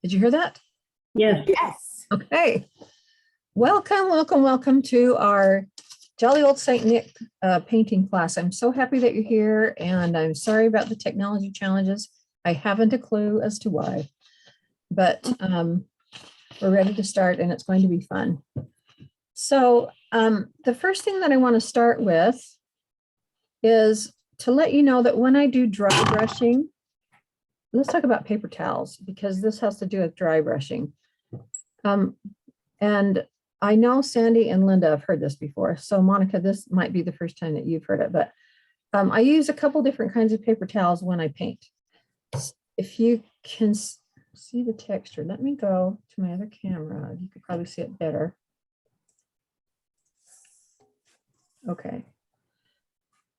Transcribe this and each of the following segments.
Did you hear that? Yes. Yes. Okay. Welcome to our Jolly Old Saint Nick painting class. I'm so happy that you're here, and I'm sorry about the technology challenges. I haven't a clue as to why, but we're ready to start, and it's going to be fun. So the first thing that I want to start with is to let you know that when I do dry brushing, let's talk about paper towels, because this has to do with dry brushing. And I know Sandy and Linda have heard this before. So Monica, this might be the first time that you've heard it, but I use a couple different kinds of paper towels when I paint. If you can see the texture, let me go to my other camera. You could probably see it better. Okay.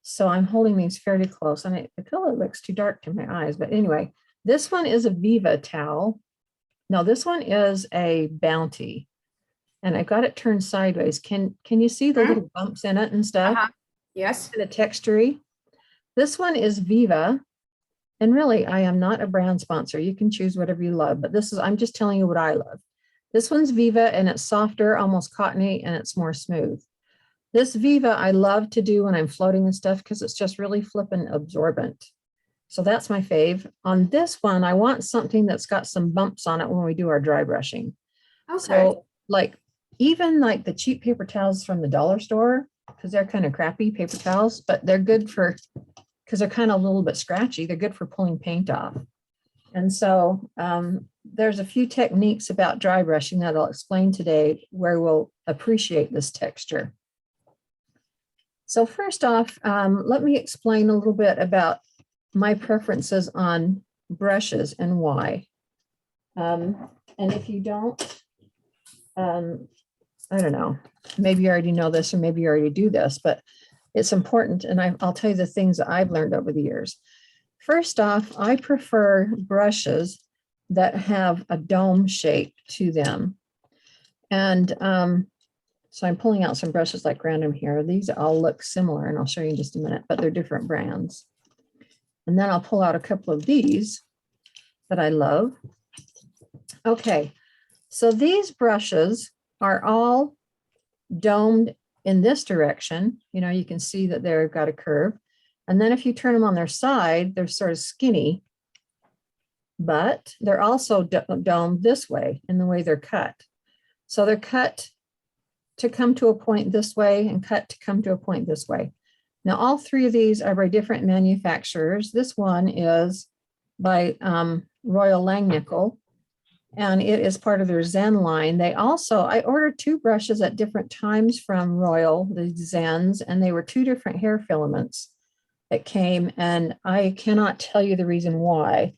So I'm holding these fairly close, and I feel it looks too dark to my eyes, but anyway, this one is a Viva towel. No, this one is a Bounty, and I got it turned sideways. Can you see the little bumps in it and stuff? Yes. The texture. This one is Viva, and really, I am not a brand sponsor. You can choose whatever you love, but I'm just telling you what I love. This one's Viva, and it's softer, almost cottony, and it's more smooth. This Viva I love to do when I'm floating and stuff because it's just really flippin' absorbent. So that's my fave. On this one, I want something that's got some bumps on it when we do our dry brushing. Okay. So even like the cheap paper towels from the dollar store, because they're kind of crappy paper towels, but they're good for, because they're kind of a little bit scratchy, they're good for pulling paint off. And so there's a few techniques about dry brushing that I'll explain today where we'll appreciate this texture. So first off, let me explain a little bit about my preferences on brushes and why. And if you don't, I don't know, maybe you already know this or maybe you already do this, but it's important. And I'll tell you the things that I've learned over the years. First off, I prefer brushes that have a dome shape to them. And so I'm pulling out some brushes like random here. These all look similar, and I'll show you in just a minute, but they're different brands. And then I'll pull out a couple of these that I love. Okay, so these brushes are all domed in this direction. You know, you can see that they've got a curve. And then if you turn them on their side, they're sort of skinny, but they're also domed this way in the way they're cut. So they're cut to come to a point this way and cut to come to a point this way. Now, all three of these are by different manufacturers. This one is by Royal Langnickel, and it is part of their Zen line. I ordered two brushes at different times from Royal, the Zens, and they were two different hair filaments that came, and I cannot tell you the reason why.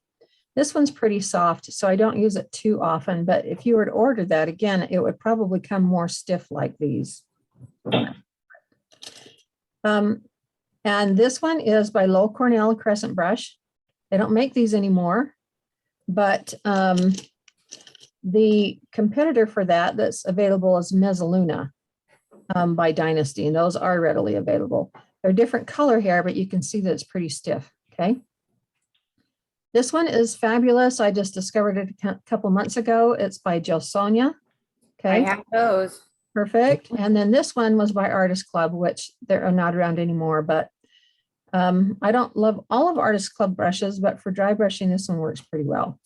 This one's pretty soft, so I don't use it too often, but if you were to order that, again, it would probably come more stiff like these. And this one is by Low Cornell Crescent Brush. They don't make these anymore, but the competitor for that's available is Mezzaluna by Dynasty, and those are readily available. They're different color here, but you can see that it's pretty stiff, okay? This one is fabulous. I just discovered it a couple months ago. It's by Gelsonia. Okay. I have those. Perfect. And then this one was by Artist Club, which they're not around anymore, but I don't love all of Artist Club brushes, but for dry brushing, this one works pretty well.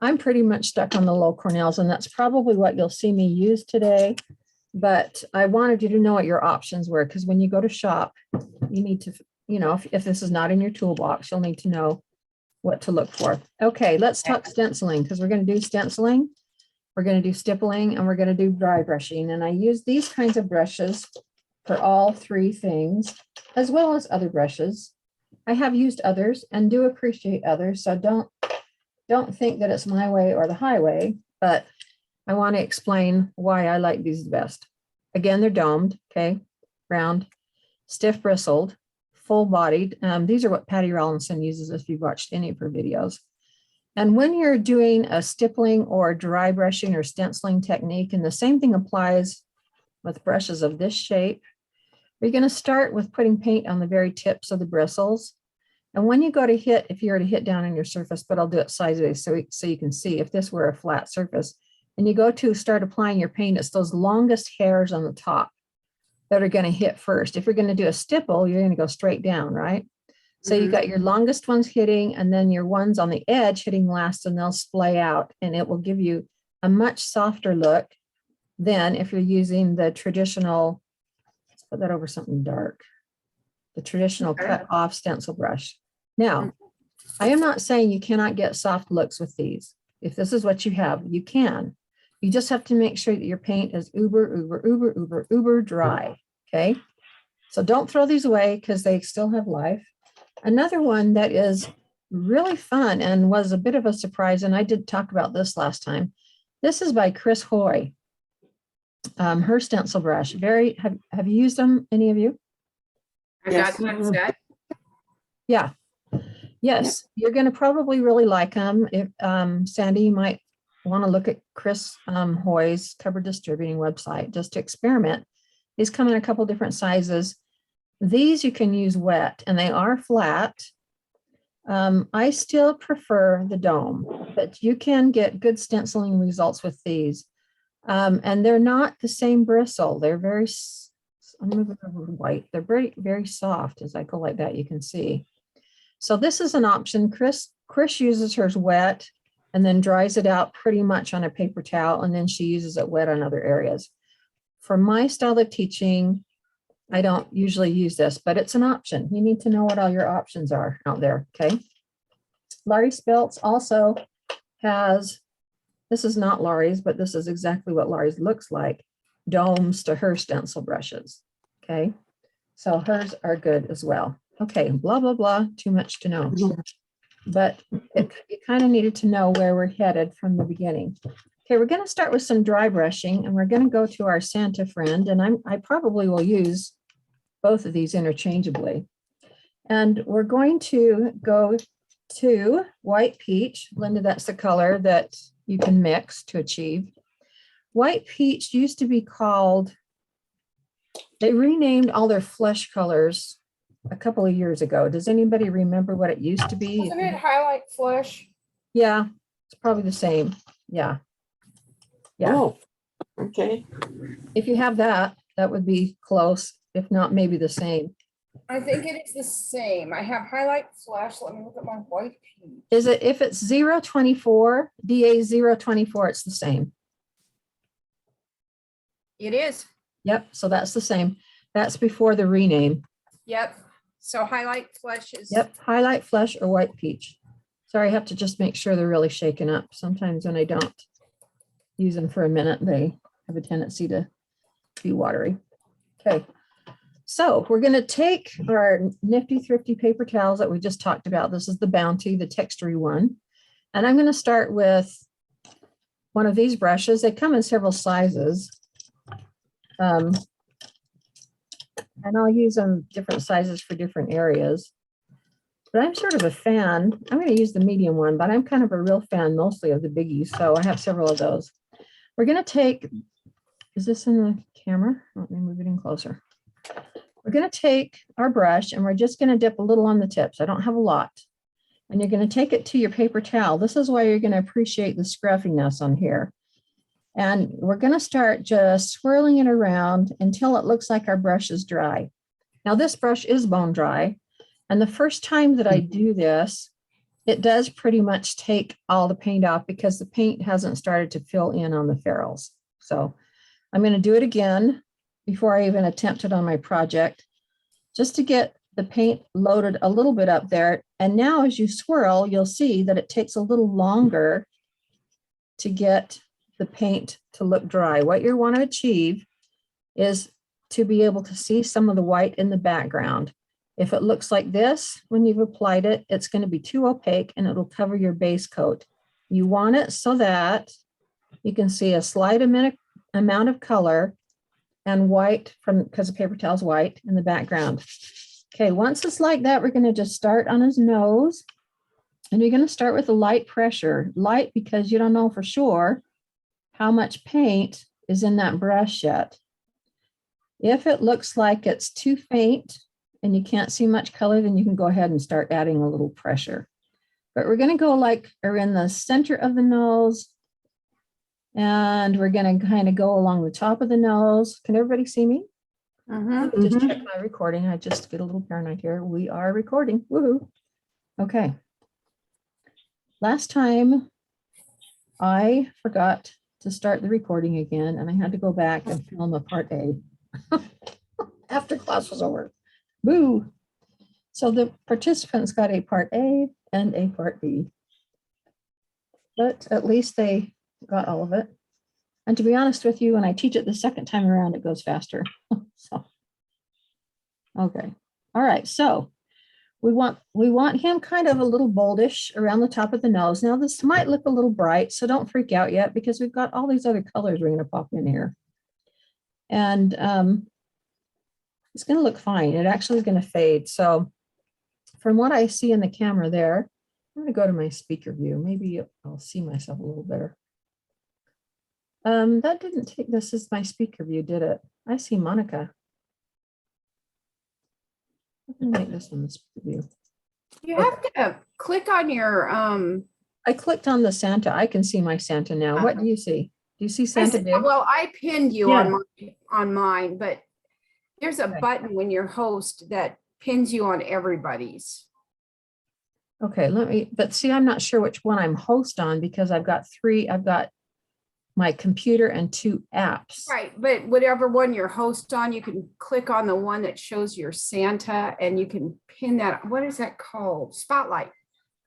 I'm pretty much stuck on the Low Cornells, and that's probably what you'll see me use today. But I wanted you to know what your options were, because when you go to shop, you need to, if this is not in your toolbox, you'll need to know what to look for. Okay, let's talk stenciling, because we're going to do stenciling, we're going to do stippling, and we're going to do dry brushing. And I use these kinds of brushes for all three things, as well as other brushes. I have used others and do appreciate others, so don't think that it's my way or the highway, but I want to explain why I like these the best. Again, they're domed, okay, round, stiff bristled, full-bodied. These are what Patty Rawlinson uses if you've watched any of her videos. And when you're doing a stippling or dry brushing or stenciling technique, and the same thing applies with brushes of this shape, you're going to start with putting paint on the very tips of the bristles. And when you go to hit, if you were to hit down on your surface, but I'll do it sideways so you can see if this were a flat surface, and you go to start applying your paint, it's those longest hairs on the top that are going to hit first. If you're going to do a stipple, you're going to go straight down, right? So you got your longest ones hitting, and then your ones on the edge hitting last, and they'll splay out, and it will give you a much softer look than if you're using the traditional, let's put that over something dark, the traditional cut off stencil brush. Now, I am not saying you cannot get soft looks with these. If this is what you have, you can. You just have to make sure that your paint is uber dry, okay? So don't throw these away because they still have life. Another one that is really fun and was a bit of a surprise, and I did talk about this last time. This is by Chris Hoy. Her stencil brush. Have you used them, any of you? I've got one set. Yeah. Yes, you're going to probably really like them. If Sandy, you might want to look at Chris Hoy's Cover Distributing website just to experiment. These come in a couple different sizes. These you can use wet, and they are flat. I still prefer the dome, but you can get good stenciling results with these. And they're not the same bristle. They're very, I'm moving over to white. They're very soft. As I go like that, you can see. So this is an option. Chris uses hers wet and then dries it out pretty much on a paper towel, and then she uses it wet on other areas. For my style of teaching, I don't usually use this, but it's an option. You need to know what all your options are out there, okay? Laurie Spiltz also has, this is not Laurie's, but this is exactly what Laurie's looks like, domes to her stencil brushes, okay? So hers are good as well. Okay, blah, blah, blah, too much to know. But you kind of needed to know where we're headed from the beginning. Okay, we're going to start with some dry brushing, and we're going to go to our Santa friend, and I probably will use both of these interchangeably. And we're going to go to White Peach. Linda, that's the color that you can mix to achieve. White Peach used to be called, they renamed all their flesh colors a couple of years ago. Does anybody remember what it used to be? Isn't it Highlight Flesh? Yeah, it's probably the same. Yeah. Yeah. Oh, okay. If you have that, that would be close. If not, maybe the same. I think it is the same. I have Highlight Flesh. Let me look at my White Peach. Is it, if it's 024, DA 024, it's the same. It is. Yep, so that's the same. That's before the rename. Yep. So Highlight Flesh is. Yep, Highlight Flesh or White Peach. Sorry, I have to just make sure they're really shaken up. Sometimes when I don't use them for a minute, they have a tendency to be watery. Okay, so we're going to take our nifty thrifty paper towels that we just talked about. This is the Bounty, the textury one. And I'm going to start with one of these brushes. They come in several sizes. And I'll use them different sizes for different areas. But I'm sort of a fan. I'm going to use the medium one, but I'm kind of a real fan mostly of the biggies. So I have several of those. We're going to take, is this in the camera? Let me move it in closer. We're going to take our brush and we're just going to dip a little on the tips. I don't have a lot. And you're going to take it to your paper towel. This is why you're going to appreciate the scruffiness on here. And we're going to start just swirling it around until it looks like our brush is dry. Now this brush is bone dry. And the first time that I do this, it does pretty much take all the paint off because the paint hasn't started to fill in on the ferrules. So I'm going to do it again before I even attempt it on my project, just to get the paint loaded a little bit up there. And now as you swirl, you'll see that it takes a little longer to get the paint to look dry. What you want to achieve is to be able to see some of the white in the background. If it looks like this, when you've applied it, it's going to be too opaque and it'll cover your base coat. You want it so that you can see a slight amount of color and white from, because the paper towel's white in the background. Okay, once it's like that, we're going to just start on his nose. And you're going to start with a light pressure. Light because you don't know for sure how much paint is in that brush yet. If it looks like it's too faint and you can't see much color, then you can go ahead and start adding a little pressure. But we're going to go like around the center of the nose, and we're going to kind of go along the top of the nose. Can everybody see me? Just check my recording. I just get a little paranoid here. We are recording. Woohoo. Okay. Last time I forgot to start the recording again, and I had to go back and film a part A after class was over. Boo. So the participants got a part A and a part B, but at least they got all of it. And to be honest with you, when I teach it the second time around, it goes faster. So, okay. All right. So we want him kind of a little boldish around the top of the nose. Now this might look a little bright, so don't freak out yet because we've got all these other colors we're going to pop in here. And it's going to look fine. It actually is going to fade. So from what I see in the camera there, I'm going to go to my speaker view. Maybe I'll see myself a little better. That didn't take, this is my speaker view, did it? I see Monica. Let me make this one the speaker view. You have to click on your, I clicked on the Santa. I can see my Santa now. What do you see? Do you see Santa big? well, I pinned you Yeah. on mine, but there's a Okay. button when you're host that pins you on everybody's. Okay, let me, but see, I'm not sure which one I'm host on because I've got my computer and 2 apps. Right, but whatever one you're host on, you can click on the one that shows your Santa and you can pin that. What is that called? Spotlight.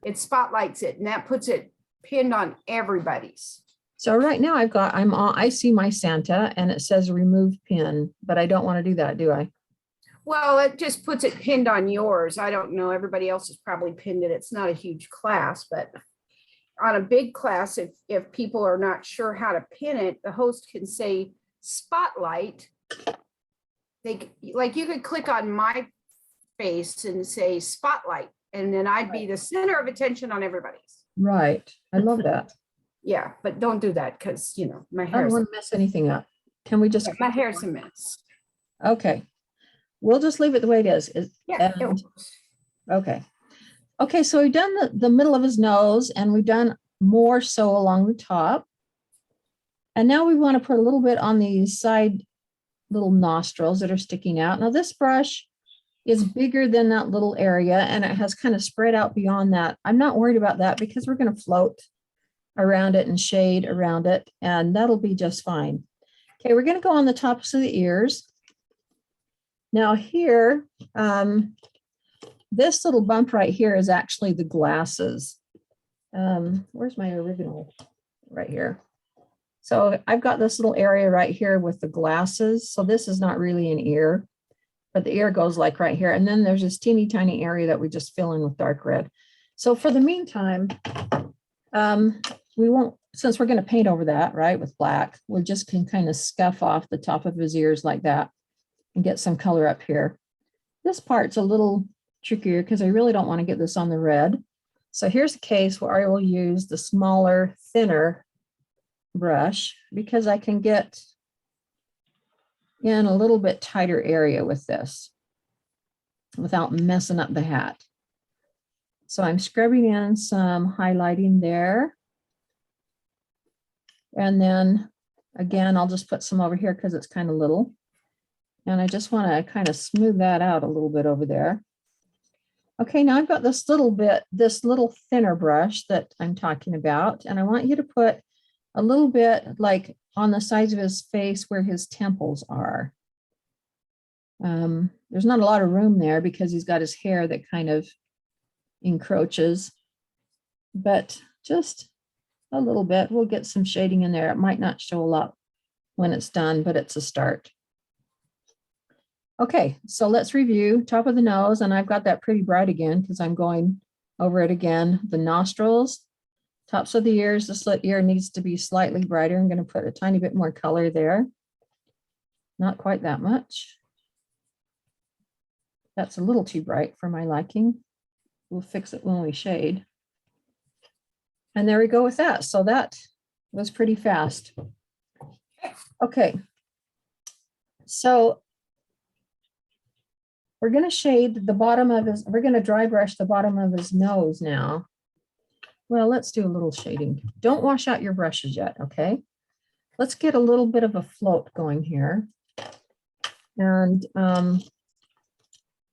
It spotlights it and that puts it pinned on everybody's. So right now I see my Santa and it says remove pin, but I don't want to do that, do I? Well, it just puts it pinned on yours. I don't know. Everybody else has probably pinned it. It's not a huge class, but on a big class, if people are not sure how to pin it, the host can say spotlight. Like you could click on my face and say spotlight, and then I'd be the center of attention on everybody's. Right. I love that. Yeah, but don't do that because my I don't hair's want to mess anything up. Can we just? my hair's a mess. Okay. We'll just leave it the way it is. Yeah. Okay. Okay, so we've done the middle of his nose and we've done more so along the top. And now we want to put a little bit on these side little nostrils that are sticking out. Now this brush is bigger than that little area and it has kind of spread out beyond that. I'm not worried about that because we're going to float around it and shade around it and that'll be just fine. Okay, we're going to go on the tops of the ears. Now here, this little bump right here is actually the glasses. Where's my original? Right here. So I've got this little area right here with the glasses. So this is not really an ear, but the ear goes like right here. And then there's this teeny tiny area that we just fill in with dark red. So for the meantime, we won't, since we're going to paint over that, right, with black, we just can kind of scuff off the top of his ears like that and get some color up here. This part's a little trickier because I really don't want to get this on the red. So here's a case where I will use the smaller, thinner brush because I can get in a little bit tighter area with this without messing up the hat. So I'm scrubbing in some highlighting there. And then again, I'll just put some over here because it's kind of little. And I just want to kind of smooth that out a little bit over there. Okay, now I've got this little thinner brush that I'm talking about, and I want you to put a little bit like on the sides of his face where his temples are. There's not a lot of room there because he's got his hair that kind of encroaches, but just a little bit. We'll get some shading in there. It might not show a lot when it's done, but it's a start. Okay, so let's review top of the nose, and I've got that pretty bright again because I'm going over it again. The nostrils, tops of the ears, the slit ear needs to be slightly brighter. I'm going to put a tiny bit more color there. Not quite that much. That's a little too bright for my liking. We'll fix it when we shade. And there we go with that. So that was pretty fast. Okay. So we're going to shade the bottom of his, we're going to dry brush the bottom of his nose now. Well, let's do a little shading. Don't wash out your brushes yet, okay? Let's get a little bit of a float going here. And let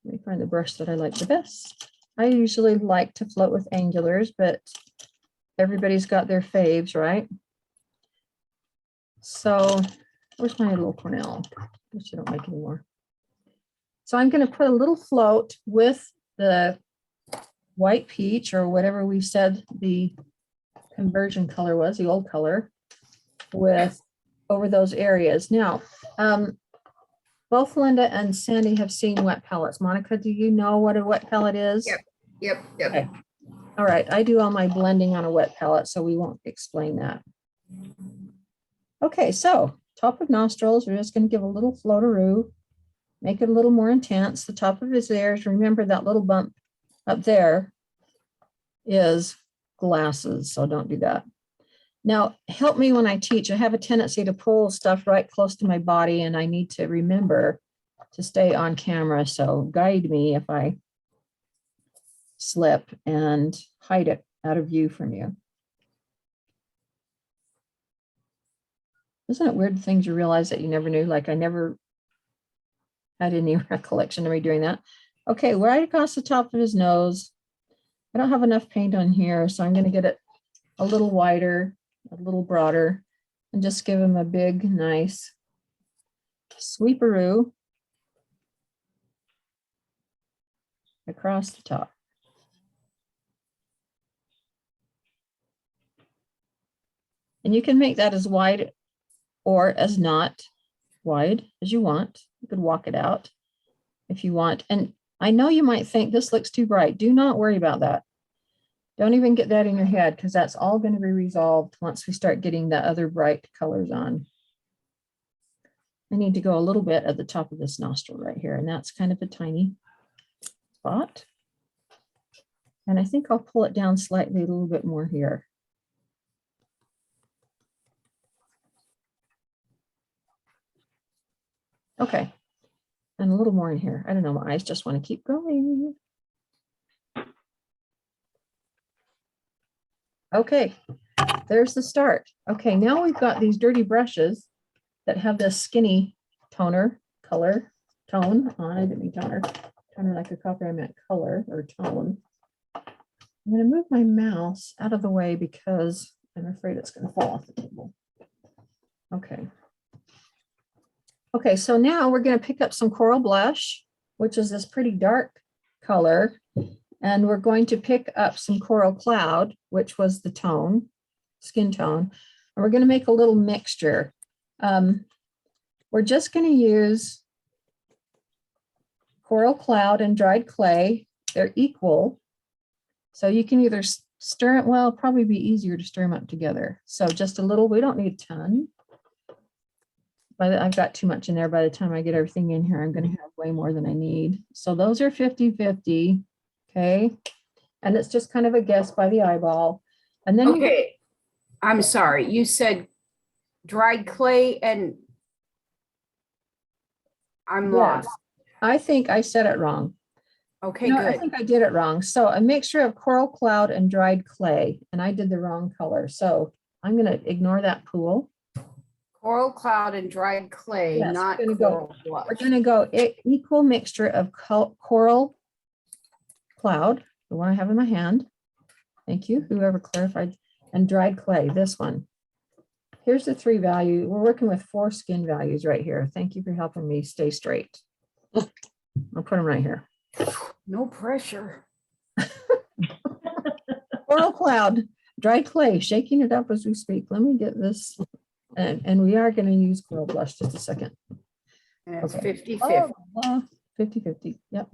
me find the brush that I like the best. I usually like to float with angulars, but everybody's got their faves, right? So where's my little Cornell, which I don't like anymore. So I'm going to put a little float with the white peach or whatever we said the conversion color was, the old color, with over those areas. Now, both Linda and Sandy have seen wet palettes. Monica, do you know what a wet palette is? Yep. Okay. All right, I do all my blending on a wet palette, so we won't explain that. Okay, so top of nostrils, we're just going to give a little floateroo, make it a little more intense. The top of his ears, remember that little bump up there is glasses, so don't do that. Now, help me when I teach. I have a tendency to pull stuff right close to my body, and I need to remember to stay on camera, so guide me if I slip and hide it out of view from you. Isn't it weird things you realize that you never knew? Like I never had any recollection of me doing that. Okay, right across the top of his nose. I don't have enough paint on here, so I'm going to get it a little wider, a little broader, and just give him a big, nice sweeperoo across the top. And you can make that as wide or as not wide as you want. You could walk it out if you want. And I know you might think this looks too bright. Do not worry about that. Don't even get that in your head, because that's all going to be resolved once we start getting the other bright colors on. I need to go a little bit at the top of this nostril right here, and that's kind of a tiny spot. And I think I'll pull it down slightly a little bit more here. Okay, and a little more in here. I don't know, my eyes just want to keep going. Okay, there's the start. Okay, now we've got these dirty brushes that have this skinny tone on. I didn't mean toner like a copper, I meant color or tone. I'm going to move my mouse out of the way because I'm afraid it's going to fall off the table. Okay. Okay, so now we're going to pick up some coral blush, which is this pretty dark color. And we're going to pick up some coral cloud, which was the tone, skin tone. And we're going to make a little mixture. We're just going to use coral cloud and dried clay. They're equal. So you can either stir it, well, probably be easier to stir them up together. So just a little, we don't need a ton. But I've got too much in there. By the time I get everything in here, I'm going to have way more than I need. So those are 50-50. Okay. And it's just kind of a guess by the eyeball. And then Okay. I'm sorry. You said dried clay and I'm lost. I think I said it wrong. Okay, I good. think I did it wrong. So a mixture of coral cloud and dried clay, and I did the wrong color. So I'm going to ignore that pool. Coral cloud and dried clay, Yes, not we're coral blush. We're going to go equal mixture of coral cloud, the one I have in my hand. Thank you, whoever clarified, and dried clay, this one. Here's the 3 value. We're working with 4 skin values right here. Thank you for helping me stay straight. I'll put them right here. No pressure. Coral cloud, dried clay, shaking it up as we speak. Let me get this. And we are going to use coral blush just a second. And it's Okay. 50-50. 50-50. Yep.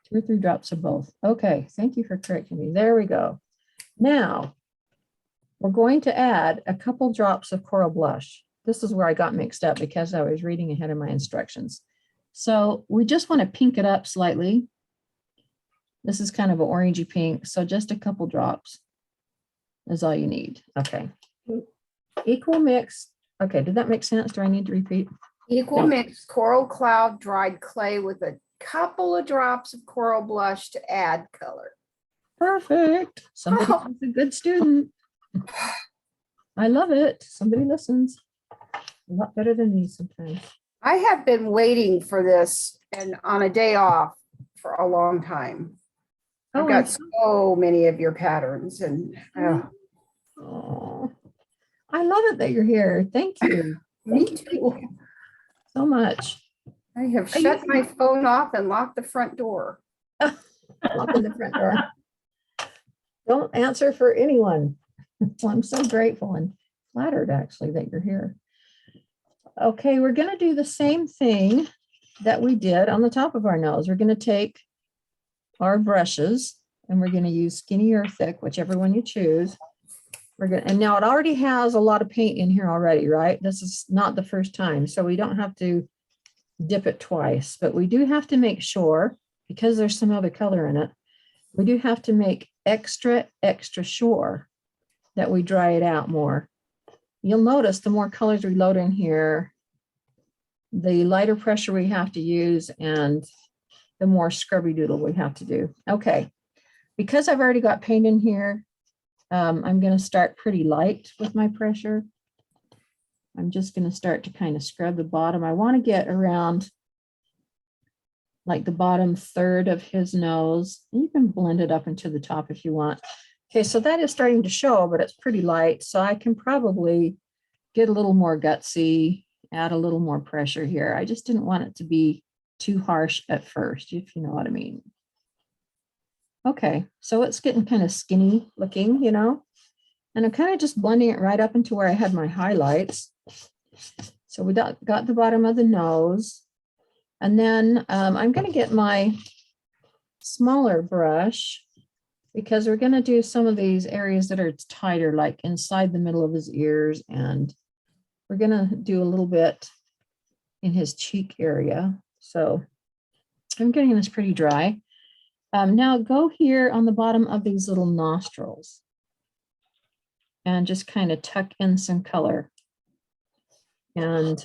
2 or 3 drops of both. Okay. Thank you for correcting me. There we go. Now we're going to add a couple drops of coral blush. This is where I got mixed up because I was reading ahead of my instructions. So we just want to pink it up slightly. This is kind of an orangey pink. So just a couple drops is all you need. Okay. Equal mix. Okay. Did that make sense? Do I need to repeat? Equal mix coral cloud dried clay with a couple of drops of coral blush to add color. Perfect. Somebody's a good student. I love it. Somebody listens. A lot better than me sometimes. I have been waiting for this and on a day off for a long time. I've got so many of your patterns and oh, I love it that you're here. Thank you. me Thank too. you so much. I have shut my phone off and locked the front door. Locking the front door. Don't answer for anyone. Well, I'm so grateful and flattered actually that you're here. Okay, we're going to do the same thing that we did on the top of our nose. We're going to take our brushes and we're going to use skinny or thick, whichever one you choose. We're going to, and now it already has a lot of paint in here already, right? This is not the first time, so we don't have to dip it twice, but we do have to make sure, because there's some other color in it, we do have to make extra sure that we dry it out more. You'll notice the more colors we load in here, the lighter pressure we have to use and the more scrubby doodle we have to do. Okay, because I've already got paint in here, I'm going to start pretty light with my pressure. I'm just going to start to kind of scrub the bottom. I want to get around like the bottom third of his nose. You can blend it up into the top if you want. Okay, so that is starting to show, but it's pretty light. So I can probably get a little more gutsy, add a little more pressure here. I just didn't want it to be too harsh at first, if you know what I mean. Okay, so it's getting kind of skinny looking, you know, and I'm kind of just blending it right up into where I had my highlights. So we got the bottom of the nose. And then I'm going to get my smaller brush because we're going to do some of these areas that are tighter, like inside the middle of his ears. And we're going to do a little bit in his cheek area. So I'm getting this pretty dry. Now go here on the bottom of these little nostrils and just kind of tuck in some color. And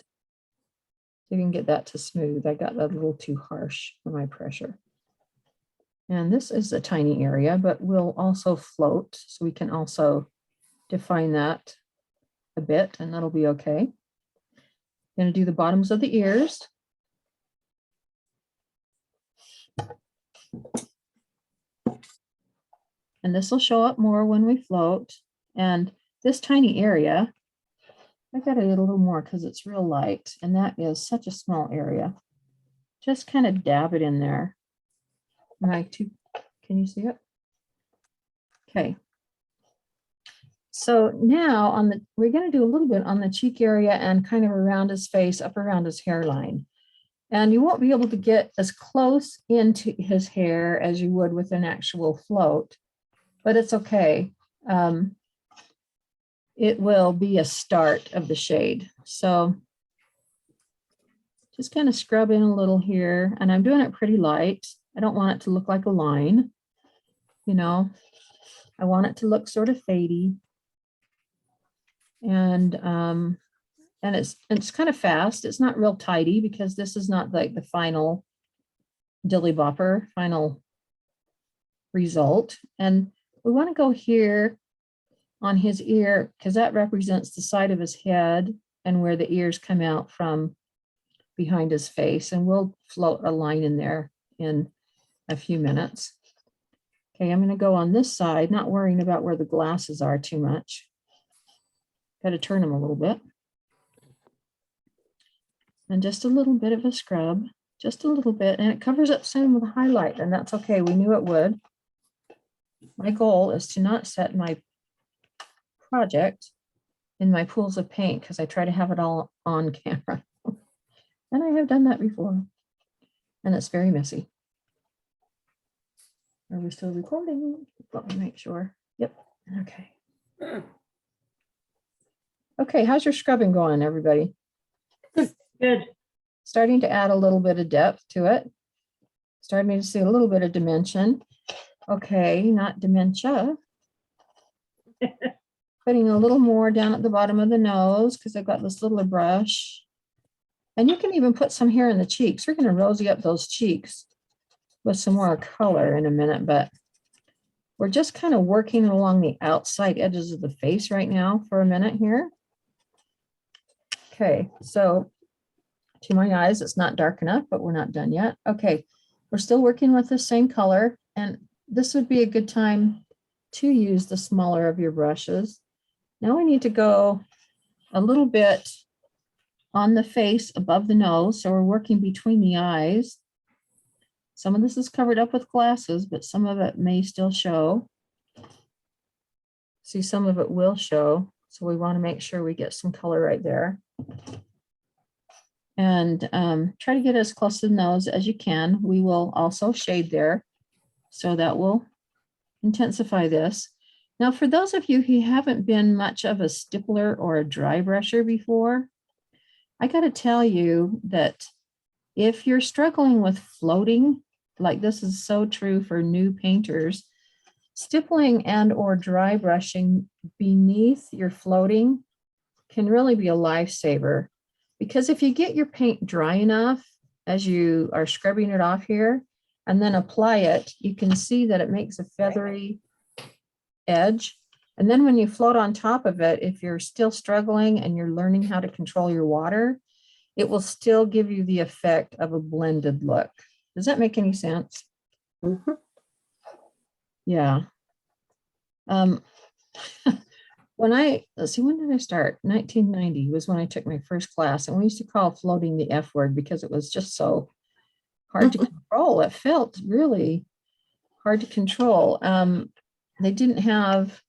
you can get that to smooth. I got that a little too harsh for my pressure. And this is a tiny area, but will also float. So we can also define that a bit and that'll be okay. Going to do the bottoms of the ears. And this will show up more when we float. And this tiny area, I got it a little more because it's real light. And that is such a small area. Just kind of dab it in there. Can you see it? Okay. So now we're going to do a little bit on the cheek area and kind of around his face, up around his hairline. And you won't be able to get as close into his hair as you would with an actual float, but it's okay. It will be a start of the shade. So just kind of scrub in a little here, and I'm doing it pretty light. I don't want it to look like a line, you know. I want it to look sort of fadey. And it's kind of fast. It's not real tidy because this is not like the final dilly bopper, final result. And we want to go here on his ear because that represents the side of his head and where the ears come out from behind his face. And we'll float a line in there in a few minutes. Okay, I'm going to go on this side, not worrying about where the glasses are too much. Got to turn them a little bit. And just a little bit of a scrub, just a little bit, and it covers up some of the highlight, and that's okay. We knew it would. My goal is to not set my project in my pools of paint because I try to have it all on camera. And I have done that before, and it's very messy. Are we still recording? Let me make sure. Yep. Okay. Okay, how's your scrubbing going, everybody? Good. Starting to add a little bit of depth to it. Starting to see a little bit of dimension. Okay, not dementia. Putting a little more down at the bottom of the nose because I've got this little brush. And you can even put some here in the cheeks. We're going to rosy up those cheeks with some more color in a minute, but we're just kind of working along the outside edges of the face right now for a minute here. Okay, so to my eyes, it's not dark enough, but we're not done yet. Okay, we're still working with the same color, and this would be a good time to use the smaller of your brushes. Now we need to go a little bit on the face above the nose, so we're working between the eyes. Some of this is covered up with glasses, but some of it may still show. See, some of it will show, so we want to make sure we get some color right there. And try to get as close to the nose as you can. We will also shade there, so that will intensify this. Now, for those of you who haven't been much of a stippler or a dry brusher before, I got to tell you that if you're struggling with floating, like this is so true for new painters, stippling and or dry brushing beneath your floating can really be a lifesaver. Because if you get your paint dry enough as you are scrubbing it off here and then apply it, you can see that it makes a feathery edge. And then when you float on top of it, if you're still struggling and you're learning how to control your water, it will still give you the effect of a blended look. Does that make any sense? Mhm. Yeah. Let's see, when did I start? 1990 was when I took my first class, and we used to call floating the F word because it was just so hard to control. It felt really hard to control. They didn't have,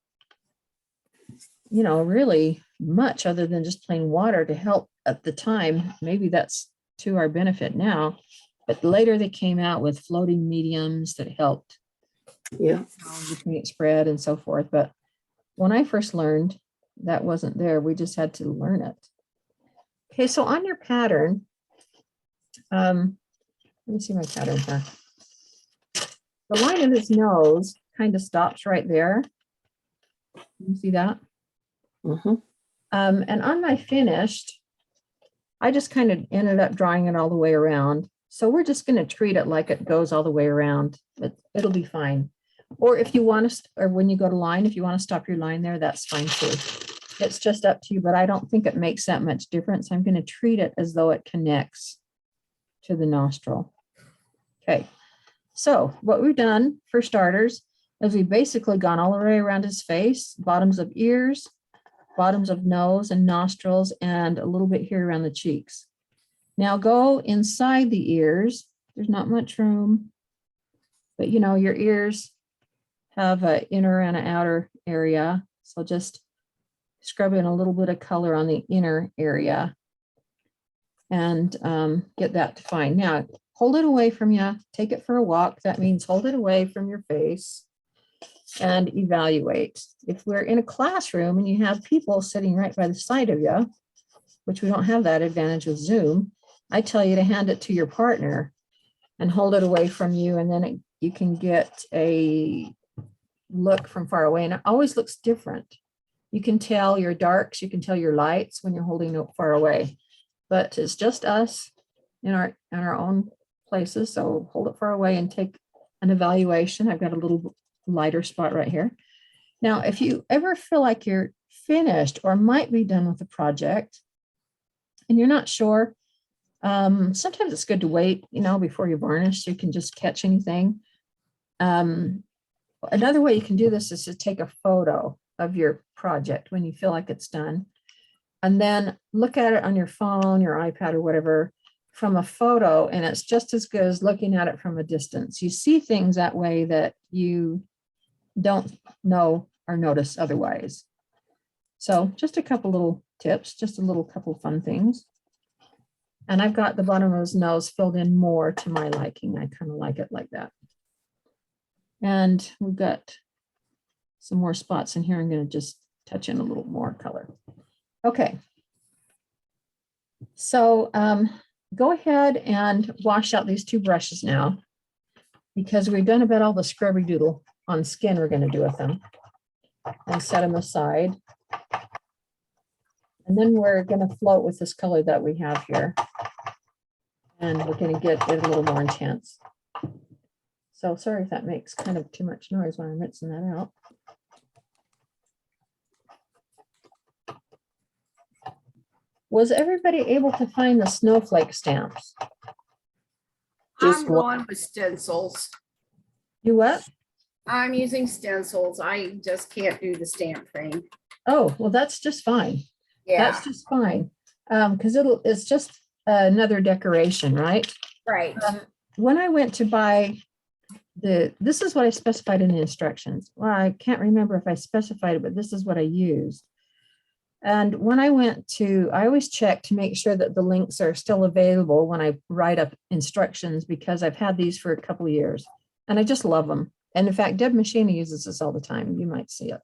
really much other than just plain water to help at the time. Maybe that's to our benefit now, but later they came out with floating mediums that helped Yeah. the paint spread and so forth. But when I first learned, that wasn't there. We just had to learn it. Okay, so on your pattern, let me see my pattern here. The line of his nose kind of stops right there. You see that? Mhm. And on my finished, I just kind of ended up drawing it all the way around. So we're just going to treat it like it goes all the way around. It'll be fine. Or if you want to, or when you go to line, if you want to stop your line there, that's fine too. It's just up to you, but I don't think it makes that much difference. I'm going to treat it as though it connects to the nostril. Okay, so what we've done for starters is we've basically gone all the way around his face, bottoms of ears, bottoms of nose and nostrils, and a little bit here around the cheeks. Now go inside the ears. There's not much room, but your ears have an inner and an outer area. So just scrub in a little bit of color on the inner area and get that defined. Now, hold it away from you. Take it for a walk. That means hold it away from your face and evaluate. If we're in a classroom and you have people sitting right by the side of you, which we don't have that advantage with Zoom, I tell you to hand it to your partner and hold it away from you, and then you can get a look from far away, and it always looks different. You can tell your darks, you can tell your lights when you're holding it far away, but it's just us in our own places. So hold it far away and take an evaluation. I've got a little lighter spot right here. Now, if you ever feel like you're finished or might be done with the project and you're not sure, sometimes it's good to wait, before you varnish so you can just catch anything. Another way you can do this is to take a photo of your project when you feel like it's done, and then look at it on your phone, your iPad, or whatever from a photo, and it's just as good as looking at it from a distance. You see things that way that you don't know or notice otherwise. So just a couple little tips, just a little couple fun things. And I've got the bottom of his nose filled in more to my liking. I kind of like it like that. And we've got some more spots in here. I'm going to just touch in a little more color. Okay. So go ahead and wash out these two brushes now, because we've done about all the scrubby doodle on skin we're going to do with them, and set them aside. And then we're going to float with this color that we have here. And we're gonna get it a little more intense. So sorry if that makes kind of too much noise when I'm rinsing that out. Was everybody able to find the snowflake stamps? Just I'm one. going with stencils. You what? I'm using stencils. I just can't do the stamp thing. Oh, well, that's just fine. Yeah, That's just fine. Because it's just another decoration, right? right. When I went to buy this is what I specified in the instructions. Well, I can't remember if I specified it, but this is what I used. And when I always check to make sure that the links are still available when I write up instructions, because I've had these for a couple of years and I just love them. And in fact, Deb Machina uses this all the time. You might see it.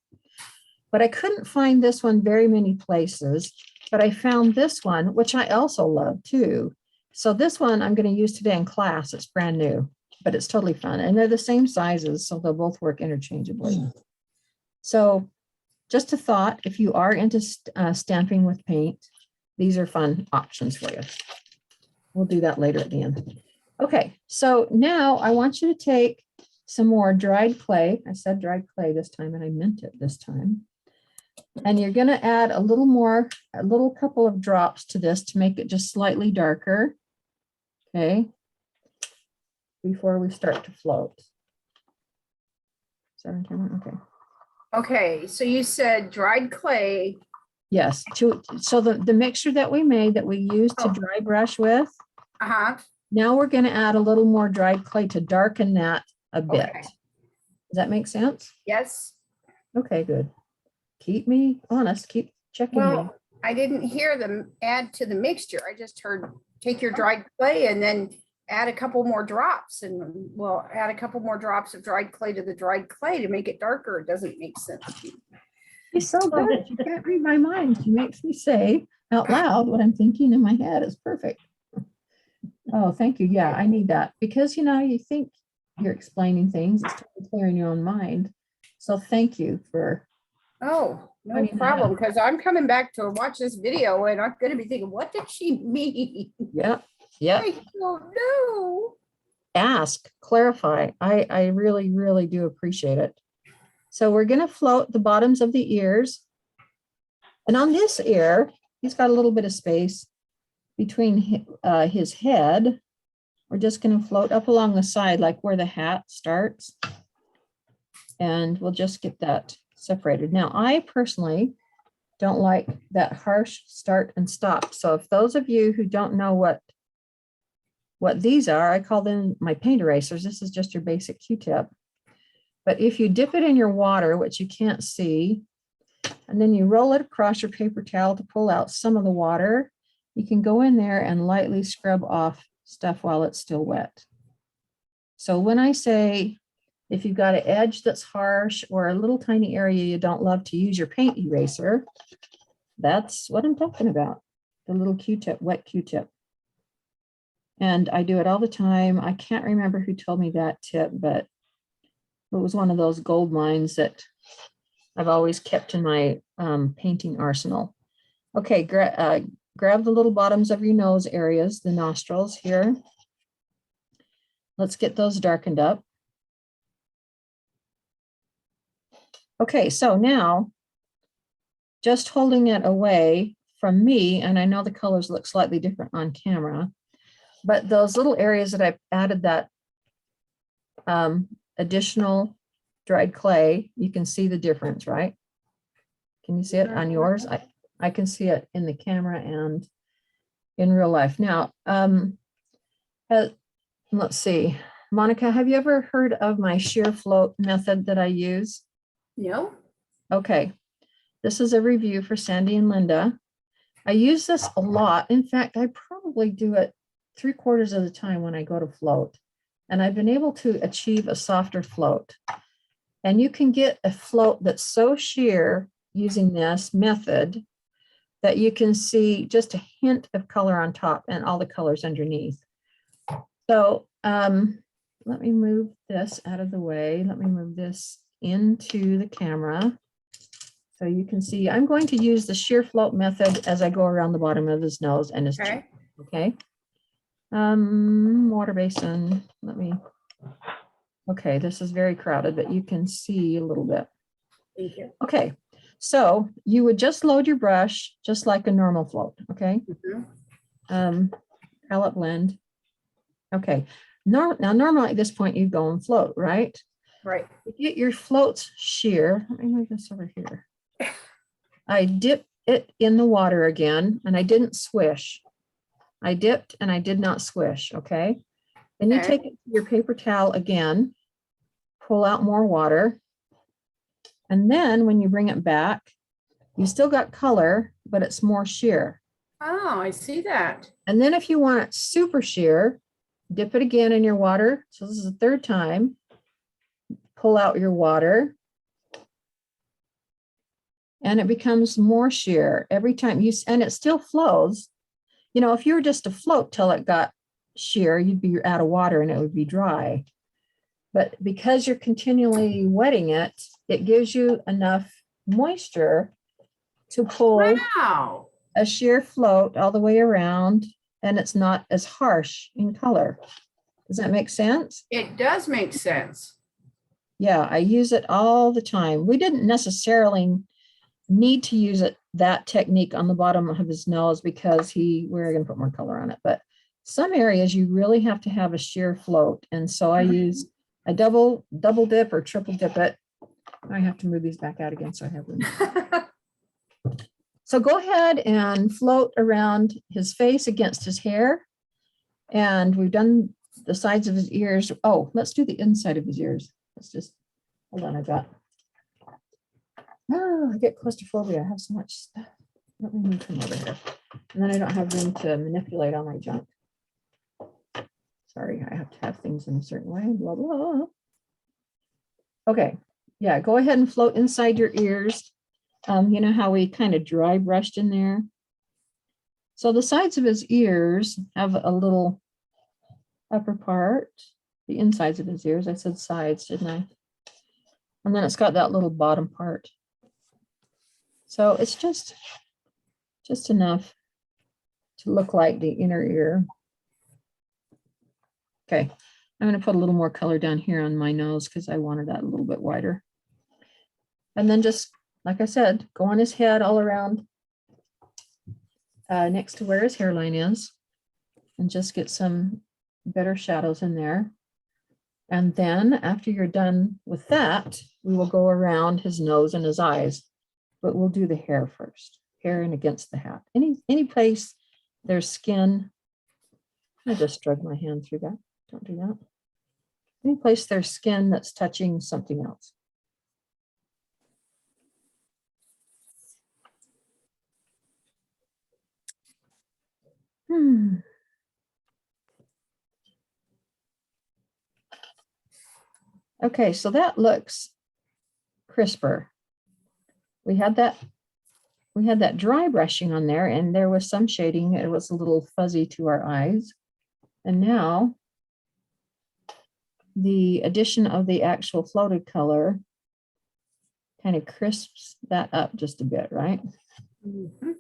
But I couldn't find this one very many places, but I found this one, which I also love too. So this one I'm going to use today in class. It's brand new, but it's totally fun. And they're the same sizes, so they'll both work interchangeably. So just a thought, if you are into stamping with paint, these are fun options for you. We'll do that later at the end. Okay, so now I want you to take some more dried clay. I said dried clay this time and I meant it this time. And you're going to add a little couple of drops to this to make it just slightly darker. Okay. Before we start to float. Is that on camera? Okay. Okay, so you said dried clay. Yes. So the mixture that we made that we used to Oh. dry brush with, Uh-huh. now we're going to add a little more dried clay to darken that a bit. Okay. Does that make sense? Yes. Okay, good. Keep me honest. Keep checking me. Well, I didn't hear them add to the mixture. I just heard take your dried clay and then add a couple more drops, and well, add a couple more drops of dried clay to the dried clay to make it darker. It doesn't make sense to me. He's so good. You can't read my mind. He makes me say out loud what I'm thinking in my head. It's perfect. Oh, thank you. Yeah, I need that because, you think you're explaining things. It's totally clear in your own mind. So thank you for. Oh, no Pointing that problem, out. because I'm coming back to watch this video and I'm gonna be thinking, what did she mean? Yeah. Yeah. I don't know. Ask, clarify. I really, really do appreciate it. So we're going to float the bottoms of the ears. And on this ear, he's got a little bit of space between his head. We're just going to float up along the side, like where the hat starts. And we'll just get that separated. Now, I personally don't like that harsh start and stop. So if those of you who don't know what these are, I call them my paint erasers. This is just your basic Q-tip. But if you dip it in your water, which you can't see, and then you roll it across your paper towel to pull out some of the water, you can go in there and lightly scrub off stuff while it's still wet. So when I say, if you've got an edge that's harsh or a little tiny area you don't love to use your paint eraser, that's what I'm talking about. The little Q-tip, wet Q-tip. And I do it all the time. I can't remember who told me that tip, but it was one of those gold mines that I've always kept in my painting arsenal. Okay, grab the little bottoms of your nose areas, the nostrils here. Let's get those darkened up. Okay, so now, just holding it away from me, and I know the colors look slightly different on camera, but those little areas that I've added that additional dried clay, you can see the difference, right? Can you see it on yours? I can see it in the camera and in real life. Now, let's see. Monica, have you ever heard of my shear float method that I use? No? Okay. This is a review for Sandy and Linda. I use this a lot. In fact, I probably do it 3/4 of the time when I go to float. And I've been able to achieve a softer float. And you can get a float that's so sheer using this method that you can see just a hint of color on top and all the colors underneath. So let me move this out of the way. Let me move this into the camera. So you can see, I'm going to use the shear float method as I go around the bottom of his nose and his cheek. Okay. Okay. Water basin, okay, this is very crowded, but you can see a little bit. Thank you. Okay, so you would just load your brush just like a normal float, okay? Mhm. Palette blend. Okay, now normally at this point you go and float, right? Right. To get your floats sheer, let me move this over here. I dip it in the water again and I didn't swish. I dipped and I did not swish, okay? Then you Okay. take it to your paper towel again, pull out more water. And then when you bring it back, you still got color, but it's more sheer. Oh, I see that. And then if you want it super sheer, dip it again in your water. So this is the third time. Pull out your water. And it becomes more sheer every time you, and it still flows. You know, if you were just to float till it got sheer, you'd be out of water and it would be dry. But because you're continually wetting it, it gives you enough moisture to pull Wow. a sheer float all the way around, and it's not as harsh in color. Does that make sense? It does make sense. Yeah, I use it all the time. We didn't necessarily need to use it, that technique on the bottom of his nose, because we're going to put more color on it. But some areas you really have to have a sheer float. And so I double dip or triple dip it. I have to move these back out again so I have room. So go ahead and float around his face against his hair. And we've done the sides of his ears. Oh, let's do the inside of his ears. Let's just, hold on, I get claustrophobia. I have so much stuff. Let me move from over here. And then I don't have room to manipulate all my junk. Sorry, I have to have things in a certain way, blah, blah. Okay, yeah, go ahead and float inside your ears. You know how we kind of dry brushed in there? So the sides of his ears have a little upper part, the insides of his ears. I said sides, didn't I? And then it's got that little bottom part. So it's just enough to look like the inner ear. Okay, I'm going to put a little more color down here on my nose because I wanted that a little bit wider. And then just, like I said, go on his head all around next to where his hairline is, and just get some better shadows in there. And then after you're done with that, we will go around his nose and his eyes, but we'll do the hair first, hair and against the hat. Any place there's skin, I just drug my hand through that. Don't do that. Any place there's skin that's touching something else. Okay, so that looks crisper. We had that dry brushing on there, and there was some shading. It was a little fuzzy to our eyes. And now the addition of the actual floated color kind of crisps that up just a bit, right? Mhm.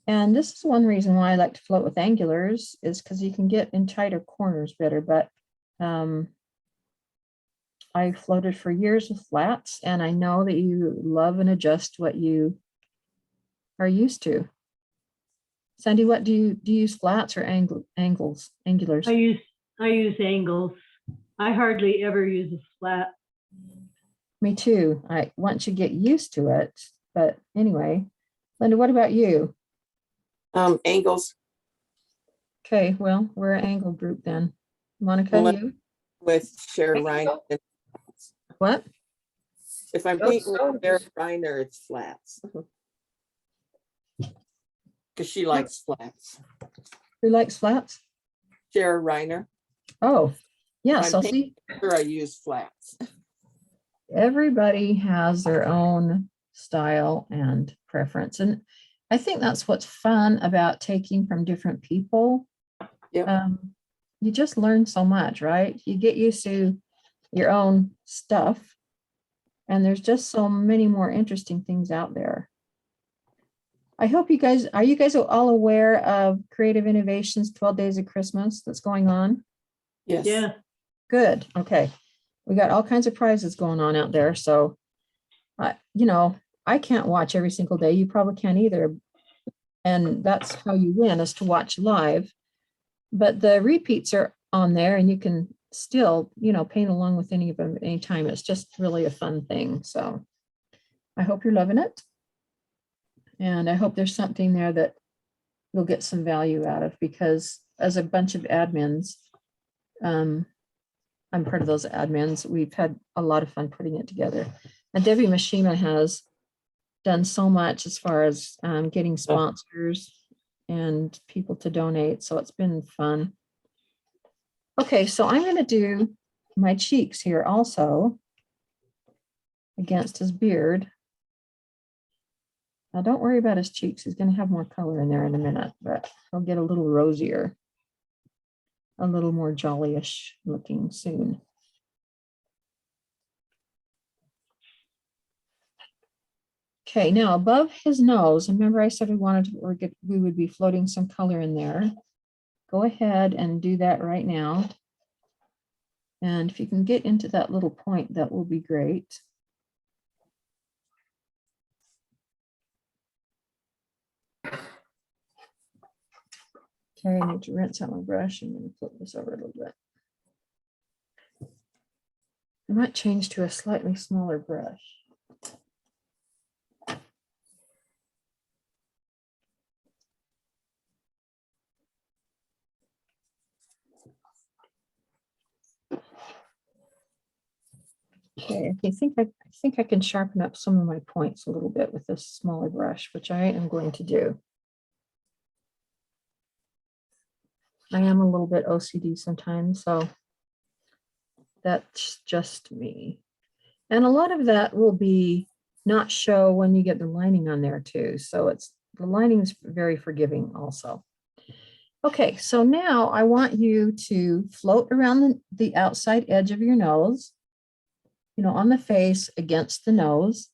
And this is one reason why I like to float with angulars, is because you can get in tighter corners better. But I floated for years with flats, and I know that you love and adjust what you are used to. Sandy, what do you use, flats or angulars? I use angles. I hardly ever use a flat. Me too. Once you get used to it, but anyway, Linda, what about you? Angles Okay, well, we're an angle group then. Monica, Well, you? with Sharon Reiner. What? If I'm Those painting with soldiers. Sharon Reiner, it's flats. Because she likes flats. Who likes flats? Sharon Reiner. Oh, yeah, I'm so painting see, her, I use flats. everybody has their own style and preference. And I think that's what's fun about taking from different people. Yep. You just learn so much, right? You get used to your own stuff, and there's just so many more interesting things out there. I hope are you guys all aware of Creative Innovations 12 Days of Christmas that's going on? Yes. Yeah, Good. Okay. We got all kinds of prizes going on out there. So, I can't watch every single day. You probably can't either. And that's how you win, is to watch live. But the repeats are on there and you can still, paint along with any of them anytime. It's just really a fun thing. So I hope you're loving it. And I hope there's something there that you'll get some value out of, because as a bunch of admins, I'm part of those admins. We've had a lot of fun putting it together. And Debbie Mishima has done so much as far as getting sponsors and people to donate. So it's been fun. Okay, so I'm going to do my cheeks here also against his beard. Now, don't worry about his cheeks. He's going to have more color in there in a minute, but he'll get a little rosier, a little more jolly-ish looking soon. Okay, now above his nose, remember I said we would be floating some color in there. Go ahead and do that right now. And if you can get into that little point, that will be great. Okay, I need to rinse out my brush. I'm going to flip this over a little bit. I might change to a slightly smaller brush. Okay, I think I can sharpen up some of my points a little bit with this smaller brush, which I am going to do. I am a little bit OCD sometimes, so that's just me. And a lot of that will be not show when you get the lining on there too. So the lining is very forgiving also. Okay, so now I want you to float around the outside edge of your nose, on the face against the nose,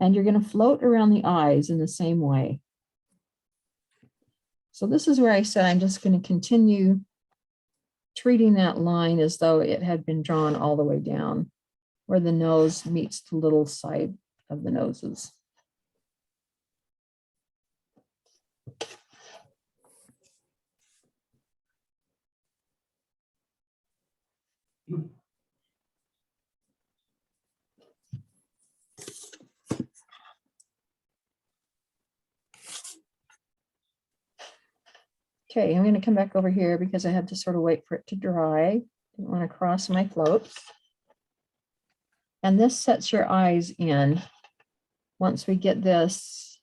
and you're going to float around the eyes in the same way. So this is where I said I'm just going to continue treating that line as though it had been drawn all the way down, where the nose meets the little side of the noses. Okay, I'm going to come back over here because I had to sort of wait for it to dry. Didn't want to cross my floats. And this sets your eyes in. Once we get this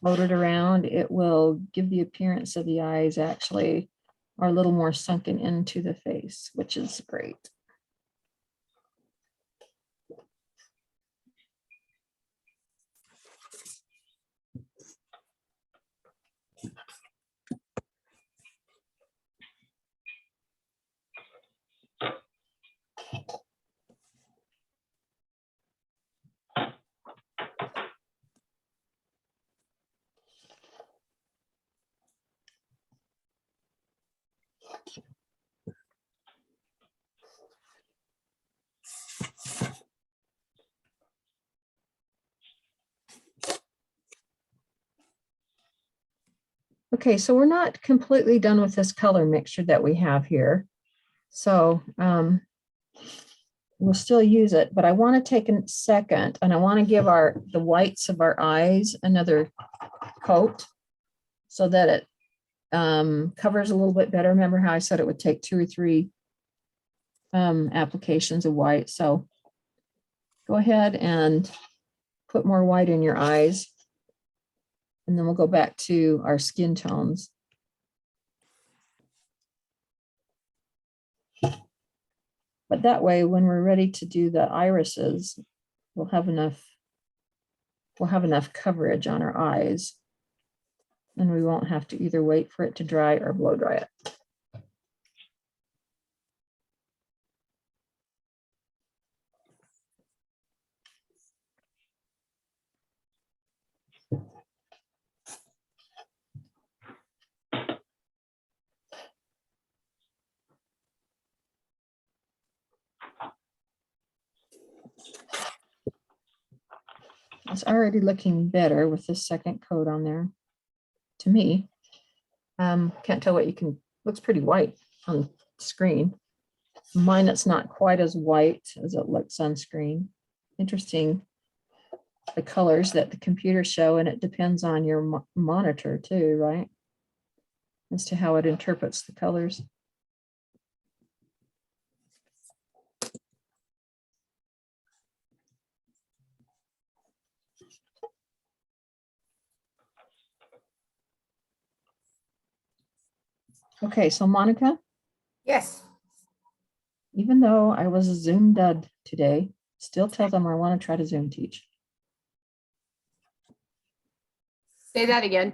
floated around, it will give the appearance of the eyes actually are a little more sunken into the face, which is great. Okay, so we're not completely done with this color mixture that we have here. So we'll still use it, but I want to take a second and I want to give the whites of our eyes another coat so that it covers a little bit better. Remember how I said it would take 2 or 3 applications of white. So go ahead and put more white in your eyes. And then we'll go back to our skin tones. But that way, when we're ready to do the irises, we'll have enough coverage on our eyes. And we won't have to either wait for it to dry or blow dry it. It's already looking better with this second coat on there, to me. Can't tell what you can, looks pretty white on screen. Mine, it's not quite as white as it looks on screen. Interesting, the colors that the computer show, and it depends on your monitor too, right? As to how it interprets the colors. Okay, so Monica, Yes. even though I was a Zoom dud today, still tell them I want to try to Zoom teach. Say that again.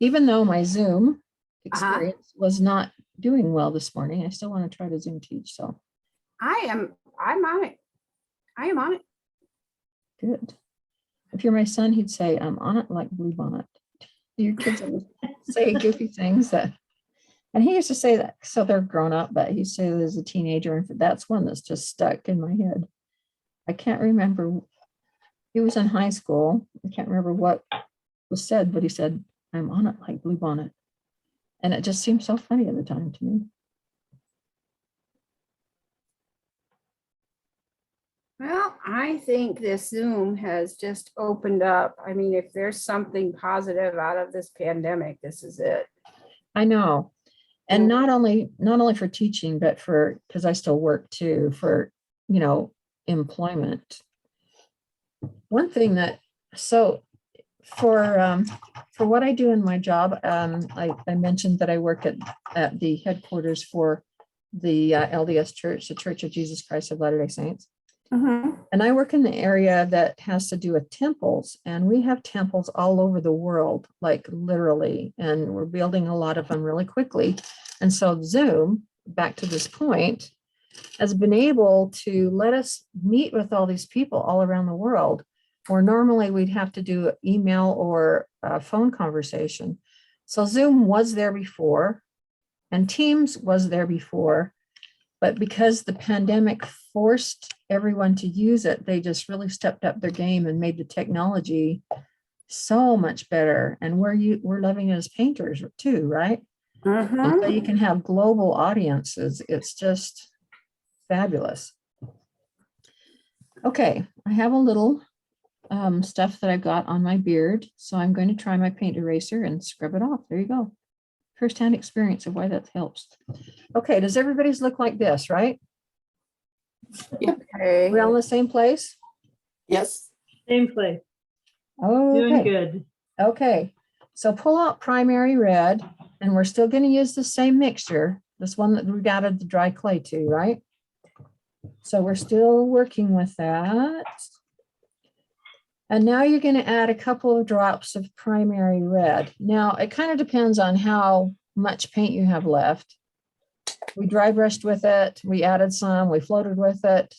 Even though my Zoom experience was not doing well this morning, I still want to try to Zoom teach. So I'm on it. I am on it. good. If you're my son, he'd say, I'm on it like blue bonnet. Your kids always say goofy things that, and he used to say that, so they're grown up, but he used to say that as a teenager, and that's one that's just stuck in my head. I can't remember. He was in high school. I can't remember what was said, but he said, I'm on it like blue bonnet. And it just seemed so funny at the time to me. Well, I think this Zoom has just opened up. I mean, if there's something positive out of this pandemic, this is it. I know. And not only for teaching, but for, because I still work too, for, employment. One thing that, so for what I do in my job, I mentioned that I work at the headquarters for the LDS Church, the Church of Jesus Christ of Latter-day Saints. And I work in the area that has to do with temples, and we have temples all over the world, like literally, and we're building a lot of them really quickly. And so Zoom, back to this point, has been able to let us meet with all these people all around the world, where normally we'd have to do email or a phone conversation. So Zoom was there before, and Teams was there before, but because the pandemic forced everyone to use it, they just really stepped up their game and made the technology so much better. And we're loving it as painters too, right? And so you can have global audiences. It's just fabulous. Okay, I have a little stuff that I've got on my beard, so I'm going to try my paint eraser and scrub it off. There you go. First-hand experience of why that helps. Okay, does everybody's look like this, right? Okay. We're all in the same place? Yes. Same place. Doing Okay, good. okay. So pull out primary red, and we're still going to use the same mixture, this one that we added the dry clay to, right? So we're still working with that. And now you're going to add a couple of drops of primary red. Now, it kind of depends on how much paint you have left. We dry brushed with it. We added some. We floated with it.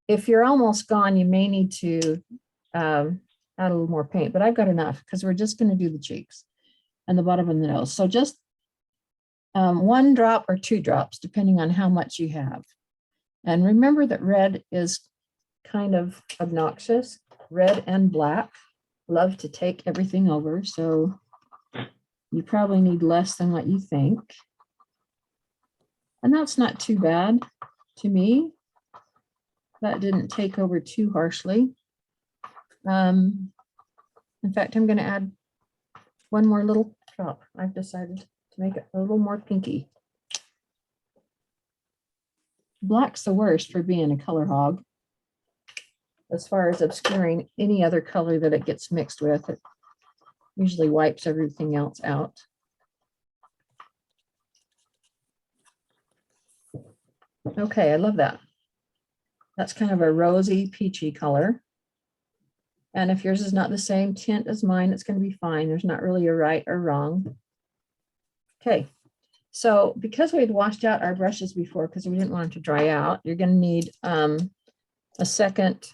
If you're almost gone, you may need to add a little more paint, but I've got enough because we're just going to do the cheeks and the bottom of the nose. So just 1 drop or 2 drops, depending on how much you have. And remember that red is kind of obnoxious. Red and black love to take everything over. So you probably need less than what you think. And that's not too bad to me. That didn't take over too harshly. In fact, I'm going to add 1 more little drop. I've decided to make it a little more pinky. Black's the worst for being a color hog. As far as obscuring any other color that it gets mixed with, it usually wipes everything else out. Okay, I love that. That's kind of a rosy, peachy color. And if yours is not the same tint as mine, it's going to be fine. There's not really a right or wrong. Okay, so because we had washed out our brushes before, because we didn't want them to dry out, you're going to need a second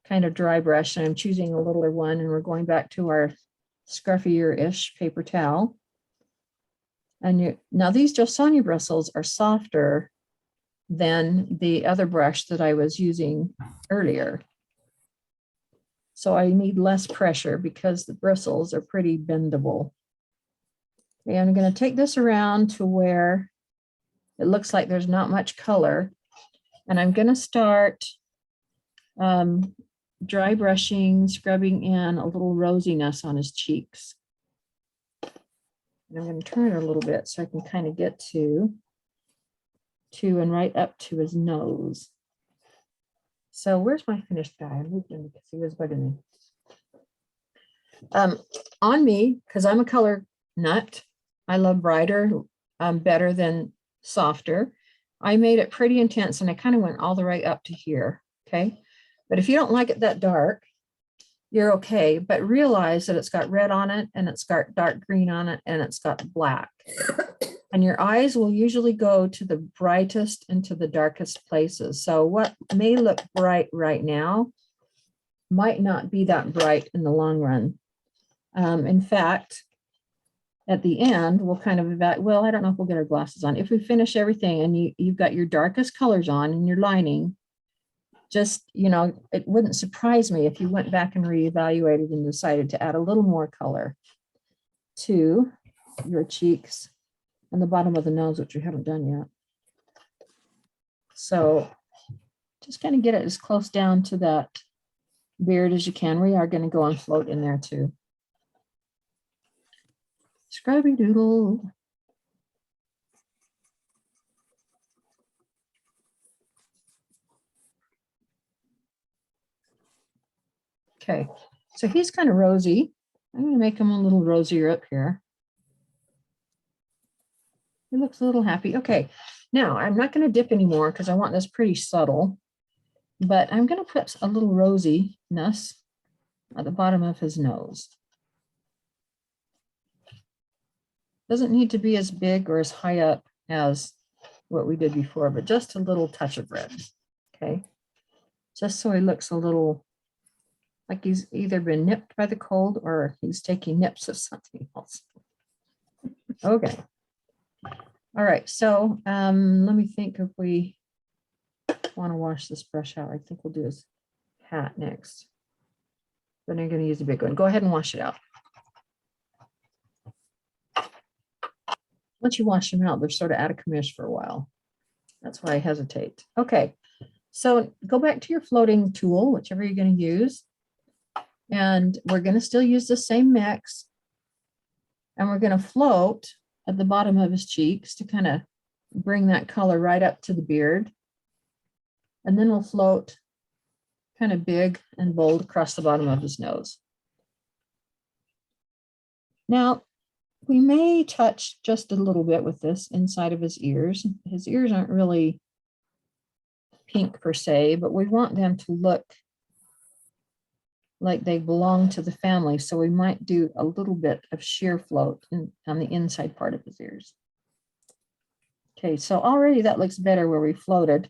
kind of dry brush, and I'm choosing a littler one, and we're going back to our scruffier-ish paper towel. And now these Jawsonia bristles are softer than the other brush that I was using earlier. So I need less pressure because the bristles are pretty bendable. And I'm going to take this around to where it looks like there's not much color. And I'm going to start dry brushing, scrubbing in a little rosiness on his cheeks. And I'm going to turn it a little bit so I can kind of get to and right up to his nose. So where's my finished guy? I moved him because he was bugging me. On me, because I'm a color nut, I love brighter better than softer. I made it pretty intense and I kind of went all the way up to here. Okay. But if you don't like it that dark, you're okay. But realize that it's got red on it and it's got dark green on it and it's got black. And your eyes will usually go to the brightest and to the darkest places. So what may look bright right now might not be that bright in the long run. In fact, at the end, we'll kind of evaluate, well, I don't know if we'll get our glasses on. If we finish everything and you've got your darkest colors on and your lining, just, you know, it wouldn't surprise me if you went back and reevaluated and decided to add a little more color to your cheeks and the bottom of the nose, which we haven't done yet. So just kind of get it as close down to that beard as you can. We are going to go and float in there too. Scrubby doodle. Okay, so he's kind of rosy. I'm going to make him a little rosier up here. He looks a little happy. Okay, now I'm not going to dip anymore because I want this pretty subtle, but I'm going to put a little rosiness at the bottom of his nose. Doesn't need to be as big or as high up as what we did before, but just a little touch of red. Okay, just so he looks a little like he's either been nipped by the cold or he's taking nips of something else. Okay. All right, so let me think if we want to wash this brush out. I think we'll do his hat next. Then I'm going to use a big one. Go ahead and wash it out. Once you wash them out, they're sort of out of commission for a while. That's why I hesitate. Okay, so go back to your floating tool, whichever you're going to use. And we're going to still use the same mix. And we're going to float at the bottom of his cheeks to kind of bring that color right up to the beard. And then we'll float kind of big and bold across the bottom of his nose. Now, we may touch just a little bit with this inside of his ears. His ears aren't really pink per se, but we want them to look like they belong to the family. So we might do a little bit of sheer float on the inside part of his ears. Okay, so already that looks better where we floated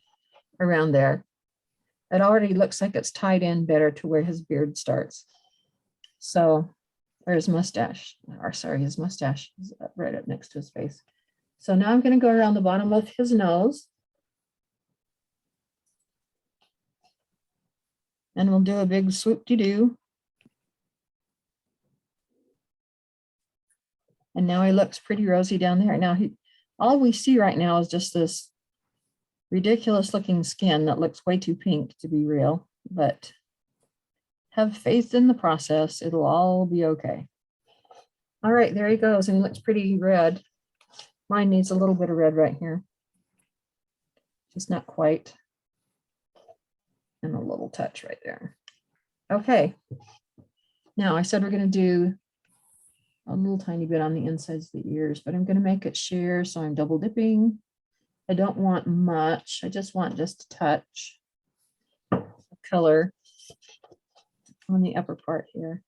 around there. It already looks like it's tied in better to where his beard starts. So, or his mustache, or sorry, his mustache is right up next to his face. So now I'm going to go around the bottom of his nose. And we'll do a big swoop-de-doo. And now he looks pretty rosy down there. Now, all we see right now is just this ridiculous looking skin that looks way too pink to be real, but have faith in the process. It'll all be okay. All right, there he goes. And he looks pretty red. Mine needs a little bit of red right here. Just not quite. And a little touch right there. Okay. Now I said we're going to do a little tiny bit on the insides of the ears, but I'm going to make it sheer, so I'm double dipping. I don't want much. I just want just a touch of color on the upper part here.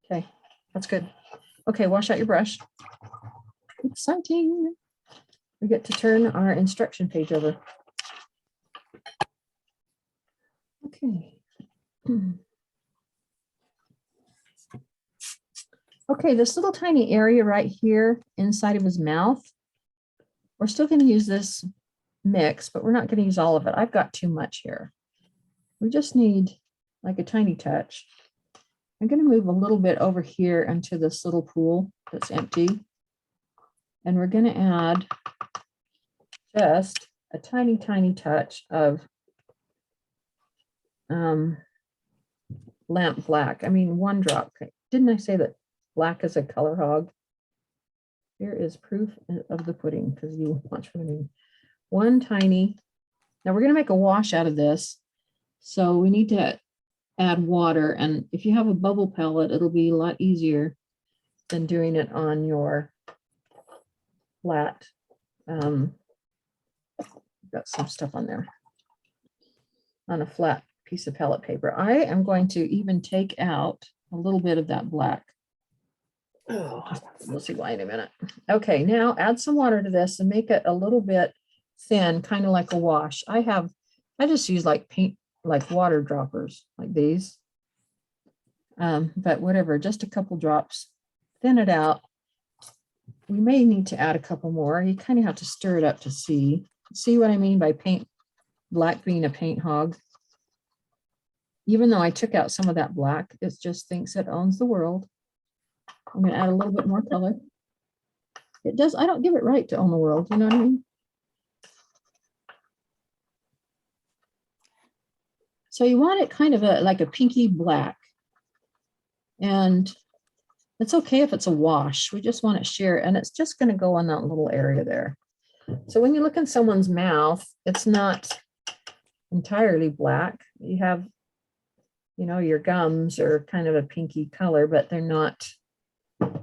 Okay, that's good. Okay, wash out your brush. Exciting. We get to turn our instruction page over. Okay. Okay, this little tiny area right here inside of his mouth, we're still going to use this mix, but we're not going to use all of it. I've got too much here. We just need like a tiny touch. I'm going to move a little bit over here into this little pool that's empty. And we're going to add just a tiny, tiny touch of lamp black. I mean, 1 drop. Didn't I say that black is a color hog? Here is proof of the pudding, because you watch what I mean. 1 tiny. Now we're going to make a wash out of this. So we need to add water. And if you have a bubble pellet, it'll be a lot easier than doing it on your flat. Got some stuff on there. On a flat piece of pellet paper. I am going to even take out a little bit of that black. Oh, we'll see why in a minute. Okay, now add some water to this and make it a little bit thin, kind of like a wash. I just use like paint, like water droppers like these. But whatever, just a couple drops, thin it out. We may need to add a couple more. You kind of have to stir it up to see what I mean by paint, black being a paint hog. Even though I took out some of that black, it just thinks it owns the world. I'm going to add a little bit more color. It does, I don't give it right to own the world, you know what I mean? So you want it kind of like a pinky black. And it's okay if it's a wash. We just want it sheer, and it's just going to go on that little area there. So when you look in someone's mouth, it's not entirely black. You have, you know, your gums are kind of a pinky color, but they're not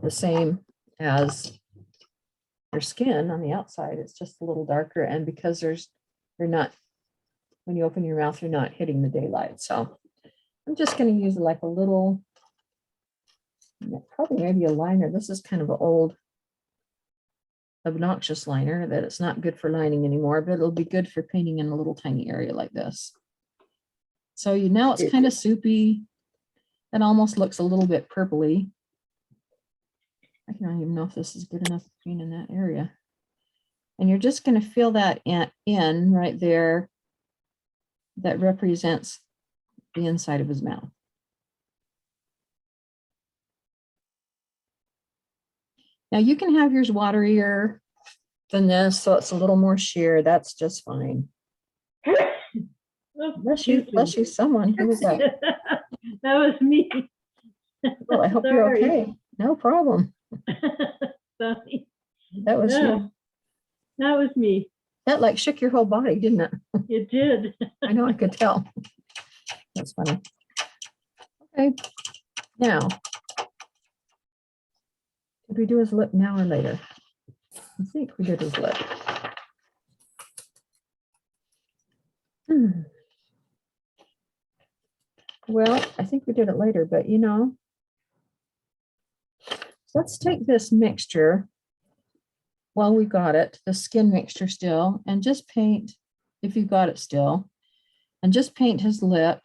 the same as your skin on the outside. It's just a little darker. And because you're not, when you open your mouth, you're not hitting the daylight. So I'm just going to use like a little, probably maybe a liner. This is kind of an old, obnoxious liner that it's not good for lining anymore, but it'll be good for painting in a little tiny area like this. So now it's kind of soupy. It almost looks a little bit purpley. I don't even know if this is good enough to paint in that area. And you're just going to fill that in right there. That represents the inside of his mouth. Now you can have yours waterier than this, so it's a little more sheer. That's just fine. Oh, Bless you, someone. Who was that? That was me. Well, I hope you're Sorry. okay. No problem. Sorry. That was Yeah, you. that was me. That like shook your whole body, didn't it? It did. I know, I could tell. That's funny. Okay, now, did we do his lip now or later? I think we did his lip. Well, I think we did it later, but you know, let's take this mixture while we got it, the skin mixture still, and just paint, if you've got it still, and just paint his lip,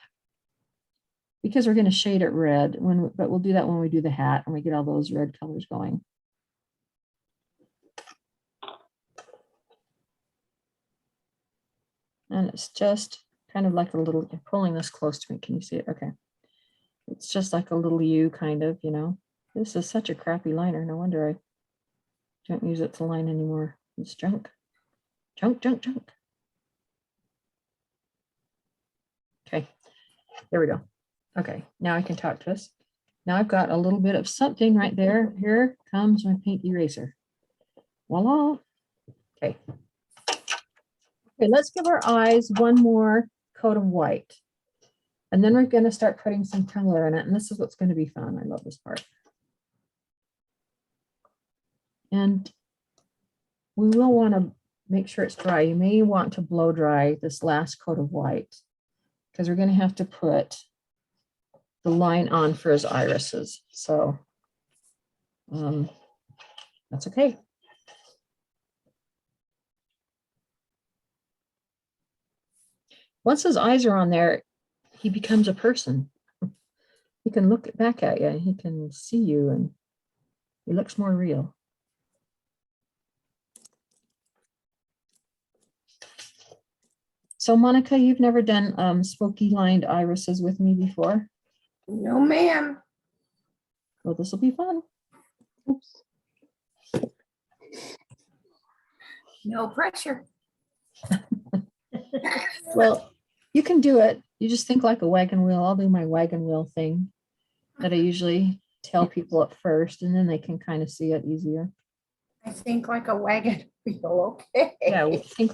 because we're going to shade it red, but we'll do that when we do the hat and we get all those red colors going. And it's just kind of like a little, I'm pulling this close to me. Can you see it? Okay. It's just like a little U kind of, you know. This is such a crappy liner. No wonder I don't use it to line anymore. It's junk. Junk, junk, junk. Okay, there we go. Okay, now I can talk to us. Now I've got a little bit of something right there. Here comes my paint eraser. Voila. Okay. Okay, let's give our eyes one more coat of white. And then we're going to start putting some color in it. And this is what's going to be fun. I love this part. And we will want to make sure it's dry. You may want to blow dry this last coat of white, because we're going to have to put the line on for his irises. So that's okay. Once his eyes are on there, he becomes a person. He can look back at you. He can see you. And It looks more real. So Monica, you've never done smoky lined irises with me before? No, ma'am. Well, this will be fun. Oops. No pressure. Well, you can do it. You just think like a wagon wheel. I'll do my wagon wheel thing that I usually tell people at first, and then they can kind of see it easier. I think like a wagon wheel. Okay. Yeah, think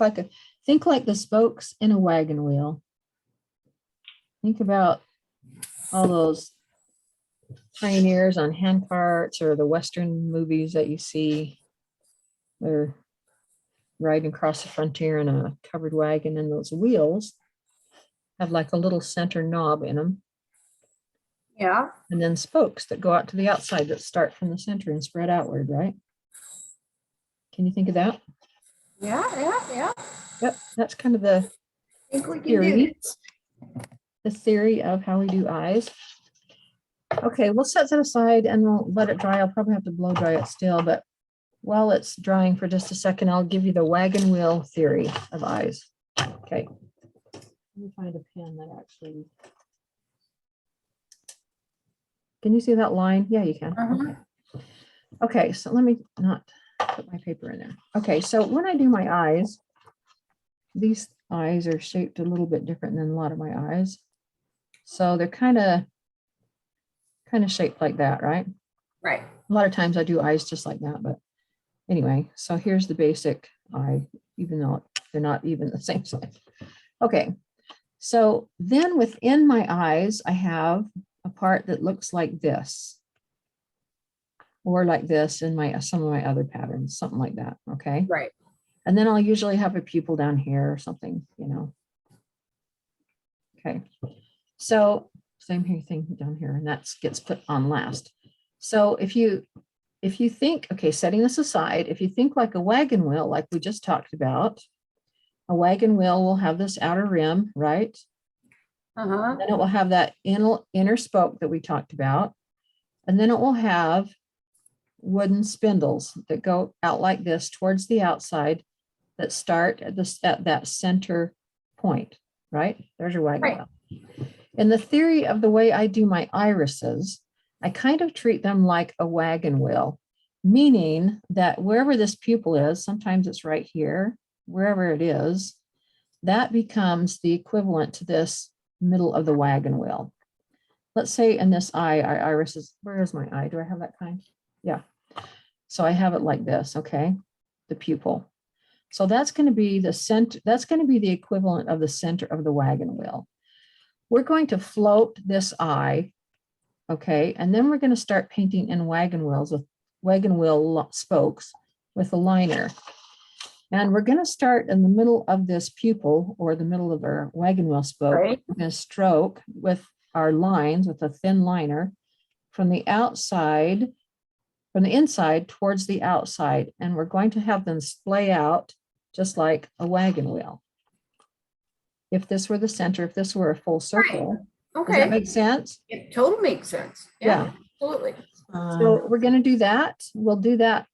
like the spokes in a wagon wheel. Think about all those pioneers on hand carts or the Western movies that you see. They're riding across the frontier in a covered wagon, and those wheels have like a little center knob in them, Yeah. and then spokes that go out to the outside that start from the center and spread outward, right? Can you think of that? Yeah. Yep, that's kind of the I think we can do theory. this. The theory of how we do eyes. Okay, we'll set that aside and we'll let it dry. I'll probably have to blow dry it still, but while it's drying for just a second, I'll give you the wagon wheel theory of eyes. Okay. Let me find a pen that actually. Can you see that line? Yeah, you can. Uh-huh. Okay, so let me not put my paper in there. Okay, so when I do my eyes, these eyes are shaped a little bit different than a lot of my eyes. So they're kind of shaped like that, right? Right. A lot of times I do eyes just like that, but anyway, so here's the basic eye, even though they're not even the same size. Okay, so then within my eyes, I have a part that looks like this, or like this in some of my other patterns, something like that, okay? Right. And then I'll usually have a pupil down here or something, you know. Okay, so same thing down here, and that gets put on last. So if you think, okay, setting this aside, if you think like a wagon wheel, like we just talked about, a wagon wheel will have this outer rim, right? Uh-huh. Then it will have that inner spoke that we talked about. And then it will have wooden spindles that go out like this towards the outside that start at that center point, right? There's your wagon Right. wheel. In the theory of the way I do my irises, I kind of treat them like a wagon wheel, meaning that wherever this pupil is, sometimes it's right here, wherever it is, that becomes the equivalent to this middle of the wagon wheel. Let's say in this eye, our iris is, where is my eye? Do I have that kind? Yeah. So I have it like this, okay? The pupil. So that's going to be the center, that's going to be the equivalent of the center of the wagon wheel. We're going to float this eye, okay? And then we're going to start painting in wagon wheels with wagon wheel spokes with a liner. And we're going to start in the middle of this pupil or the middle of our wagon wheel spoke. Right. We're going to stroke with our lines with a thin liner from the outside, from the inside towards the outside. And we're going to have them splay out just like a wagon wheel. If this were the center, if this were a full circle, does that Okay. make sense? It totally makes sense. Yeah. Absolutely. So we're going to do that. We'll do that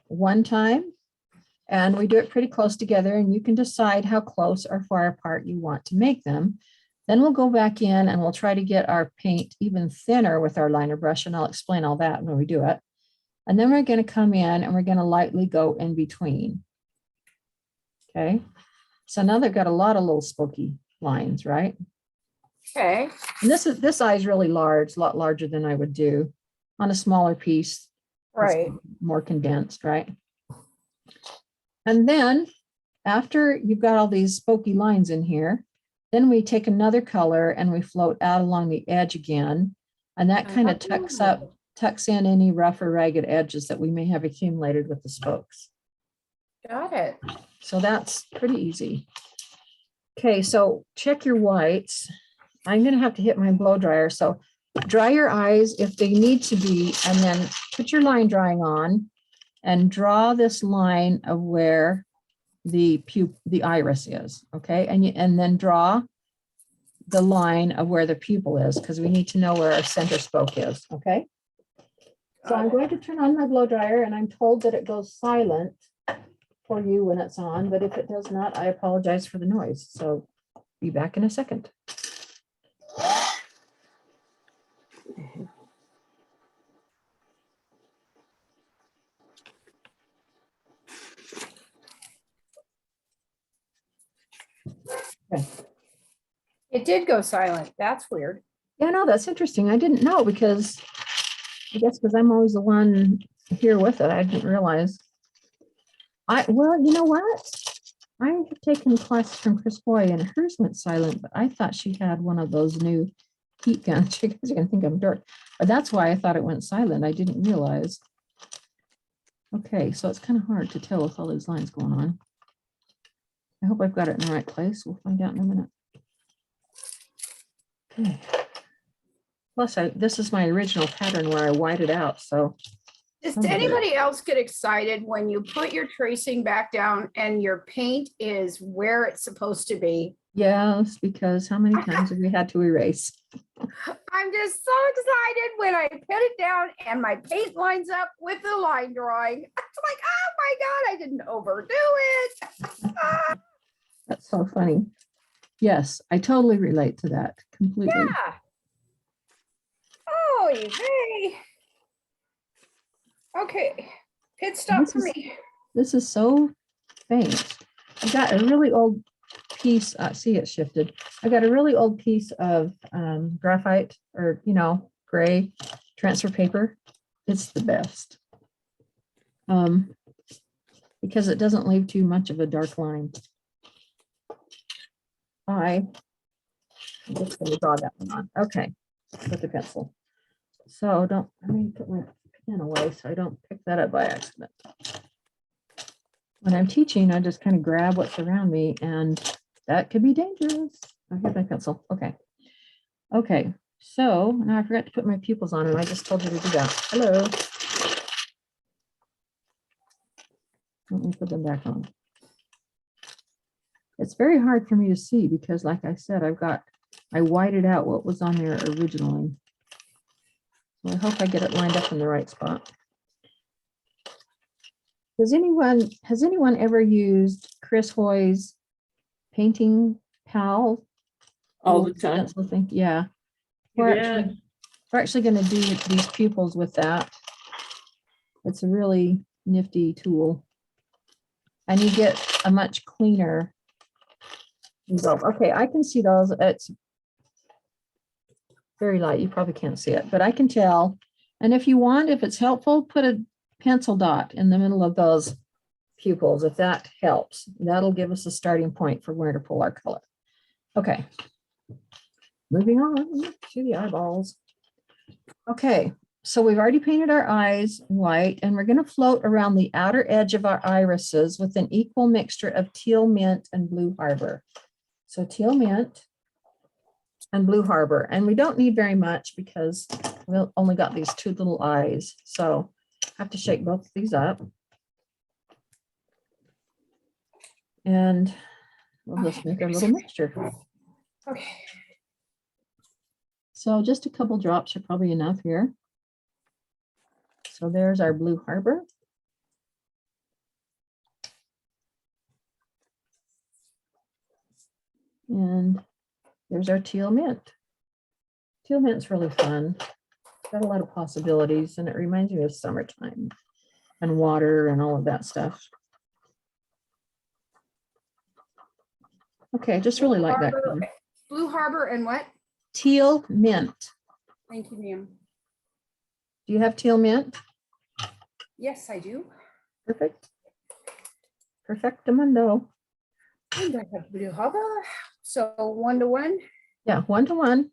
one time. And we do it pretty close together, and you can decide how close or far apart you want to make them. Then we'll go back in and we'll try to get our paint even thinner with our liner brush, and I'll explain all that when we do it. And then we're going to come in and we're going to lightly go in between. Okay. So now they've got a lot of little spooky lines, right? Okay. And this eye is really large, a lot larger than I would do on a smaller piece. It's Right. more condensed, right? And then after you've got all these spooky lines in here, then we take another color and we float out along the edge again. And that kind of tucks in any rough or ragged edges that we may have accumulated with the spokes. Got it. So that's pretty easy. Okay, so check your whites. I'm going to have to hit my blow dryer. So dry your eyes if they need to be, and then put your line drying on and draw this line of where the iris is, okay? And then draw the line of where the pupil is, because we need to know where our center spoke is, okay? So I'm going to turn on my blow dryer and I'm told that it goes silent for you when it's on, but if it does not, I apologize for the noise. So be back in a second. It did go silent. That's weird. Yeah, no, that's interesting. I didn't know because I guess because I'm always the one here with it. I didn't realize. Well, you know what? I have taken classes from Chris Boy and hers went silent, but I thought she had one of those new heat guns. You guys are gonna think I'm dark, but that's why I thought it went silent. I didn't realize. Okay, so it's kind of hard to tell with all these lines going on. I hope I've got it in the right place. We'll find out in a minute. Okay. Plus, this is my original pattern where I white it out, so. Does Okay. anybody else get excited when you put your tracing back down and your paint is where it's supposed to be? Yes, because how many times have we had to erase? I'm just so excited when I put it down and my paint lines up with the line drawing. It's like, oh my God, I didn't overdo it. Ah, That's so funny. Yes, I totally relate to that completely. yeah. Oh, vey. Okay, pit stop This for is- me. This is so faint. I got a really old piece, see it shifted. I got a really old piece of graphite or, gray transfer paper. It's the best. Because it doesn't leave too much of a dark line. I'm just going to draw that one on. Okay, with the pencil. So let me put my pen away so I don't pick that up by accident. When I'm teaching, I just kind of grab what's around me and that could be dangerous. I have my pencil. Okay. Okay. So now I forgot to put my pupils on and I just told you to do that. Hello. Let me put them back on. It's very hard for me to see because like I said, I whited out what was on there originally. So I hope I get it lined up in the right spot. Has anyone ever used Chris Hoy's painting pal? All the time. Pencil thing? Yeah. Yeah. We're actually going to do these pupils with that. It's a really nifty tool. And you get a much cleaner result. Okay, I can see those. It's very light. You probably can't see it, but I can tell. And if you want, if it's helpful, put a pencil dot in the middle of those pupils, if that helps. That'll give us a starting point for where to pull our color. Okay. Moving on to the eyeballs. Okay, so we've already painted our eyes white and we're going to float around the outer edge of our irises with an equal mixture of teal mint and blue harbor. So teal mint and blue harbor. And we don't need very much because we've only got these two little eyes. So I have to shake both of these up. And we'll just make our little mixture. Okay. So just a couple drops are probably enough here. So there's our blue harbor. And there's our teal mint. Teal mint's really fun. Got a lot of possibilities and it reminds me of summertime and water and all of that stuff. Okay, just really like that color. Blue Harbor and what? Teal mint. Thank you, ma'am. Do you have teal mint? Yes, I do. Perfect. Perfectamundo. And I have Blue Harbor. So 1 to 1. Yeah, 1 to 1.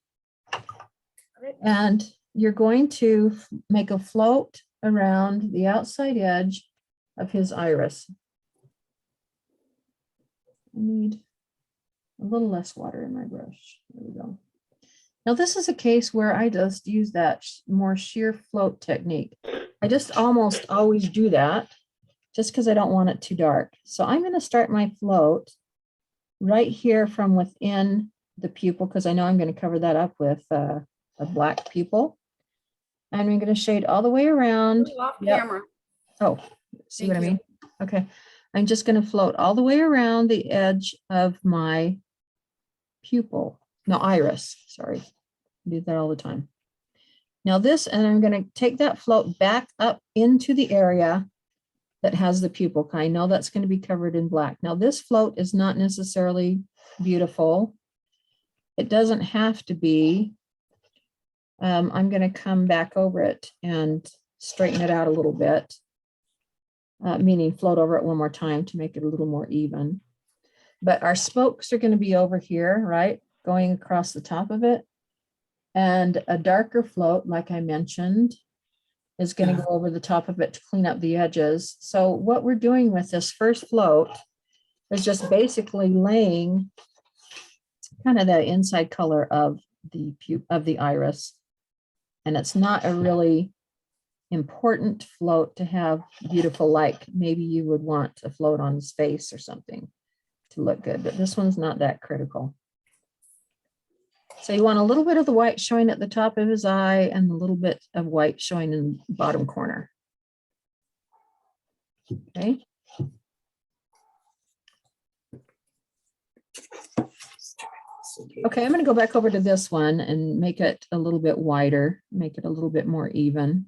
And you're going to make a float around the outside edge of his iris. I need a little less water in my brush. There we go. Now this is a case where I just use that more sheer float technique. I just almost always do that just because I don't want it too dark. So I'm going to start my float right here from within the pupil because I know I'm going to cover that up with a black pupil. And I'm going to shade all the way around. Off Yep. camera. Oh, see what I Thank you. mean? Okay. I'm just going to float all the way around the edge of my pupil. No, iris. Sorry. I do that all the time. Now this, and I'm going to take that float back up into the area that has the pupil. I know that's going to be covered in black. Now this float is not necessarily beautiful. It doesn't have to be. I'm going to come back over it and straighten it out a little bit, meaning float over it one more time to make it a little more even. But our spokes are going to be over here, right? Going across the top of it. And a darker float, like I mentioned, is going to go over the top of it to clean up the edges. So what we're doing with this first float is just basically laying kind of the inside color of the iris. And it's not a really important float to have beautiful, like maybe you would want a float on his face or something to look good, but this one's not that critical. So you want a little bit of the white showing at the top of his eye and a little bit of white showing in the bottom corner. Okay. Okay, I'm going to go back over to this one and make it a little bit wider, make it a little bit more even.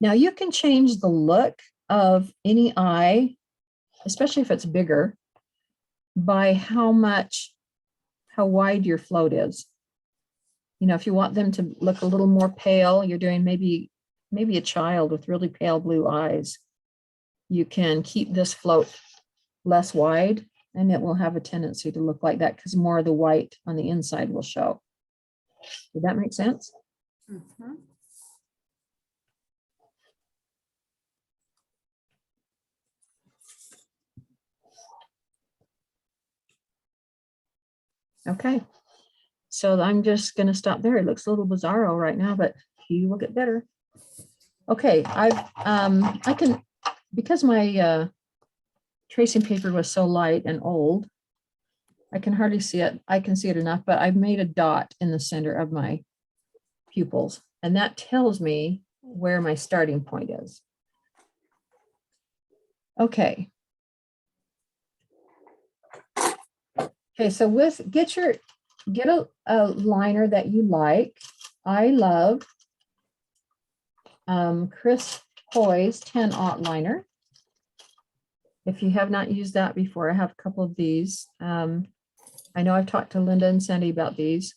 Now you can change the look of any eye, especially if it's bigger, by how wide your float is. You know, if you want them to look a little more pale, you're doing maybe a child with really pale blue eyes. You can keep this float less wide and it will have a tendency to look like that because more of the white on the inside will show. Did that make sense? Mhm. Okay. So I'm just going to stop there. It looks a little bizarro right now, but he will get better. Okay, I can, because my tracing paper was so light and old, I can hardly see it. I can see it enough, but I've made a dot in the center of my pupils, and that tells me where my starting point is. Okay. Okay, so get a liner that you like. I love Chris Hoy's 10-aught liner. If you have not used that before, I have a couple of these. I know I've talked to Linda and Sandy about these,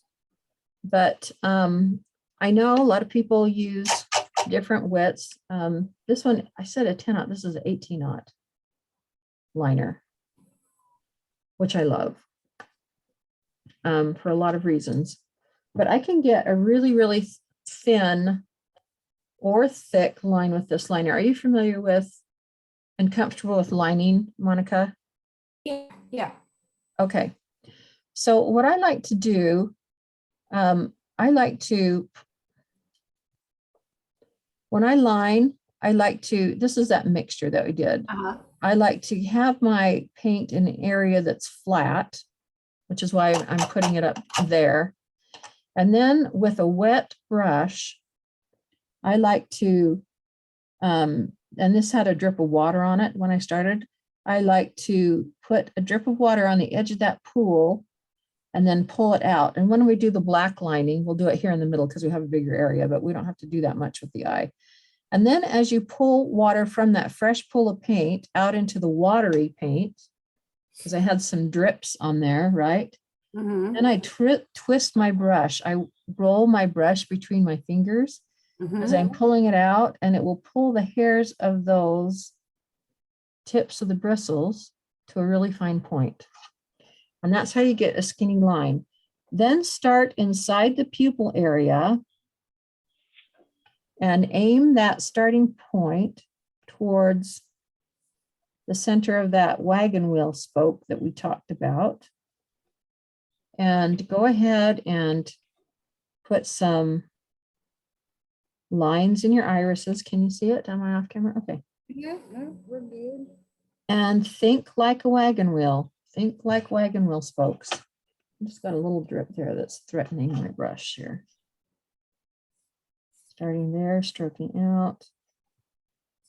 but I know a lot of people use different widths. This one, I said a 10-aught, this is an 18-aught liner, which I love for a lot of reasons. But I can get a really, really thin or thick line with this liner. Are you familiar with and comfortable with lining, Monica? Yeah. Okay. So what I like to do, when I line, this is that mixture that we did. Uh-huh. I like to have my paint in an area that's flat, which is why I'm putting it up there. And then with a wet brush, I like to, and this had a drip of water on it when I started. I like to put a drip of water on the edge of that pool and then pull it out. And when we do the black lining, we'll do it here in the middle because we have a bigger area, but we don't have to do that much with the eye. And then as you pull water from that fresh pool of paint out into the watery paint, because I had some drips on there, right? Mhm. And I twist my brush. I roll my brush between my fingers as Mhm. I'm pulling it out, and it will pull the hairs of those tips of the bristles to a really fine point. And that's how you get a skinny line. Then start inside the pupil area and aim that starting point towards the center of that wagon wheel spoke that we talked about. And go ahead and put some lines in your irises. Can you see it? Am I off camera? Okay. Yeah, no, we're good. And think like a wagon wheel. Think like wagon wheel spokes. just got a little drip there that's threatening my brush here. Starting there, stroking out.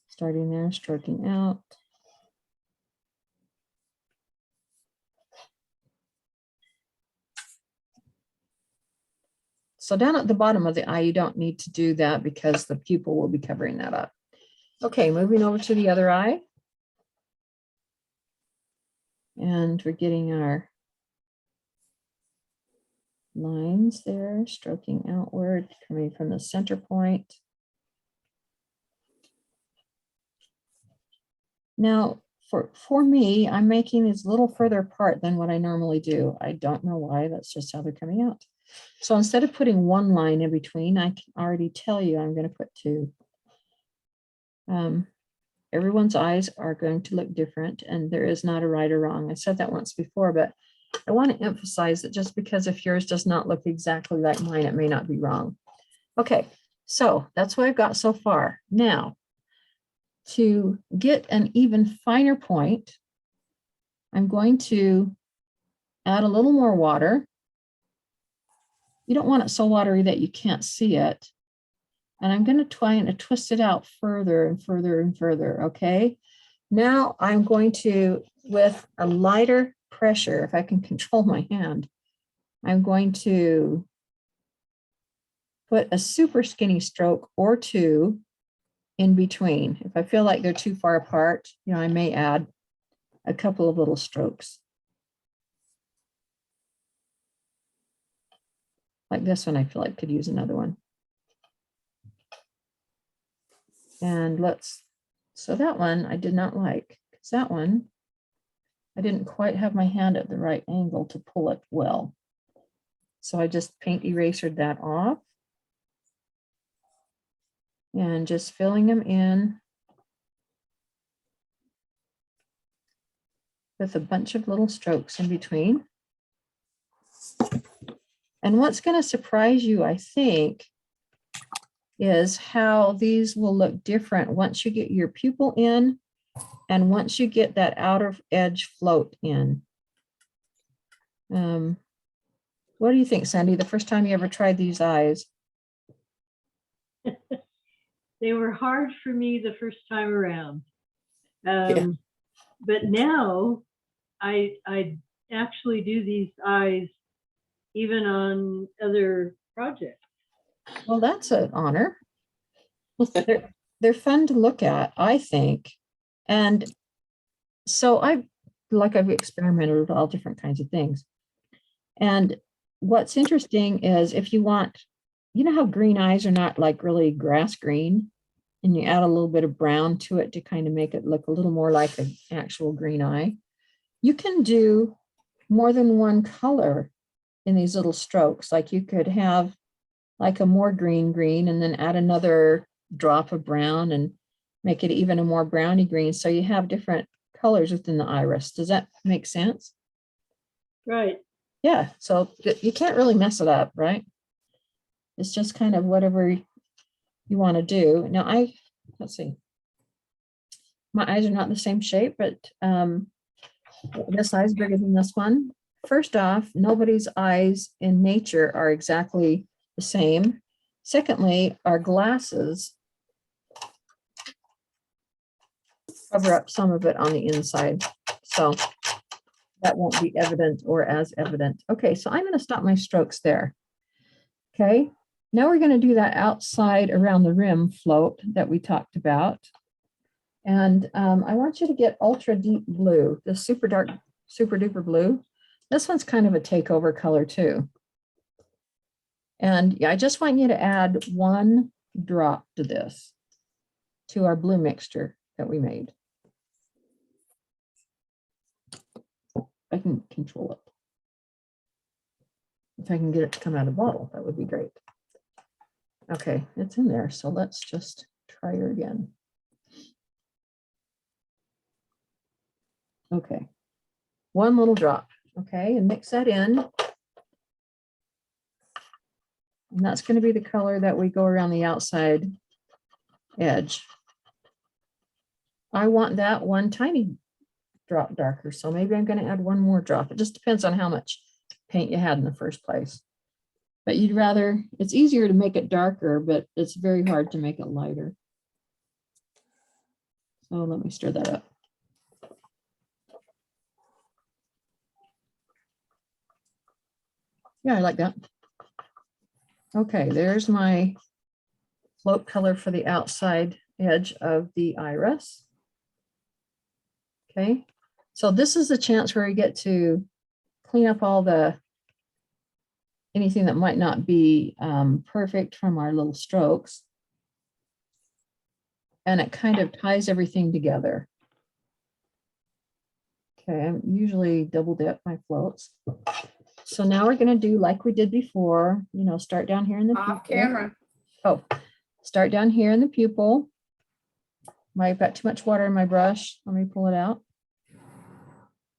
Starting there, stroking out. So down at the bottom of the eye, you don't need to do that because the pupil will be covering that up. Okay, moving over to the other eye. And we're getting our lines there, stroking outward, coming from the center point. Now, for me, I'm making these a little further apart than what I normally do. I don't know why, that's just how they're coming out. So instead of putting one line in between, I can already tell you I'm going to put two. Everyone's eyes are going to look different, and there is not a right or wrong. I said that once before, but I want to emphasize that just because if yours does not look exactly like mine, it may not be wrong. Okay, so that's what I've got so far. Now, to get an even finer point, I'm going to add a little more water. You don't want it so watery that you can't see it. And I'm going to try and twist it out further and further and further, okay? Now I'm going to, with a lighter pressure, if I can control my hand, I'm going to put a super skinny stroke or two in between. If I feel like they're too far apart, you know, I may add a couple of little strokes. Like this one, I feel like could use another one. And so that one I did not like, because that one, I didn't quite have my hand at the right angle to pull it well. So I just paint erasered that off. And just filling them in with a bunch of little strokes in between. And what's going to surprise you, I think, is how these will look different once you get your pupil in and once you get that outer edge float in. What do you think, Sandy, the first time you ever tried these eyes? They were hard for me the first time around. Yeah. But now I actually do these eyes even on other projects. Well, that's an honor. They're fun to look at, I think. And so I've experimented with all different kinds of things. And what's interesting is if you want, you know how green eyes are not like really grass green, and you add a little bit of brown to it to kind of make it look a little more like an actual green eye. You can do more than one color in these little strokes. Like you could have like a more green and then add another drop of brown and make it even a more browny green. So you have different colors within the iris. Does that make sense? Right. Yeah, so you can't really mess it up, right? It's just kind of whatever you want to do. Now let's see. My eyes are not the same shape, but this eye is bigger than this one. First off, nobody's eyes in nature are exactly the same. Secondly, our glasses cover up some of it on the inside. So that won't be evident or as evident. Okay, so I'm going to stop my strokes there. Okay, now we're going to do that outside around the rim float that we talked about. And I want you to get ultra deep blue, the super dark, super duper blue. This one's kind of a takeover color too. And yeah, I just want you to add one drop to this, to our blue mixture that we made. I can control it. If I can get it to come out of the bottle, that would be great. Okay, it's in there. So let's just try her again. Okay, one little drop. Okay, and mix that in. And that's going to be the color that we go around the outside edge. I want that one tiny drop darker, so maybe I'm going to add one more drop. It just depends on how much paint you had in the first place. But you'd rather, it's easier to make it darker, but it's very hard to make it lighter. So let me stir that up. Yeah, I like that. Okay, there's my float color for the outside edge of the iris. Okay, so this is a chance where we get to clean up all the anything that might not be perfect from our little strokes. And it kind of ties everything together. Okay, I usually double dip my floats. So now we're going to do like we did before, you know, start down here in the Off pupil. camera. Oh, start down here in the pupil. I've got too much water in my brush. Let me pull it out.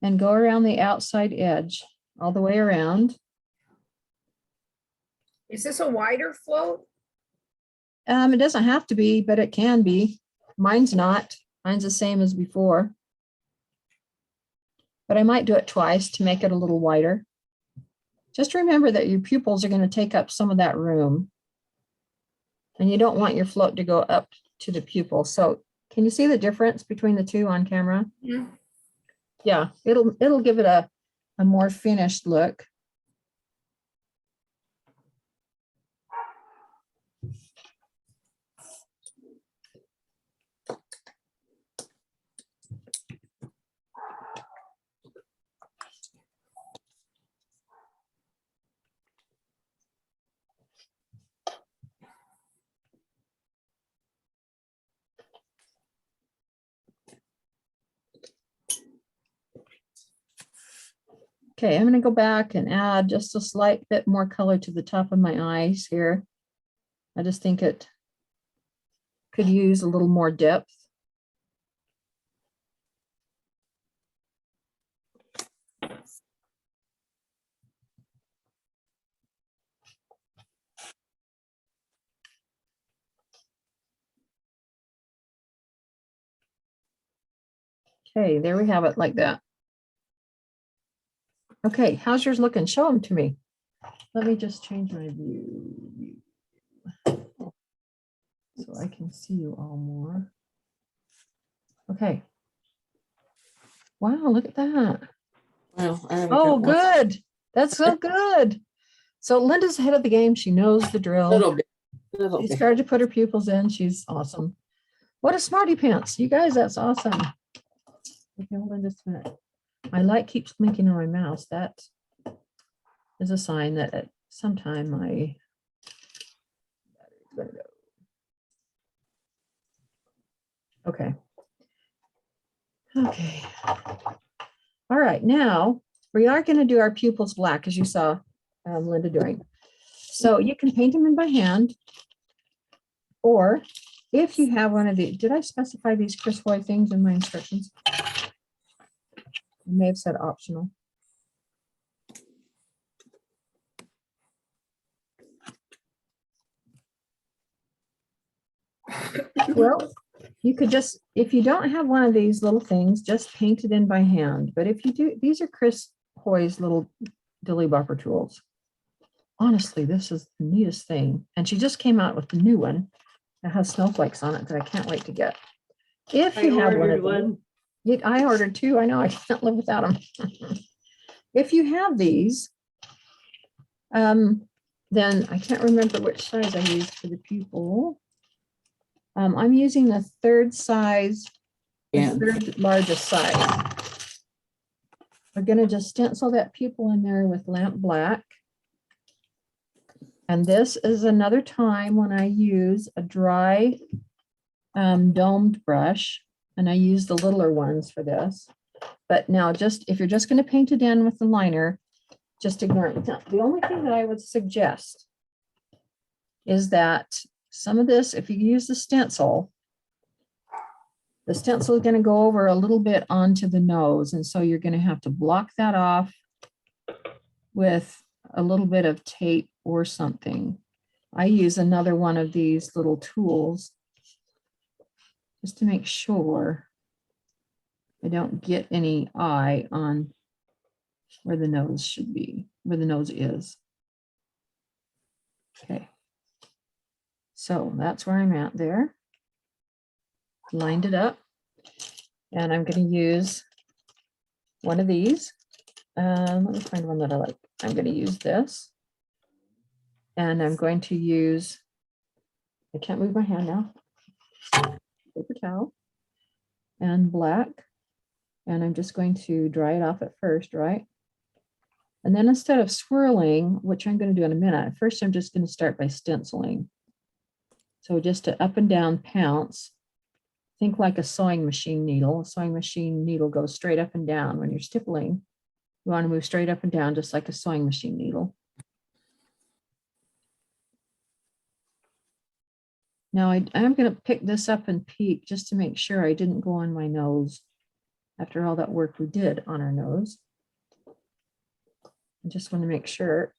And go around the outside edge, all the way around. Is this a wider float? It doesn't have to be, but it can be. Mine's not. Mine's the same as before. But I might do it twice to make it a little wider. Just remember that your pupils are going to take up some of that room. And you don't want your float to go up to the pupil. So can you see the difference between the two on camera? Yeah. Yeah, it'll give it a more finished look. Okay, I'm going to go back and add just a slight bit more color to the top of my eyes here. I just think it could use a little more depth. Okay, there we have it like that. Okay, how's yours looking? Show them to me. Let me just change my view so I can see you all more. Okay. Wow, look at that. Well, I haven't Oh, got one. good. That's so good. So Linda's ahead of the game. She knows the drill. Little bit, little She bit. started to put her pupils in. She's awesome. What a smarty pants. You guys, that's awesome. Okay, hold on just a minute. My light keeps blinking on my mouse. That is a sign that at some time my battery's going to go. Okay. Okay. All right, now we are going to do our pupils black, as you saw Linda doing. So you can paint them in by hand, or if you have one of the, did I specify these Chris Hoy things in my instructions? I may have said optional. Well, you could just, if you don't have one of these little things, just paint it in by hand. But if you do, these are Chris Hoy's little dilly bopper tools. Honestly, this is the neatest thing. And she just came out with a new one that has snowflakes on it that I can't wait to get. If I you have one ordered of these, one. yeah, I ordered two. I know I can't live without them. If you have these, then I can't remember which size I used for the pupil. I'm using the third size, the Yeah. third largest size. We're going to just stencil that pupil in there with lamp black. And this is another time when I use a dry domed brush, and I use the littler ones for this. But now just, if you're just going to paint it in with the liner, just ignore it. Now, the only thing that I would suggest is that some of this, if you use the stencil is going to go over a little bit onto the nose. And so you're going to have to block that off with a little bit of tape or something. I use another one of these little tools just to make sure I don't get any eye on where the nose should be, where the nose is. Okay. So that's where I'm at there. Lined it up. And I'm going to use one of these. Let me find one that I like. I'm going to use this. And I'm going to use, I can't move my hand now. Paper towel and black. And I'm just going to dry it off at first, right? And then instead of swirling, which I'm going to do in a minute, first I'm just going to start by stenciling. So just to up and down pounce. Think like a sewing machine needle. A sewing machine needle goes straight up and down. When you're stippling, you want to move straight up and down just like a sewing machine needle. Now I'm going to pick this up and peek just to make sure I didn't go on my nose after all that work we did on our nose. I just want to make sure.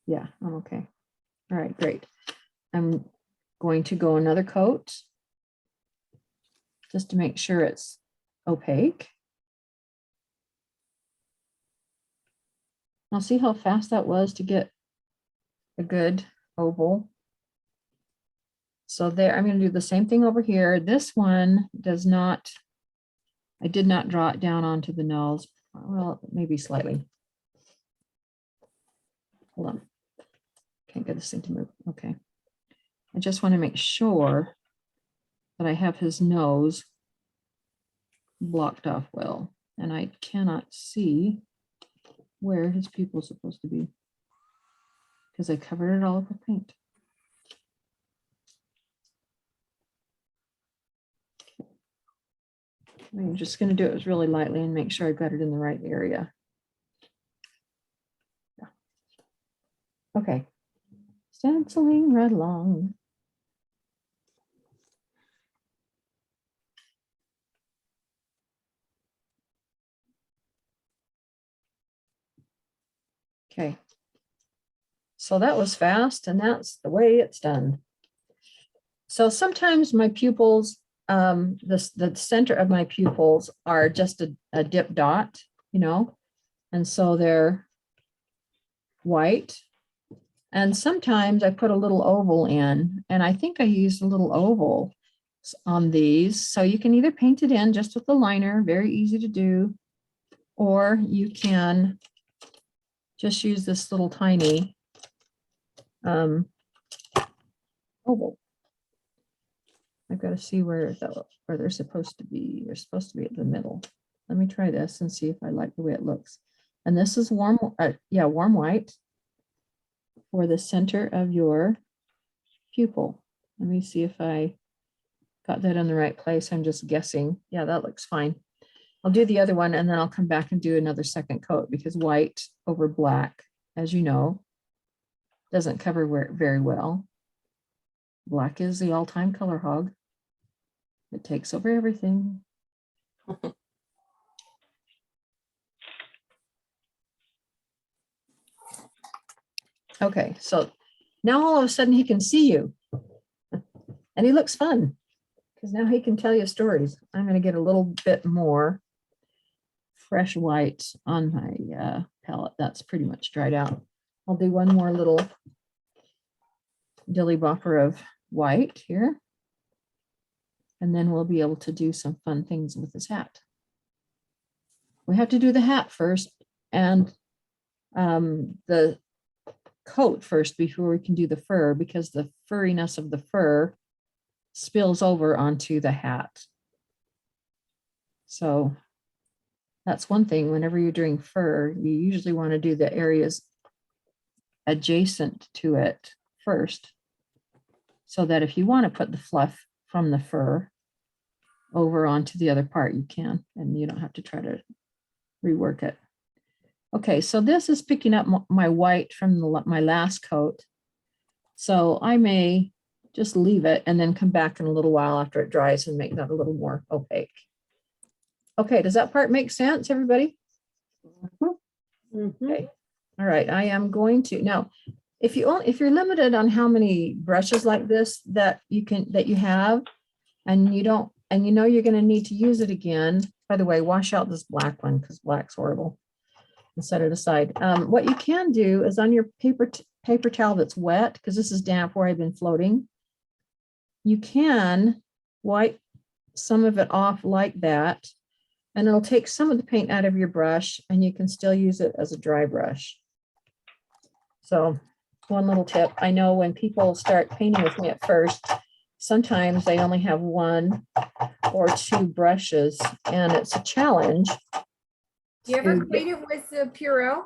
Yeah, I'm okay. All right, great. I'm going to go another coat just to make sure it's opaque. Now see how fast that was to get a good oval. So there, I'm going to do the same thing over here. This one does not, I did not draw it down onto the nose. Well, maybe slightly. Hold on. Can't get this thing to move. Okay. I just want to make sure that I have his nose blocked off well, and I cannot see where his pupil is supposed to be because I covered it all up with paint. I'm just going to do it really lightly and make sure I got it in the right area. Yeah. Okay. Stenciling right along. Okay. So that was fast, and that's the way it's done. So sometimes my pupils, the center of my pupils are just a dip dot, you know, and so they're white. And sometimes I put a little oval in, and I think I used a little oval on these. So you can either paint it in just with the liner, very easy to do, or you can just use this little tiny oval. I've got to see where they're supposed to be. They're supposed to be at the middle. Let me try this and see if I like the way it looks. And this is warm, warm white for the center of your pupil. Let me see if I got that in the right place. I'm just guessing. Yeah, that looks fine. I'll do the other one and then I'll come back and do another second coat because white over black, as you know, doesn't cover very well. Black is the all-time color hog. It takes over everything. Okay, so now all of a sudden he can see you. And he looks fun because now he can tell you stories. I'm going to get a little bit more fresh white on my palette. That's pretty much dried out. I'll do one more little dilly bopper of white here. And then we'll be able to do some fun things with this hat. We have to do the hat first and the coat first before we can do the fur, because the furriness of the fur spills over onto the hat. So that's one thing. Whenever you're doing fur, you usually want to do the areas adjacent to it first, so that if you want to put the fluff from the fur over onto the other part, you can, and you don't have to try to rework it. Okay, so this is picking up my white from my last coat. So I may just leave it and then come back in a little while after it dries and make that a little more opaque. Okay, does that part make sense, everybody? Okay, all right, I am going to, now, if you're limited on how many brushes like this that you have, and you don't and you know you're going to need to use it again. By the way, wash out this black one because black's horrible and set it aside. What you can do is on your paper towel that's wet, because this is damp where I've been floating, you can wipe some of it off like that, and it'll take some of the paint out of your brush, and you can still use it as a dry brush. So one little tip, I know when people start painting with me at first, sometimes they only have 1 or 2 brushes, and it's a challenge. Do you ever to get- clean it with the Purell?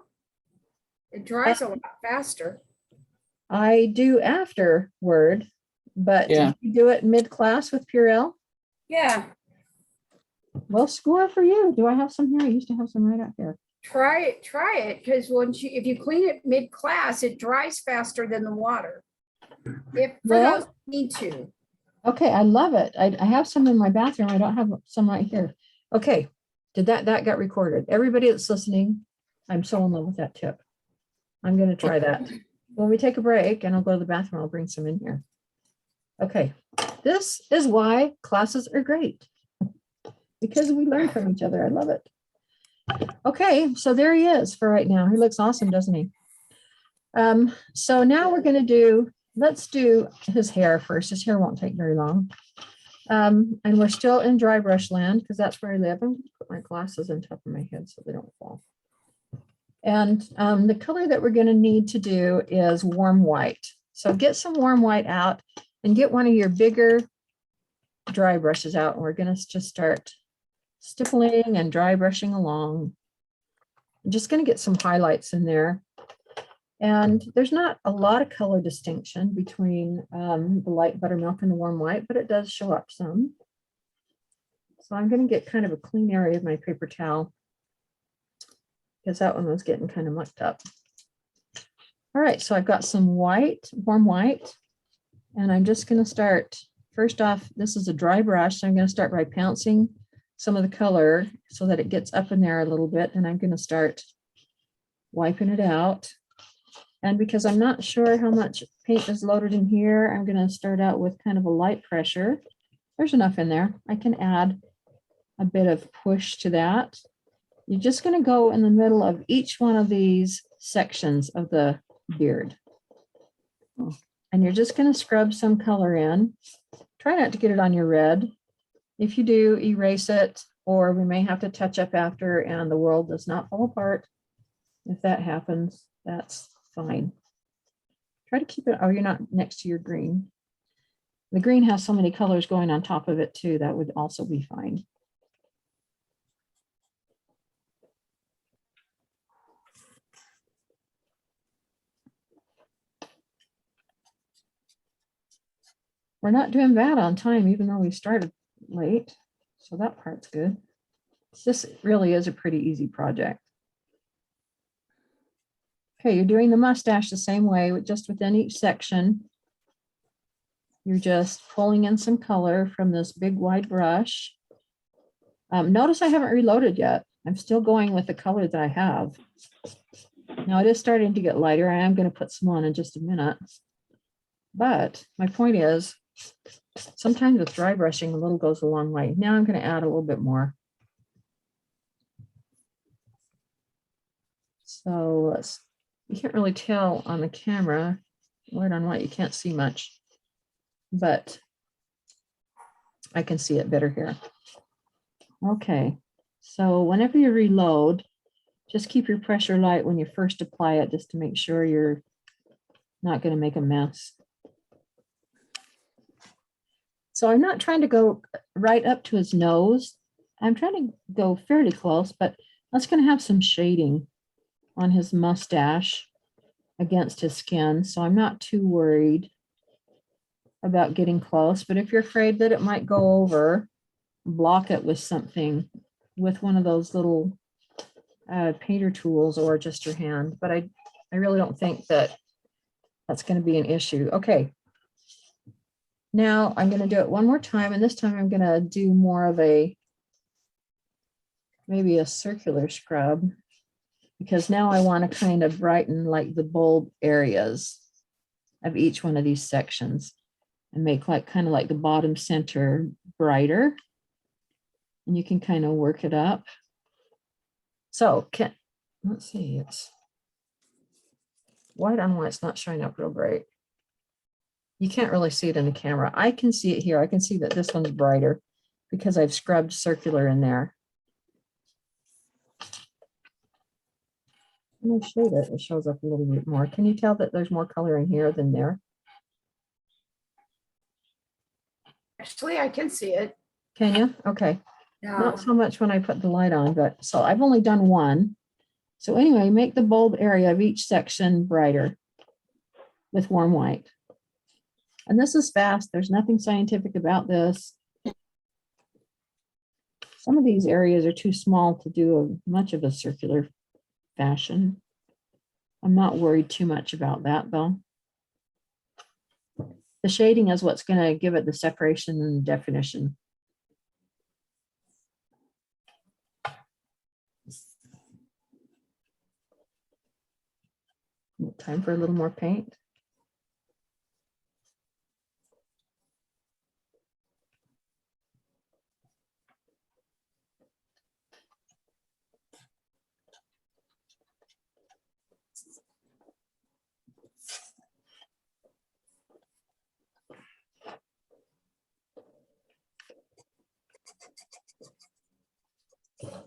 It dries a lot faster. I do afterward, but Yeah. did you do it mid-class with Purell? Yeah, Well, score for you. Do I have some here? I used to have some right out here. try it, because if you clean it mid-class, it dries faster than the water. If for Well- those who need to. Okay, I love it. I have some in my bathroom. I don't have some right here. Okay, that got recorded. Everybody that's listening, I'm so in love with that tip. I'm gonna try that. When we take a break and I'll go to the bathroom, I'll bring some in here. Okay, this is why classes are great. Because we learn from each other. I love it. Okay, so there he is for right now. He looks awesome, doesn't he? So now we're gonna let's do his hair first. His hair won't take very long. And we're still in dry brush land because that's where I live. I'm gonna put my glasses on top of my head so they don't fall. And the color that we're gonna need to do is warm white. So get some warm white out and get one of your bigger dry brushes out. And we're gonna just start stippling and dry brushing along. I'm just gonna get some highlights in there. And there's not a lot of color distinction between the light buttermilk and the warm white, but it does show up some. So I'm going to get kind of a clean area of my paper towel because that one was getting kind of mucked up. All right, so I've got some white, warm white, and I'm just going to start. First off, this is a dry brush, so I'm going to start by pouncing some of the color so that it gets up in there a little bit, and I'm going to start wiping it out. And because I'm not sure how much paint is loaded in here, I'm going to start out with kind of a light pressure. There's enough in there. I can add a bit of push to that. You're just going to go in the middle of each one of these sections of the beard. And you're just going to scrub some color in. Try not to get it on your red. If you do, erase it, or we may have to touch up after and the world does not fall apart. If that happens, that's fine. Try to keep it, oh, you're not next to your green. The green has so many colors going on top of it too, that would also be fine. We're not doing bad on time, even though we started late. So that part's good. This really is a pretty easy project. Okay, you're doing the mustache the same way, just within each section. You're just pulling in some color from this big wide brush. Notice I haven't reloaded yet. I'm still going with the color that I have. Now it is starting to get lighter. I am going to put some on in just a minute. But my point is, sometimes with dry brushing, a little goes a long way. Now I'm going to add a little bit more. So you can't really tell on the camera, white on white, you can't see much, but I can see it better here. Okay, so whenever you reload, just keep your pressure light when you first apply it, just to make sure you're not going to make a mess. So I'm not trying to go right up to his nose. I'm trying to go fairly close, but that's going to have some shading on his mustache against his skin. So I'm not too worried about getting close, but if you're afraid that it might go over, block it with something, with one of those little painter tools or just your hand. But I really don't think that that's going to be an issue. Okay. Now I'm going to do it one more time, and this time I'm going to do more of maybe a circular scrub, because now I want to kind of brighten like the bulb areas of each one of these sections and make like kind of like the bottom center brighter. and you can kind of work it up. So let's see, it's white on white, it's not showing up real great. You can't really see it in the camera. I can see it here. I can see that this one's brighter because I've scrubbed circular in there. When I shade it, it shows up a little bit more. Can you tell that there's more color in here than there? Actually, I can see it. Can you? Okay. Yeah. Not so much when I put the light on, but so I've only done one. So anyway, make the bulb area of each section brighter with warm white. And this is fast. There's nothing scientific about this. Some of these areas are too small to do much of a circular fashion. I'm not worried too much about that though. The shading is what's going to give it the separation and the definition. Time for a little more paint.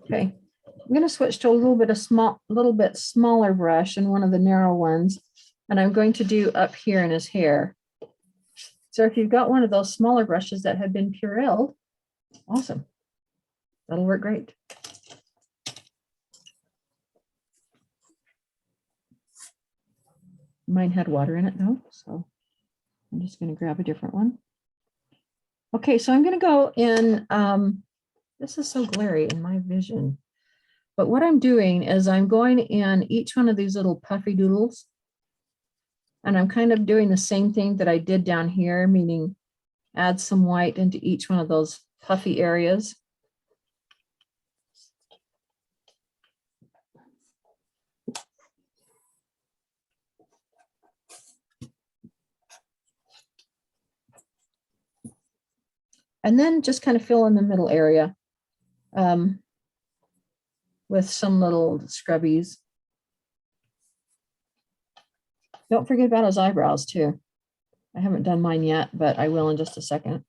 Okay, I'm going to switch to a little bit smaller brush and one of the narrow ones, and I'm going to do up here in his hair. So if you've got one of those smaller brushes that have been Purelled, awesome. That'll work great. Mine had water in it though, so I'm just going to grab a different one. Okay, so I'm going to go in, this is so glary in my vision. But what I'm doing is I'm going in each one of these little puffy doodles. And I'm kind of doing the same thing that I did down here, meaning add some white into each one of those puffy areas. And then just kind of fill in the middle area with some little scrubbies. Don't forget about his eyebrows too. I haven't done mine yet, but I will in just a second.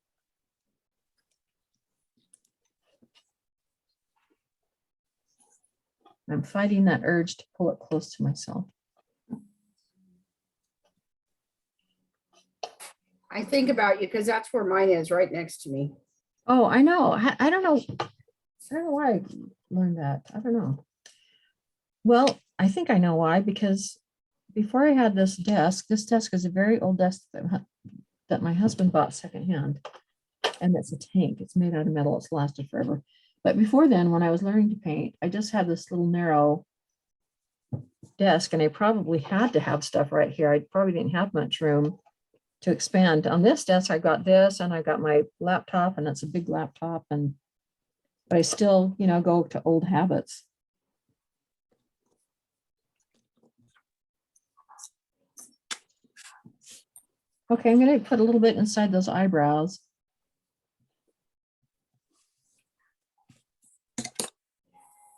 I'm fighting that urge to pull it close to myself. I think about you because that's where mine is, right next to me. Oh, I know. I don't know. I don't know why I learned that. I don't know. Well, I think I know why, because before I had this desk is a very old desk that my husband bought secondhand. And it's a tank. It's made out of metal. It's lasted forever. But before then, when I was learning to paint, I just had this little narrow desk, and I probably had to have stuff right here. I probably didn't have much room to expand. On this desk, I got this, and I got my laptop, and it's a big laptop, but I still, go to old habits. Okay, I'm going to put a little bit inside those eyebrows.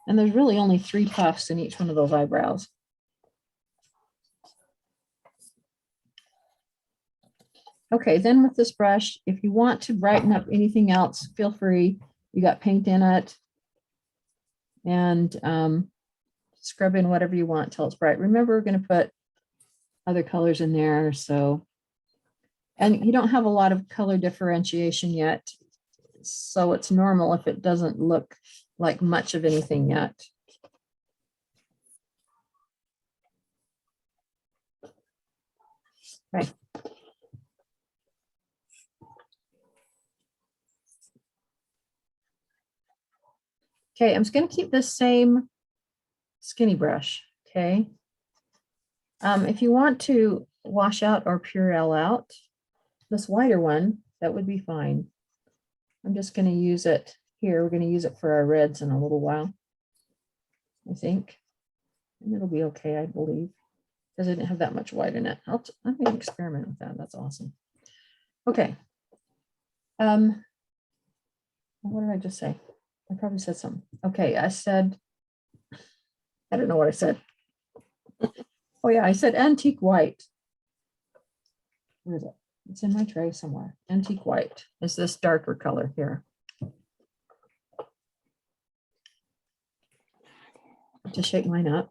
And there's really only 3 puffs in each one of those eyebrows. Okay, then with this brush, if you want to brighten up anything else, feel free. You got paint in it. And scrub in whatever you want till it's bright. Remember, we're going to put other colors in there. So, and you don't have a lot of color differentiation yet. So it's normal if it doesn't look like much of anything yet. Right. Okay, I'm just going to keep this same skinny brush. Okay. If you want to wash out or Purell out this wider one, that would be fine. I'm just going to use it here. We're going to use it for our reds in a little while, I think. And it'll be okay, I believe, because I didn't have that much white in it. I'm going to experiment with that. That's awesome. Okay. What did I just say? I probably said something. Okay, I said, I don't know what I said. Oh yeah, I said antique white. Where is it? It's in my tray somewhere. Antique white is this darker color here. To shake mine up.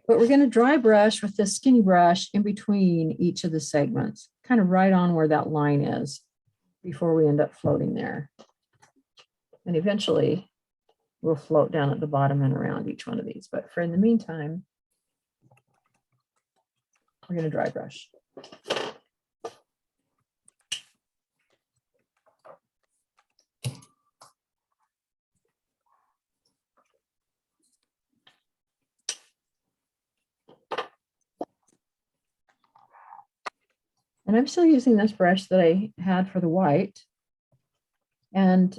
But we're going to dry brush with this skinny brush in between each of the segments, kind of right on where that line is before we end up floating there. And eventually we'll float down at the bottom and around each one of these. But for in the meantime, we're going to dry brush. And I'm still using this brush that I had for the white. And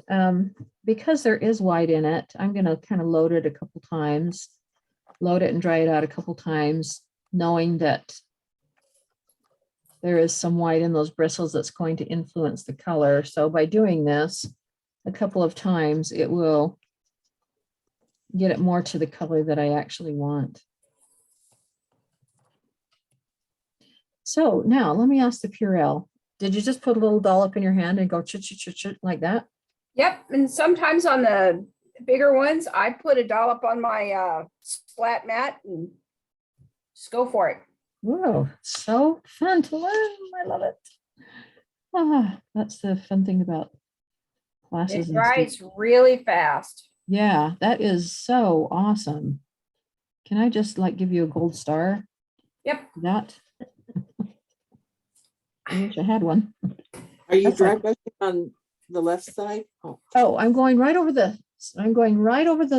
because there is white in it, I'm going to kind of load it a couple times, load it and dry it out a couple times, knowing that there is some white in those bristles that's going to influence the color. So by doing this a couple of times, it will get it more to the color that I actually want. So now let me ask the Purell. Did you just put a little dollop in your hand and go chit, chit, chit, chit like that? Yep, and sometimes on the bigger ones, I put a dollop on my splat mat and just go for it. Whoa, so fun to learn. I love it. Ah, that's the fun thing about classes. It and stuff. dries really fast. Yeah, that is so awesome. Can I just like give you a gold star? Yep. for that? I wish I had one. Are you That's dry like- brushing on the left side? Oh, Oh, I'm going right over the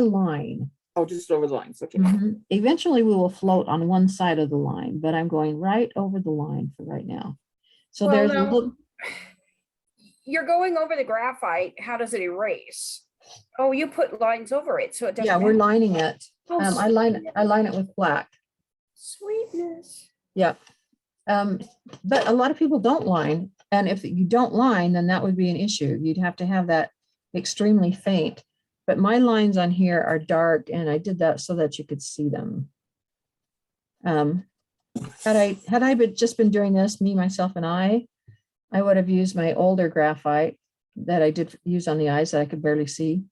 line. oh, just over the lines. Okay. Mhm. Eventually we will float on one side of the line, but I'm going right over the line for right now. So Well, there's a now, little, you're going over the graphite. How does it erase? Oh, you put lines over it, so it doesn't. yeah, we're matter. lining it. Oh, I line it with black. sweetness. Yeah. But a lot of people don't line. And if you don't line, then that would be an issue. You'd have to have that extremely faint. But my lines on here are dark and I did that so that you could see them. Had I just been doing this, me, myself, and I would have used my older graphite that I did use on the eyes that I could barely see.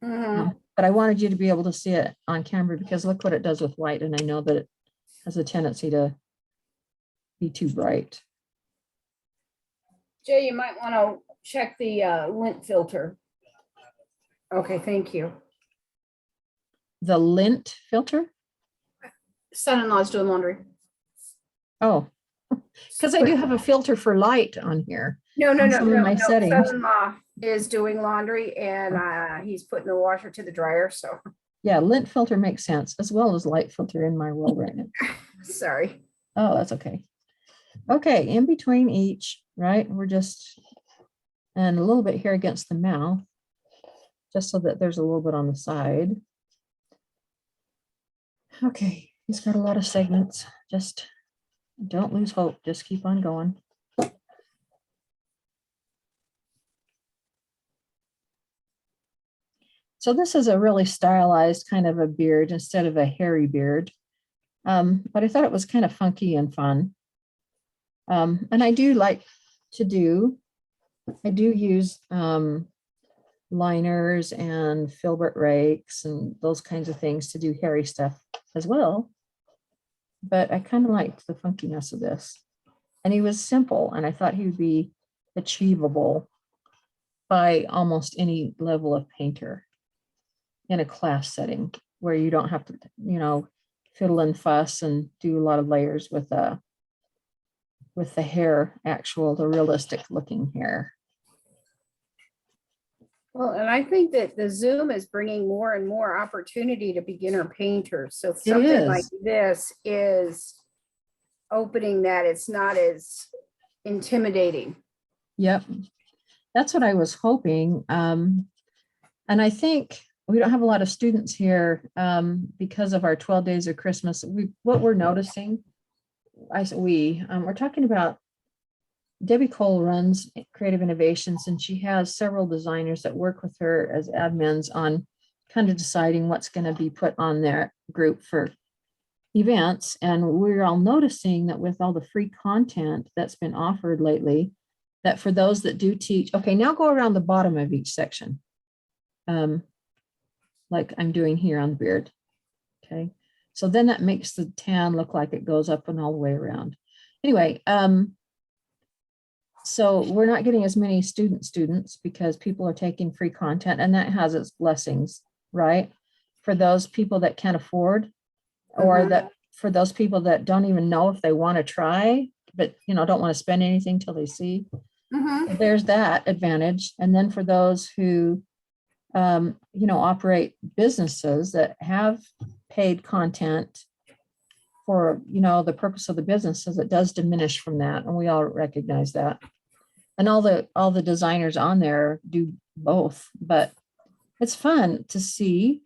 Mhm. But I wanted you to be able to see it on camera because look what it does with white. And I know that it has a tendency to be too bright. Jay, you might want to check the lint filter. Okay, thank you. The lint filter? Son-in-law's doing laundry. Oh, because I do have a filter for light on here. No, on some of my settings. Son-in-law is doing laundry and he's putting the washer to the dryer, so Yeah, lint filter makes sense as well as light filter in my world right now. sorry. Oh, that's okay. Okay, in between each, right? We're just, and a little bit here against the mouth, just so that there's a little bit on the side. Okay, he's got a lot of segments. Just don't lose hope. Just keep on going. So this is a really stylized kind of a beard instead of a hairy beard. But I thought it was kind of funky and fun. And I do like to I do use liners and filbert rakes and those kinds of things to do hairy stuff as well. But I kind of liked the funkiness of this. And he was simple, and I thought he would be achievable by almost any level of painter in a class setting where you don't have to, fiddle and fuss and do a lot of layers with the hair, the realistic looking hair. Well, and I think that the Zoom is bringing more and more opportunity to beginner painters. So something like is. this is opening that it's not as intimidating. Yep. That's what I was hoping. And I think we don't have a lot of students here because of our 12 days of Christmas. What we're noticing, we're talking about Debbie Cole runs Creative Innovations, and she has several designers that work with her as admins on kind of deciding what's going to be put on their group for events. And we're all noticing that with all the free content that's been offered lately, that for those that do teach, okay, now go around the bottom of each section. Like I'm doing here on the beard. Okay. So then that makes the tan look like it goes up and all the way around. Anyway, so we're not getting as many students because people are taking free content, and that has its blessings, right? For those people that can't afford, or that for those people that don't even know if they want to try, but don't want to spend anything till they see, there's that advantage. And then for those who operate businesses that have paid content for the purpose of the businesses, it does diminish from that, and we all recognize that. And all the designers on there do both, but it's fun to see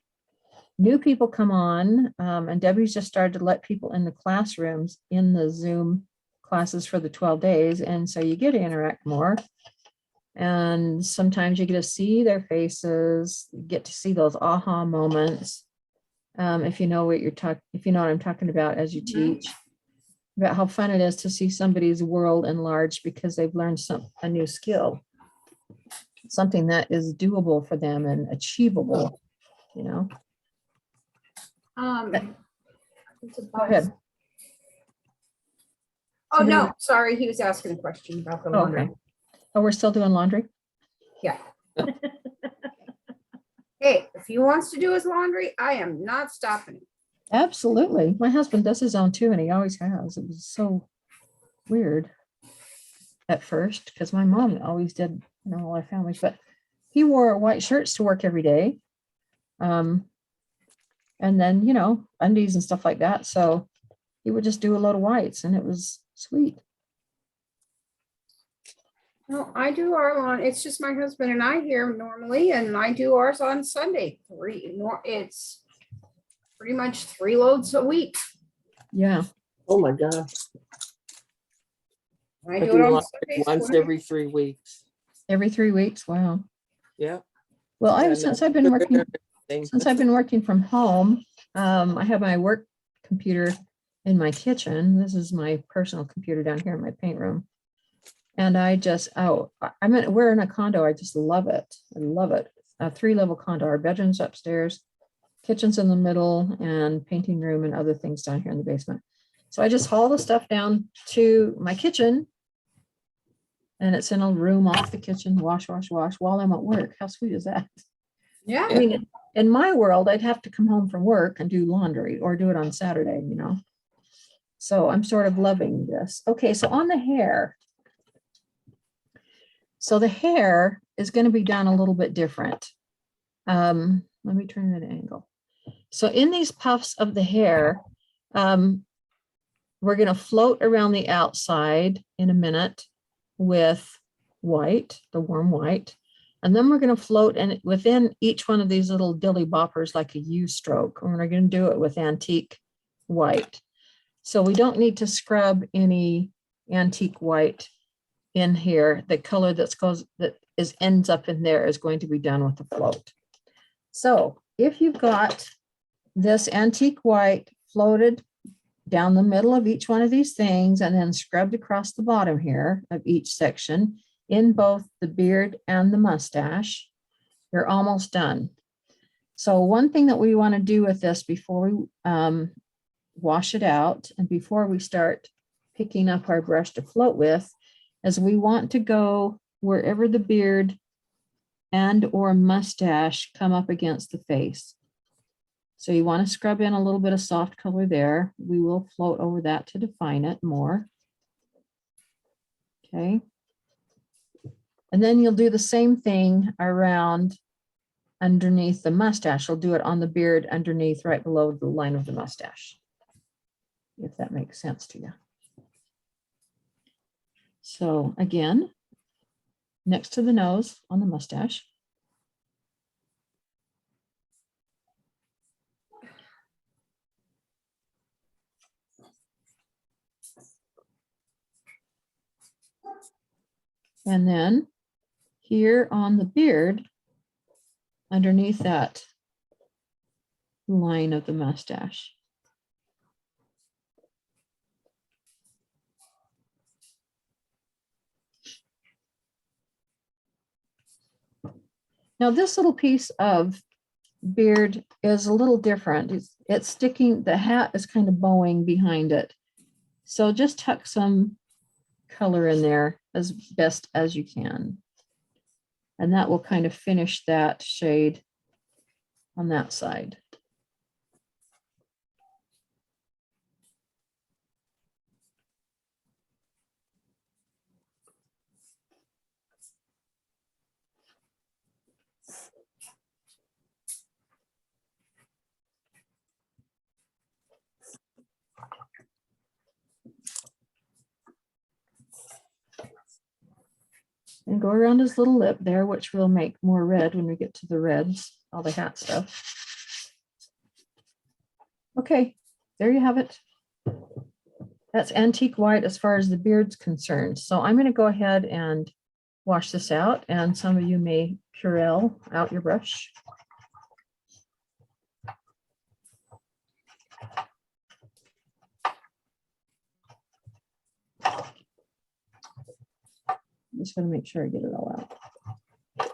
new people come on. And Debbie's just started to let people in the classrooms in the Zoom classes for the 12 days. And so you get to interact more. And sometimes you get to see their faces, get to see those aha moments. If you know what I'm talking about as you teach, about how fun it is to see somebody's world enlarged because they've learned a new skill, something that is doable for them and achievable, Go Go ahead. Oh, no, sorry. He was asking a question about the laundry. Okay. Oh, we're still doing laundry? Yeah. Hey, if he wants to do his laundry, I am not stopping him. Absolutely. My husband does his own too, and he always has. It was so weird at first because my mom always did, all our families, but he wore white shirts to work every day. And then, undies and stuff like that. So he would just do a load of whites, and it was sweet. No, I do our lawn. It's just my husband and I here normally, and I do ours on Sunday. It's pretty much 3 loads a week. Yeah. Oh, my gosh. I do it on Once Sundays. every 3 weeks. Every 3 weeks. Wow. Yeah. Well, Yeah, since I've been working from home, I have my work computer in my kitchen. This is my personal computer down here in my paint room. And we're in a condo. I just love it. I love it. A 3-level condo. Our bedroom's upstairs, kitchen's in the middle, and painting room and other things down here in the basement. So I just haul the stuff down to my kitchen, and it's in a room off the kitchen, wash while I'm at work. How sweet is that? Yeah. I mean, in my world, I'd have to come home from work and do laundry or do it on Saturday, So I'm sort of loving this. Okay, so on the hair. So the hair is going to be done a little bit different. Let me turn that angle. So in these puffs of the hair, we're going to float around the outside in a minute with white, the warm white. And then we're going to float and within each one of these little dilly boppers like a U stroke. And we're going to do it with antique white. So we don't need to scrub any antique white in here. The color that ends up in there is going to be done with the float. So if you've got this antique white floated down the middle of each one of these things and then scrubbed across the bottom here of each section in both the beard and the mustache, you're almost done. So one thing that we want to do with this before we wash it out and before we start picking up our brush to float with is we want to go wherever the beard and or mustache come up against the face. So you want to scrub in a little bit of soft color there. We will float over that to define it more. Okay. And then you'll do the same thing around underneath the mustache. You'll do it on the beard underneath right below the line of the mustache, if that makes sense to you. So again, next to the nose on the mustache. And then here on the beard, underneath that line of the mustache. Now this little piece of beard is a little different. It's sticking, the hat is kind of bowing behind it. So just tuck some color in there as best as you can. And that will kind of finish that shade on that side. And go around his little lip there, which will make more red when we get to the reds, all the hat stuff. Okay, there you have it. That's antique white as far as the beard's concerned. So I'm going to go ahead and wash this out, and some of you may Purell out your brush. I'm just going to make sure I get it all out.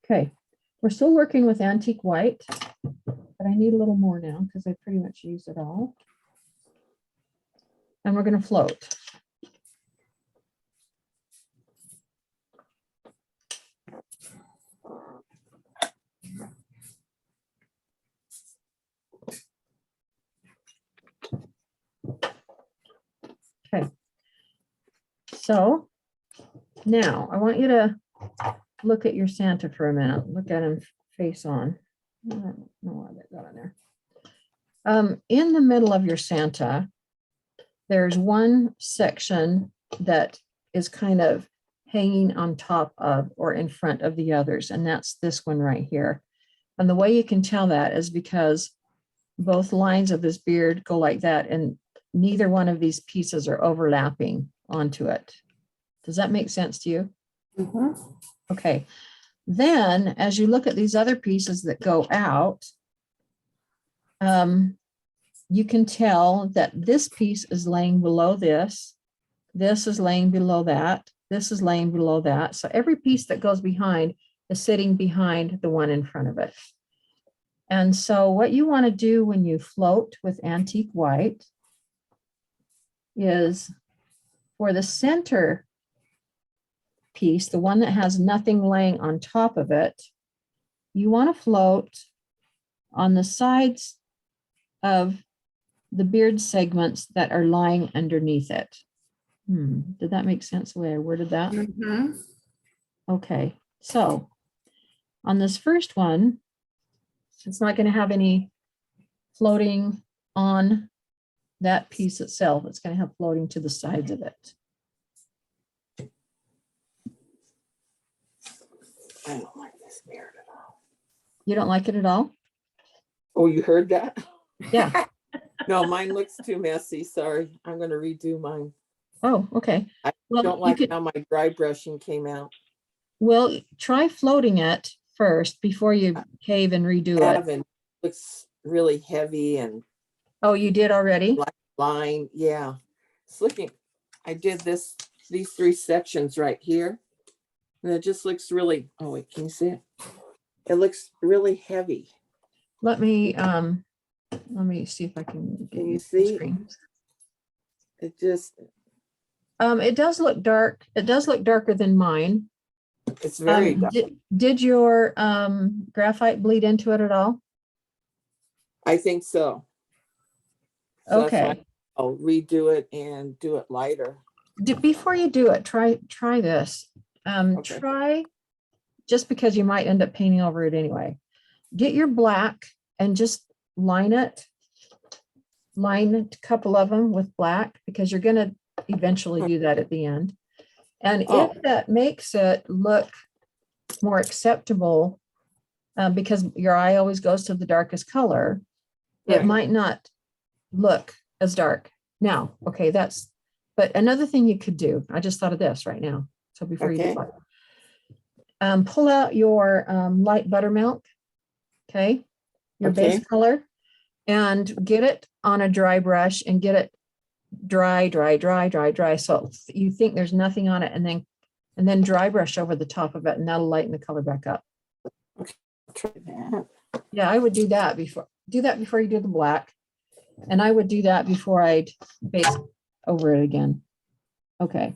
Okay, we're still working with antique white, but I need a little more now because I pretty much used it all. And we're going to float. Okay. So now I want you to look at your Santa for a minute. Look at him face on. I don't know why that got on there. In the middle of your Santa, there's one section that is kind of hanging on top of or in front of the others, and that's this one right here. And the way you can tell that is because both lines of this beard go like that, and neither one of these pieces are overlapping onto it. Does that make sense to you? Mhm. Okay. Then as you look at these other pieces that go out, you can tell that this piece is laying below this. This is laying below that. This is laying below that. So every piece that goes behind is sitting behind the one in front of it. And so what you want to do when you float with antique white is for the center piece, the one that has nothing laying on top of it, you want to float on the sides of the beard segments that are lying underneath it. Did that make sense the way I worded that? Mhm. Okay, so on this first one, it's not going to have any floating on that piece itself. It's going to have floating to the sides of it. I don't like this beard at all. You don't like it at all? Oh, you heard that? Yeah. No, mine looks too messy. Sorry. I'm going to redo mine. Oh, okay. I Well, don't you like could, how my dry brushing came out. well, try floating it first before you cave and redo it. Haven't. Looks really heavy and Oh, you did already? like line. Yeah. It's looking, I did these 3 sections right here. And it just looks really, oh wait, can you see it? It looks really heavy. Let me see if I can get Can you you full see? screen. It just, It does look dark. It does look darker than mine. it's very dark. Did your graphite bleed into it at all? I think so. So that's why Okay. I'll redo it and do it lighter. Before you do it, try this. Okay. Try, just because you might end up painting over it anyway. Get your black and just line it. Line a couple of them with black, because you're going to eventually do that at the end. And Oh. if that makes it look more acceptable, because your eye always goes to the darkest color, it Right. might not look as dark. Now, okay, but another thing you could do, I just thought of this right now. So before you do Okay. it, pull out your light buttermilk, okay, your base Okay. color, and get it on a dry brush and get it dry, dry, dry, dry, dry. So you think there's nothing on it, and then dry brush over the top of it, and that'll lighten the color back up. Try that. Yeah, I would do that before you do the black. And I would do that before I'd base over it again. Okay.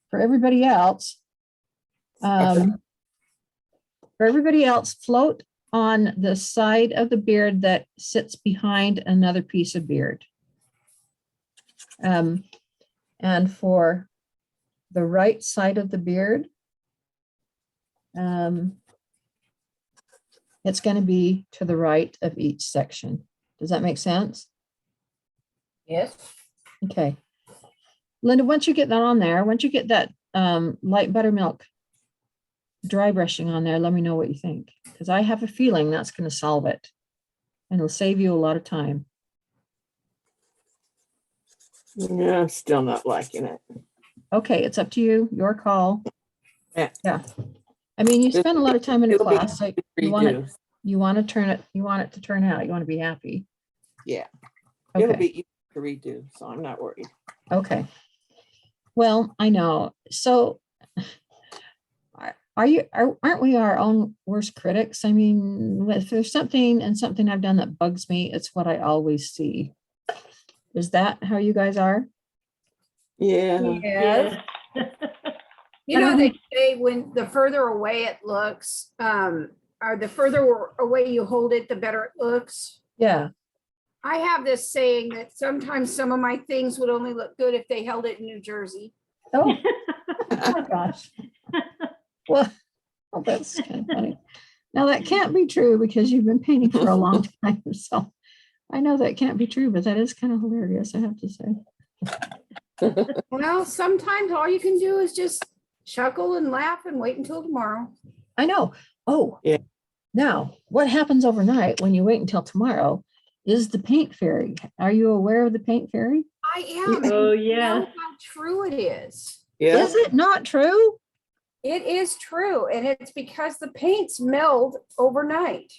For everybody else, float on the side of the beard that sits behind another piece of beard. And for the right side of the beard, it's going to be to the right of each section. Does that make sense? Yes. Okay. Linda, once you get that on there, once you get that light buttermilk dry brushing on there, let me know what you think. Because I have a feeling that's going to solve it. And it'll save you a lot of time. Yeah, I'm still not liking it. Okay, it's up to you. Your call. Yeah. Yeah. I mean, you This- spend a lot of time in a it'll be class. So you want it Redo. you want it to turn out. You want to be happy. Yeah. It'll Okay. be easy to redo, so I'm not worried. Okay. Well, I know. So aren't we our own worst critics? I mean, if there's something I've done that bugs me, it's what I always see. Is that how you guys are? Yeah. Yes. Yes. You know, they say when the further away it looks, or the further away you hold it, the better it looks. Yeah. I have this saying that sometimes some of my things would only look good if they held it in New Jersey. Oh, oh my gosh. Well, oh, that's kind of funny. Now that can't be true because you've been painting for a long time. So I know that can't be true, but that is kind of hilarious, I have to say. Well, sometimes all you can do is just chuckle and laugh and wait until tomorrow. I know. Oh, Yeah. Now, what happens overnight when you wait until tomorrow is the paint fairy. Are you aware of the paint fairy? I am. and Oh, you know yes. how true it is. Yeah. Is it not true? It is true. And it's because the paints meld overnight.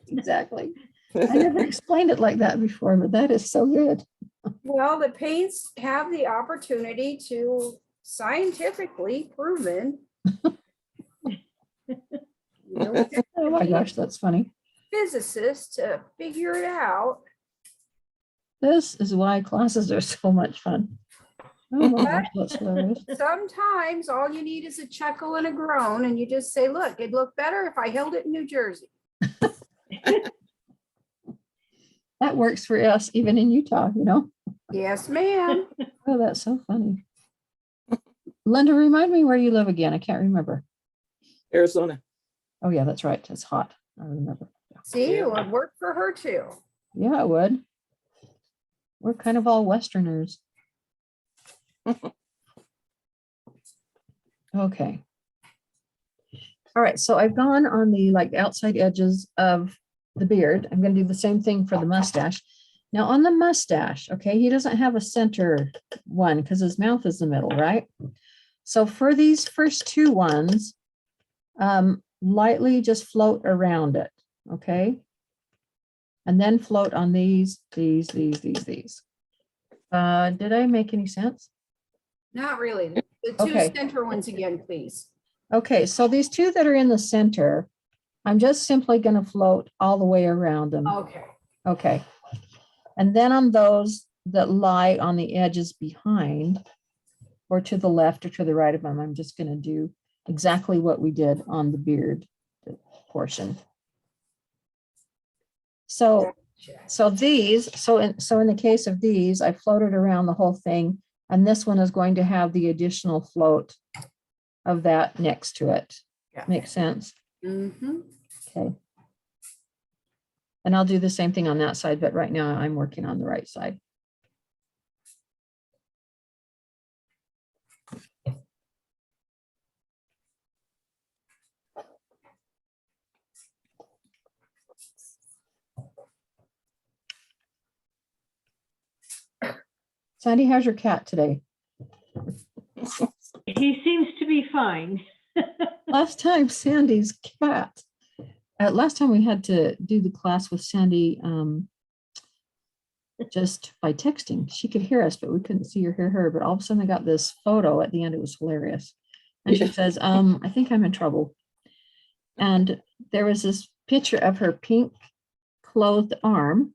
Exactly. I never explained it like that before, but that is so good. Well, the paints have the opportunity to scientifically proven. You don't have to Oh my be a gosh, that's funny. physicist to figure it out. This is why classes are so much fun. Oh my gosh, that's hilarious. Sometimes all you need is a chuckle and a groan, and you just say, look, it'd look better if I held it in New Jersey. That works for us, even in Utah, you know? Yes, ma'am. Oh, that's so funny. Linda, remind me where you live again. I can't remember. Arizona. Oh yeah, that's right. It's hot. I remember. See, Yeah. it would work for her too. Yeah, it would. We're kind of all Westerners. Okay. All right, so I've gone on the like outside edges of the beard. I'm going to do the same thing for the mustache. Now on the mustache, okay, he doesn't have a center one because his mouth is the middle, right? So for these first two ones, lightly just float around it, okay? And then float on these. Did I make any sense? Not really. The two Okay. center ones again, please. Okay, so these two that are in the center, I'm just simply going to float all the way around them. Okay. Okay. And then on those that lie on the edges behind, or to the left or to the right of them, I'm just going to do exactly what we did on the beard portion. So in the case of these, I floated around the whole thing, and this one is going to have the additional float of that next to it. Yeah. Makes sense? Mm-hmm. Okay. And I'll do the same thing on that side, but right now I'm working on the right side. Sandy, how's your cat today? fine. Last time Sandy's cat, last time we had to do the class with Sandy just by texting. She could hear us, but we couldn't see or hear her. But all of a sudden I got this photo at the end. It was hilarious. And she Yeah. says, I think I'm in trouble. And there was this picture of her pink clothed arm.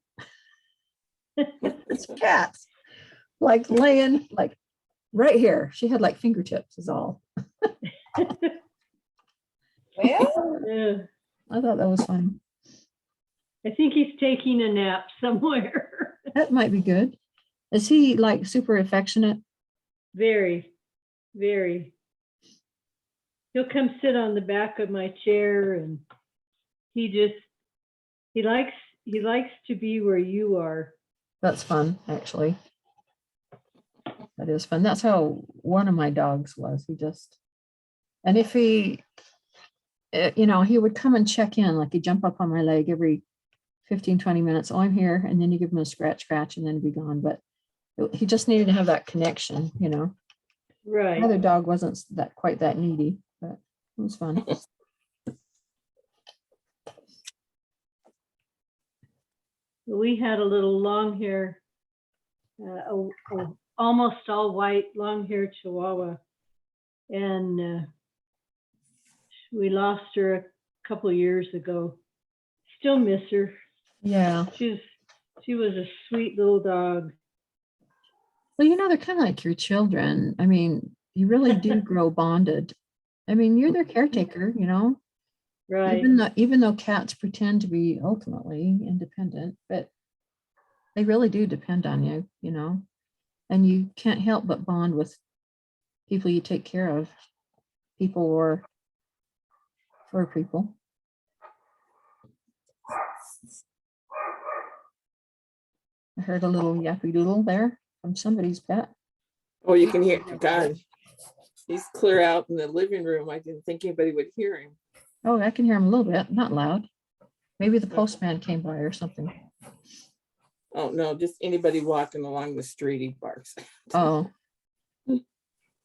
This cat, like laying like right here. She had like fingertips is all. Well, Uh, I thought that was funny. I think he's taking a nap somewhere. That might be good. Is he like super affectionate? Very, very. He'll come sit on the back of my chair and he likes to be where you are. That's fun, actually. That is fun. That's how one of my dogs was. And if he, he would come and check in, like he'd jump up on my leg every 15, 20 minutes. Oh, I'm here. And then you give him a scratch, and then he'd be gone. But he just needed to have that connection, Right. Another dog wasn't quite that needy, but it was fun. We had a little long hair, almost all white long hair Chihuahua. And we lost her a couple of years ago. Still miss her. Yeah. She was a sweet little dog. Well, they're kind of like your children. I mean, you really do grow bonded. I mean, you're their caretaker, Right. even though cats pretend to be ultimately independent, but they really do depend on you, and you can't help but bond with people you take care of, people or for people. I heard a little yappy doodle there from somebody's pet. Oh, you can hear, God, he's clear out in the living room. I didn't think anybody would hear him. Oh, I can hear him a little bit, not loud. Maybe the postman came by or something. Oh, no, just anybody walking along the street, he barks. Oh.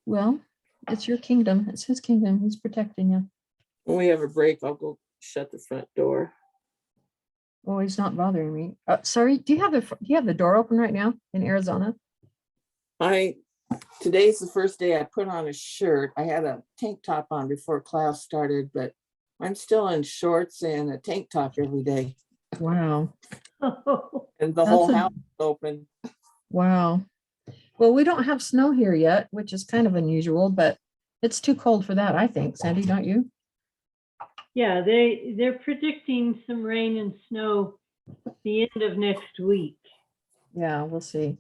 Well, it's your kingdom. It's his kingdom. He's protecting you. When we have a break, I'll go shut the front door. Oh, he's not bothering me. Sorry, do you have the door open right now in Arizona? Today's the first day I put on a shirt. I had a tank top on before class started, but I'm still in shorts and a tank top every day. Wow. And the whole house is open. Wow. Well, we don't have snow here yet, which is kind of unusual, but it's too cold for that, I think. Sandy, don't you? Yeah, they're predicting some rain and snow the end of next week. Yeah, we'll see.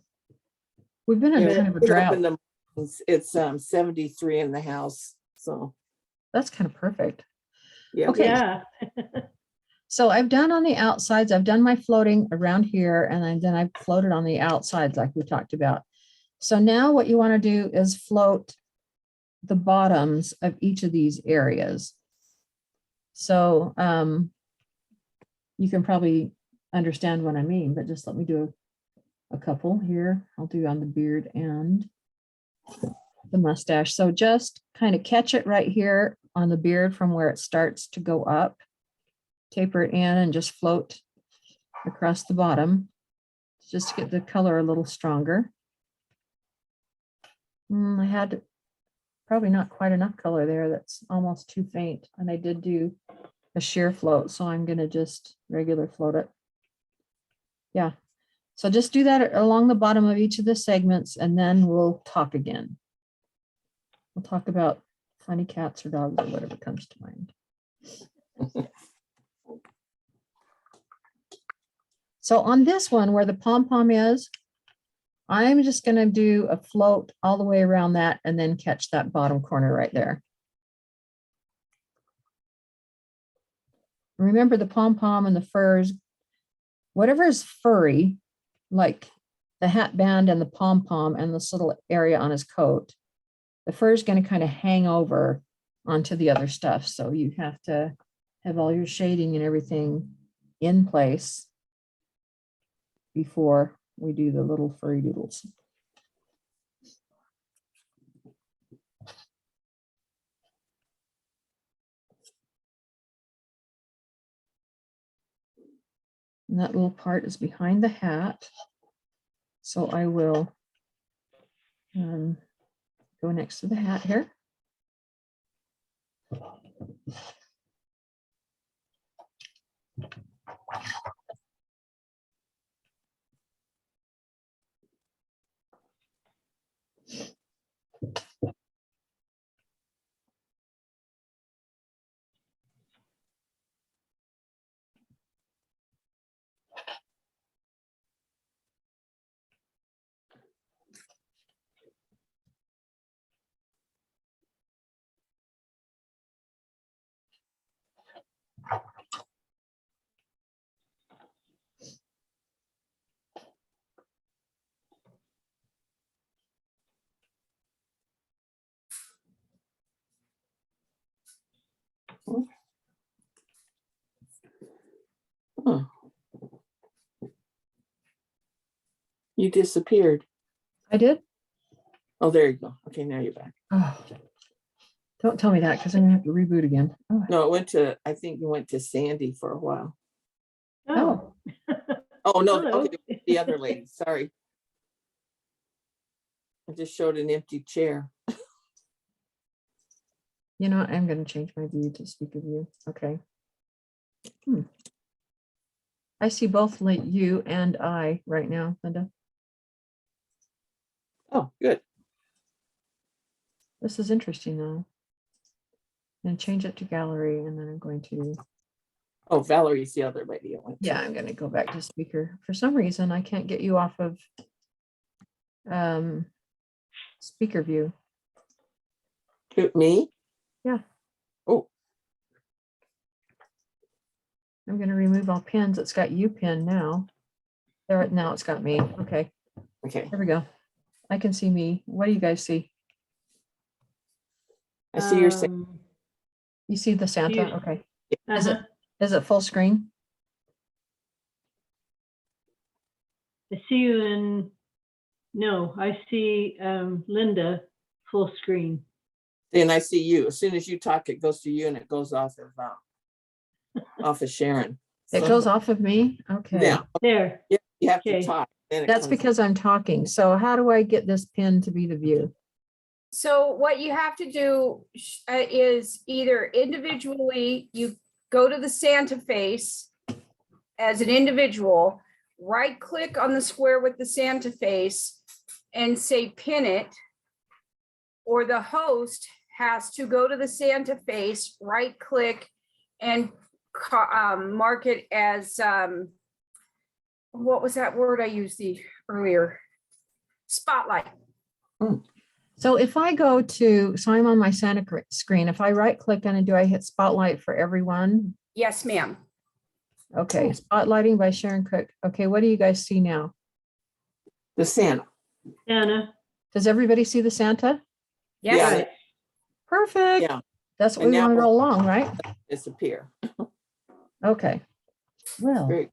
We've been in Yeah, kind of a we get up drought. in the mornings, it's 73 in the house. So That's kind of perfect. yeah. Okay. Yeah. So I've done on the outsides, I've done my floating around here, and then I've floated on the outsides like we talked about. So now what you want to do is float the bottoms of each of these areas. So you can probably understand what I mean, but just let me do a couple here. I'll do on the beard and the mustache. So just kind of catch it right here on the beard from where it starts to go up. Taper it in and just float across the bottom just to get the color a little stronger. I had probably not quite enough color there. That's almost too faint. And I did do a sheer float, so I'm going to just regular float it. Yeah. So just do that along the bottom of each of the segments, and then we'll talk again. We'll talk about funny cats or dogs or whatever comes to mind. So on this one where the pom-pom is, I'm just going to do a float all the way around that and then catch that bottom corner right there. Remember the pom-pom and the furs, whatever is furry, like the hat band and the pom-pom and this little area on his coat, the fur is going to kind of hang over onto the other stuff. So you have to have all your shading and everything in place before we do the little furry doodles. And that little part is behind the hat. So I will go next to the hat here. Huh. You disappeared. I did? Oh, there you go. Okay, now you're back. Oh, don't tell me that because I'm gonna have to reboot again. Oh, No, it went to, I think you went to Sandy for a while. Oh. Oh, no, Hello. okay, the other lady, sorry. I just showed an empty chair. you know what? I'm gonna change my view to speaker view. Okay. I see both like you and I right now, Linda. Oh, good. This is interesting though. I'm gonna change it to gallery and then I'm going to, Oh, Valerie's the other lady it went to. yeah, I'm gonna go back to speaker. For some reason, I can't get you off of speaker view. Who, me? Yeah. Oh, I'm gonna remove all pins. It's got you pin now. There, now it's got me. Okay, okay. there we go. I can see me. What do you guys see? I see your saying. You see the Santa? you- Okay. Uh-huh. Is it full screen? I see you in, no, I see Linda full screen. And I see you. As soon as you talk, it goes to you and it goes off of Sharon. It So, goes off of me? Okay. Yeah, There. you have to Okay. talk. Then it That's comes- because I'm talking. So how do I get this pin to be the view? So what you have to do is either individually, you go to the Santa face as an individual, right click on the square with the Santa face and say pin it. Or the host has to go to the Santa face, right click and mark it as, what was that word I used earlier? Spotlight. So if I go to, so I'm on my Santa screen. If I right click on it, do I hit spotlight for everyone? Yes, ma'am. Okay, spotlighting by Sharon Cook. Okay, what do you guys see now? The Santa. Anna. Does everybody see the Santa? Yes. Yeah. Right. Perfect. Yeah. That's what And we now wanted we're- all along, right? Disappear. Okay. Well, Great.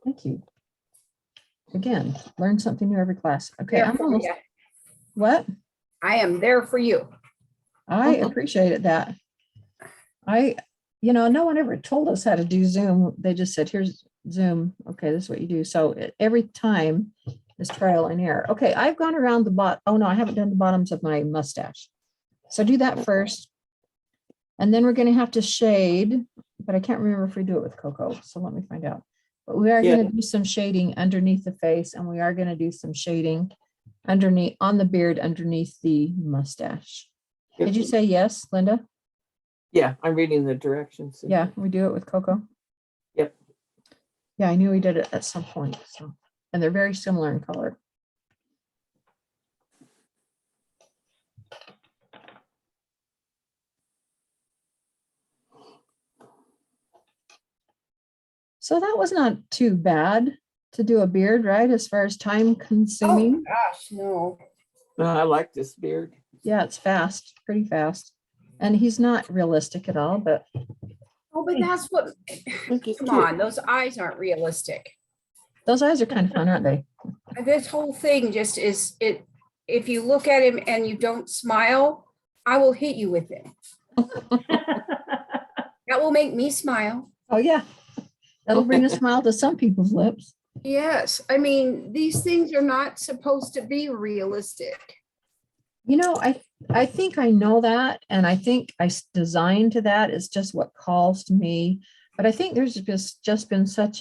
thank you. Again, learn something new every class. Okay, There I'm for almost, you. what? I am there for you. I appreciated that. No one ever told us how to do Zoom. They just said, here's Zoom. Okay, this is what you do. So every time is trial and error. Okay, I've gone around the bottom. Oh no, I haven't done the bottoms of my mustache. So do that first. And then we're going to have to shade, but I can't remember if we do it with Coco. So let me find out. But we are going to do some shading underneath the face, and we are going to do some shading underneath on the beard underneath the mustache. Did you say yes, Linda? Yeah, I'm reading the directions. Yeah, we do it with Coco. Yep. Yeah, I knew we did it at some point. So, and they're very similar in color. So that was not too bad to do a beard, right? As far as time Oh, consuming. gosh, no. No, I like this beard. Yeah, it's fast, pretty fast. And he's not realistic at all, but Oh, but that's what, I think he's come cute. on, those eyes aren't realistic. those eyes are kind of fun, aren't they? This whole thing just is, if you look at him and you don't smile, I will hit you with it. That will make me smile. Oh, yeah. That'll bring a smile to some people's lips. Yes, I mean, these things are not supposed to be realistic. You know, I think I know that, and I think designed to that. It's just what calls to me. But I think there's just been so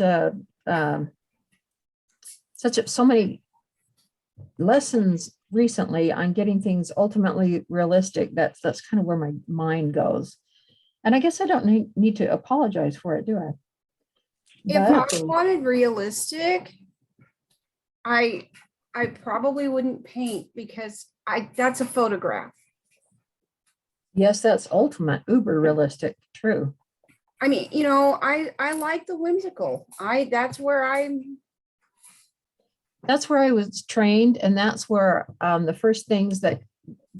many lessons recently on getting things ultimately realistic. That's kind of where my mind goes. And I guess I don't need to apologize for it, do I? If I But wanted realistic, I probably wouldn't paint because that's a photograph. yes, that's ultimate, uber realistic, true. I mean, you know, I like the whimsical. That's where I was trained, and that's where the first things that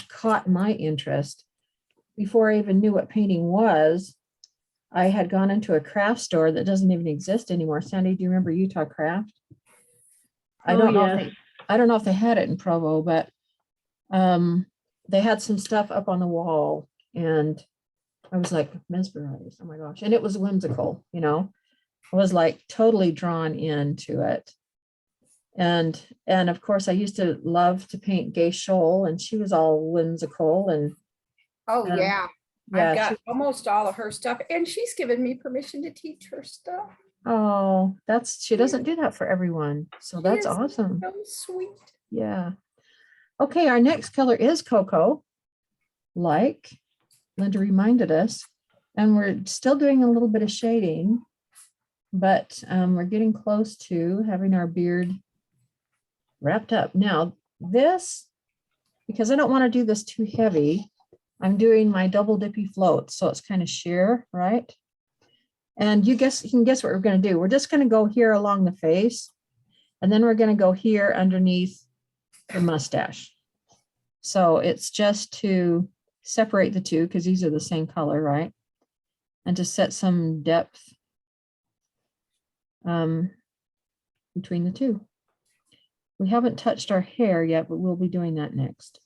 caught my interest before I even knew what painting was. I had gone into a craft store that doesn't even exist anymore. Sandy, do you remember Utah Craft? I Oh, don't know yes. I don't know if they had it in Provo, but they had some stuff up on the wall, and I was like mesmerized. Oh my gosh. And it was whimsical, you know. I was like totally drawn into it. And of course I used to love to paint Gay Shoal, and she was all whimsical and oh yeah, yeah, I've got almost all of her stuff, and she's given me permission to teach her stuff. oh, she doesn't do that for everyone. So that's She is awesome. so sweet. Yeah. Okay, our next color is cocoa, like Linda reminded us, and we're still doing a little bit of shading, but we're getting close to having our beard wrapped up. Now this, because I don't want to do this too heavy, I'm doing my double dippy float, so it's kind of sheer, right? And you can guess what we're going to do. We're just going to go here along the face, and then we're going to go here underneath the mustache. So it's just to separate the two, because these are the same color, right? And to set some depth between the two. We haven't touched our hair yet, but we'll be doing that next.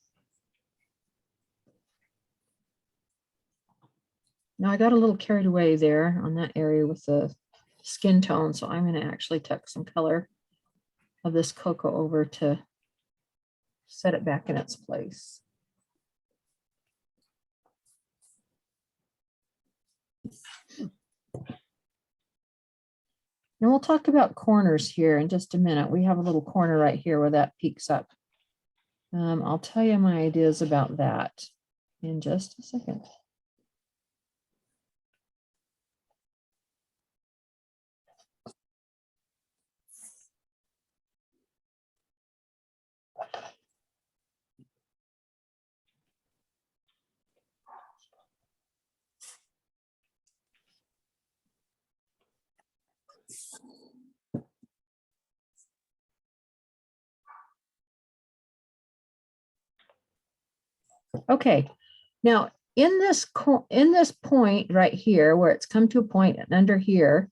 Now I got a little carried away there on that area with the skin tone, so I'm going to actually tuck some color of this cocoa over to set it back in its place. And we'll talk about corners here in just a minute. We have a little corner right here where that peaks up. I'll tell you my ideas about that in just a second. Okay, now in this point right here, where it's come to a point and under here,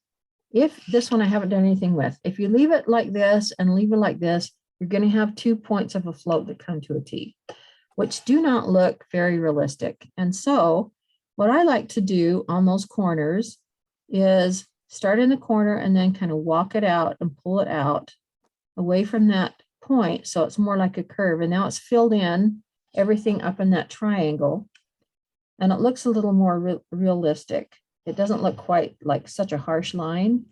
if this one I haven't done anything with, if you leave it like this and leave it like this, you're going to have 2 points of a float that come to a T, which do not look very realistic. And so what I like to do on those corners is start in the corner and then kind of walk it out and pull it out away from that point, so it's more like a curve. And now it's filled in everything up in that triangle, and it looks a little more realistic. It doesn't look quite like such a harsh line,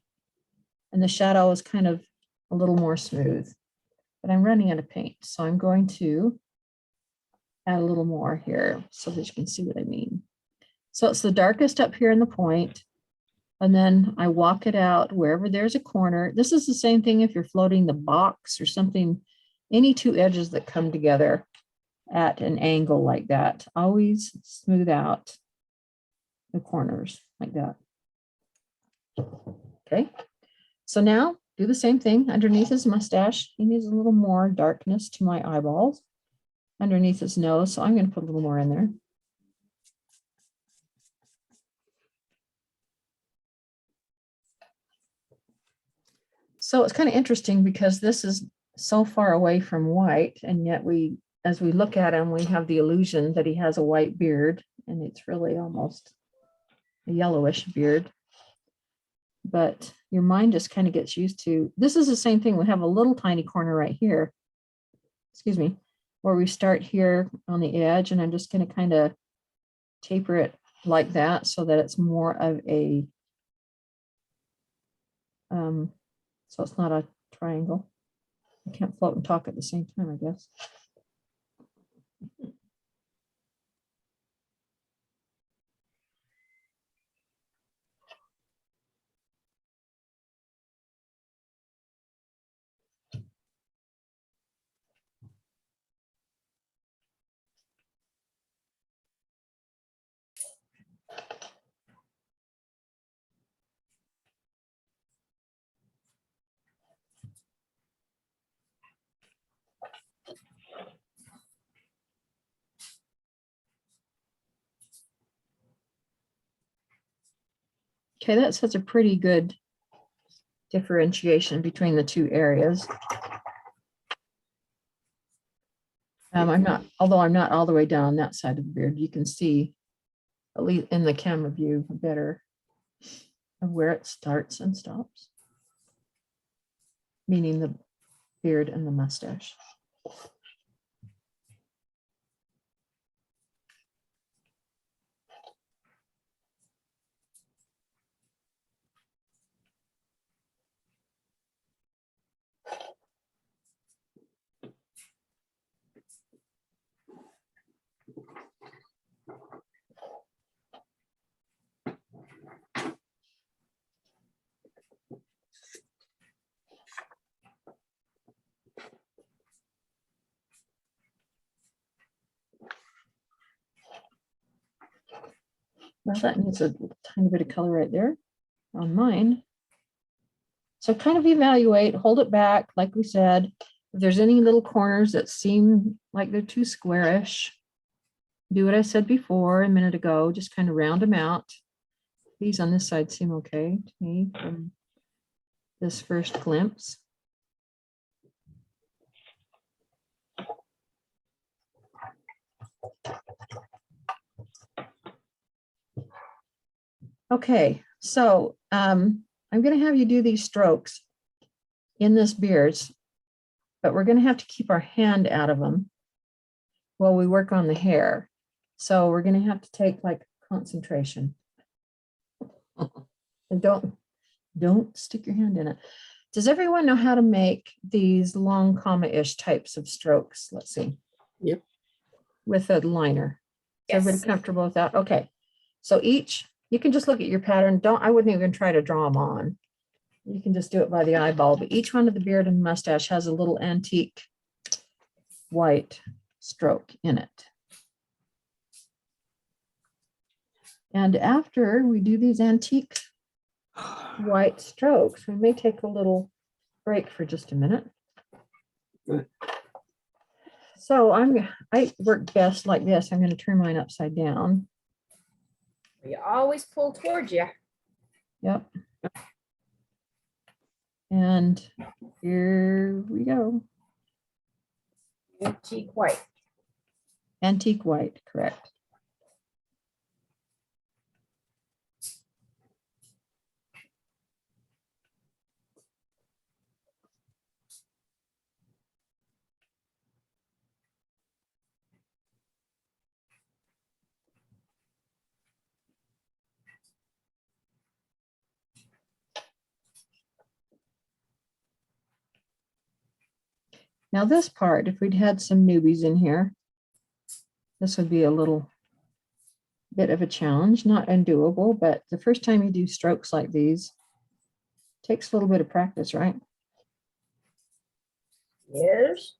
and the shadow is kind of a little more smooth. But I'm running out of paint, so I'm going to add a little more here so that you can see what I mean. So it's the darkest up here in the point, and then I walk it out wherever there's a corner. This is the same thing if you're floating the box or something, any 2 edges that come together at an angle like that. Always smooth out the corners like that. Okay, so now do the same thing underneath his mustache. He needs a little more darkness to my eyeballs underneath his nose, so I'm going to put a little more in there. So it's kind of interesting because this is so far away from white, and yet as we look at him, we have the illusion that he has a white beard, and it's really almost a yellowish beard. but your mind just kind of gets used to, this is the same thing. We have a little tiny corner right here, excuse me, where we start here on the edge, and I'm just going to kind of taper it like that so that it's more of a, so it's not a triangle. I can't float and talk at the same time, I guess. Okay, that sets a pretty good differentiation between the two areas. I'm not, although I'm not all the way down that side of the beard, you can see, at least in the camera view, better of where it starts and stops, meaning the beard and the mustache. Well, that needs a tiny bit of color right there on mine. So kind of evaluate, hold it back, like we said. If there's any little corners that seem like they're too squarish, do what I said before a minute ago, just kind of round them out. These on this side seem okay to me from this first glimpse. Okay, so I'm going to have you do these strokes in this beards, but we're going to have to keep our hand out of them while we work on the hair. So we're going to have to take like concentration. And don't stick your hand in it. Does everyone know how to make these long comma-ish types of strokes? Let's see. Yep. With a liner. Is everybody Yes. comfortable with that? Okay. So each, you can just look at your pattern. I wouldn't even try to draw them on. You can just do it by the eyeball, but each one of the beard and mustache has a little antique white stroke in it. And after we do these antique white strokes, we may take a little break for just a minute. Good. So I work best like this. I'm going to turn mine upside down. You always pull towards you. Yep. And here we go. Antique white. Antique white, correct. Now this part, if we'd had some newbies in here, this would be a little bit of a challenge, not undoable, but the first time you do strokes like these, takes a little bit of practice, right? Yes.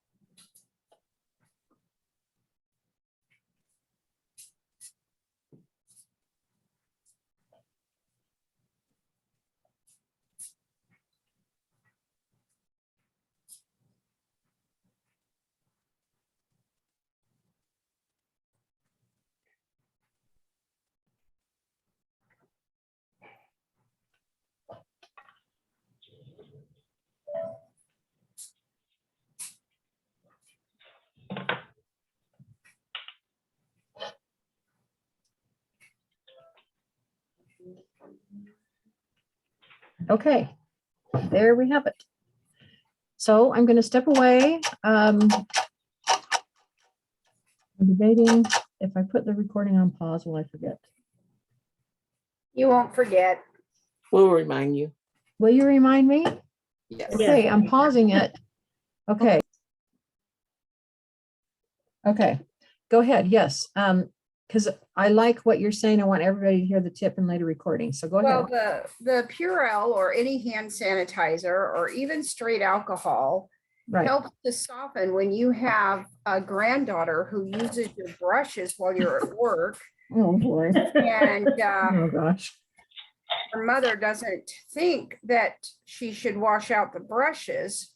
Okay, there we have it. So I'm going to step away. I'm debating if I put the recording on pause, will I forget? You won't forget. We'll remind you. Will you remind me? Yes. Yeah. Okay, I'm pausing it. Okay. Okay, go ahead. Yes. Because I like what you're saying. I want everybody to hear the tip and later recording. So go Well, ahead. the Purell or any hand sanitizer or even straight alcohol Right. helps to soften when you have a granddaughter who uses your brushes while you're at work Oh, boy. and Oh, gosh. her mother doesn't think that she should wash out the brushes.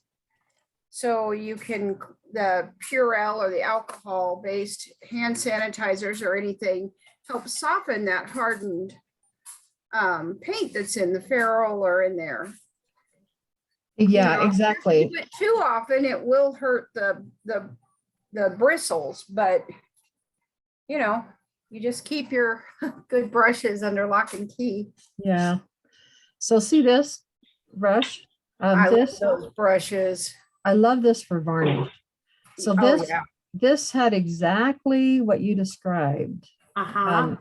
So you can, the Purell or the alcohol-based hand sanitizers or anything help soften that hardened paint that's in the ferrule or in there. Yeah, know, exactly. If you do it too often, it will hurt the bristles, but you know, you just keep your good brushes under lock and key. Yeah. So see this brush? I love This, those brushes. I love this for varnish. So Oh, this, yeah. this had exactly what you described. Uh-huh.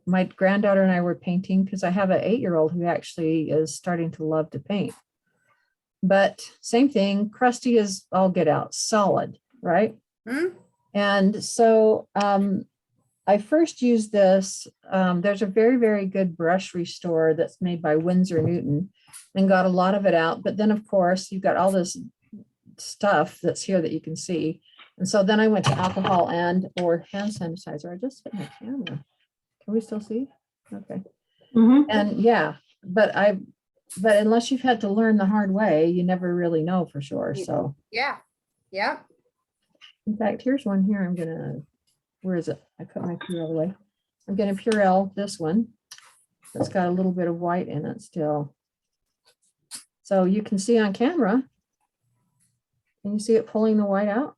My granddaughter and I were painting because I have an 8-year-old who actually is starting to love to paint. But same thing, crusty is all get out, solid, right? Hmm? And so I first used this. There's a very, very good brush restore that's made by Winsor Newton and got a lot of it out. But then, of course, you've got all this stuff that's here that you can see. And so then I went to alcohol and or hand sanitizer. I just hit my camera. Can we still see? Okay. Mhm. And yeah, but unless you've had to learn the hard way, you never really know for sure. So Yeah. Yeah. in fact, here's one here. I'm gonna, where is it? I put my Purell away. I'm gonna Purell this one. It's got a little bit of white in it still. So you can see on camera. Can you see it pulling the white out?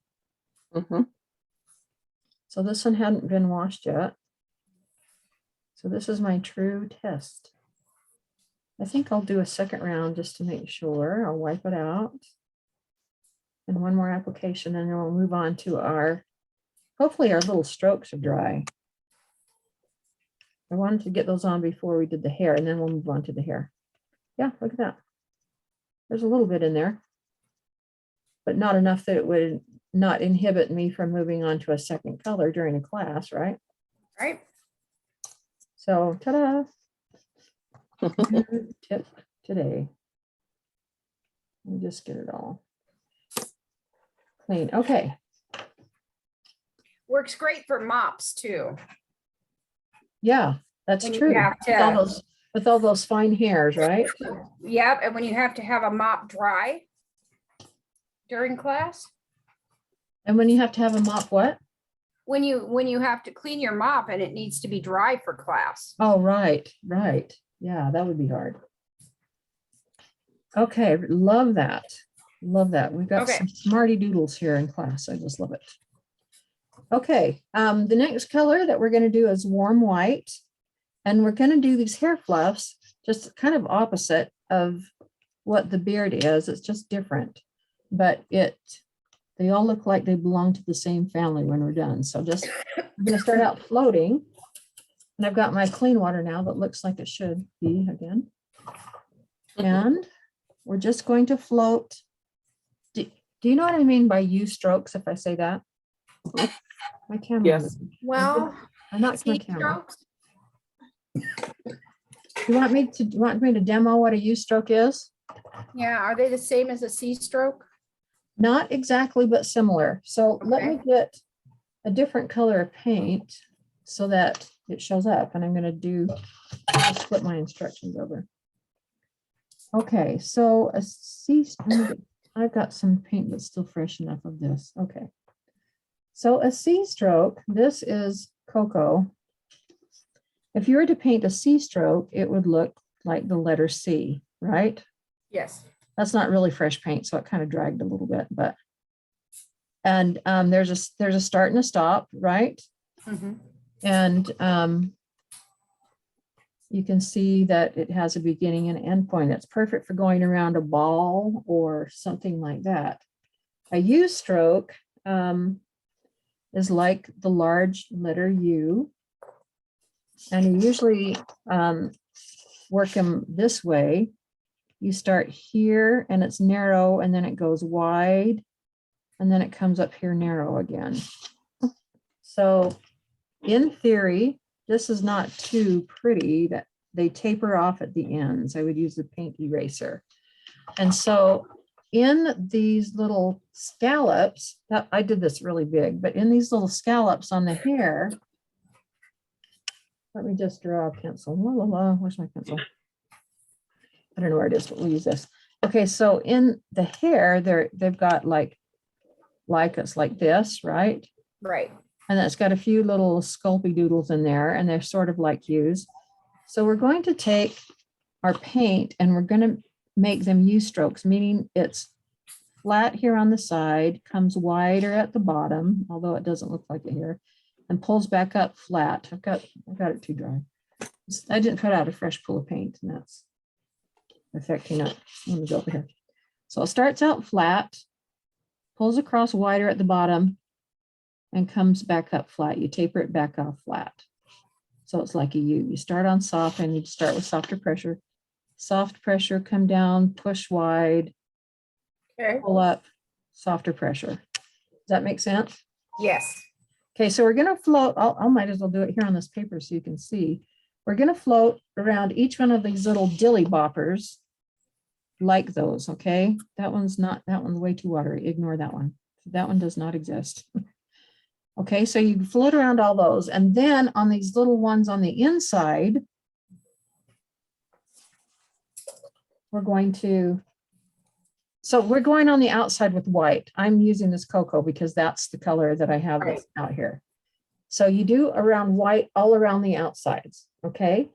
Mhm. So this one hadn't been washed yet. So this is my true test. I think I'll do a second round just to make sure. I'll wipe it out. And one more application, and then we'll move on to our, hopefully our little strokes are dry. I wanted to get those on before we did the hair, and then we'll move on to the hair. Yeah, look at that. There's a little bit in there, but not enough that it would not inhibit me from moving on to a second color during a class, right? Right. So, ta-da. Good tip today. Let me just get it all clean. Okay. Works great for mops too. Yeah, that's When you true. have With all those fine hairs, right? Yep. And when you have to have a mop dry during class, And when you have to have a mop, what? when you have to clean your mop and it needs to be dry for class. Oh, right, right. Yeah, that would be hard. Okay, love that. Love that. We've got Okay. some smarty doodles here in class. I just love it. Okay, the next color that we're going to do is warm white. And we're going to do these hair fluffs just kind of opposite of what the beard is. It's just different, but they all look like they belong to the same family when we're done. So just, I'm going to start out floating. And I've got my clean water now that looks like it should be again. And we're just going to float. Do you know what I mean by U strokes if I say that? My camera. Yes. Well, I'm not my C camera. strokes. Do you want me to demo what a U stroke is? Yeah. Are they the same as a C stroke? Not exactly, but similar. So let me Okay. get a different color of paint so that it shows up. And I'm going to just flip my instructions over. Okay, so a C, I've got some paint that's still fresh enough of this. Okay. So a C stroke, this is cocoa. If you were to paint a C stroke, it would look like the letter C, right? Yes. That's not really fresh paint, so it kind of dragged a little bit, but. And there's a start and a stop, right? Mhm. And you can see that it has a beginning and end point. It's perfect for going around a ball or something like that. A U stroke is like the large letter U. And you usually work them this way. You start here and it's narrow and then it goes wide and then it comes up here narrow again. So in theory, this is not too pretty that they taper off at the ends. I would use the paint eraser. And so in these little scallops, that I did this really big, but in these little scallops on the hair, let me just draw a pencil. La, la, la. Where's my pencil? I don't know where it is, but we'll use this. Okay, so in the hair, they've got like it's like this, right? Right. And it's got a few little sculpey doodles in there, and they're sort of like U's. So we're going to take our paint and we're going to make them U strokes, meaning it's flat here on the side, comes wider at the bottom, although it doesn't look like it here, and pulls back up flat. I've got it too dry. I didn't put out a fresh pool of paint, and that's affecting it. Let me go over here. So it starts out flat, pulls across wider at the bottom, and comes back up flat. You taper it back off flat. So it's like a U. You start on soft and you start with softer pressure. Soft pressure, come down, push wide, Okay. pull up, softer pressure. Does that make sense? Yes. Okay, so we're going to float. I might as well do it here on this paper so you can see. We're going to float around each one of these little dilly boppers like those, okay? That one's way too watery. Ignore that one. That one does not exist. Okay, so you float around all those. And then on these little ones on the inside, we're going on the outside with white. I'm using this cocoa because that's the color that I have that's out here. So you do around white all around the outsides, okay?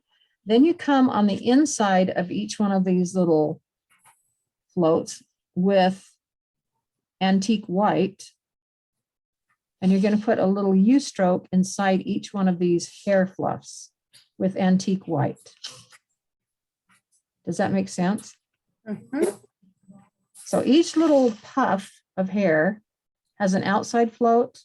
Then you come on the inside of each one of these little floats with antique white. And you're going to put a little U stroke inside each one of these hair fluffs with antique white. Does that make sense? Mhm. So each little puff of hair has an outside float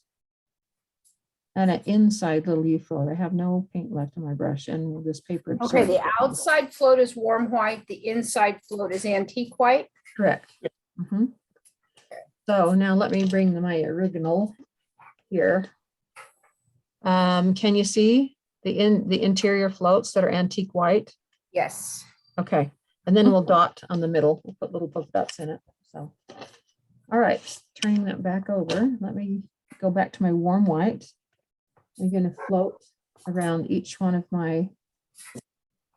and an inside little U float. I have no paint left on my brush and this paper. Okay, the outside float is warm white, the inside float is antique white. Correct. Mhm. So now let me bring my original here. Can you see the interior floats that are antique white? Yes. Okay, and then we'll dot on the middle. We'll put little polka dots in it. So, all right, turning that back over. Let me go back to my warm white. I'm going to float around each one of my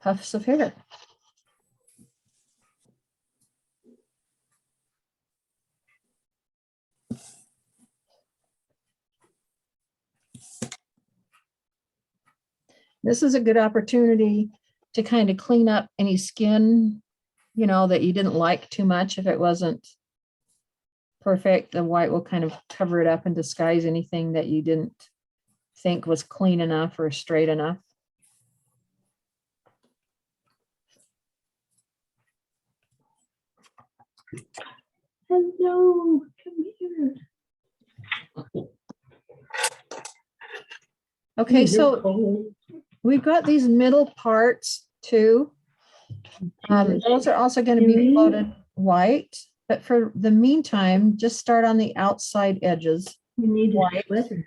puffs of hair. This is a good opportunity to kind of clean up any skin, that you didn't like too much. If it wasn't perfect, the white will kind of cover it up and disguise anything that you didn't think was clean enough or straight enough. Hello, come here. Okay, so we've got these middle parts too. Those are also going to be floated white, but for the meantime, just start on the outside edges. You need a White. sweater.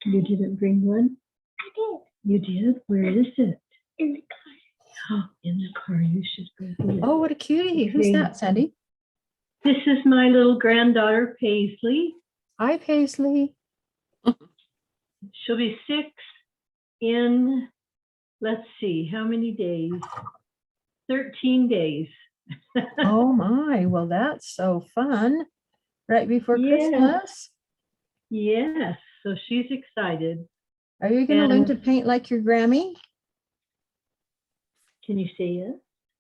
You didn't bring one? I did. You did? Where is it? In the Oh, in the car. You should go get it. Oh, what a cutie. Who's Okay. that, Sandy? This is my little granddaughter, Paisley. Hi, Paisley. She'll be 6 in, let's see, how many days? 13 days. Oh my, well, that's so fun. Right before Yeah. Christmas. Yes, so she's excited. Are you going to learn And- to paint like your Grammy? Can you say yes?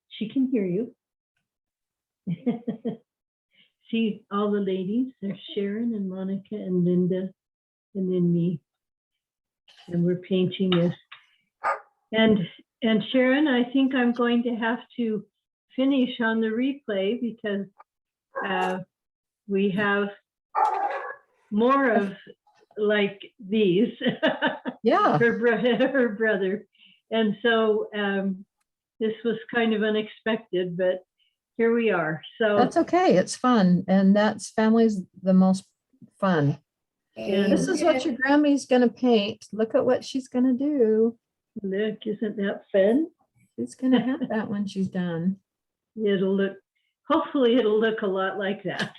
She can hear you. See all the ladies, there's Sharon and Monica and Linda and then me. And we're painting this And Sharon, I think I'm going to have to finish on the replay because we have more of like these. Yeah, her brother. And so this was kind of unexpected, but here we are. So that's okay. It's fun. And that's family's the most fun. This is what your Grammy's gonna paint. Look at what she's gonna do. look, isn't that fun? She's gonna have that when she's done. It'll look, hopefully it'll look a lot like that.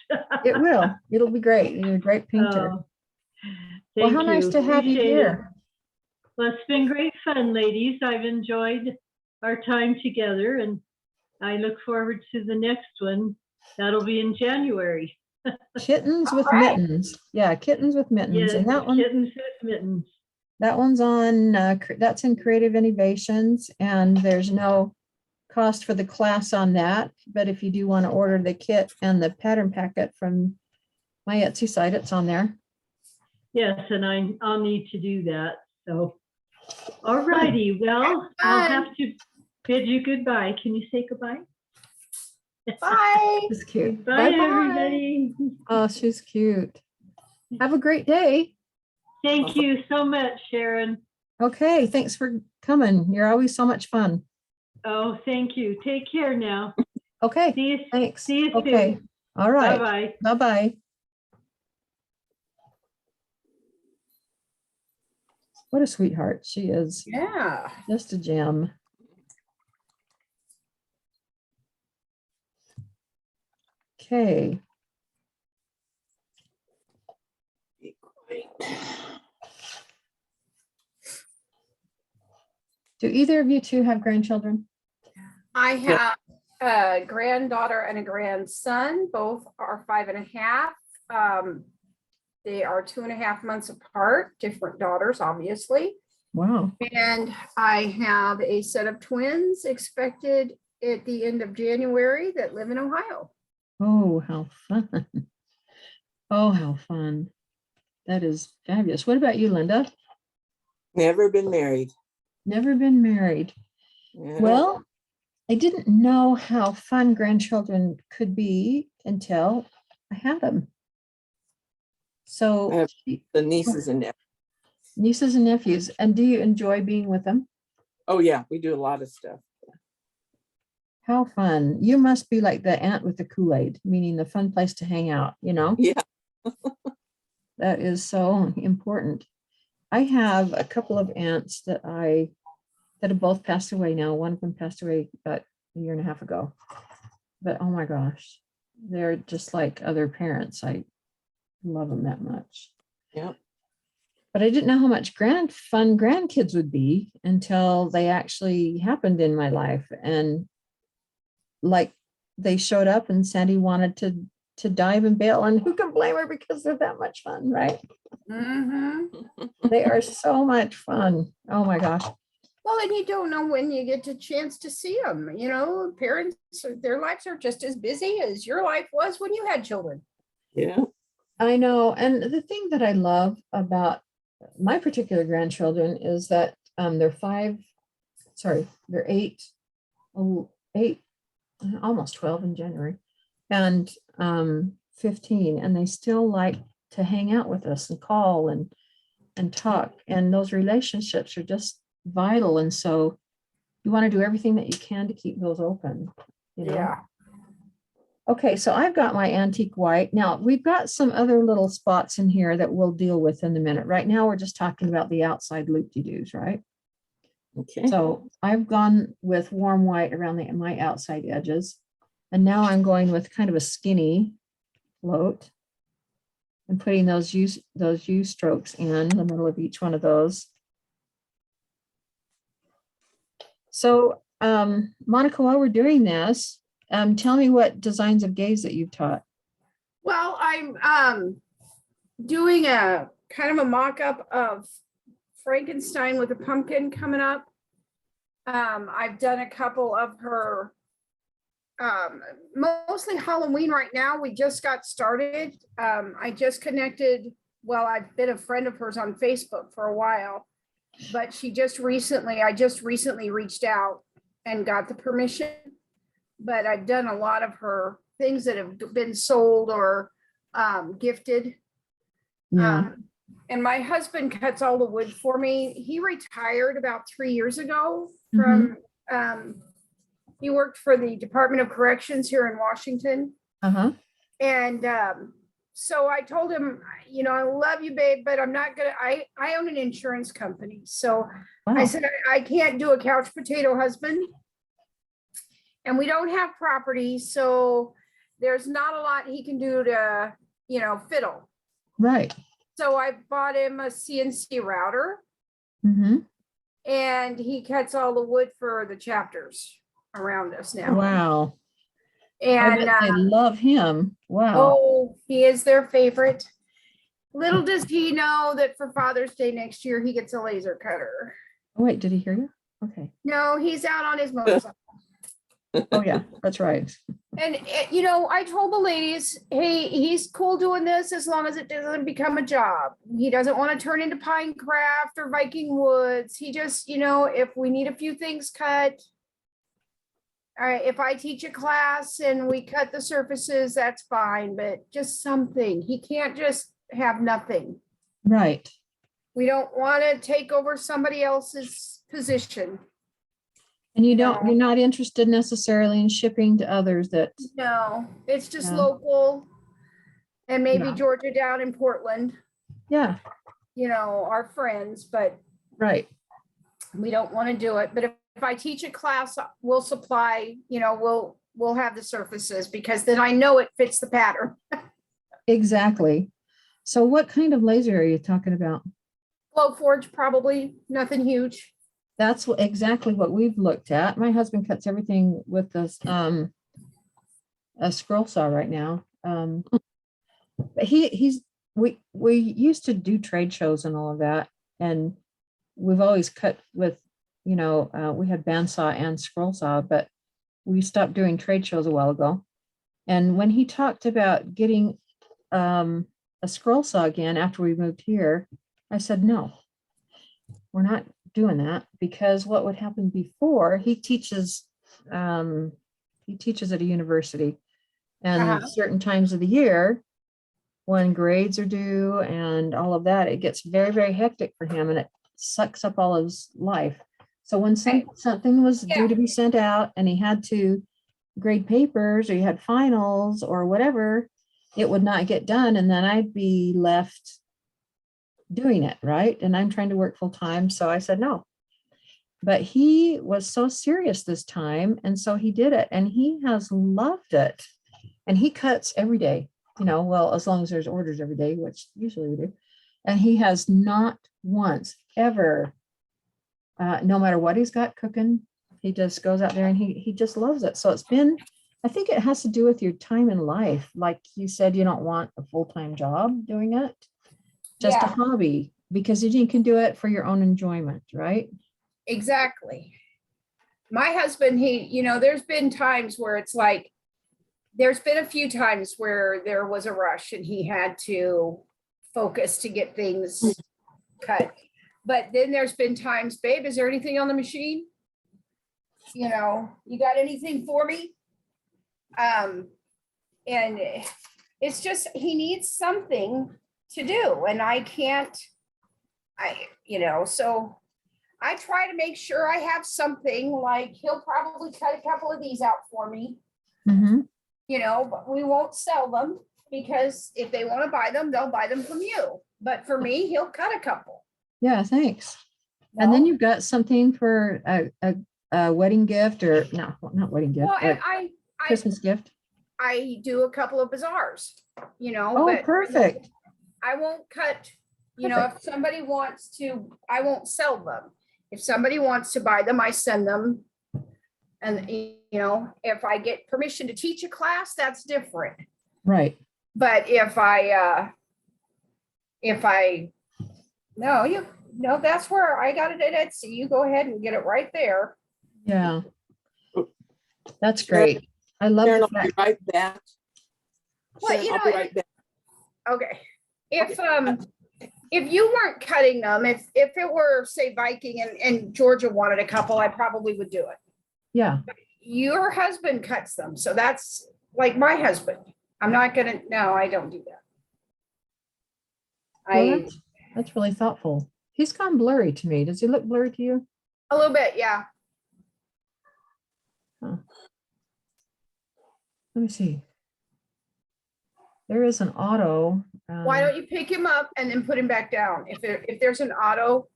It will. It'll be great. You're a great painter. Oh, Well, thank how nice you. to have you Appreciate it. here. Well, it's been great fun, ladies. I've enjoyed our time together and I look forward to the next one. That'll be in January. Kittens with All right. mittens. Yeah, kittens with mittens. Yes, And that one, kittens with mittens. that one's on, that's in Creative Innovations, and there's no cost for the class on that. But if you do want to order the kit and the pattern packet from my Etsy site, it's on there. Yes, and I'll need to do that. So, all righty. Well, I'll have to bid you goodbye. Can you say goodbye? Bye. It's cute. Bye, Bye-bye. everybody. Oh, she's cute. Have a great day. Thank you so much, Sharon. Okay, thanks for coming. You're always so much fun. Oh, thank you. Take care now. Okay, See you. thanks. See you Okay, soon. all right. Bye-bye. Bye-bye. What a sweetheart she is. Yeah. Just a gem. Okay. Do either of you two have grandchildren? I have a granddaughter and a grandson. Both are 5.5. They are 2.5 months apart, different daughters, obviously. Wow. And I have a set of twins expected at the end of January that live in Ohio. Oh, how fun. Oh, how fun. That is fabulous. What about you, Linda? Never been married. Never been married. Yeah. Well, I didn't know how fun grandchildren could be until I had them. I So have the nieces and nephews. nieces and nephews, and do you enjoy being with them? Oh yeah, we do a lot of stuff. How fun. You must be like the aunt with the Kool-Aid, meaning the fun place to hang out, you know? Yeah. That is so important. I have a couple of aunts that have both passed away now. One of them passed away about 1.5 years ago. But oh my gosh, they're just like other parents. I love them that much. Yep. But I didn't know how much fun grandkids would be until they actually happened in my life. And like they showed up and Sandy wanted to dive and bail, and who can blame her because they're that much fun, right? Mm-hmm. They are so much fun. Oh my gosh. Well, and you don't know when you get a chance to see them. You know, parents, their lives are just as busy as your life was when you had children. Yeah. I know. And the thing that I love about my particular grandchildren is that they're 8, almost 12 in January, and 15, and they still like to hang out with us and call and talk. And those relationships are just vital. And so you want to do everything that you can to keep those open, you know? Yeah. Okay, so I've got my antique white. Now we've got some other little spots in here that we'll deal with in a minute. Right now, we're just talking about the outside loop-de-doos, right? Okay. So I've gone with warm white around my outside edges. And now I'm going with kind of a skinny float and putting those U strokes in the middle of each one of those. So Monica, while we're doing this, tell me what designs of gaze that you've taught. Well, I'm doing a kind of a mock-up of Frankenstein with a pumpkin coming up. I've done a couple of her, mostly Halloween right now. We just got started. I just connected, well, I've been a friend of hers on Facebook for a while. But I just recently reached out and got the permission. But I've done a lot of her things that have been sold or gifted. Yeah. And my husband cuts all the wood for me. He retired about 3 years ago Mhm. from, he worked for the Department of Corrections here in Washington. Uh-huh. And so I told him, you know, I love you, babe, but I'm not gonna, I own an insurance company. So I Wow. said, I can't do a couch potato husband. And we don't have property, so there's not a lot he can do to, you know, fiddle. Right. So I bought him a CNC router Mm-hmm. and he cuts all the wood for the chapters around us now. Wow. I And bet they love him. Wow. oh, he is their favorite. Little does he know that for Father's Day next year, he gets a laser cutter. Oh, wait, did he hear you? Okay. No, he's out on his motorcycle. Oh, yeah, that's right. And, you know, I told the ladies, hey, he's cool doing this as long as it doesn't become a job. He doesn't want to turn into Pinecraft or Viking Woods. He just, you know, if we need a few things cut, all right, if I teach a class and we cut the surfaces, that's fine, but just something. He can't just have nothing. Right. We don't want to take over somebody else's position. And you No. don't, you're not interested necessarily in shipping to others that, No, it's just Yeah. local. And maybe Yeah. Georgia down in Portland, yeah, you know, our friends, but right. we don't want to do it. But if I teach a class, we'll supply, you know, we'll have the surfaces because then I know it fits the pattern. Exactly. So what kind of laser are you talking about? Glow forge, probably nothing huge. That's exactly what we've looked at. My husband cuts everything with this, a scroll saw right now. But we used to do trade shows and all of that. And we've always cut with, you know, we had bandsaw and scroll saw, but we stopped doing trade shows a while ago. And when he talked about getting a scroll saw again after we moved here, I said, no, we're not doing that, because what would happen before, he teaches at a university, and certain times of the year when grades are due and all of that, it gets very, very hectic for him and it sucks up all his life. So when something was due to be sent out and he had to grade papers or you had finals or whatever, it would not get done. And then I'd be left doing it, right? And I'm trying to work full time. So I said no. But he was so serious this time. And so he did it and he has loved it. And he cuts every day, you know, well, as long as there's orders every day, which usually we do. And he has not once ever, no matter what he's got cooking, he just goes out there and he just loves it. So it's been, I think it has to do with your time in life. Like you said, you don't want a full-time job doing it, just a hobby, because you can do it for your own enjoyment, right? Exactly. My husband, you know, there's been times where it's like, there's been a few times where there was a rush and he had to focus to get things cut. But then there's been times, babe, is there anything on the machine? You know, you got anything for me? And it's just, he needs something to do and I can't, you know, so I try to make sure I have something. Like he'll probably cut a couple of these out for me. Mhm. You know, but we won't sell them because if they want to buy them, they'll buy them from you. But for me, he'll cut a couple. Yeah, thanks. And then No? you've got something for a wedding gift, or no, not wedding gift, Well, and but Christmas gift. I do a couple of bazaars, you know, Oh, but perfect. I won't cut, you know, if somebody wants to, I won't sell them. If somebody wants to buy them, I send them. And, you know, if I get permission to teach a class, that's different. Right. But if no, that's where I got it at Etsy. You go ahead and get it right there. Yeah. That's great. I love Sharon, the I'll be fact. right back. Well, Sharon, you I'll know, be right back. Okay. If, if you weren't cutting them, if it were, say, Viking and Georgia wanted a couple, I probably would do it. Yeah. Your husband cuts them, so that's like my husband. I'm not gonna, no, I don't do that. Well, I, that's really thoughtful. He's gone blurry to me. Does he look blurry to you? a little bit, yeah. Let me see. There is an auto. Why don't you pick him up and then put him back down? If there's an auto,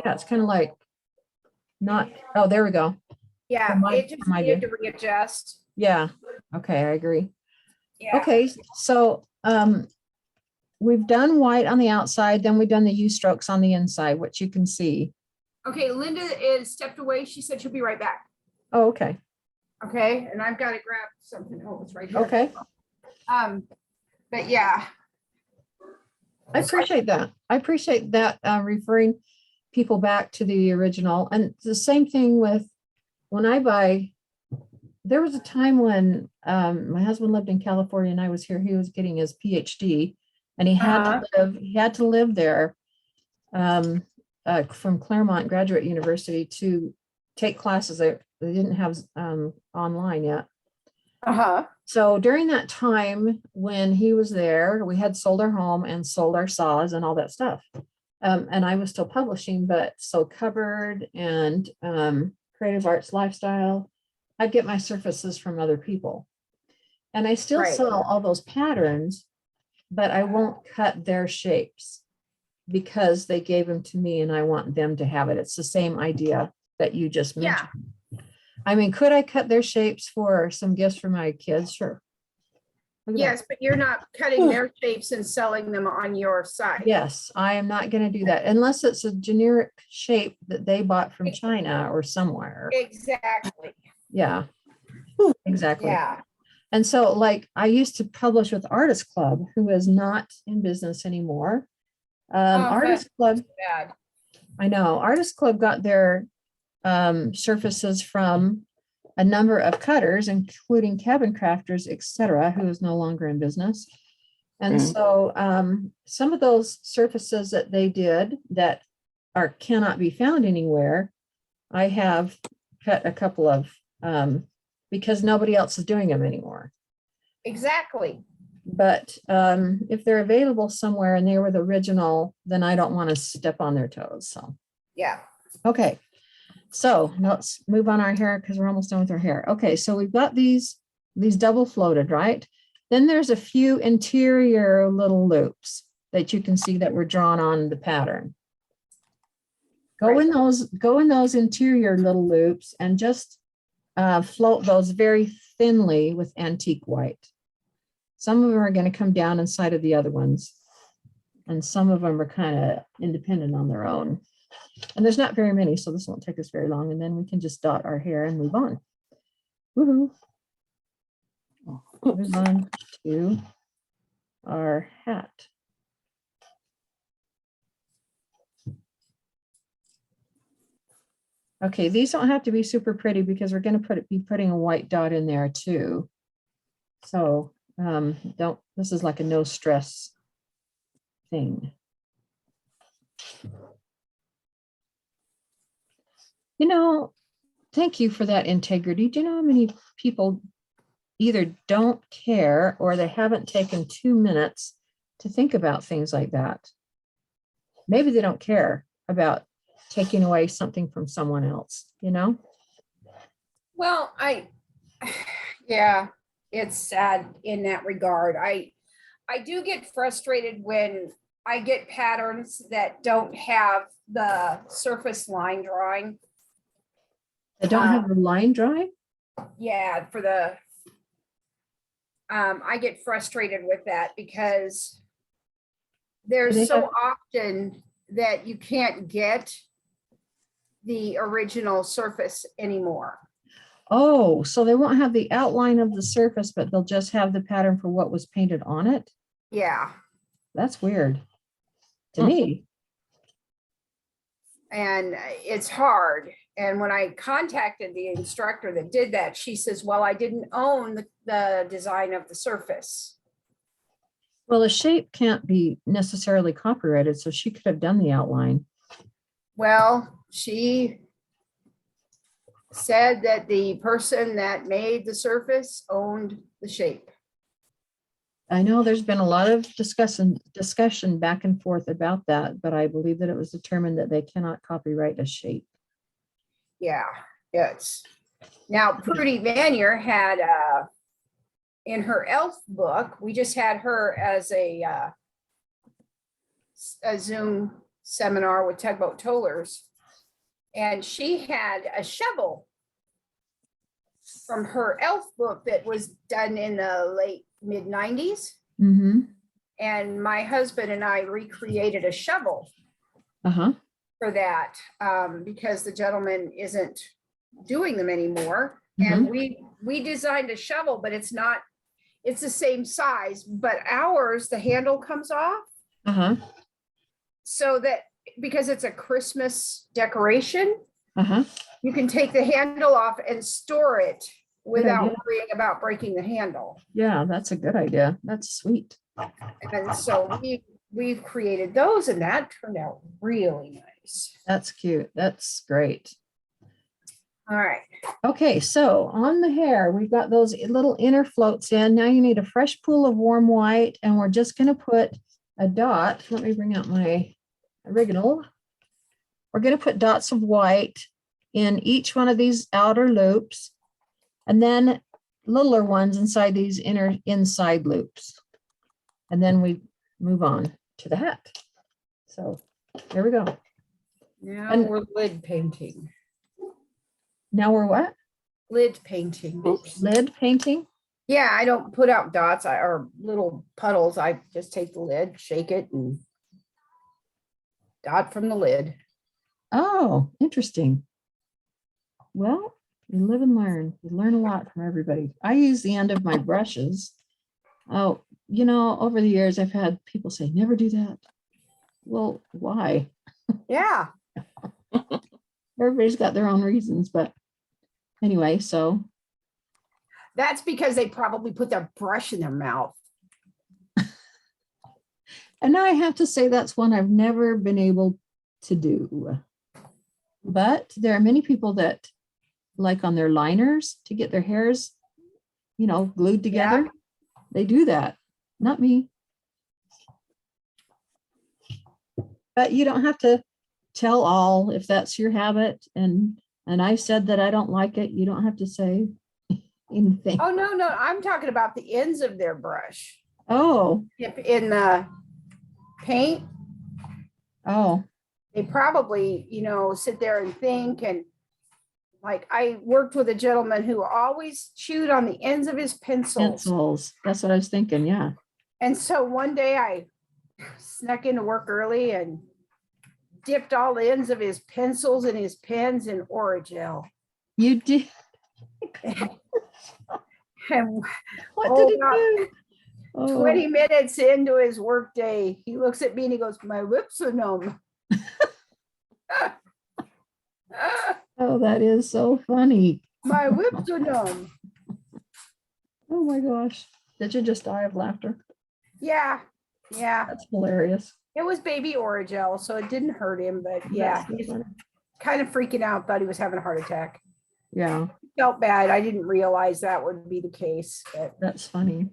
Yeah, it's kind of like not, oh, there we go. yeah, For my- it just for my needed view. to readjust. Yeah. Okay, I agree. Yeah. Okay, so we've done white on the outside, then we've done the U strokes on the inside, which you can see. Okay, Linda is stepped away. She said she'll be right back. Oh, okay. Okay, and I've got to grab something. Oh, it's right here. Okay. But yeah, I appreciate that. I appreciate that referring people back to the original. And it's the same thing with when I buy. There was a time when my husband lived in California and I was here. He was getting his PhD, and he had to live there from Claremont Graduate University to take classes. They didn't have online yet. So during that time when he was there, we had sold our home and sold our saws and all that stuff. And I was still publishing, but so Cupboard and Creative Arts Lifestyle, I'd get my surfaces from other people. And I still Right. sell all those patterns, but I won't cut their shapes because they gave them to me and I want them to have it. It's the same idea that you just mentioned. I mean, could I cut their shapes for some gifts for my kids? Sure. Look at that. Yes, but you're not cutting their shapes and selling them on your site. Yes, I am not going to do that unless it's a generic shape that they bought from China or somewhere. Exactly. Yeah, exactly. Yeah. And so like I used to publish with Artist Club, who is not in business anymore. Artist Club, Bad. I know, Artist Club got their surfaces from a number of cutters, including Cabin Crafters, etc., who is no longer in business. And so some of those surfaces that they did that cannot be found anywhere, I have cut a couple of because nobody else is doing them anymore. Exactly. But if they're available somewhere and they were the original, then I don't want to step on their toes. So, Yeah. okay. So let's move on our hair because we're almost done with our hair. Okay, so we've got these double floated, right? Then there's a few interior little loops that you can see that were drawn on the pattern. Go in those interior little loops and just float those very thinly with antique white. Some of them are going to come down inside of the other ones, and some of them are kind of independent on their own. And there's not very many, so this won't take us very long, and then we can just dot our hair and move on. Woohoo. Move on to our hat. Okay, these don't have to be super pretty because we're going to be putting a white dot in there too. So this is like a no stress thing. You know, thank you for that integrity. Do you know how many people either don't care or they haven't taken 2 minutes to think about things like that? Maybe they don't care about taking away something from someone else, you know? Well, yeah, it's sad in that regard. I do get frustrated when I get patterns that don't have the surface line drawing. They don't have the line drawing? Yeah, I get frustrated with that because there's They so have- often that you can't get the original surface anymore. Oh, so they won't have the outline of the surface, but they'll just have the pattern for what was painted on it? Yeah, That's weird to me. and it's hard. And when I contacted the instructor that did that, she says, well, I didn't own the design of the surface. Well, the shape can't be necessarily copyrighted, so she could have done the outline. Well, she said that the person that made the surface owned the shape. I know there's been a lot of discussion back and forth about that, but I believe that it was determined that they cannot copyright a shape. Yeah, it's now Prudy Vanier had in her elf book, we just had her as a Zoom seminar with Tugboat Tollers. And she had a shovel from her elf book that was done in the late mid-90s. Mm-hmm. And my husband and I recreated a shovel Uh-huh. for that because the gentleman isn't doing them anymore. Mhm. And we designed a shovel, but it's the same size, but ours, the handle comes off Uh-huh. so that because it's a Christmas decoration, Uh-huh. you can take the handle off and store it without idea. worrying about breaking the handle. Yeah, that's a good idea. That's sweet. And so we've created those and that turned out really nice. That's cute. That's great. All right. Okay, so on the hair, we've got those little inner floats in. Now you need a fresh pool of warm white, and we're just going to put a dot. Let me bring out my original. We're going to put dots of white in each one of these outer loops, and then littler ones inside these inside loops. And then we move on to the hat. So there we go. Now And- we're lid painting. Now we're what? Lid painting. Oops. Lid painting? Yeah, I don't put out dots or little puddles. I just take the lid, shake it, and dot from the lid. Oh, interesting. Well, you live and learn. You learn a lot from everybody. I use the end of my brushes. Oh, over the years, I've had people say, never do that. Well, why? Yeah. Everybody's got their own reasons, but anyway, so That's because they probably put their brush in their mouth. and now I have to say that's one I've never been able to do. But there are many people that like on their liners to get their hairs, glued together. Yeah. They do that. Not me. But you don't have to tell all if that's your habit. And I said that I don't like it. You don't have to say anything. Oh, no, I'm talking about the ends of their brush. Oh, If in the paint, oh, they probably, sit there and think. And like I worked with a gentleman who always chewed on the ends of his pencils. pencils. That's what I was thinking. Yeah. And so one day I snuck into work early and dipped all the ends of his pencils and his pens in Orajel. You did. And What did it Oh, do? Oh, 20 minutes into his work day, he looks at me and he goes, my whips are numb. oh, that is so funny. My whips are numb. Oh my gosh. Did you just die of laughter? Yeah. That's hilarious. It was baby Orajel, so it didn't hurt him, but yeah, That's so he's funny. kind of freaking out, thought he was having a heart attack. Yeah, Felt bad. I didn't realize that would be the case. But that's funny.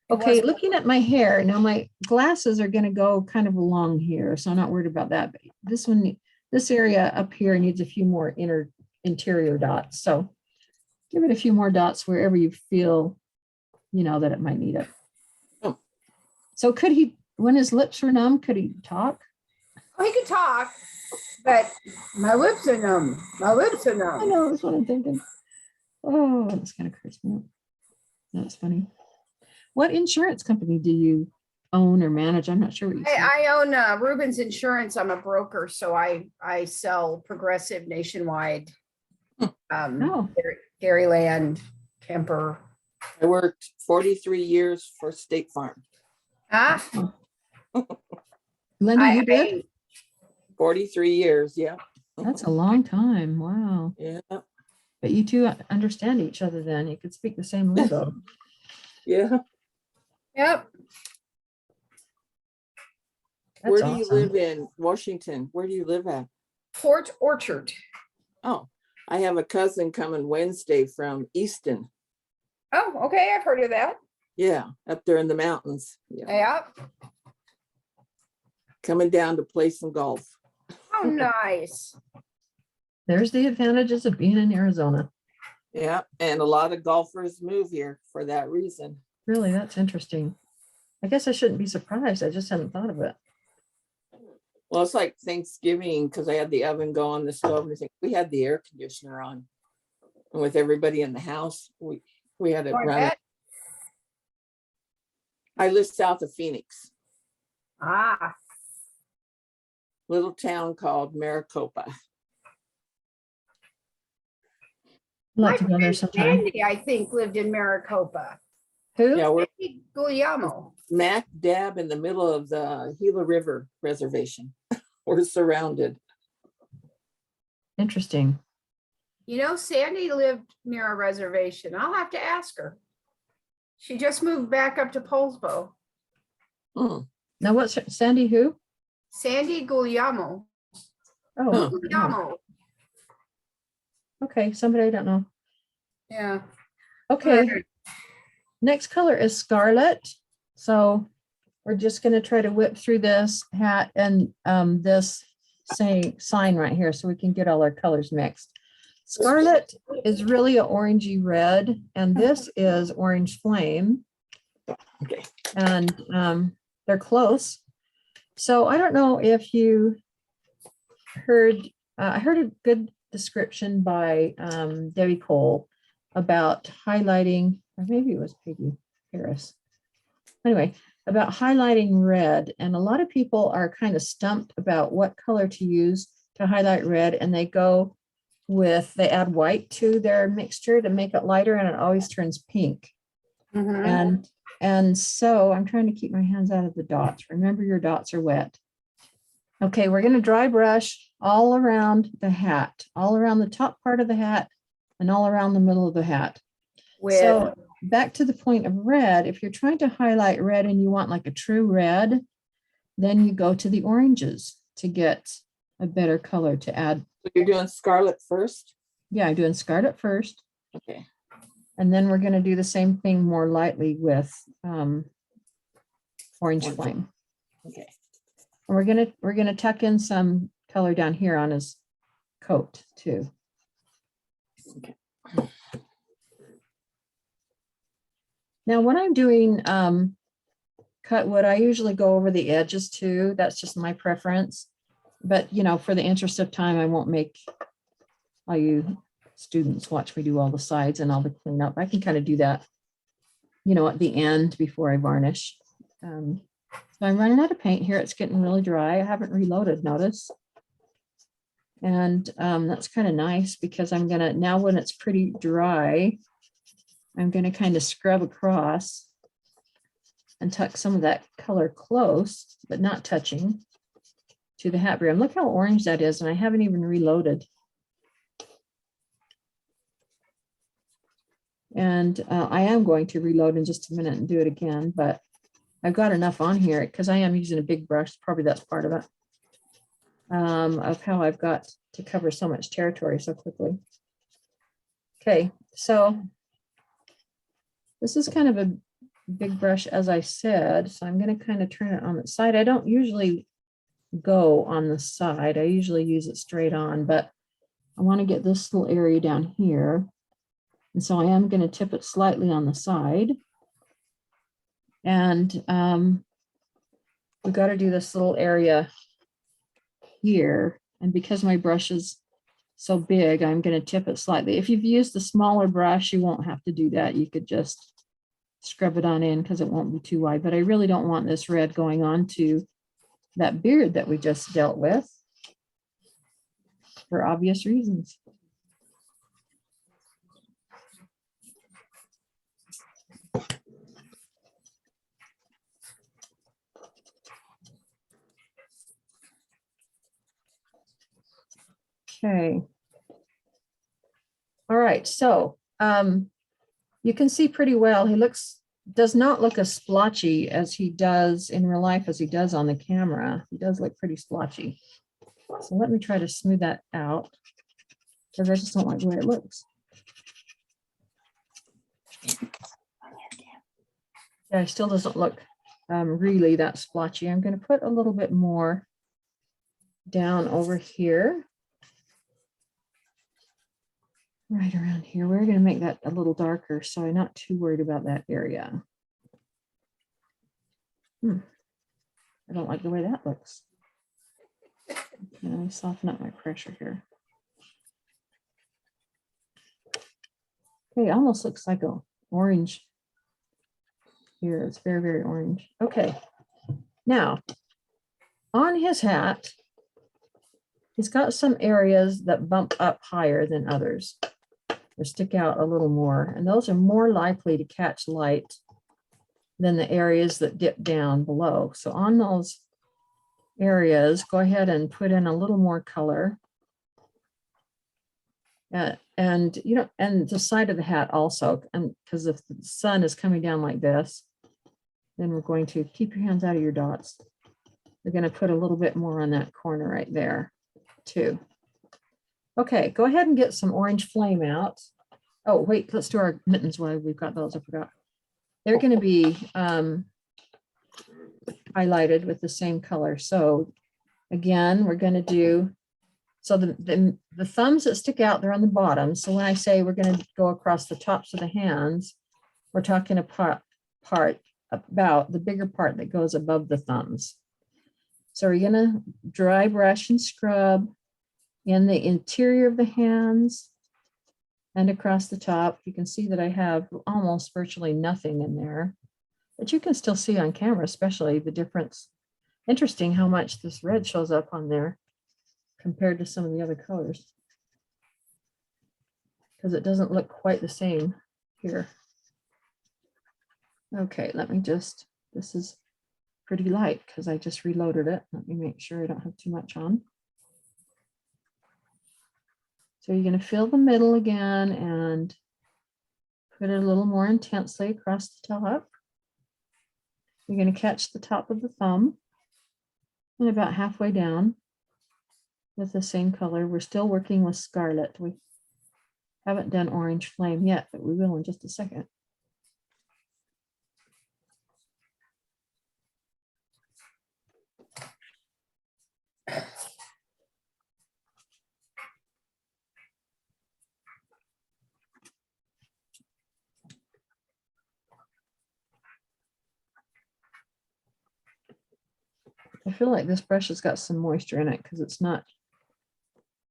it Okay, was- looking at my hair, now my glasses are going to go kind of along here, so I'm not worried about that. But this area up here needs a few more interior dots. So give it a few more dots wherever you feel, that it might need it. Oh. So could he, when his lips were numb, could he talk? Oh, he could talk, but my lips are numb. My lips are I numb. know, that's what I'm thinking. Oh, it's kind of creeps me out. That's funny. What insurance company do you own or manage? I'm not sure what you said. I own Rubens Insurance. I'm a broker, so I sell Progressive nationwide. Oh. Dairyland, Kemper. I worked 43 years for State Farm. Linda, you did? 43 years, yeah. That's a long time. Wow. Yeah, But you two understand each other then. You could speak the same lingo. yeah. Yep. That's Where do you awesome. live in Washington? Where do you live at? Port Orchard. Oh, I have a cousin coming Wednesday from Easton. Oh, okay. I've heard of that. Yeah, up there in the mountains. Yeah, Yep. coming down to play some golf. Oh, nice. There's the advantages of being in Arizona. Yeah, and a lot of golfers move here for that reason. Really, that's interesting. I guess I shouldn't be surprised. I just hadn't thought of it. Well, it's like Thanksgiving because I had the oven going, the stove, and everything. We had the air conditioner on, and with everybody in the house, we had it Oh, I running. bet. I live south of Phoenix, Ah, little town called Maricopa. I'd my like to go there friend sometime. Sandy, I think, lived in Maricopa. Who? Yeah, we're Sandy Guglielmo. smack dab in the middle of the Gila River Reservation. We're surrounded. Interesting. You know, Sandy lived near a reservation. I'll have to ask her. She just moved back up to Polsbo. Hmm. Now what's Sandy who? Sandy Guglielmo. Oh, Guglielmo. okay. Somebody I don't know. Yeah. Okay. Alright. Next color is scarlet. So we're just going to try to whip through this hat and this sign right here so we can get all our colors mixed. Scarlet is really an orangey red, and this is orange flame. Okay. And they're close. So I don't know if you heard, I heard a good description by Debbie Cole about highlighting, or maybe it was Peggy Harris. Anyway, about highlighting red. And a lot of people are kind of stumped about what color to use to highlight red. And they go with, they add white to their mixture to make it lighter, and it always turns pink. Mhm. And so I'm trying to keep my hands out of the dots. Remember, your dots are wet. Okay, we're going to dry brush all around the hat, all around the top part of the hat, and all around the middle of the hat. So back to the point of red, if you're trying to highlight red and you want like a true red, then you go to the oranges to get a better color to add. So you're doing scarlet first? Yeah, I'm doing scarlet first. Okay. And then we're going to do the same thing more lightly with orange flame. Okay. And we're gonna tuck in some color down here on his coat too. Okay. Now, when I'm doing cut wood, I usually go over the edges too. That's just my preference. But you know, for the interest of time, I won't make all you students watch me do all the sides and all the cleanup. I can kind of do that, you know, at the end before I varnish. So I'm running out of paint here. It's getting really dry. I haven't reloaded, notice. And that's kind of nice because I'm gonna, now when it's pretty dry, I'm gonna kind of scrub across and tuck some of that color close, but not touching to the hat brim. Look how orange that is, and I haven't even reloaded. And I am going to reload in just a minute and do it again, but I've got enough on here because I am using a big brush. Probably that's part of it, of how I've got to cover so much territory so quickly. Okay, so this is kind of a big brush, as I said, so I'm going to kind of turn it on the side. I don't usually go on the side. I usually use it straight on, but I want to get this little area down here. And so I am going to tip it slightly on the side. And we've got to do this little area here. And because my brush is so big, I'm going to tip it slightly. If you've used the smaller brush, you won't have to do that. You could just scrub it on in because it won't be too wide. But I really don't want this red going on to that beard that we just dealt with for obvious reasons. Okay. All right, so you can see pretty well, he does not look as splotchy as he does in real life as he does on the camera. He does look pretty splotchy. So let me try to smooth that out because I just don't like the way it looks. Yeah, it still doesn't look really that splotchy. I'm going to put a little bit more down over here. Right around here. We're going to make that a little darker, so I'm not too worried about that area. I don't like the way that looks. Let me soften up my pressure here. Okay, it almost looks like a orange here. It's very, very orange. Okay, now on his hat, he's got some areas that bump up higher than others or stick out a little more, and those are more likely to catch light than the areas that dip down below. So on those areas, go ahead and put in a little more color. And you know, and the side of the hat also, and because if the sun is coming down like this, then we're going to keep your hands out of your dots. We're going to put a little bit more on that corner right there too. Okay, go ahead and get some orange flame out. Oh, wait, let's do our mittens while we've got those. I forgot. They're going to be highlighted with the same color. So again, we're going to do, so the thumbs that stick out, they're on the bottom. So when I say we're going to go across the tops of the hands, we're talking about the bigger part that goes above the thumbs. So we're going to dry brush and scrub in the interior of the hands and across the top. You can see that I have almost virtually nothing in there, but you can still see on camera, especially the difference. Interesting how much this red shows up on there compared to some of the other colors, because it doesn't look quite the same here. Okay, let me just, this is pretty light because I just reloaded it. Let me make sure I don't have too much on. So you're going to fill the middle again and put it a little more intensely across the top. You're going to catch the top of the thumb and about halfway down with the same color. We're still working with scarlet. We haven't done orange flame yet, but we will in just a second. I feel like this brush has got some moisture in it because it's not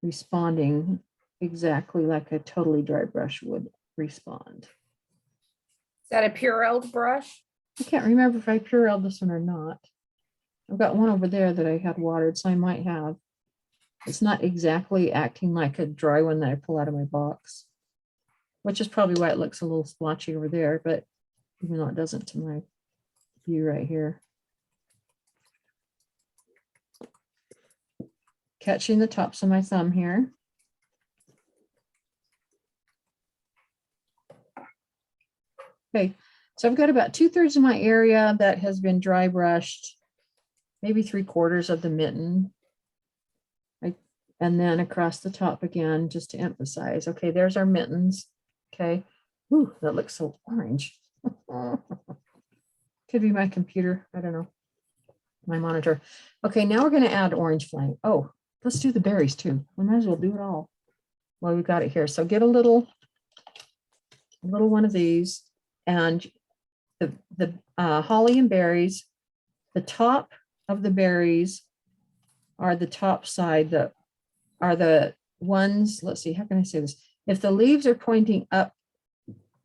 responding exactly like a totally dry brush would respond. Is that a Purell brush? I can't remember if I Purelled this one or not. I've got one over there that I had watered, so I might have. It's not exactly acting like a dry one that I pull out of my box, which is probably why it looks a little splotchy over there, but even though it doesn't to my view right here. Catching the tops of my thumb here. Okay, so I've got about 2/3 of my area that has been dry brushed, maybe 3/4 of the mitten. And then across the top again, just to emphasize. Okay, there's our mittens. Okay, ooh, that looks so orange. Could be my computer, I don't know, my monitor. Okay, now we're going to add orange flame. Oh, let's do the berries too. We might as well do it all while we've got it here. So get a little one of these, and the holly and berries. The top of the berries are the top side that are the ones, let's see, how can I say this? If the leaves are pointing up,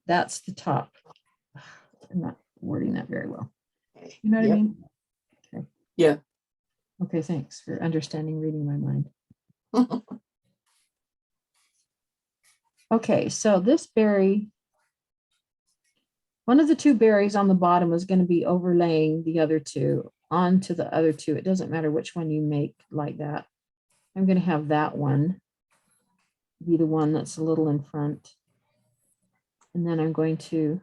that's the top. I'm not wording that very well. You know what I mean? Okay. Yeah. Okay, thanks for understanding, reading my mind. Okay, so this berry, one of the two berries on the bottom is going to be overlaying the other two onto the other two. It doesn't matter which one you make like that. I'm going to have that one be the one that's a little in front. And then I'm going to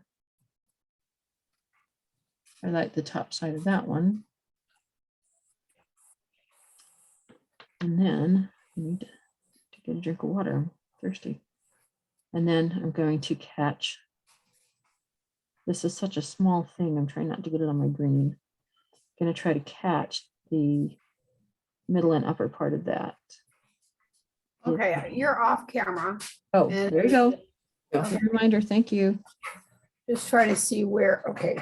highlight the top side of that one. And then I need to get a drink of water. I'm thirsty. And then I'm going to catch. This is such a small thing. I'm trying not to get it on my green. I'm going to try to catch the middle and upper part of that. Okay, you're off camera. Oh, And- there you go. Yeah. Good reminder. Thank you. Just try to see where, okay.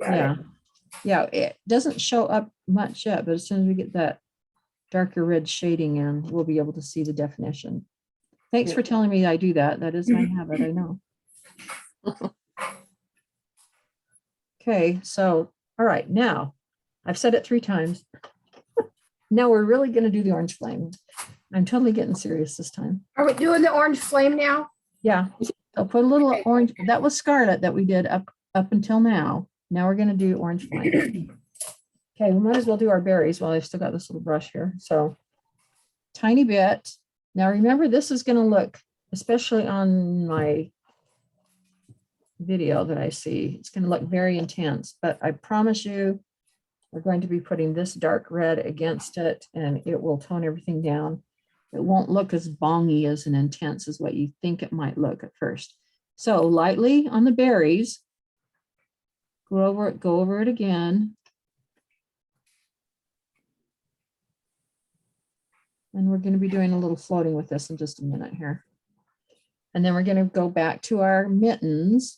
Got it. Yeah. Yeah, it doesn't show up much yet, but as soon as we get that darker red shading in, we'll be able to see the definition. Thanks for telling me I do that. That is my habit, I know. Okay, so, all right, now, I've said it 3 times. Now we're really gonna do the orange flame. I'm totally getting serious this time. Are we doing the orange flame now? Yeah, I'll put a little Okay. orange, that was scarlet that we did up until now. Now we're gonna do orange flame. Okay, we might as well do our berries while I've still got this little brush here. So tiny bit. Now remember, this is gonna look, especially on my video that I see, it's gonna look very intense, but I promise you, we're going to be putting this dark red against it and it will tone everything down. It won't look as bongy as and intense as what you think it might look at first. So lightly on the berries, go over it again. And we're going to be doing a little floating with this in just a minute here. And then we're going to go back to our mittens.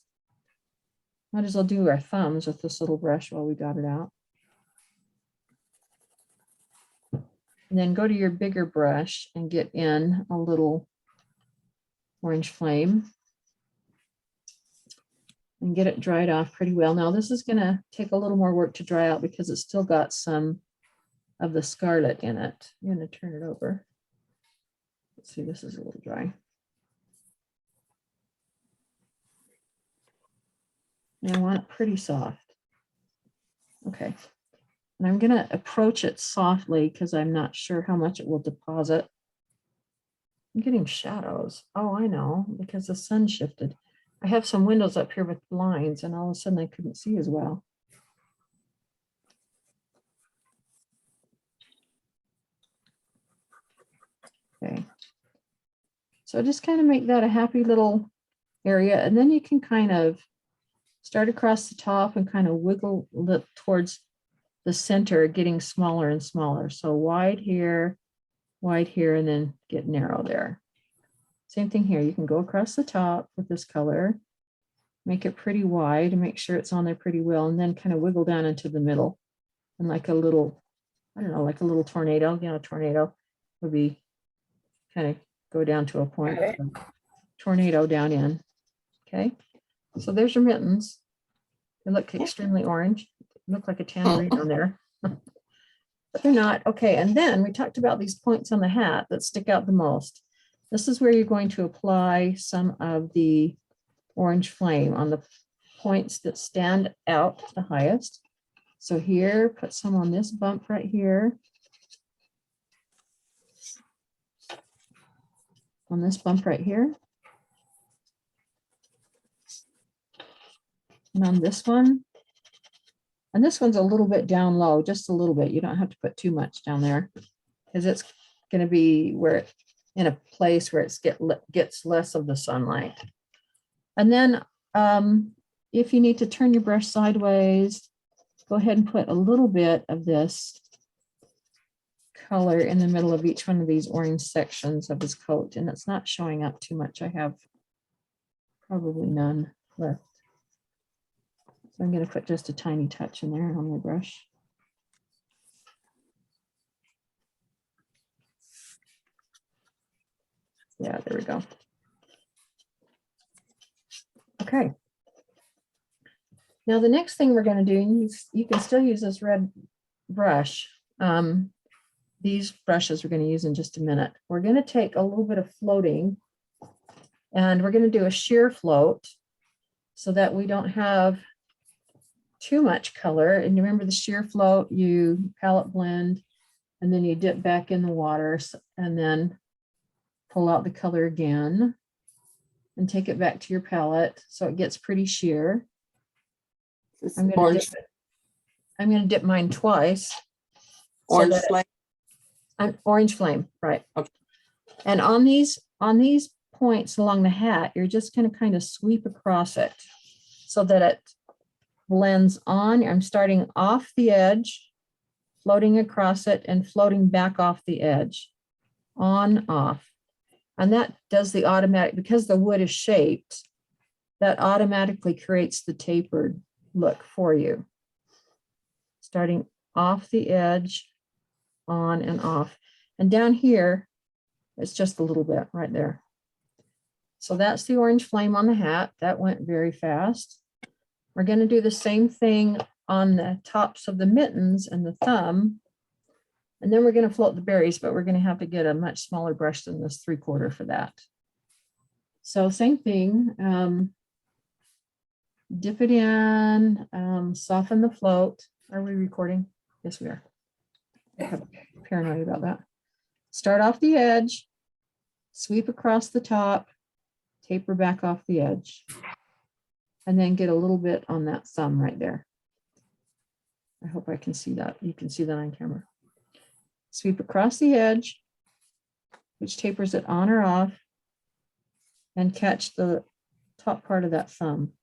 Might as well do our thumbs with this little brush while we got it out. And then go to your bigger brush and get in a little orange flame. And get it dried off pretty well. Now this is going to take a little more work to dry out because it's still got some of the scarlet in it. I'm going to turn it over. Let's see, this is a little dry. And I want it pretty soft. Okay. And I'm going to approach it softly because I'm not sure how much it will deposit. I'm getting shadows. Oh, I know, because the sun shifted. I have some windows up here with blinds and all of a sudden I couldn't see as well. Okay. So just kind of make that a happy little area. And then you can kind of start across the top and kind of wiggle it towards the center, getting smaller and smaller. So wide here, and then get narrow there. Same thing here. You can go across the top with this color, make it pretty wide and make sure it's on there pretty well, and then kind of wiggle down into the middle. And like a little, I don't know, like a little tornado, you know, a tornado would be kind of go down to a point. Got it. So tornado down in. Okay. So there's your mittens. They look extremely orange. Look like a tangerine on there. But they're not. Okay. And then we talked about these points on the hat that stick out the most. This is where you're going to apply some of the orange flame on the points that stand out the highest. So here, put some on this bump right here. On this bump right here. And on this one. And this one's a little bit down low, just a little bit. You don't have to put too much down there because it's going to be where it, in a place where it gets less of the sunlight. And then if you need to turn your brush sideways, go ahead and put a little bit of this color in the middle of each one of these orange sections of his coat. And it's not showing up too much. I have probably none left. So I'm going to put just a tiny touch in there on my brush. Yeah, there we go. Okay. Now the next thing we're going to do, you can still use this red brush. These brushes we're going to use in just a minute. We're going to take a little bit of floating and we're going to do a sheer float so that we don't have too much color. And you remember the sheer float, you palette blend and then you dip back in the water and then pull out the color again and take it back to your palette so it gets pretty sheer. This I'm going to dip mine twice. so orange that- flame. An orange flame, right. Okay. And on these points along the hat, you're just going to kind of sweep across it so that it blends on. I'm starting off the edge, floating across it and floating back off the edge, on, off. And that does the automatic, because the wood is shaped, that automatically creates the tapered look for you. Starting off the edge, on and off. And down here, it's just a little bit right there. So that's the orange flame on the hat. That went very fast. We're going to do the same thing on the tops of the mittens and the thumb. And then we're going to float the berries, but we're going to have to get a much smaller brush than this 3/4 for that. So same thing. Dip it in, soften the float. Are we recording? Yes, we are. I have paranoid about that. Start off the edge, sweep across the top, taper back off the edge, and then get a little bit on that thumb right there. I hope I can see that. You can see that on camera. Sweep across the edge, which tapers it on or off, and catch the top part of that thumb.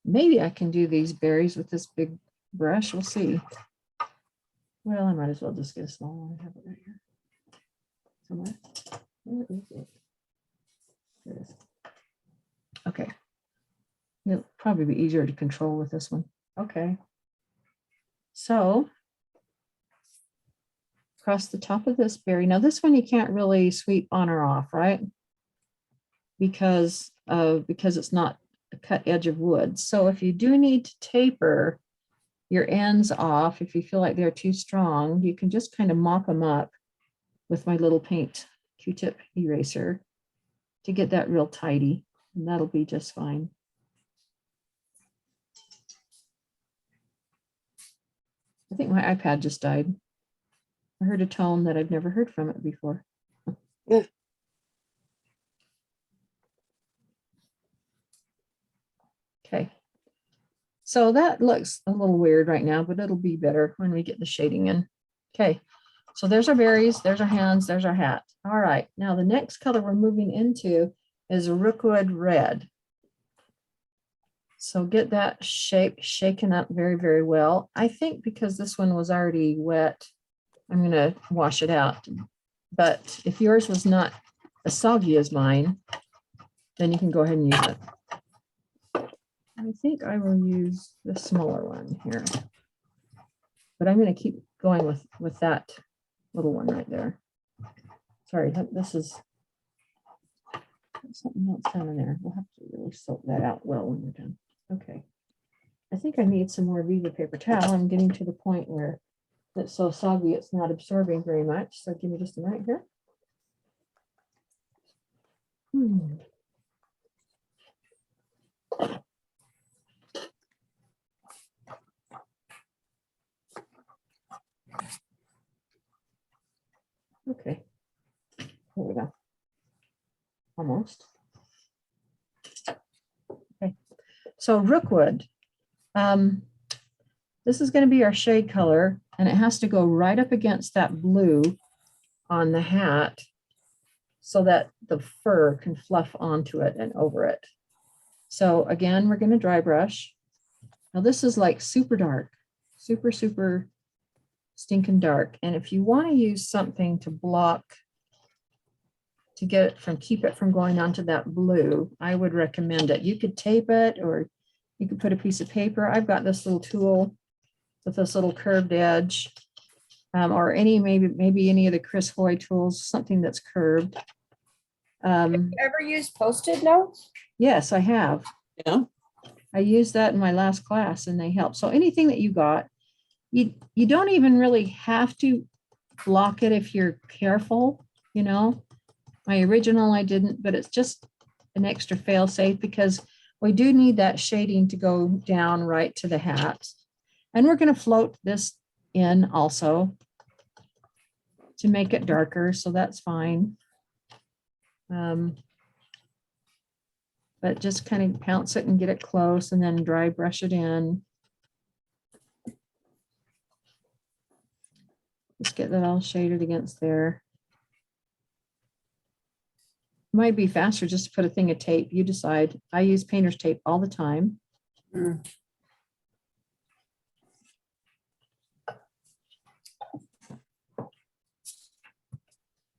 Maybe I can do these berries with this big brush. We'll see. Well, I might as well just get a small one. I have it right here. Somewhere. Where is it? There it is. Okay. It'll probably be easier to control with this one. Okay. So across the top of this berry. Now this one you can't really sweep on or off, right? Because it's not a cut edge of wood. So if you do need to taper your ends off, if you feel like they're too strong, you can just kind of mop them up with my little paint Q-tip eraser to get that real tidy, and that'll be just fine. I think my iPad just died. I heard a tone that I've never heard from it before. Yeah. Okay. So that looks a little weird right now, but it'll be better when we get the shading in. Okay. So there's our berries, there's our hands, there's our hat. All right. Now the next color we're moving into is Rookwood Red. So get that shape shaken up very, very well. I think because this one was already wet, I'm going to wash it out. But if yours was not as soggy as mine, then you can go ahead and use it. I think I will use the smaller one here. But I'm going to keep going with that little one right there. Sorry, this is something else down in there. We'll have to really soak that out well when we're done. Okay. I think I need some more Viva paper towel. I'm getting to the point where it's so soggy it's not absorbing very much. So give me just a minute here. Okay, here we go. Almost. Okay, so Rookwood. This is going to be our shade color, and it has to go right up against that blue on the hat so that the fur can fluff onto it and over it. So again, we're going to dry brush. Now this is like super dark, super, super stinking dark. And if you want to use something to block, to get it from, keep it from going onto that blue, I would recommend it. You could tape it, or you could put a piece of paper. I've got this little tool with this little curved edge, or maybe any of the Chris Hoy tools, something that's curved. Ever use Post-it notes? Yes, I have. Yeah. I used that in my last class and they help. So anything that you got, you don't even really have to block it if you're careful, you know. My original I didn't, but it's just an extra fail safe because we do need that shading to go down right to the hat. And we're going to float this in also. to make it darker, so that's fine. But just kind of pounce it and get it close and then dry brush it in. Just get that all shaded against there. Might be faster just to put a thing of tape. You decide. I use painter's tape all the time. Mm.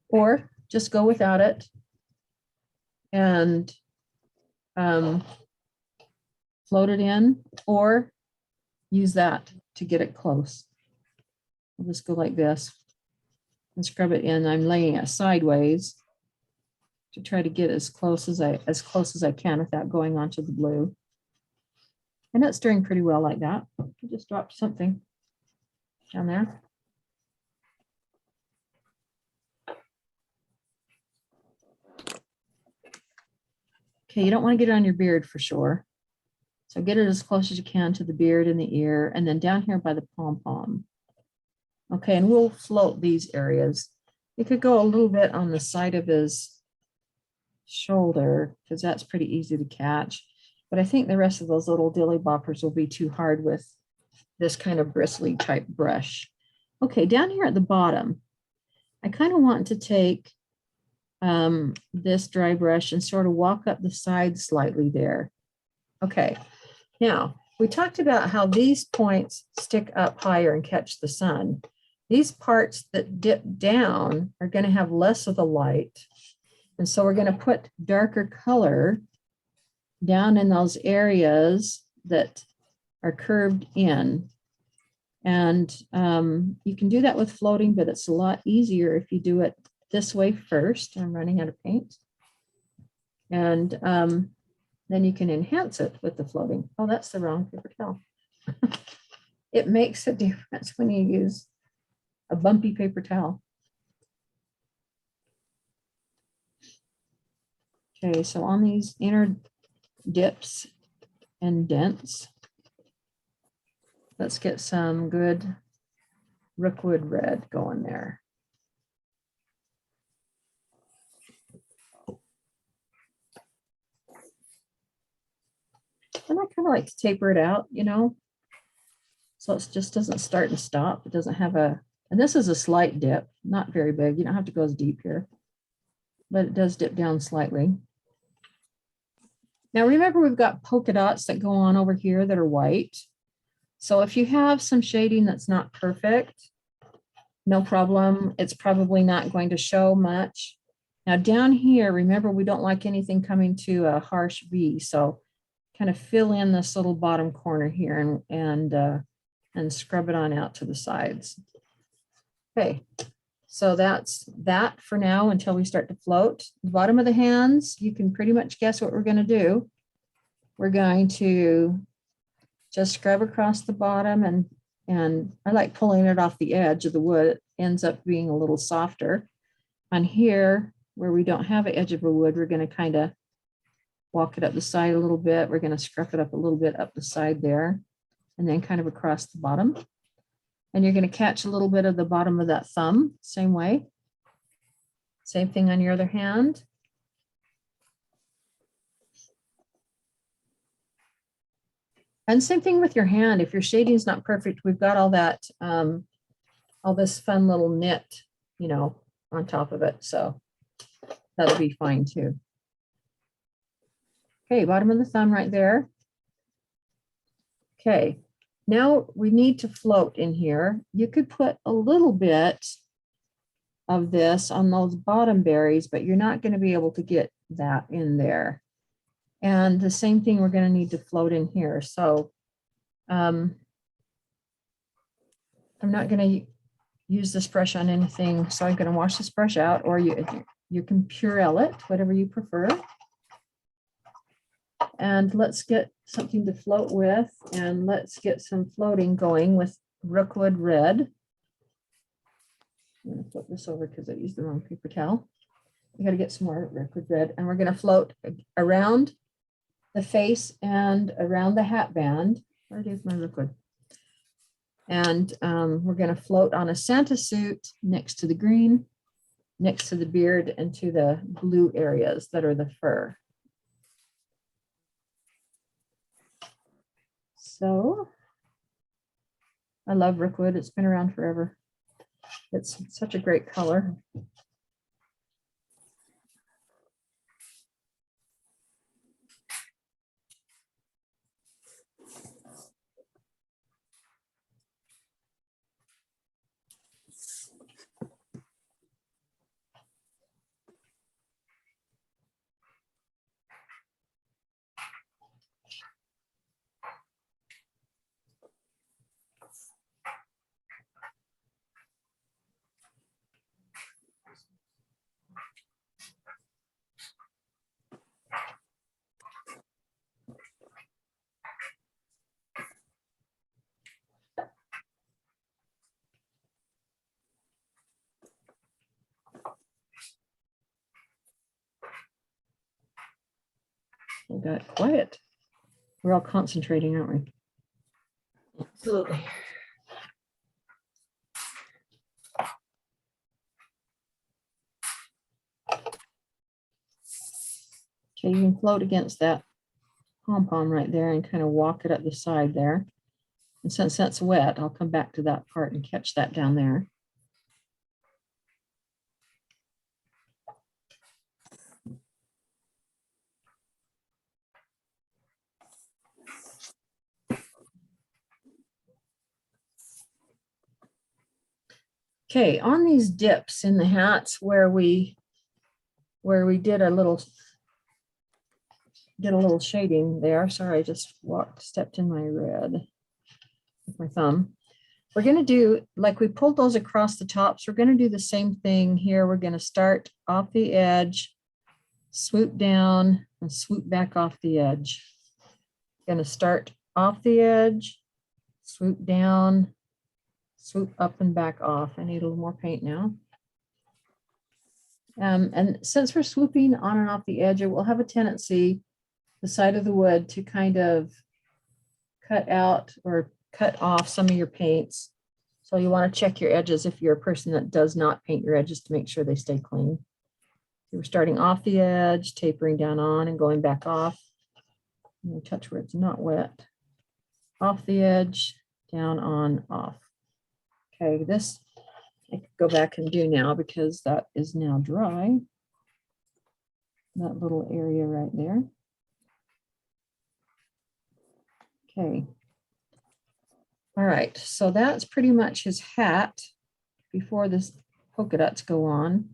Or just go without it and float it in, or use that to get it close. I'll just go like this and scrub it in. I'm laying it sideways to try to get as close as I can without going onto the blue. And it's doing pretty well like that. I just dropped something down there. Okay, you don't want to get it on your beard for sure. So get it as close as you can to the beard and the ear, and then down here by the pom-pom. Okay, and we'll float these areas. You could go a little bit on the side of his shoulder, because that's pretty easy to catch. But I think the rest of those little dilly boppers will be too hard with this kind of bristly type brush. Okay, down here at the bottom, I kind of want to take this dry brush and sort of walk up the side slightly there. Okay, now we talked about how these points stick up higher and catch the sun. These parts that dip down are going to have less of the light. And so we're going to put darker color down in those areas that are curved in. And you can do that with floating, but it's a lot easier if you do it this way first. I'm running out of paint. And then you can enhance it with the floating. Oh, that's the wrong paper towel. It makes a difference when you use a bumpy paper towel. Okay, so on these inner dips and dents, let's get some good rookwood red going there. And I kind of like to taper it out, you know, so it just doesn't start and stop. It doesn't have a, and this is a slight dip, not very big. You don't have to go as deep here, but it does dip down slightly. Now remember, we've got polka dots that go on over here that are white. So if you have some shading that's not perfect, no problem. It's probably not going to show much. Now down here, remember, we don't like anything coming to a harsh V. So kind of fill in this little bottom corner here and scrub it on out to the sides. Okay, so that's that for now until we start to float. The bottom of the hands, you can pretty much guess what we're going to do. We're going to just scrub across the bottom, and I like pulling it off the edge of the wood. It ends up being a little softer. On here, where we don't have an edge of a wood, we're going to kind of walk it up the side a little bit. We're going to scruff it up a little bit up the side there, and then kind of across the bottom. And you're going to catch a little bit of the bottom of that thumb, same way. Same thing on your other hand. And same thing with your hand. If your shading is not perfect, we've got all that, all this fun little knit, you know, on top of it. So that'll be fine too. Okay, bottom of the thumb right there. Okay, now we need to float in here. You could put a little bit of this on those bottom berries, but you're not going to be able to get that in there. And the same thing we're going to need to float in here. So I'm not going to use this brush on anything. So I'm going to wash this brush out, or you can Purell it, whatever you prefer. And let's get something to float with, and let's get some floating going with Rookwood Red. I'm going to flip this over because I used the wrong paper towel. We got to get some more Rookwood Red, and we're going to float around the face and around the hat band. Where is my Rookwood? And we're going to float on a Santa suit next to the green, next to the beard, and to the blue areas that are the fur. So I love Rookwood. It's been around forever. It's such a great color. We got quiet. We're all concentrating, aren't we? Absolutely. Okay, you can float against that pom-pom right there and kind of walk it up the side there. And since that's wet, I'll come back to that part and catch that down there. Okay, on these dips in the hats where we did a little shading there. Sorry, I just stepped in my red with my thumb. We're going to do, like we pulled those across the tops, we're going to do the same thing here. We're going to start off the edge, swoop down and swoop back off the edge. Going to start off the edge, swoop down, swoop up and back off. I need a little more paint now. And since we're swooping on and off the edge, it will have a tendency, the side of the wood, to kind of cut out or cut off some of your paints. So you want to check your edges if you're a person that does not paint your edges to make sure they stay clean. We're starting off the edge, tapering down on and going back off. Touch where it's not wet. Off the edge, down on, off. Okay, this I could go back and do now because that is now dry. That little area right there. Okay. All right, so that's pretty much his hat before this polka dots go on.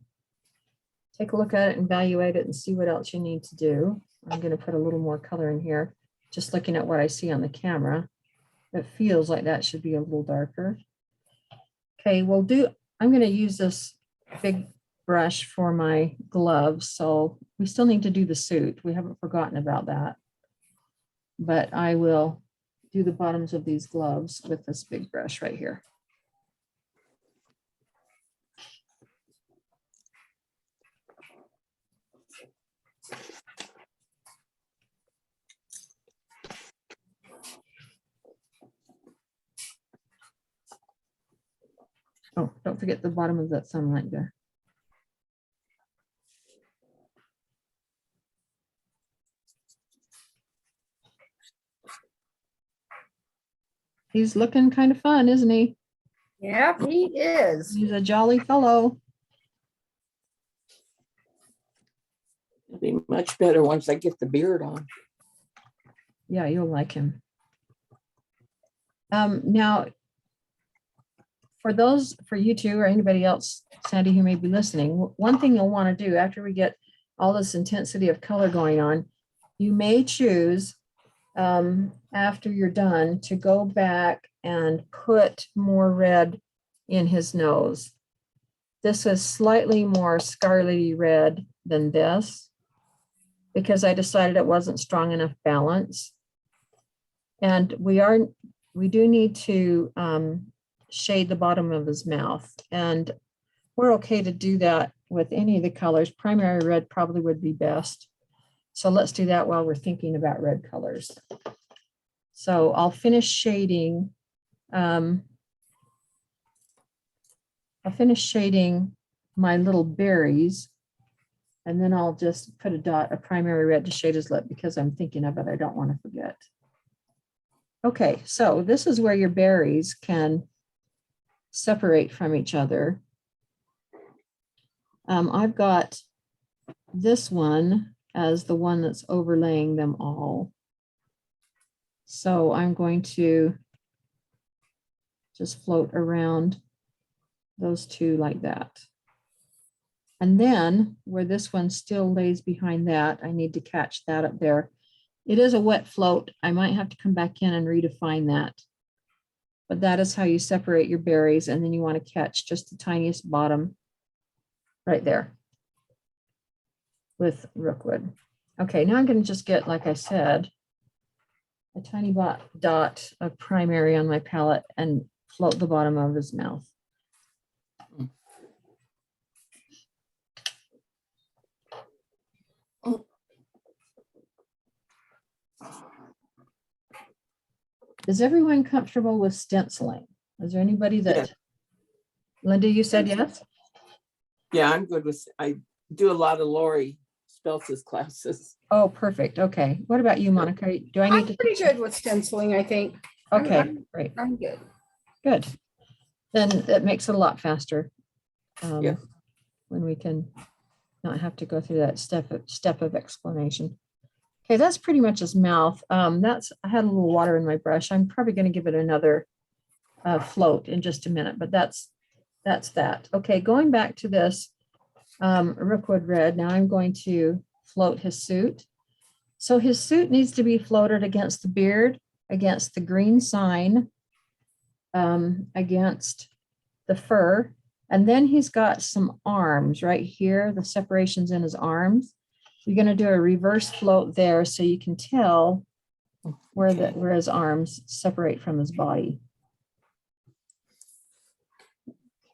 Take a look at it and evaluate it and see what else you need to do. I'm going to put a little more color in here, just looking at what I see on the camera. It feels like that should be a little darker. Okay, I'm going to use this big brush for my gloves. So we still need to do the suit. We haven't forgotten about that. But I will do the bottoms of these gloves with this big brush right here. Oh, don't forget the bottom of that sunlight there. He's looking kind of fun, isn't he? Yep, he is. He's a jolly fellow. It'll be much better once I get the beard on. Yeah, you'll like him. Now, for you two or anybody else, Sandy, who may be listening, one thing you'll want to do after we get all this intensity of color going on, you may choose after you're done to go back and put more red in his nose. This is slightly more scarlety red than this because I decided it wasn't strong enough balance. And we do need to shade the bottom of his mouth. And we're okay to do that with any of the colors. Primary red probably would be best. So let's do that while we're thinking about red colors. So I'll finish shading I'll finish shading my little berries. And then I'll just put a primary red to shade his lip because I'm thinking of it. I don't want to forget. Okay, so this is where your berries can separate from each other. I've got this one as the one that's overlaying them all. So I'm going to just float around those two like that. And then where this one still lays behind that, I need to catch that up there. It is a wet float. I might have to come back in and redefine that. But that is how you separate your berries. And then you want to catch just the tiniest bottom right there with rookwood. Okay, now I'm going to just get, like I said, a tiny dot of primary on my palette and float the bottom of his mouth. Is everyone comfortable with stenciling? Is there anybody that, Yeah. Linda, you said yes? Yeah, I'm good with, I do a lot of Lori Speltz's classes. Oh, perfect. Okay. What about you, Monica? Do I I'm need to? pretty good with stenciling, I think. I'm- Okay, I'm- great. I'm good. Good. Then that makes it a lot faster. Yeah. When we can not have to go through that step of explanation. Okay, that's pretty much his mouth. I had a little water in my brush. I'm probably going to give it another float in just a minute, but that's that. Okay, going back to this rookwood red, now I'm going to float his suit. So his suit needs to be floated against the beard, against the green sign, against the fur, and then he's got some arms right here, the separations in his arms. You're going to do a reverse float there so you can tell where his arms separate from his body.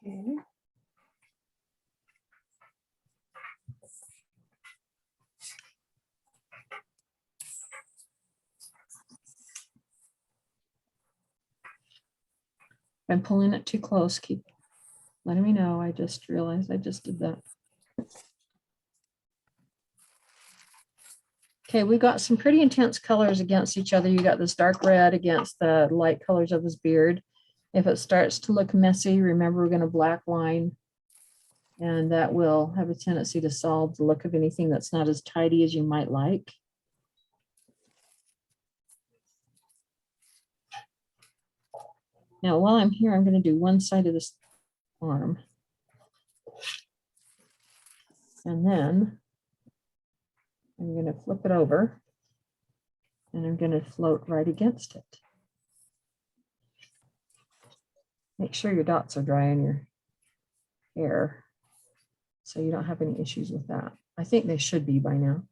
Okay. If I'm pulling it too close, keep letting me know. I just realized I just did that. Okay, we've got some pretty intense colors against each other. You got this dark red against the light colors of his beard. If it starts to look messy, remember we're going to black line, and that will have a tendency to solve the look of anything that's not as tidy as you might like. Now, while I'm here, I'm going to do one side of this arm. And then I'm going to flip it over and I'm going to float right against it. Make sure your dots are dry on your hair so you don't have any issues with that. I think they should be by now.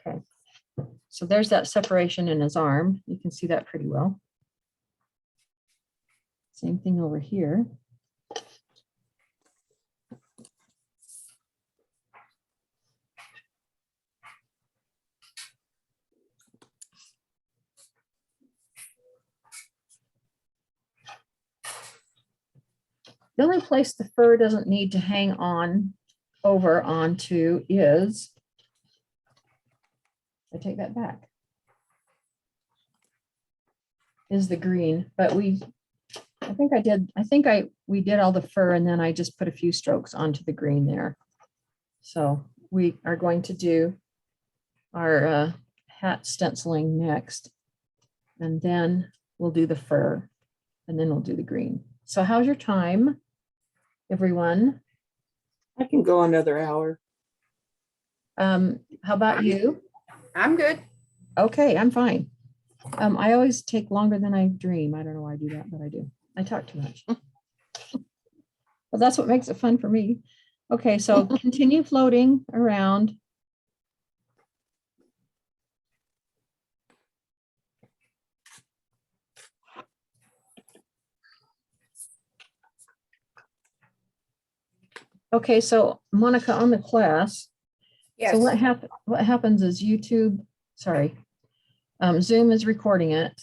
Okay, so there's that separation in his arm. You can see that pretty well. Same thing over here. The only place the fur doesn't need to hang on over onto is, I take that back, is the green, but we did all the fur and then I just put a few strokes onto the green there. So we are going to do our hat stenciling next, and then we'll do the fur, and then we'll do the green. So how's your time, everyone? I can go another hour. How about you? I'm good. Okay, I'm fine. I always take longer than I dream. I don't know why I do that, but I do. I talk too much. But that's what makes it fun for me. Okay, so continue floating around. Okay, so Monica, on the class, Yes. so what happens is Zoom is recording it.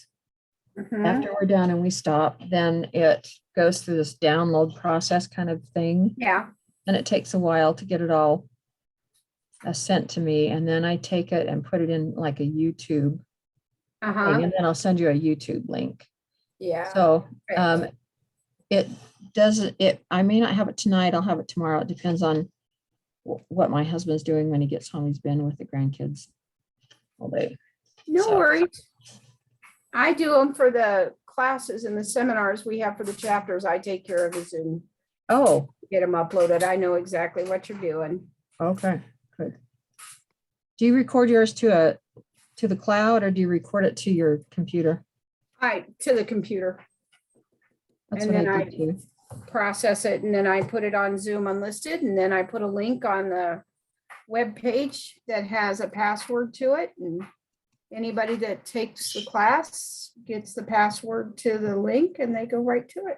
Mhm. After we're done and we stop, then it goes through this download process kind of thing. Yeah, And it takes a while to get it all sent to me. And then I take it and put it in like a YouTube thing, uh-huh, and then I'll send you a YouTube link. yeah. So Right. it doesn't, I may not have it tonight. I'll have it tomorrow. It depends on what my husband's doing when he gets home. He's been with the grandkids all day. No So- worries. I do them for the classes and the seminars we have for the chapters. I take care of the Zoom, Oh, get them uploaded. I know exactly what you're doing. okay, good. Do you record yours to the cloud, or do you record it to your computer? To the computer, That's And what then I I- do too. process it, and then I put it on Zoom unlisted, and then I put a link on the web page that has a password to it, and anybody that takes the class gets the password to the link and they go right to it.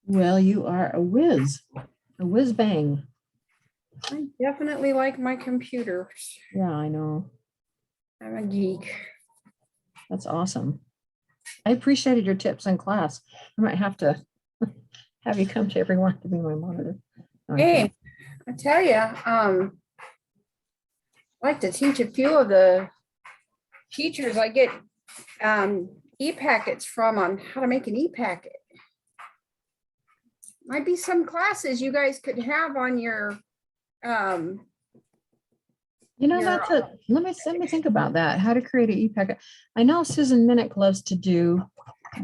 Well, you are a whiz bang. I definitely like my computers. Yeah, I know. I'm a geek. That's awesome. I appreciated your tips in class. I might have to have you come to everyone to be my monitor. No, I'm kidding. Hey, I tell you, I like to teach a few of the teachers I get e-packets from on how to make an e-packet. Might be some classes you guys could have on your You know, Your, let me think about that. How to create an e-packet. I know Susan Minnick loves to do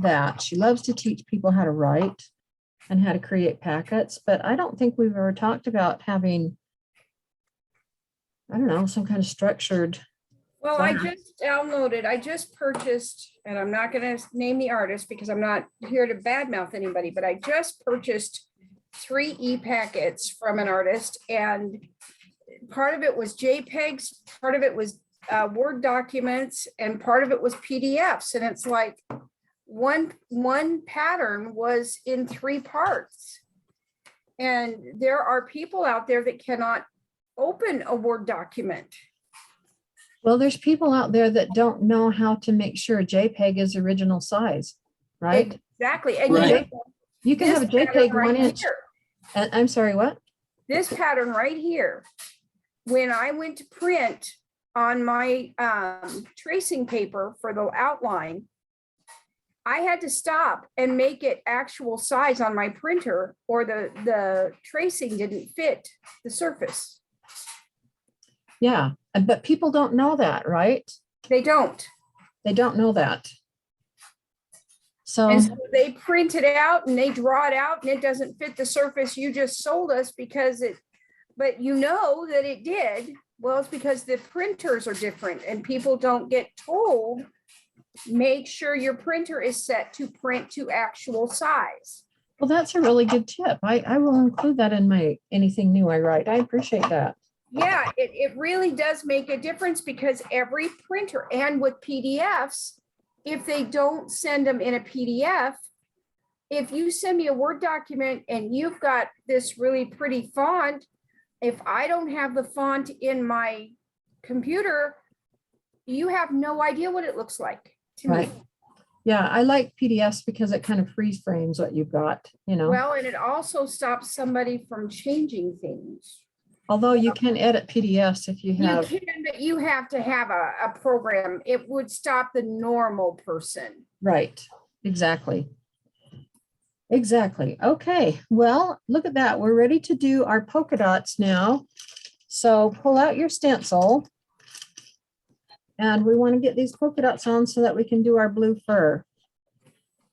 that. She loves to teach people how to write and how to create packets, but I don't think we've ever talked about having, I don't know, some kind of structured. well, I Wow. just purchased, and I'm not gonna name the artist because I'm not here to badmouth anybody, but I just purchased 3 e-packets from an artist, and part of it was JPEGs, part of it was Word documents, and part of it was PDFs. And it's like one pattern was in 3 parts. And there are people out there that cannot open a Word document. Well, there's people out there that don't know how to make sure a JPEG is original size, right? Exactly. And Right. You can have a this pattern JPEG right 1 inch. here, I'm sorry, what? this pattern right here, when I went to print on my tracing paper for the outline, I had to stop and make it actual size on my printer, or the tracing didn't fit the surface. Yeah, but people don't know that, right? They don't. They don't know that. So, And so they print it out and they draw it out and it doesn't fit the surface you just sold us because but you know that it did. Well, it's because the printers are different and people don't get told, make sure your printer is set to print to actual size. well, that's a really good tip. I will include that in my anything new I write. I appreciate that. Yeah, it really does make a difference because every printer, and with PDFs, if they don't send them in a PDF, if you send me a Word document and you've got this really pretty font, if I don't have the font in my computer, you have no idea what it looks like to me. Right. Yeah, I like PDFs because it kind of freeze frames what you've got, you know. Well, and it also stops somebody from changing things. Although you can edit PDFs if you You have, can, but you have to have a program. It would stop the normal person. right, exactly. Exactly. Okay, well, look at that. We're ready to do our polka dots now. So pull out your stencil. And we want to get these polka dots on so that we can do our blue fur.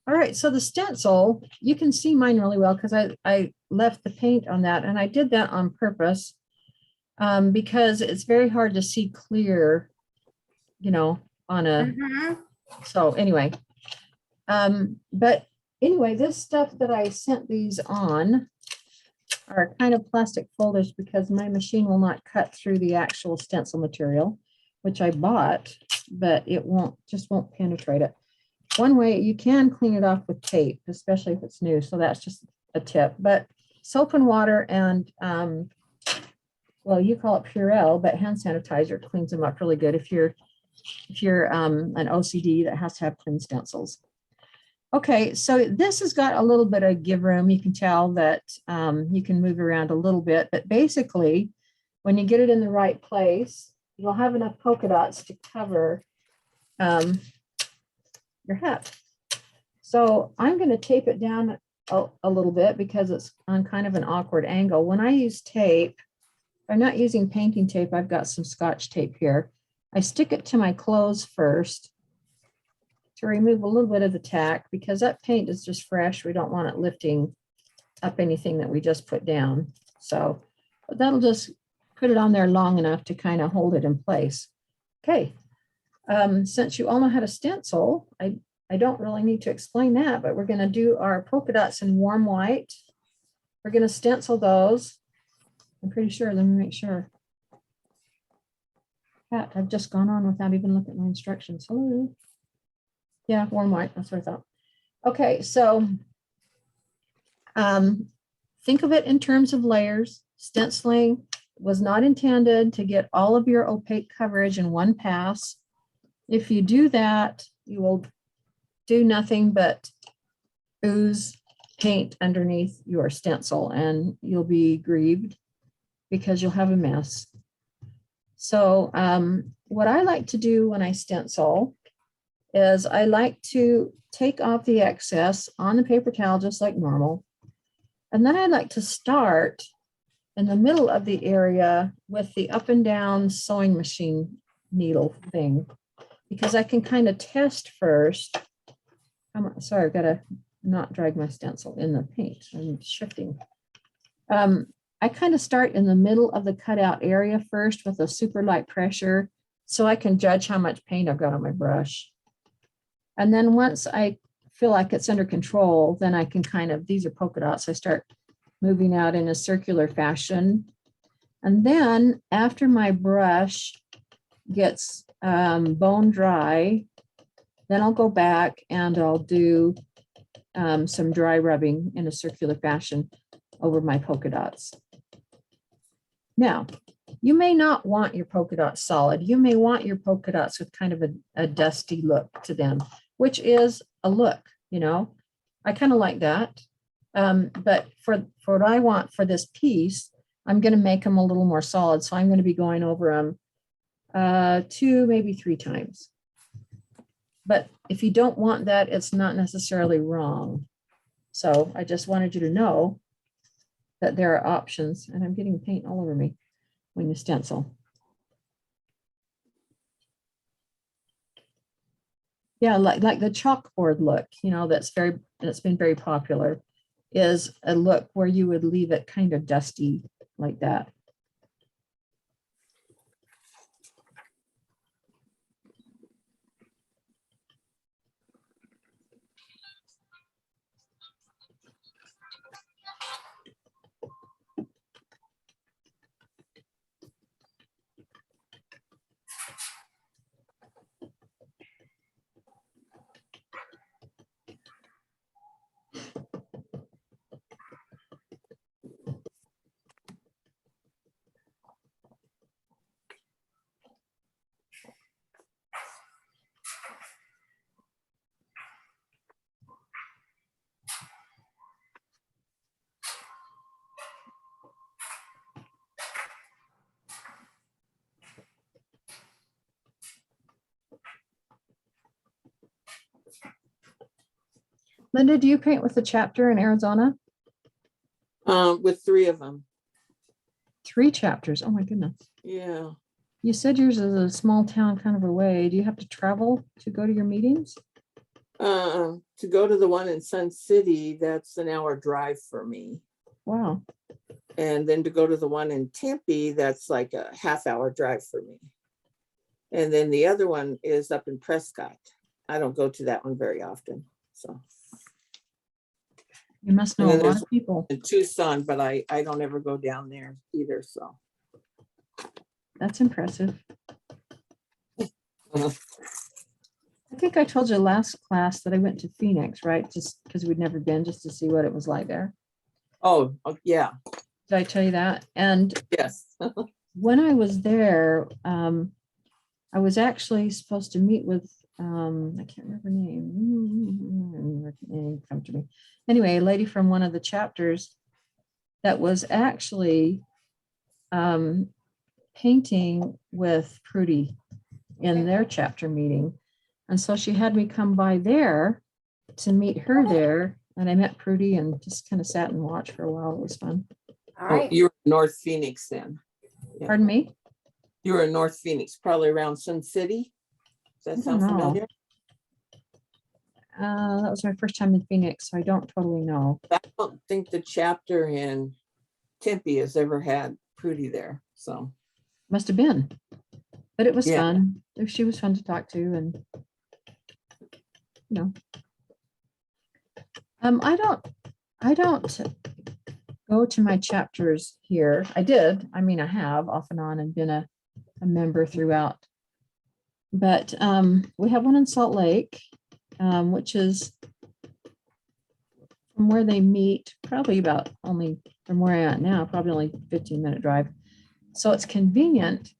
All right, so the stencil, you can see mine really well because I left the paint on that, and I did that on purpose because it's very hard to see clear, you know, on a, so anyway. But anyway, this stuff that I sent these on are kind of plastic folders because my machine will not cut through the actual stencil material, which I bought, but it just won't penetrate it. One way you can clean it off with tape, especially if it's new. So that's just a tip, but soap and water and, well, you call it Purell, but hand sanitizer cleans them up really good. If you're if you're an OCD that has to have clean stencils. Okay, so this has got a little bit of give room. You can tell that you can move around a little bit, but basically, when you get it in the right place, you'll have enough polka dots to cover your hat. So I'm going to tape it down a little bit because it's on kind of an awkward angle. When I use tape, I'm not using painting tape. I've got some Scotch tape here. I stick it to my clothes first to remove a little bit of the tack because that paint is just fresh. We don't want it lifting up anything that we just put down. So but that'll just put it on there long enough to kind of hold it in place. Okay, since you all know how to stencil, I don't really need to explain that, but we're going to do our polka dots in warm white. We're going to stencil those. I'm pretty sure, let me make sure. Pat, I've just gone on without even looking at my instructions. Hello. Yeah, warm white, that's what I thought. Okay, so think of it in terms of layers. Stenciling was not intended to get all of your opaque coverage in one pass. If you do that, you will do nothing but ooze paint underneath your stencil and you'll be grieved because you'll have a mess. So what I like to do when I stencil is I like to take off the excess on the paper towel just like normal. And then I like to start in the middle of the area with the up and down sewing machine needle thing because I can kind of test first. I'm sorry, I've got to not drag my stencil in the paint. I'm shifting. I kind of start in the middle of the cutout area first with a super light pressure so I can judge how much paint I've got on my brush. And then once I feel like it's under control, then I can kind of, these are polka dots, I start moving out in a circular fashion. And then after my brush gets bone dry, then I'll go back and I'll do some dry rubbing in a circular fashion over my polka dots. Now, you may not want your polka dots solid. You may want your polka dots with kind of a dusty look to them, which is a look, you know. I kind of like that. But for what I want for this piece, I'm going to make them a little more solid. So I'm going to be going over them 2, maybe 3 times. But if you don't want that, it's not necessarily wrong. So I just wanted you to know that there are options, and I'm getting paint all over me when you stencil. Yeah, like the chalkboard look, you know, that's been very popular, is a look where you would leave it kind of dusty like that. Linda, do you paint with the chapter in Arizona? With 3 of them. 3 chapters. Oh my goodness. Yeah. You said yours is a small town kind of away. Do you have to travel to go to your meetings? To go to the one in Sun City, that's an hour drive for me. Wow. And then to go to the one in Tempe, that's like a half-hour drive for me. And then the other one is up in Prescott. I don't go to that one very often. So You must know a lot of people. in Tucson, but I don't ever go down there either. So That's impressive. I think I told you last class that I went to Phoenix, right? Just because we'd never been, just to see what it was like there. Oh, yeah. Did I tell you that? And Yes. when I was there, I was actually supposed to meet with, I can't remember her name. Name come to me. Anyway, a lady from one of the chapters that was actually painting with Prudy in their chapter meeting. And so she had me come by there to meet her there. And I met Prudy and just kind of sat and watched for a while. It was fun. All Oh, right. you're in North Phoenix then. Yeah. Pardon me? You were in North Phoenix, probably around Sun City. Does that I don't sound know. familiar? That was my first time in Phoenix, so I don't totally know. I don't think the chapter in Tempe has ever had Prudy there. So Must have been, but it was Yeah. fun. She was fun to talk to, and you know, I don't go to my chapters here. I did. I mean, I have off and on and been a member throughout. But we have one in Salt Lake, which is from where they meet, probably about only from where I am now, probably only 15-minute drive. So it's convenient.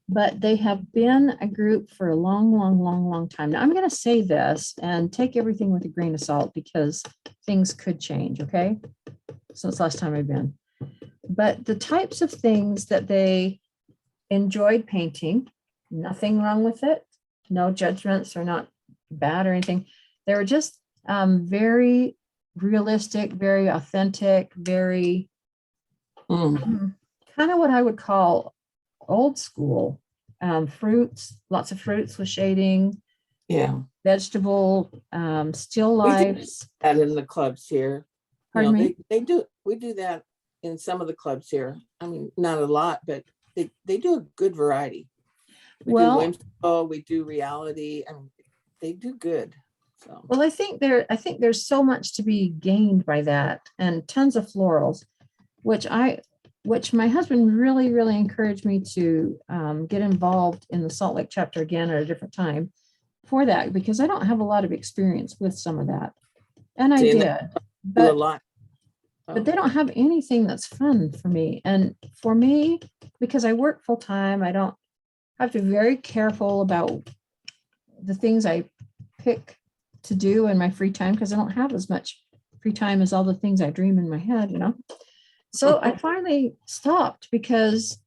But they have been a group for a long time. Now, I'm going to say this and take everything with a grain of salt because things could change, okay? Since last time I've been. But the types of things that they enjoyed painting, nothing wrong with it. No judgments, or not bad or anything. They were just very realistic, very authentic, very kind of what I would call old school. Fruits, lots of fruits with shading, yeah, vegetable, still We do lifes. that in the clubs here. Pardon me? We do that in some of the clubs here. I mean, not a lot, but they do a good variety. We do whimsical, we do reality, and they do good. So Well, I think there's so much to be gained by that, and tons of florals, which my husband really encouraged me to get involved in the Salt Lake chapter again at a different time for that, because I don't have a lot of experience with some of that. And I See, and did, do a but lot. they don't have anything that's fun for me. And for me, because I work full time, I don't have to be very careful about the things I pick to do in my free time, because I don't have as much free time as all the things I dream in my head, you know? So I finally stopped because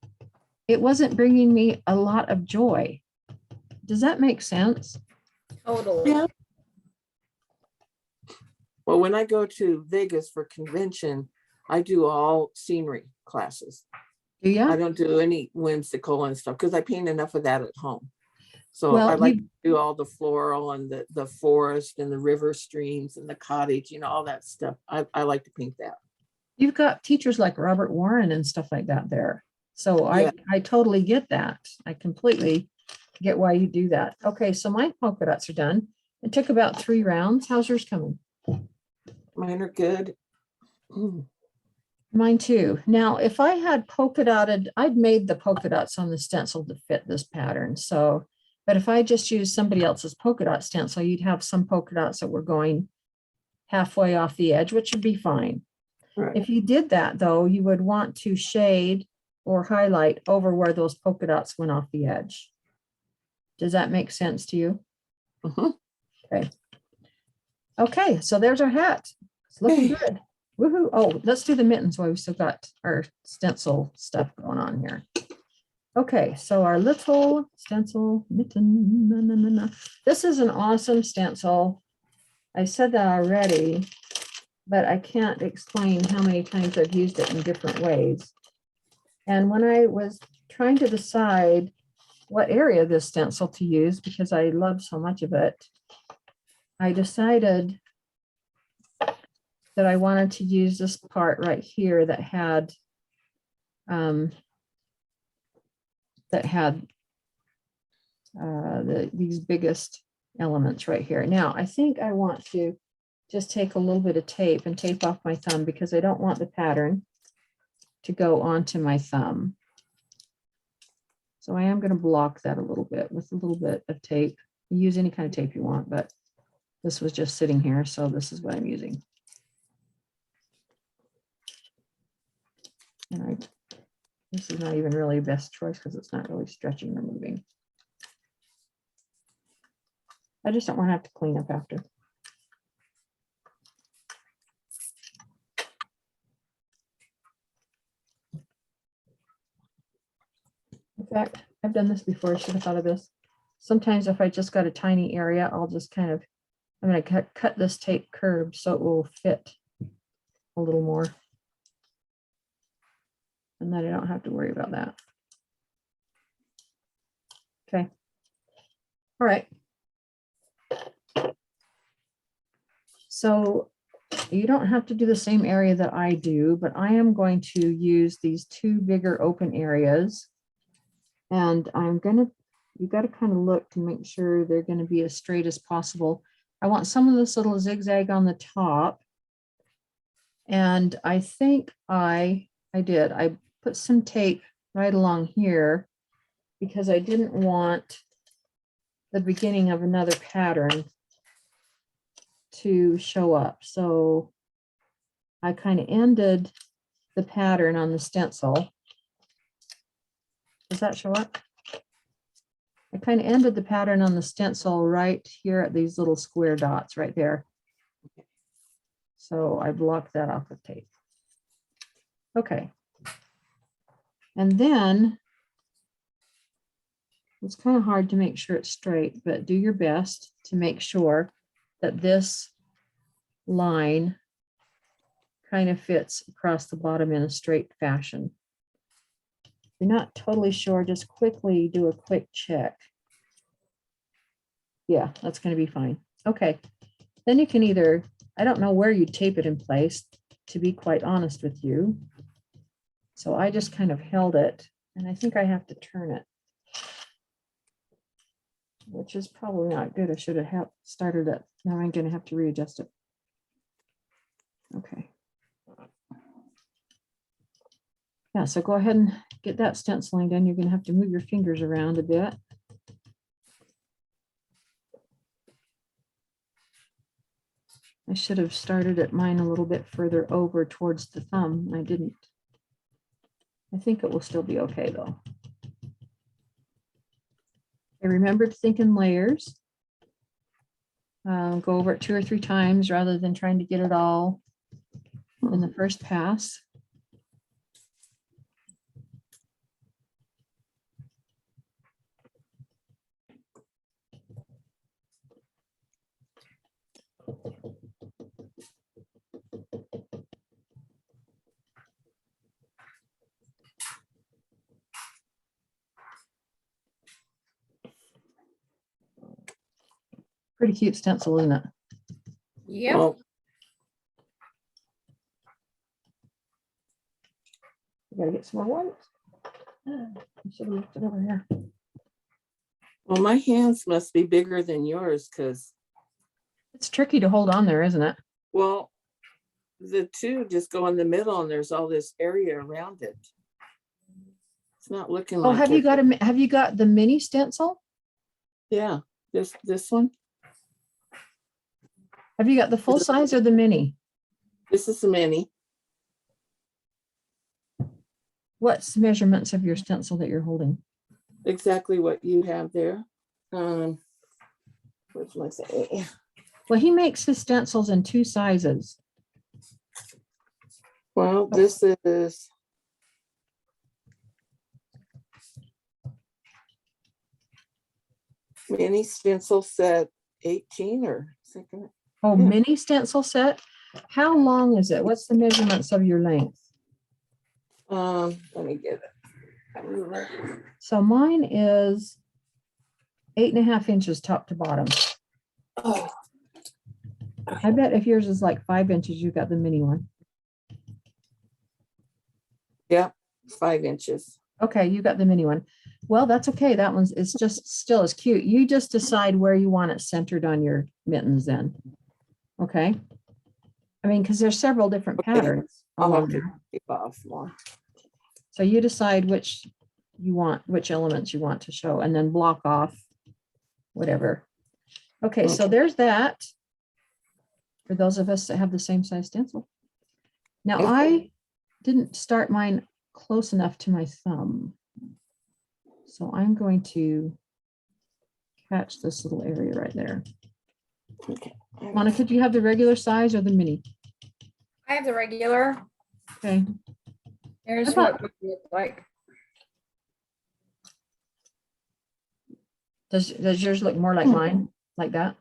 it wasn't bringing me a lot of joy. Does that make sense? Totally. Yeah. Well, when I go to Vegas for convention, I do all scenery classes. Do you? I don't do any whimsical and stuff because I paint enough of that at home. So Well, I like to do all the floral and the forest and the river streams and the cottage, all that stuff. I like to paint that. You've got teachers like Robert Warren and stuff like that there. So Yeah. I totally get that. I completely get why you do that. Okay, so my polka dots are done. It took about 3 rounds. How's yours coming? Mine are good. Mine too. Now, if I had polka dotted, I'd made the polka dots on the stencil to fit this pattern. So, but if I just used somebody else's polka dot stencil, you'd have some polka dots that were going halfway off the edge, which would be fine. Right. If you did that though, you would want to shade or highlight over where those polka dots went off the edge. Does that make sense to you? Mhm. Okay. Okay, so there's our hat. It's looking good. Woohoo. Oh, let's do the mittens while we still got our stencil stuff going on here. Okay, so our little stencil mitten. This is an awesome stencil. I said that already, but I can't explain how many times I've used it in different ways. And when I was trying to decide what area of this stencil to use, because I love so much of it, I decided that I wanted to use this part right here that had these biggest elements right here. Now, I think I want to just take a little bit of tape and tape off my thumb because I don't want the pattern to go onto my thumb. So I am going to block that a little bit with a little bit of tape. You use any kind of tape you want, but this was just sitting here, so this is what I'm using. And This is not even really best choice because it's not really stretching or moving. I just don't want to have to clean up after. In fact, I've done this before. I should have thought of this. Sometimes if I just got a tiny area, I'll just kind of, I'm going to cut this tape curved so it will fit a little more. And then I don't have to worry about that. Okay. All right. So you don't have to do the same area that I do, but I am going to use these two bigger open areas. And I'm going to, you got to kind of look to make sure they're going to be as straight as possible. I want some of this little zigzag on the top. And I think I did. I put some tape right along here because I didn't want the beginning of another pattern to show up. So I kind of ended the pattern on the stencil. Does that show up? I kind of ended the pattern on the stencil right here at these little square dots right there. So I blocked that off with tape. Okay. And then it's kind of hard to make sure it's straight, but do your best to make sure that this line kind of fits across the bottom in a straight fashion. If you're not totally sure, just quickly do a quick check. Yeah, that's going to be fine. Okay. Then you can either, I don't know where you tape it in place, to be quite honest with you. So I just kind of held it, and I think I have to turn it, which is probably not good. I should have started it. Now I'm going to have to readjust it. Okay. Yeah, so go ahead and get that stenciling done. You're going to have to move your fingers around a bit. I should have started at mine a little bit further over towards the thumb. I didn't. I think it will still be okay though. I remember to think in layers. Go over it 2 or 3 times rather than trying to get it all in the first pass. Pretty cute stencil, isn't it? Yep. Well, I gotta get some more whites. I should have left it over here. well, my hands must be bigger than yours because, It's tricky to hold on there, isn't it? well, the two just go in the middle and there's all this area around it. It's not looking Oh, like have you got the mini stencil? Yeah, this one. Have you got the full size or the mini? This is the mini. What's the measurements of your stencil that you're holding? Exactly what you have there. What's my say? Well, he makes his stencils in 2 sizes. Well, this is mini stencil set 18 or something. Oh, Yeah. mini stencil set. How long is it? What's the measurements of your length? Let me get it. So mine is 8.5 inches top to bottom. Oh, I bet if yours is like 5 inches, you got the mini one. yeah, 5 inches. Okay, you got the mini one. Well, that's okay. That one's, it's just still as cute. You just decide where you want it centered on your mittens then. Okay. I mean, because there's several different Okay. patterns. I'll along have to there. take off more. So you decide which you want, which elements you want to show, and then block off whatever. Okay, so Okay. there's that. For those of us that have the same size stencil. Now Okay. I didn't start mine close enough to my thumb. So I'm going to catch this little area right there. Okay. Monica, do you have the regular size or the mini? I have the regular. Okay. Here's I thought- what it would look like. Does yours look more like mine, like that?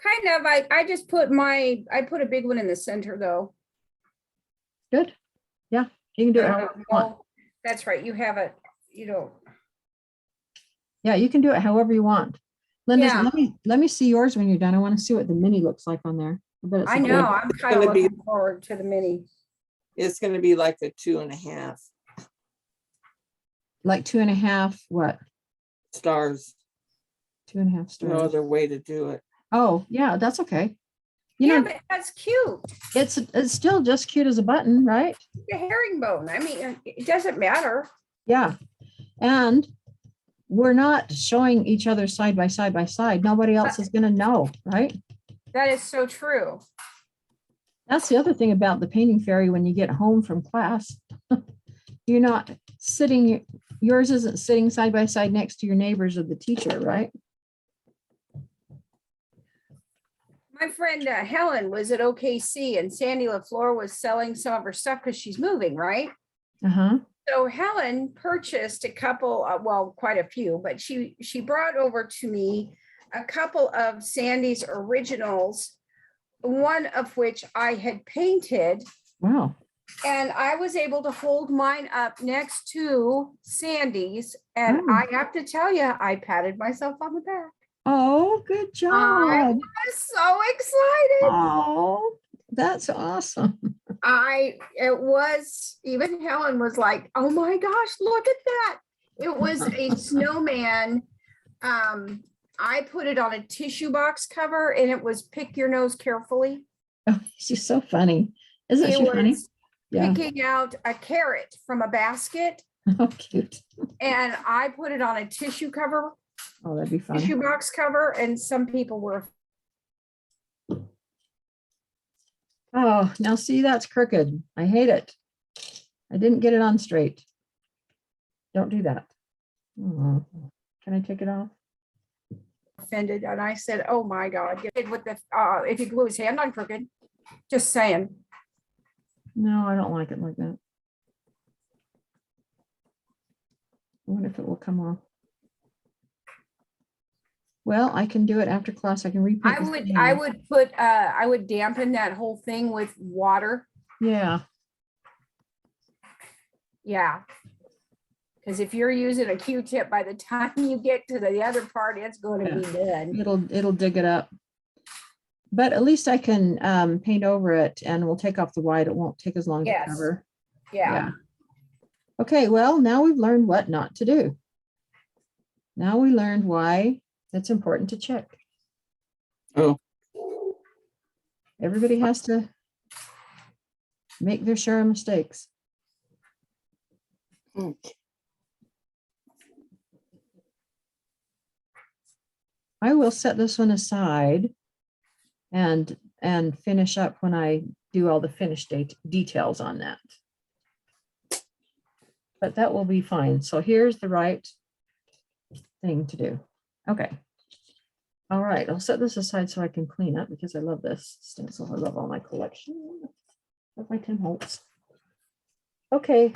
Kind of, I just put I put a big one in the center though. Good. Yeah, you can do it I don't however you want. know. That's right, you have it, you don't. Yeah, you can do it however you want. Linda, Yeah. let me see yours when you're done. I want to see what the mini looks like on there. bet it's I a know, good- I'm kind of gonna be- looking forward to the mini. It's gonna be like a 2.5 Like 2.5, what? stars. 2.5 No stars. other way to do it. Oh, yeah, that's okay. You Yeah, know, but that's cute. it's still just cute as a button, right? The herringbone, I mean, it doesn't matter. Yeah. And we're not showing each other side by side by side. Nobody else is going to know, right? That is so true. That's the other thing about the painting fairy when you get home from class. You're not sitting, yours isn't sitting side by side next to your neighbors or the teacher, right? My friend Helen was at OKC and Sandy LaFleur was selling some of her stuff because she's moving, right? Uh-huh. So Helen purchased a couple, well, quite a few, but she brought over to me a couple of Sandy's originals, one of which I had painted, Wow. and I was able to hold mine up next to Sandy's. And Oh. I have to tell you, I patted myself on the back. Oh, good I job. was so excited. Oh, that's awesome. Even Helen was like, oh my gosh, look at that. It was a snowman. I put it on a tissue box cover and it was pick your nose carefully. Oh, she's so funny. Isn't It she funny? was Yeah. picking out a carrot from a basket Oh, cute. and I put it on a tissue cover, Oh, that'd be fun. tissue box cover, and some people were. Oh, now see, that's crooked. I hate it. I didn't get it on straight. Don't do that. Oh, can I take it off? Offended, and I said, oh my God, with the if you glue his hand on crooked, just saying. No, I don't like it like that. I wonder if it will come off. Well, I can do it after class. I can repaint. this thing. I would dampen that whole thing with water. Yeah. Yeah. Because if you're using a Q-tip, by the time you get to the other part, it's going to be done. It'll dig it up. But at least I can paint over it and we'll take off the white. It won't take as long to Yes. cover. Yeah. Okay, well, now we've learned what not to do. Now we learned why it's important to check. Oh. Everybody has to make their share of mistakes. Okay. I will set this one aside and finish up when I do all the finished details on that. But that will be fine. So here's the right thing to do. Okay. All right, I'll set this aside so I can clean up because I love this stencil. I love all my collection of my Tim Holtz. Okay,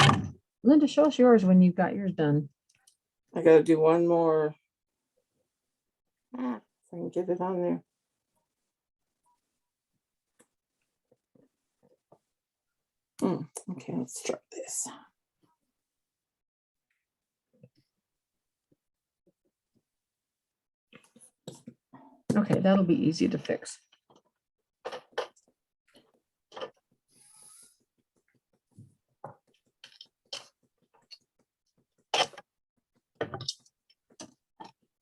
Linda, show us yours when you've got yours done. I gotta do one more. If I can get it on there. Okay, let's try this. Okay, that'll be easy to fix.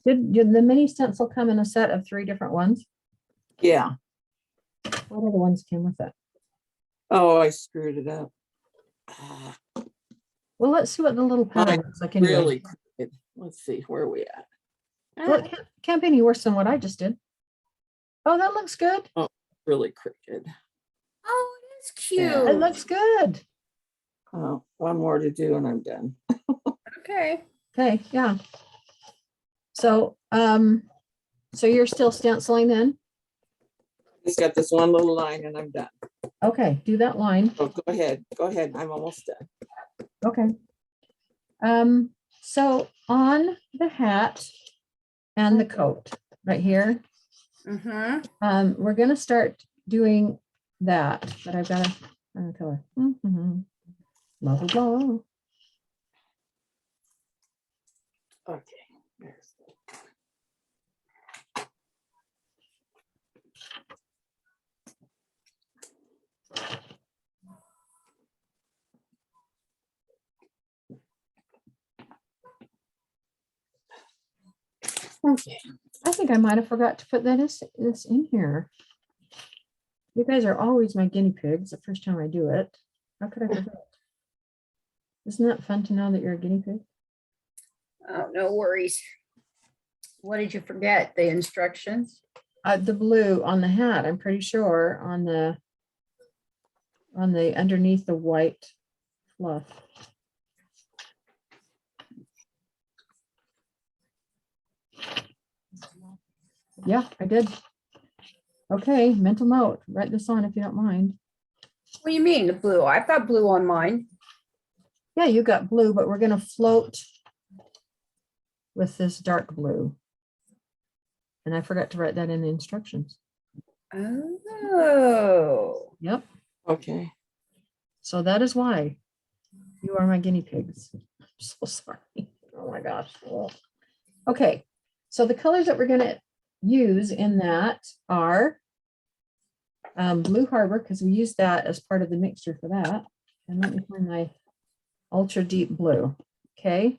Did the mini stencil come in a set of 3 different ones? Yeah. What other ones came with it? Oh, I screwed it up. Well, let's see what the little pattern looks like anyway. Really crooked. Let's see, where are we at? Well, it can't be any worse than what I just did. Oh, that looks good. Really crooked. Oh, it is cute. Yeah. It looks good. One more to do and I'm done. Okay. Okay, yeah. So, so you're still stenciling then? Just got this one little line and I'm done. Okay, do that line. Oh, go ahead. Go ahead. I'm almost done. Okay. So on the hat and the coat right here, Mm-hmm. we're gonna start doing that, but I've got a color. Blah, blah, blah. Okay. There's- Okay. I think I might have forgot to put this in here. You guys are always my guinea pigs the first time I do it. How could I forget? Isn't that fun to know that you're a guinea pig? Oh, no worries. What did you forget? The instructions? The blue on the hat, I'm pretty sure on the underneath the white fluff. Yeah, I did. Okay, mental note, write this on if you don't mind. What do you mean, the blue? I've got blue on mine. Yeah, you got blue, but we're gonna float with this dark blue. And I forgot to write that in the instructions. Oh. Yep, Okay. so that is why you are my guinea pigs. I'm so sorry. Oh my gosh. Ugh. Okay, so the colors that we're gonna use in that are Blue Harbor, because we used that as part of the mixture for that. And let me find my ultra deep blue. Okay,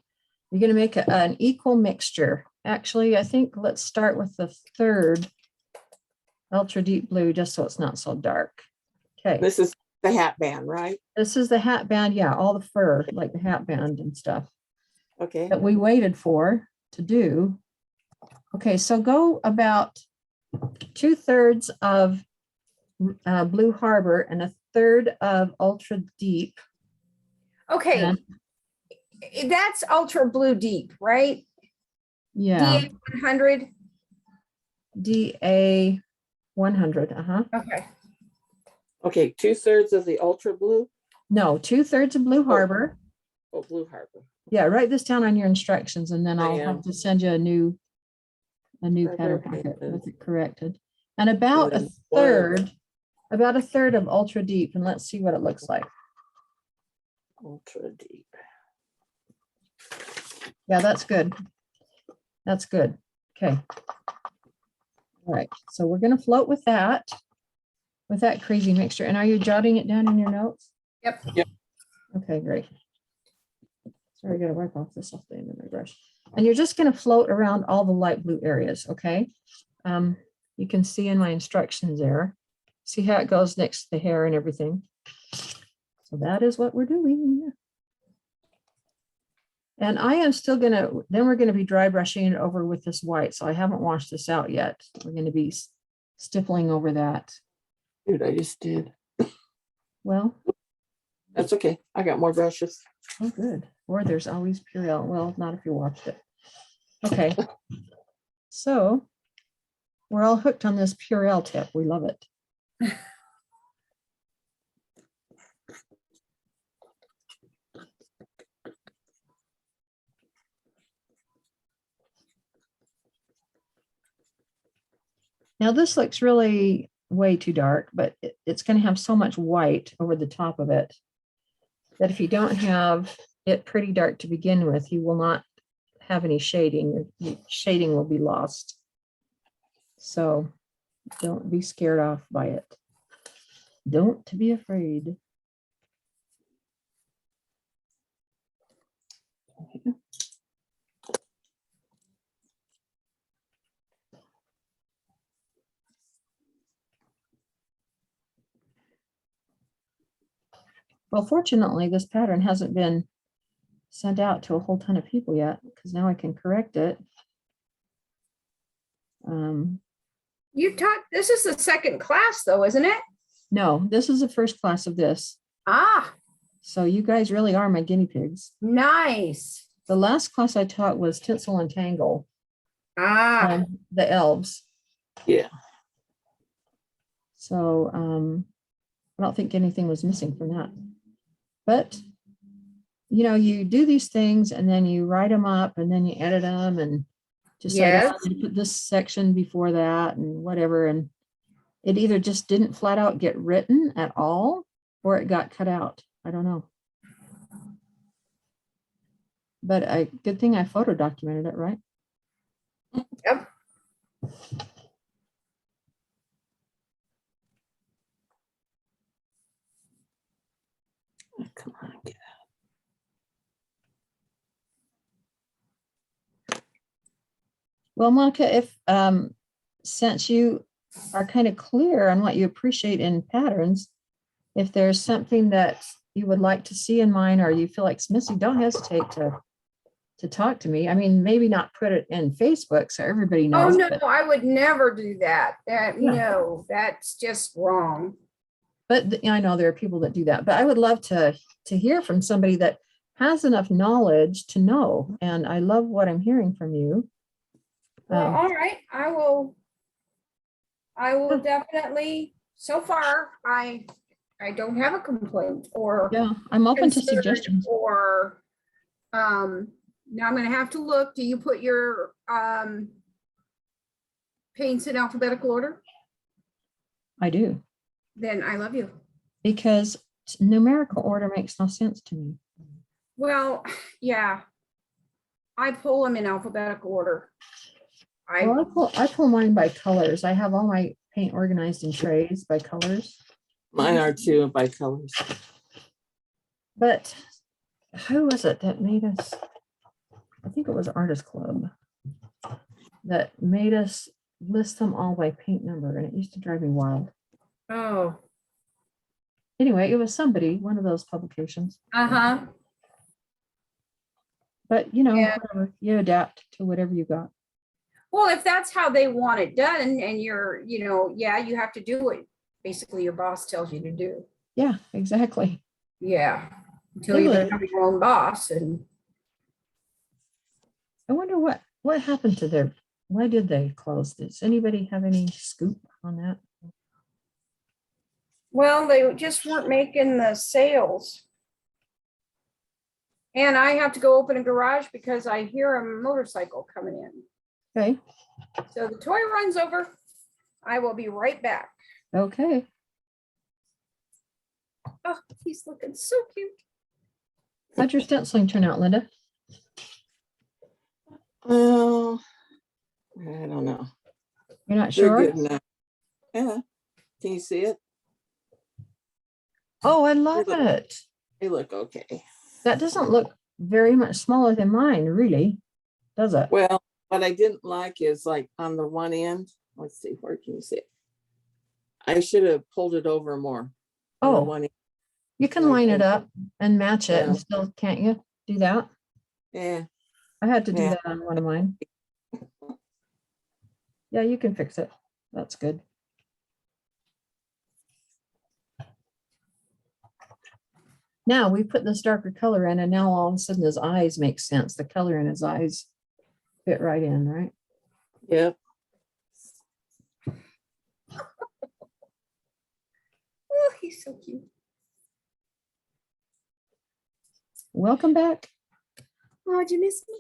you're going to make an equal mixture. Actually, I think let's start with the third ultra deep blue, just so it's not so dark. Okay, This is the hat band, right? this is the hat band. Yeah, all the fur, like the hat band and stuff Okay. that we waited for to do. Okay, so go about 2/3 of Blue Harbor and 1/3 of ultra deep. Okay. And- That's ultra blue deep, right? yeah, DA 100. DA 100. Okay. Okay. 2/3 of the ultra blue. No, 2/3 of Blue Harbor. Oh, Blue Harbor. Yeah, write this down on your instructions, and then I I'll am. have to send you a new pattern packet with it corrected. And about a then blue. third of ultra deep, and let's see what it looks like. Ultra deep. Yeah, that's good. That's good. Okay. All right, so we're gonna float with that crazy mixture. And are you jotting it down in your notes? Yep. Yep. Okay, great. Sorry, I gotta wipe off this off the end of my brush. And you're just gonna float around all the light blue areas, okay? You can see in my instructions there. See how it goes next to the hair and everything. So that is what we're doing. And I am still then we're gonna be dry brushing it over with this white. So I haven't washed this out yet. We're gonna be stippling over that. Dude, I just did. Well, That's okay. I got more brushes. oh, good. Or there's always Purell. Well, not if you washed it. Okay. So we're all hooked on this Purell tip. We love it. Now this looks really way too dark, but it's going to have so much white over the top of it that if you don't have it pretty dark to begin with, you will not have any shading. Your shading will be lost. So don't be scared off by it. Don't be afraid. Well, fortunately, this pattern hasn't been sent out to a whole ton of people yet, because now I can correct it. You taught, this is the second class though, isn't it? No, this is the first class of this. Ah, So you guys really are my guinea pigs. Nice. The last class I taught was Tinsel and Tangle, Ah, the elves. Yeah. So I don't think anything was missing from that. But you know, you do these things and then you write them up and then you edit them and decide, Yes. I'm going to put this section before that and whatever. And it either just didn't flat out get written at all or it got cut out. I don't know. But a good thing I photo documented it, right? Yep. Come on. Get Well, Monica, if since you are kind of clear on what you appreciate in patterns, if there's something that you would like to see in mine or you feel like it's missing, don't hesitate to talk to me. I mean, maybe not put it in Facebook so everybody Oh, knows. no, But, I would never do that. That, Yeah. no, that's just wrong. I know there are people that do that, but I would love to hear from somebody that has enough knowledge to know. And I love what I'm hearing from you. Well, all right, I will Yeah. definitely, so far, I don't have a complaint or Yeah, I'm open to concern suggestions. or, now I'm gonna have to look. Do you put your, paints in alphabetical order? I do, Then I love you. because numerical order makes no sense to me. Well, yeah. I pull them in alphabetical order. Well, I pull mine by colors. I have all my paint organized in trays by colors. Mine are too, by colors. But who was it that made us? I think it was Artist Club that made us list them all by paint number, and it used to drive me wild. Oh, Anyway, it was somebody, one of those publications. uh-huh. But you know, Yeah. whatever, you adapt to whatever you got. Well, if that's how they want it done and you're, yeah, you have to do what basically your boss tells you to do. Yeah, exactly. Yeah. Until Hey, you Lynn. become your own boss and I wonder what happened to their, why did they close? Does anybody have any scoop on that? well, they just weren't making the sales. And I have to go open a garage because I hear a motorcycle coming in. Okay, So the toy run's over. I will be right back. okay. Oh, he's looking so cute. How'd your stenciling turn out, Linda? Well, I don't know. You're not They're sure? good enough. Yeah. Can you see it? Oh, I love look- it. They look okay. That doesn't look very much smaller than mine, really, does it? Well, what I didn't like is like on the one end, let's see, where can you see it? I should have pulled it over more. On the Oh, one end. you can like line it that. up and match it and Yeah. still, can't you do that? Yeah, I had to do Yeah. that on one of mine. Yeah, you can fix it. That's good. Now we put this darker color in and now all of a sudden his eyes make sense. The color in his eyes fit right in, right? yep. Oh, he's so cute. Welcome back. Oh, did you miss me?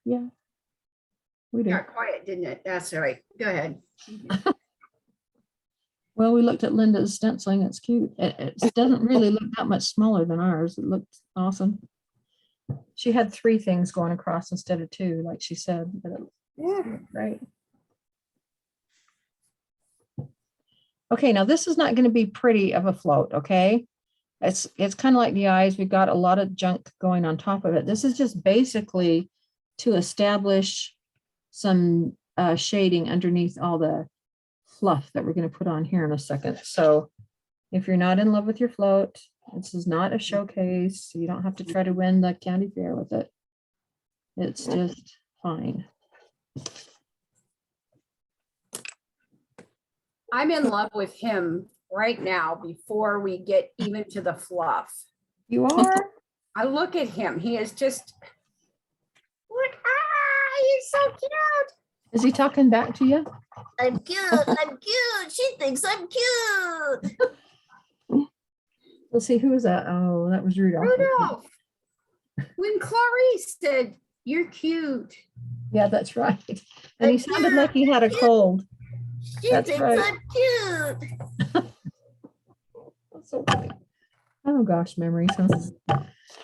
Yeah. We did. Got quiet, didn't it? That's all right. Go ahead. Well, we looked at Linda's stenciling. It's cute. It doesn't really look that much smaller than ours. It looked awesome. She had 3 things going across instead of 2, like she said, but it Yeah. looked great. Okay, now this is not going to be pretty of a float, okay? It's kind of like the eyes. We've got a lot of junk going on top of it. This is just basically to establish some shading underneath all the fluff that we're going to put on here in a second. So if you're not in love with your float, this is not a showcase. You don't have to try to win the county fair with it. It's just fine. I'm in love with him right now before we get even to the fluff. You are? I look at him. He is just, look, he's so cute. Is he talking back to you? I'm cute. I'm cute. She thinks I'm cute. Let's see, who was that? Oh, that was Rudolph. Rudolph. When Clarice said, "You're cute," Yeah, that's right. And he I'm sounded cute. like he had a cold. She That's thinks right. I'm cute. That's so funny. Oh gosh, memories, huh?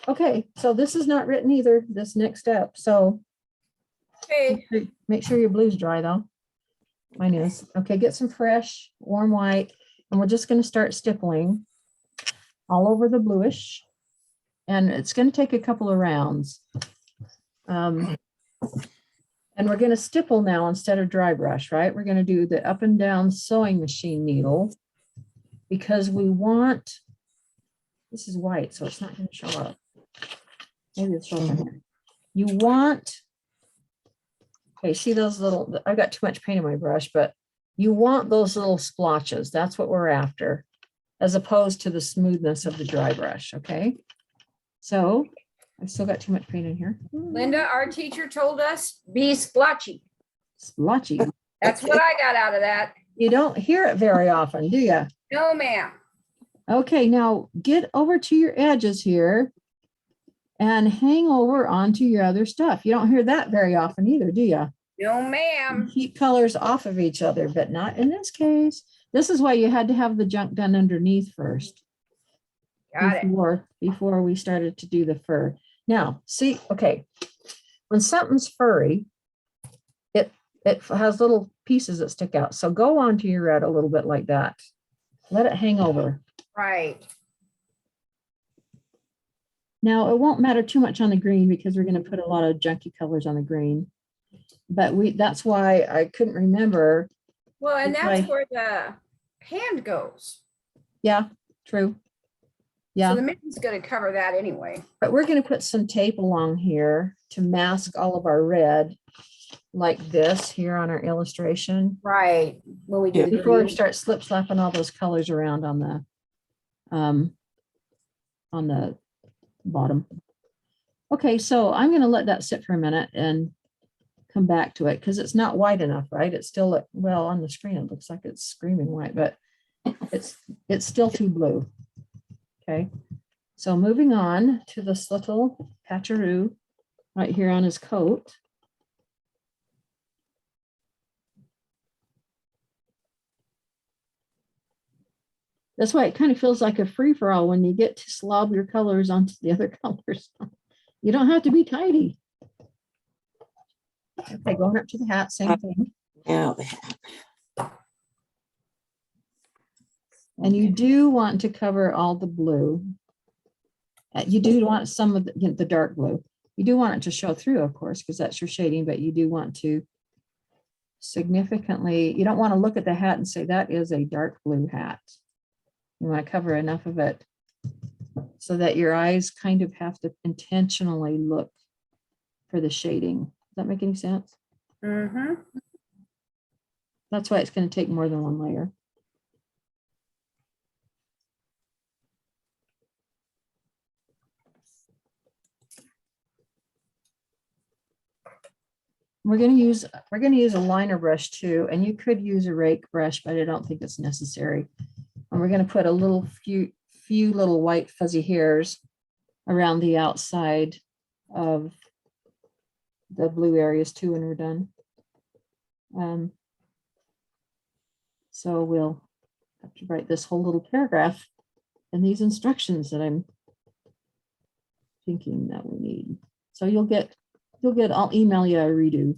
Okay, so this is not written either, this next step. So okay, make sure your blue's dry though. Mine is. Okay, get some fresh, warm white, and we're just going to start stippling all over the bluish. And it's going to take a couple of rounds. And we're going to stipple now instead of dry brush, right? We're going to do the up and down sewing machine needle because we want, this is white, so it's not going to show up. Maybe it's showing here. You want, okay, see those little, I've got too much paint in my brush, but you want those little splotches. That's what we're after, as opposed to the smoothness of the dry brush, okay? So I've still got too much paint in here. Linda, our teacher told us, be splotchy. Splotchy. That's what I got out of that. You don't hear it very often, do you? No, ma'am. Okay, now get over to your edges here and hang over onto your other stuff. You don't hear that very often either, do you? No, ma'am. Keep colors off of each other, but not in this case. This is why you had to have the junk done underneath first. Got it. Before we started to do the fur. Now, see, okay, when something's furry, it has little pieces that stick out. So go onto your red a little bit like that. Let it hang over. Right. Now, it won't matter too much on the green because we're going to put a lot of junky colors on the green. But that's why I couldn't remember. Well, and It's that's like- where the hand goes. Yeah, true. Yeah. So the mitten's going to cover that anyway. But we're going to put some tape along here to mask all of our red like this here on our illustration Right. When we do the before we green. start slip slapping all those colors around on the bottom. Okay, so I'm going to let that sit for a minute and come back to it because it's not white enough, right? It's still, well, on the screen it looks like it's screaming white, but it's still too blue. Okay, so moving on to this little patcharoo right here on his coat. That's why it kind of feels like a free-for-all when you get to slob your colors onto the other colors. You don't have to be tidy. Okay, going up to the hat, same thing. Now the hat. And you do want to cover all the blue. You do want some of the dark blue. You do want it to show through, of course, because that's your shading, but you do want to significantly, you don't want to look at the hat and say that is a dark blue hat. You want to cover enough of it so that your eyes kind of have to intentionally look for the shading. Does that make any sense? Mm-hmm. That's why it's going to take more than one layer. We're going to use a liner brush too, and you could use a rake brush, but I don't think it's necessary. And we're going to put a few little white fuzzy hairs around the outside of the blue areas too when we're done. So we'll have to write this whole little paragraph in these instructions that I'm thinking that we need. So you'll get, I'll email you a redo,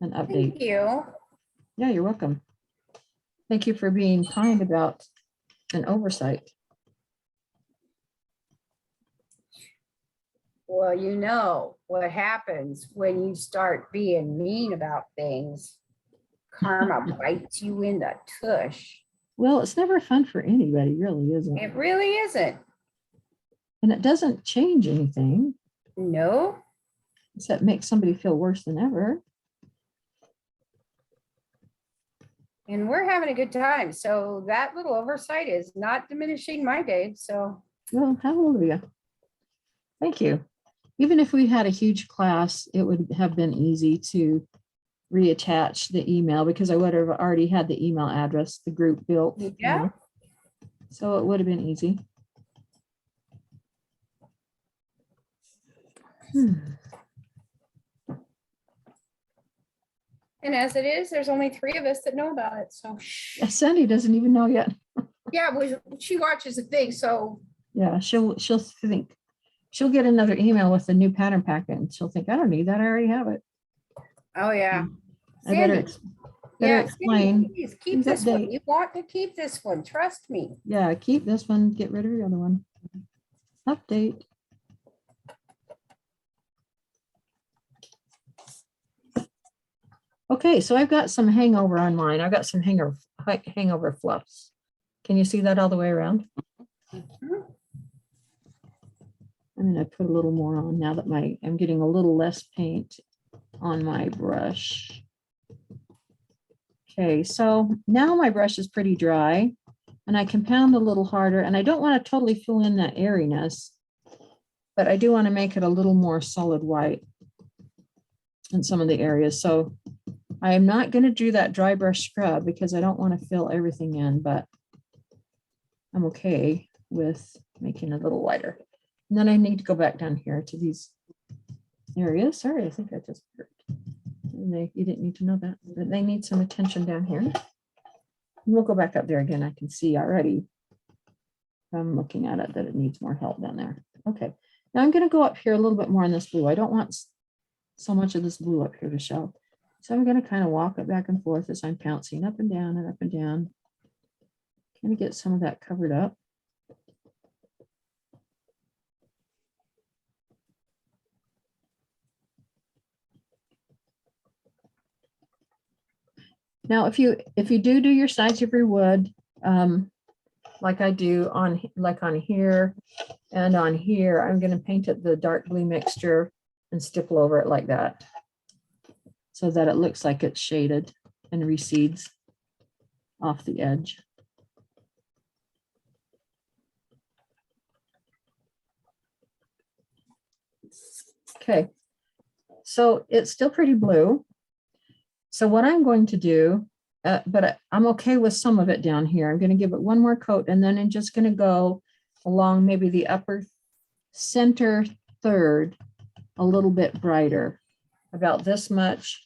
an update. Thank you. Yeah, you're welcome. Thank you for being kind about an oversight. Well, you know what happens when you start being mean about things. Karma bites you in the tush. Well, it's never fun for anybody, really, isn't it? It really isn't. And it doesn't change anything, No. except make somebody feel worse than ever. And we're having a good time. So that little oversight is not diminishing my day. So Well, hallelujah. Thank you. Even if we had a huge class, it would have been easy to reattach the email because I would have already had the email address, the group built. you Yeah. know. So it would have been easy. And as it is, there's only 3 of us that know about it. So Sandy doesn't even know yet. yeah, she watches the thing. So Yeah, she'll think she'll get another email with the new pattern packet and she'll think, I don't need that. I already have it. oh yeah. I better, Sandy, better yeah, explain. Sandy, please keep Please this one. update. You want to keep this one. Trust me. Yeah, keep this one, get rid of the other one. Update. Okay, so I've got some hangover on mine. I've got some hangover fluffs. Can you see that all the way around? I'm gonna put a little more on now that I'm getting a little less paint on my brush. Okay, so now my brush is pretty dry and I can pound a little harder and I don't want to totally fill in that airiness, but I do want to make it a little more solid white in some of the areas. So I am not going to do that dry brush scrub because I don't want to fill everything in, but I'm okay with making it a little lighter. And then I need to go back down here to these areas. Sorry, I think I just hurt. You didn't need to know that, but they need some attention down here. And we'll go back up there again. I can see already from looking at it that it needs more help down there. Okay, now I'm going to go up here a little bit more on this blue. I don't want so much of this blue up here to show. So I'm going to kind of walk it back and forth as I'm pouncing up and down and up and down. Kind of get some of that covered up. Now, if you do your sides of your wood, like I do on here and on here, I'm going to paint it the dark blue mixture and stipple over it like that, so that it looks like it's shaded and recedes off the edge. Okay, so it's still pretty blue. So what I'm going to do, but I'm okay with some of it down here. I'm going to give it one more coat and then I'm just going to go along maybe the upper center third a little bit brighter, about this much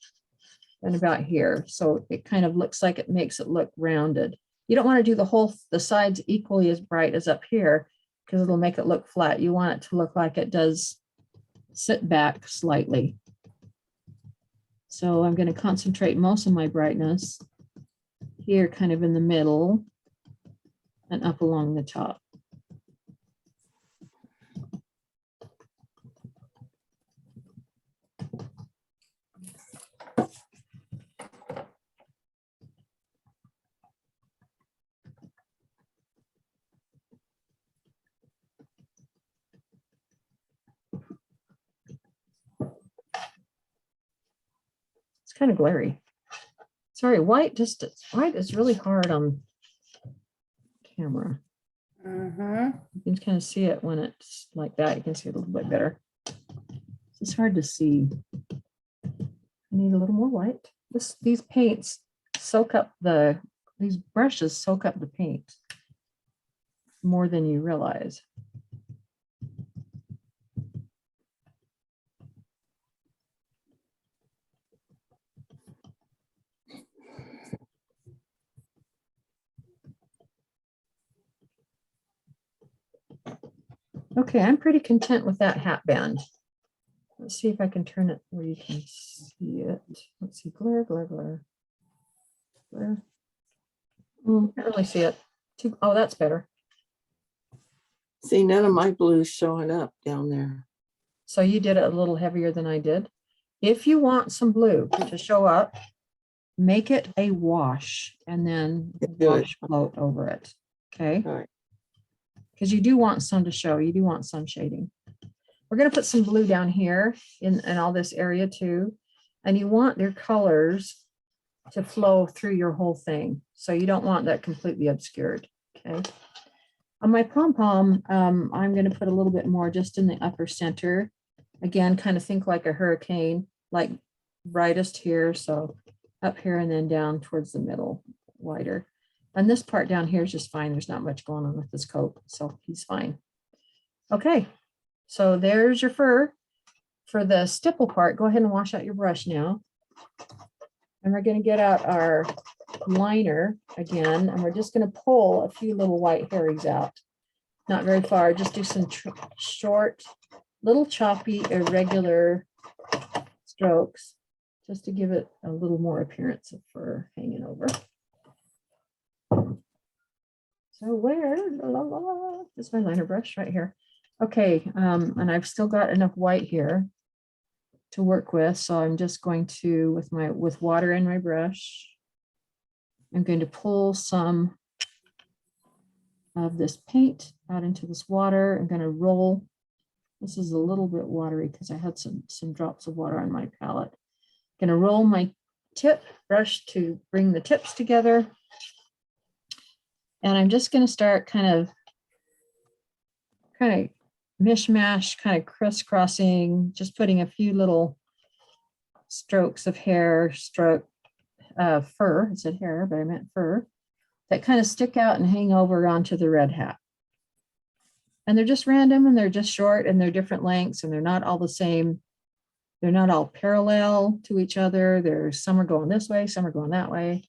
and about here. So it kind of looks like it makes it look rounded. You don't want to do the sides equally as bright as up here because it'll make it look flat. You want it to look like it does sit back slightly. So I'm going to concentrate most of my brightness here, kind of in the middle and up along the top. It's kind of glary. Sorry, white is really hard on camera. You can kind of see it when it's like that. You can see it a little bit better. It's hard to see. I need a little more white. These paints soak up these brushes soak up the paint more than you realize. Okay, I'm pretty content with that hat band. Let's see if I can turn it where you can see it. Let's see, glare, glare, glare. Glare. Can't really see it. Oh, that's better. See, none of my blues showing up down there. So you did it a little heavier than I did. If you want some blue to show up, make it a wash and then wash float over it. Okay. All right. Because you do want some to show. You do want some shading. We're going to put some blue down here in all this area too. And you want your colors to flow through your whole thing. So you don't want that completely obscured. Okay. On my pom-pom, I'm going to put a little bit more just in the upper center. Again, kind of think like a hurricane, like brightest here. So up here and then down towards the middle, wider. And this part down here is just fine. There's not much going on with this coat, so he's fine. Okay, so there's your fur. For the stipple part, go ahead and wash out your brush now. And we're going to get out our liner again, and we're just going to pull a few little white hairies out. Not very far, just do some short, little choppy, irregular strokes, just to give it a little more appearance of fur hanging over. So where, this is my liner brush right here. Okay, and I've still got enough white here to work with, so I'm just going to, with water in my brush, I'm going to pull some of this paint out into this water. I'm going to roll. This is a little bit watery because I had some drops of water on my palette. Going to roll my tip brush to bring the tips together. And I'm just going to start kind of mishmash, kind of crisscrossing, just putting a few little strokes of hair, fur. I said hair, but I meant fur, that kind of stick out and hang over onto the red hat. And they're just random, and they're just short, and they're different lengths, and they're not all the same. They're not all parallel to each other. There's some are going this way, some are going that way,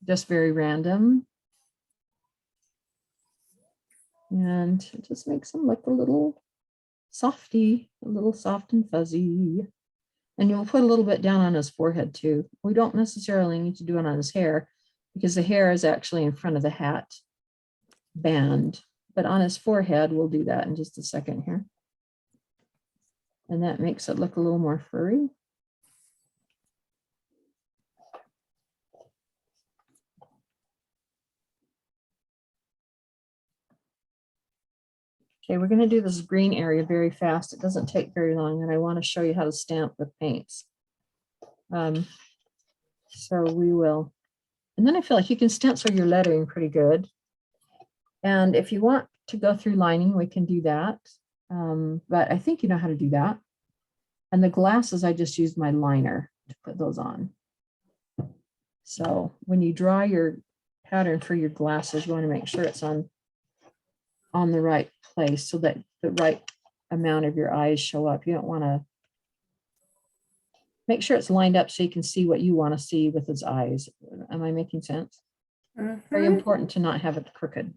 just very random. And it just makes them look a little softy, a little soft and fuzzy. And you'll put a little bit down on his forehead too. We don't necessarily need to do it on his hair because the hair is actually in front of the hat band, but on his forehead, we'll do that in just a second here. And that makes it look a little more furry. Okay, we're going to do this green area very fast. It doesn't take very long, and I want to show you how to stamp with paints. So we will, and then I feel like you can stencil your lettering pretty good. And if you want to go through lining, we can do that. But I think you know how to do that. And the glasses, I just used my liner to put those on. So when you draw your pattern for your glasses, you want to make sure it's on the right place so that the right amount of your eyes show up. You don't want to make sure it's lined up so you can see what you want to see with his eyes. Am I making sense? Very important to not have it crooked.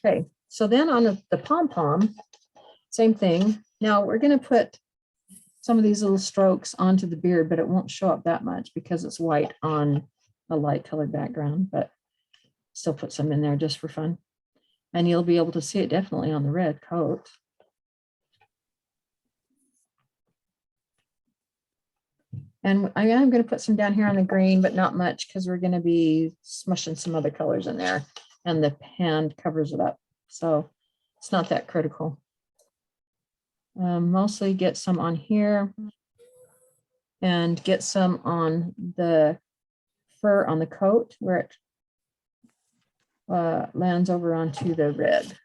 Okay, so then on the pom-pom, same thing. Now we're going to put some of these little strokes onto the beard, but it won't show up that much because it's white on a light colored background, but still put some in there just for fun. And you'll be able to see it definitely on the red coat. And I am going to put some down here on the green, but not much because we're going to be smushing some other colors in there and the hand covers it up. So it's not that critical. Mostly get some on here and get some on the fur on the coat where it lands over onto the red.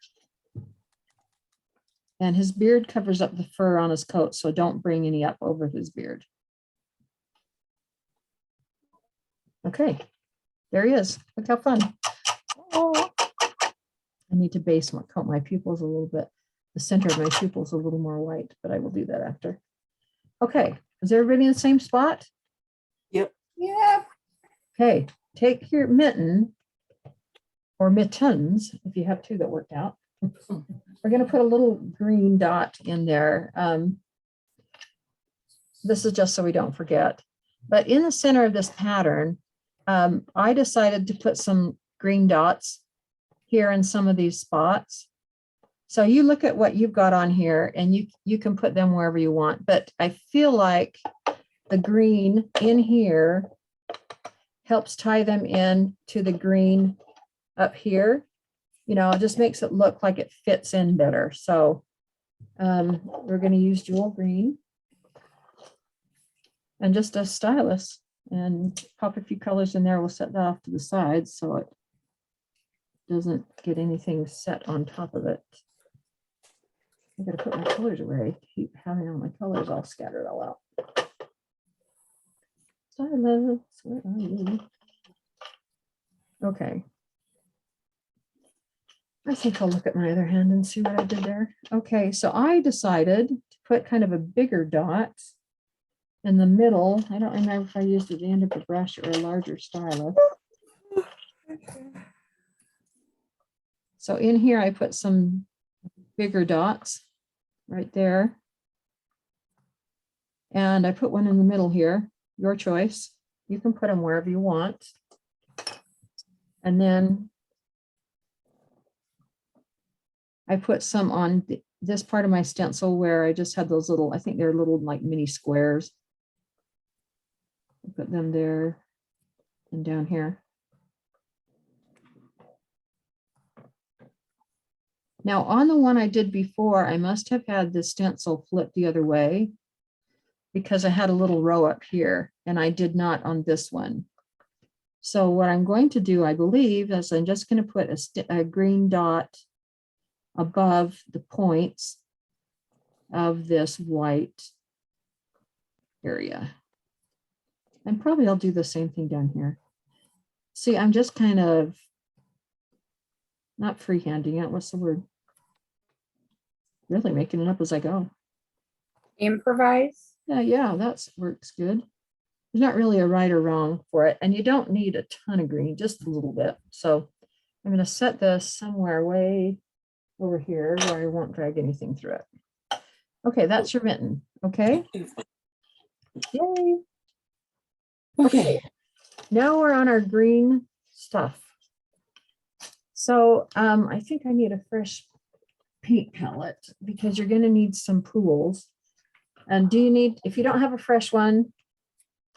And his beard covers up the fur on his coat, so don't bring any up over his beard. Okay, there he is. Look how fun. Oh. I need to base my coat my pupils a little bit. The center of my pupils a little more white, but I will do that after. Okay, is everybody in the same spot? Yep. Yeah. Okay, take your mitten or mittens, if you have two that worked out. We're going to put a little green dot in there. This is just so we don't forget. But in the center of this pattern, I decided to put some green dots here in some of these spots. So you look at what you've got on here and you can put them wherever you want. But I feel like the green in here helps tie them in to the green up here. You know, it just makes it look like it fits in better. So we're going to use jewel green and just a stylus and pop a few colors in there. We'll set that off to the side so it doesn't get anything set on top of it. I gotta put my colors away. Keep having all my colors all scattered all out. Stylus, where are you? Okay. I think I'll look at my other hand and see what I did there. Okay, so I decided to put kind of a bigger dot in the middle. I don't remember if I used at the end of a brush or a larger stylus. So in here, I put some bigger dots right there. And I put one in the middle here, your choice. You can put them wherever you want. And then I put some on this part of my stencil where I just had those little, I think they're little like mini squares. I put them there and down here. Now on the one I did before, I must have had the stencil flipped the other way because I had a little row up here and I did not on this one. So what I'm going to do, I believe, is I'm just going to put a green dot above the points of this white area. And probably I'll do the same thing down here. See, I'm just kind of not freehanding it. What's the word? Really making it up as I go. Improvise. Yeah, that works good. There's not really a right or wrong for it. And you don't need a ton of green, just a little bit. So I'm going to set this somewhere way over here where I won't drag anything through it. Okay, that's your mitten. Okay. Yay. Okay. Now we're on our green stuff. So I think I need a fresh paint palette because you're going to need some pools. And do you need, if you don't have a fresh one,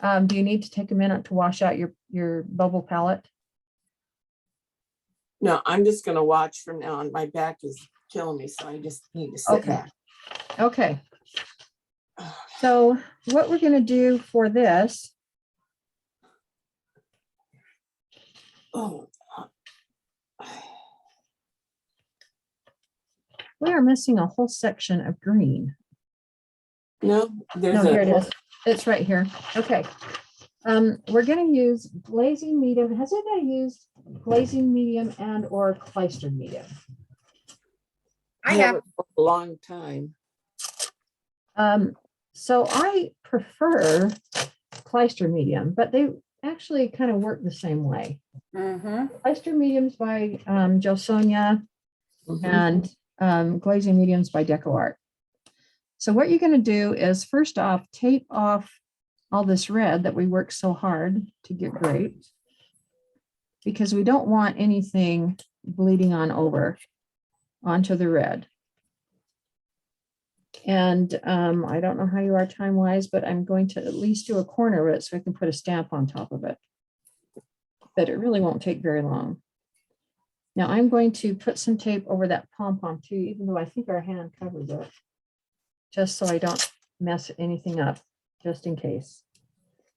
do you need to take a minute to wash out your bubble palette? No, I'm just gonna watch from now on. My back is killing me, so I just need to sit Okay. back. Okay. So what we're going to do for this, Oh, we are missing a whole section of green. no, there's No, here it a, is. It's right here. Okay. We're going to use glazing medium. Has anybody used glazing medium and or clyster medium? I have. it for a long time. So I prefer clyster medium, but they actually kind of work the same way. Clyster mediums by Jo Sonia Mhm. and glazing mediums by Deco Art. So what you're going to do is first off, tape off all this red that we worked so hard to get great, because we don't want anything bleeding on over onto the red. And I don't know how you are time-wise, but I'm going to at least do a corner of it so I can put a stamp on top of it. But it really won't take very long. Now I'm going to put some tape over that pom-pom too, even though I think our hand covers it, just so I don't mess anything up, just in case.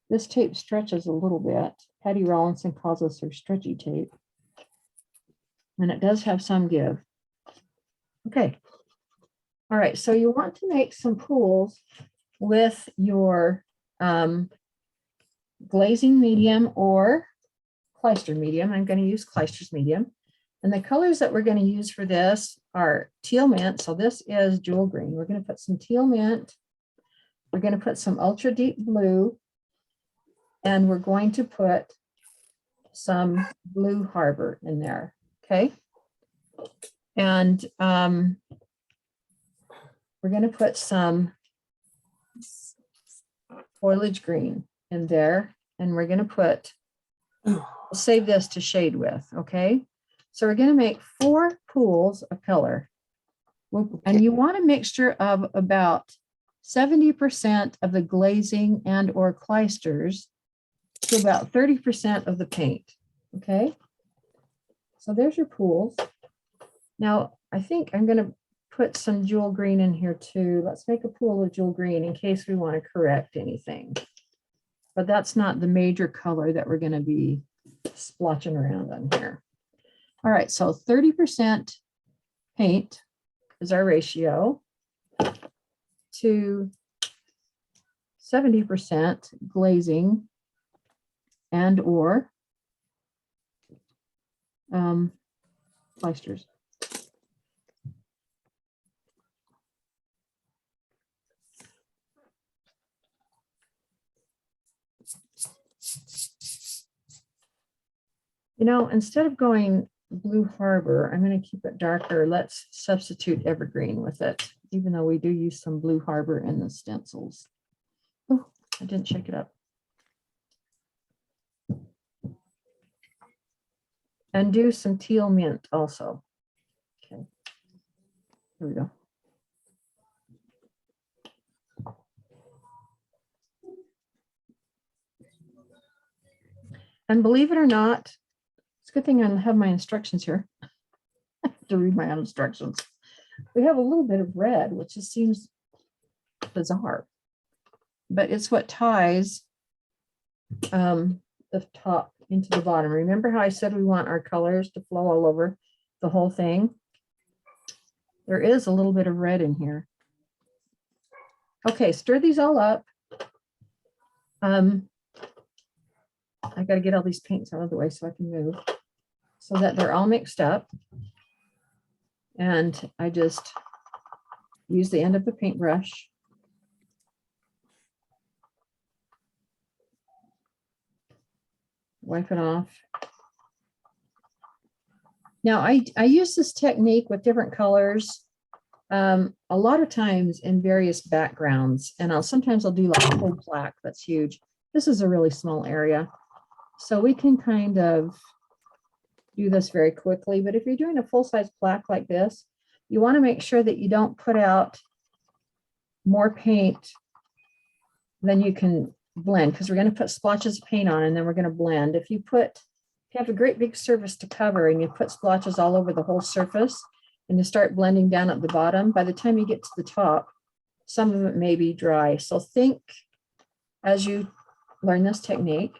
This tape stretches a little bit. Patty Rawlinson calls this her stretchy tape. And it does have some give. Okay. All right, so you want to make some pools with your glazing medium or clyster medium. I'm going to use clyster's medium. And the colors that we're going to use for this are teal mint. So this is jewel green. We're going to put some teal mint. We're going to put some ultra deep blue. And we're going to put some blue harbor in there. Okay. And we're going to put some foliage green in there. And we're going to put, we'll save this to shade with. Okay. So we're going to make 4 pools of color. And you want a mixture of about 70% of the glazing and or clysters to about 30% of the paint. Okay. So there's your pools. Now I think I'm going to put some jewel green in here too. Let's make a pool of jewel green in case we want to correct anything. But that's not the major color that we're going to be splotching around on here. All right, so 30% paint is our ratio to 70% glazing and or plasters. You know, instead of going Blue Harbor, I'm going to keep it darker. Let's substitute evergreen with it, even though we do use some Blue Harbor in the stencils. Oh, I didn't shake it up. And do some teal mint also. Okay, here we go. And believe it or not, it's a good thing I have my instructions here. I have to read my own instructions. We have a little bit of red, which just seems bizarre, but it's what ties the top into the bottom. Remember how I said we want our colors to flow all over the whole thing? There is a little bit of red in here. Okay, stir these all up. I got to get all these paints out of the way so I can move so that they're all mixed up. And I just use the end of the paintbrush. Wipe it off. Now I use this technique with different colors a lot of times in various backgrounds, and sometimes I'll do like a whole plaque that's huge. This is a really small area, so we can kind of do this very quickly. But if you're doing a full-size plaque like this, you want to make sure that you don't put out more paint than you can blend, because we're going to put splotches of paint on and then we're going to blend. If you have a great big surface to cover and you put splotches all over the whole surface and you start blending down at the bottom, by the time you get to the top, some of it may be dry. So think, as you learn this technique,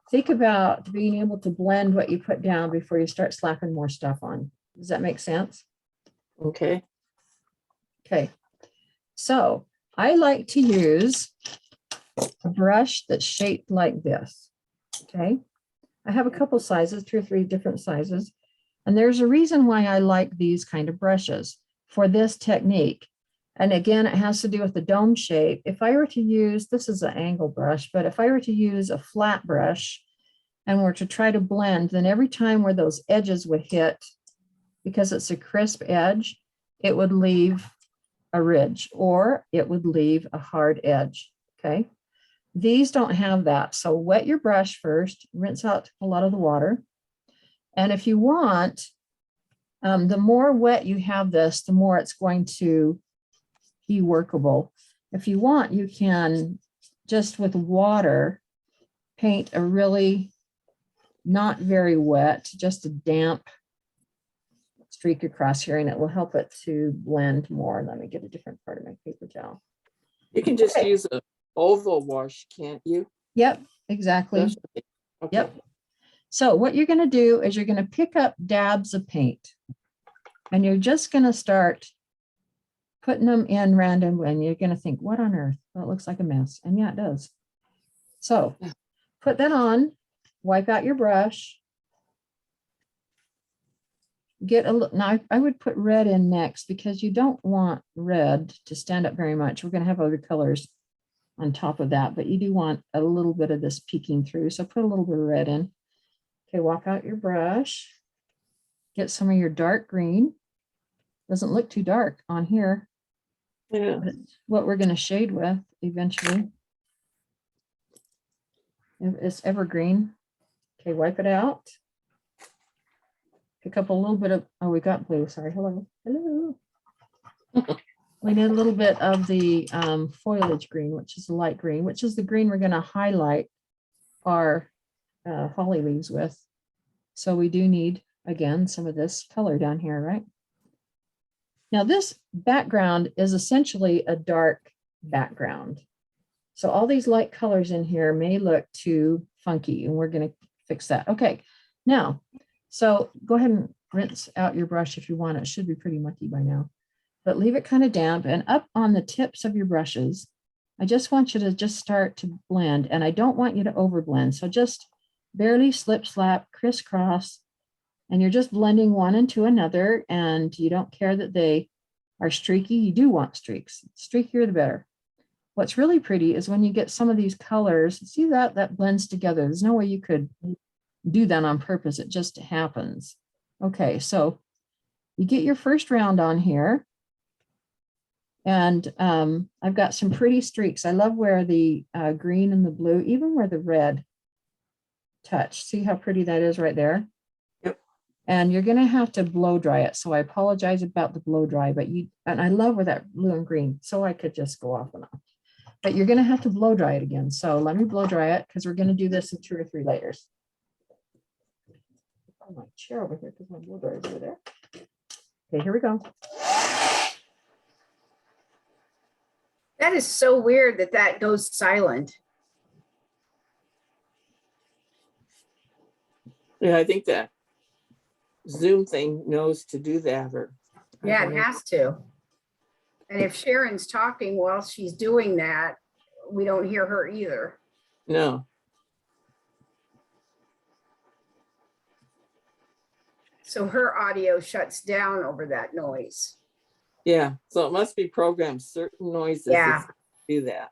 think about being able to blend what you put down before you start slapping more stuff on. Does that make sense? Okay. Okay. So I like to use a brush that's shaped like this. Okay. I have a couple sizes, 2 or 3 different sizes. And there's a reason why I like these kind of brushes for this technique. And again, it has to do with the dome shape. If I were to use, this is an angle brush, but if I were to use a flat brush and were to try to blend, then every time where those edges would hit, because it's a crisp edge, it would leave a ridge or it would leave a hard edge. Okay. These don't have that. So wet your brush first, rinse out a lot of the water. And if you want, the more wet you have this, the more it's going to be workable. If you want, you can just with water paint a really not very wet, just a damp streak across here, and it will help it to blend more. Let me get a different part of my paper towel. You can just Okay. use an oval wash, can't you? Yep, exactly. Okay. Yep. So what you're going to do is you're going to pick up dabs of paint and you're just going to start putting them in randomly, and you're going to think, what on earth? Well, it looks like a mess. And yeah, it does. So put that on, wipe out your brush. Get a look. Now I would put red in next because you don't want red to stand up very much. We're going to have other colors on top of that, but you do want a little bit of this peeking through. So put a little bit of red in. Okay, walk out your brush. Get some of your dark green. Doesn't look too dark on here. Yeah. But it's what we're going to shade with eventually. It's evergreen. Okay, wipe it out. Pick up a little bit of, oh, we got blue, sorry, hello. We need a little bit of the foliage green, which is the light green, which is the green we're going to highlight our holly leaves with. So we do need, again, some of this color down here, right? Now this background is essentially a dark background. So all these light colors in here may look too funky, and we're going to fix that. Okay, now, so go ahead and rinse out your brush if you want. It should be pretty mucky by now. But leave it kind of damp, and up on the tips of your brushes, I just want you to just start to blend, and I don't want you to over blend. So just barely slip, slap, crisscross, and you're just blending one into another, and you don't care that they are streaky. You do want streaks. Streakier, the better. What's really pretty is when you get some of these colors, see that blends together. There's no way you could do that on purpose. It just happens. Okay, so you get your first round on here. And I've got some pretty streaks. I love where the green and the blue, even where the red touch. See how pretty that is right there? Yep. And you're gonna have to blow dry it. So I apologize about the blow dry, but and I love where that blue and green, so I could just go off and on. But you're gonna have to blow dry it again. So let me blow dry it because we're gonna do this in 2 or 3 layers. Oh, my chair over here because my blow dryer is over there. Okay, here we go. That is so weird that that goes silent. Yeah, I think that Zoom thing knows to do that, or. I Yeah, don't it know. has to. And if Sharon's talking while she's doing that, we don't hear her either. No, So her audio shuts down over that noise. yeah, so it must be programmed certain noises Yeah. that do that.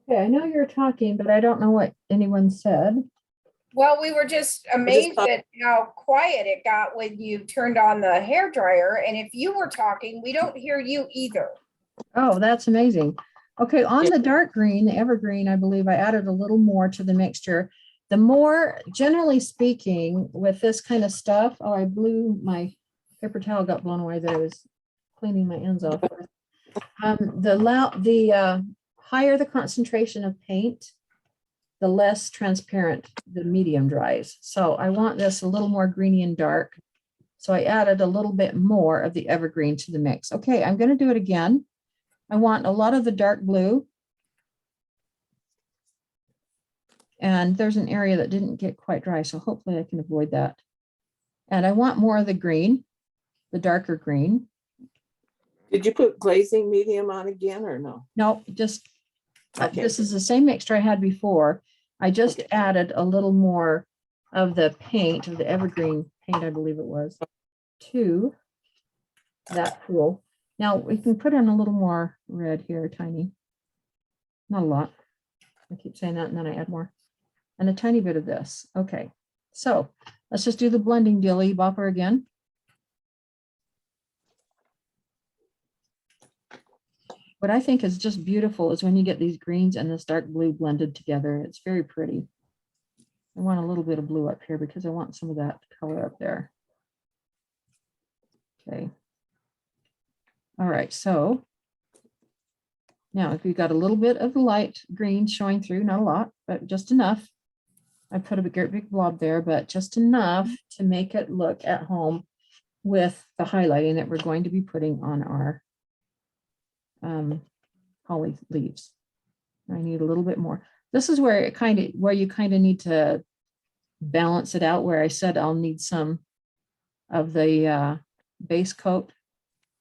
Okay, I know you're talking, but I don't know what anyone said. Well, we were just amazed at how quiet it got when you turned on the hair dryer. And if you were talking, we don't hear you either. Oh, that's amazing. Okay, on Yeah. the dark green, the evergreen, I believe I added a little more to the mixture. The more, generally speaking, with this kind of stuff, oh, I blew my paper towel got blown away that I was cleaning my ends off. The higher the concentration of paint, the less transparent the medium dries. So I want this a little more greeny and dark. So I added a little bit more of the evergreen to the mix. Okay, I'm going to do it again. I want a lot of the dark blue. And there's an area that didn't get quite dry, so hopefully I can avoid that. And I want more of the green, the darker green. Did you put glazing medium on again or no? No, just, Okay. this is the same mixture I had before. I just added a little more of the paint, of the evergreen paint, I believe it was, to that pool. Now we can put in a little more red here, tiny. Not a lot. I keep saying that and then I add more. And a tiny bit of this. Okay, so let's just do the blending dilly bopper again. What I think is just beautiful is when you get these greens and this dark blue blended together. It's very pretty. I want a little bit of blue up here because I want some of that color up there. Okay. All right, so now if you've got a little bit of the light green showing through, not a lot, but just enough. I put a great big blob there, but just enough to make it look at home with the highlighting that we're going to be putting on our holly leaves. I need a little bit more. This is where you kind of need to balance it out, where I said I'll need some of the base coat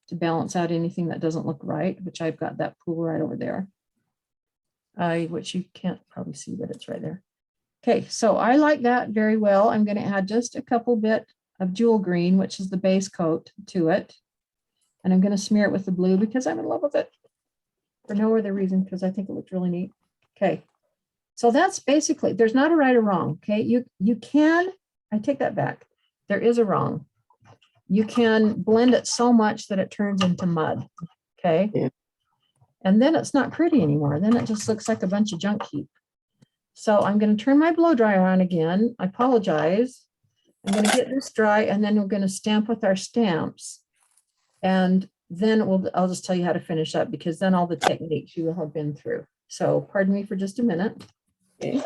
to balance out anything that doesn't look right, which I've got that pool right over there. Which you can't probably see, but it's right there. Okay, so I like that very well. I'm going to add just a couple bit of jewel green, which is the base coat, to it. And I'm going to smear it with the blue because I'm in love with it. For no other reason, because I think it looks really neat. Okay, so that's basically, there's not a right or wrong. Okay, you can, I take that back. There is a wrong. You can blend it so much that it turns into mud. Okay. Yeah. And then it's not pretty anymore. Then it just looks like a bunch of junk heap. So I'm going to turn my blow dryer on again. I apologize. I'm going to get this dry and then we're going to stamp with our stamps. And then I'll just tell you how to finish up, because then all the techniques you will have been through. So pardon me for just a minute. Okay.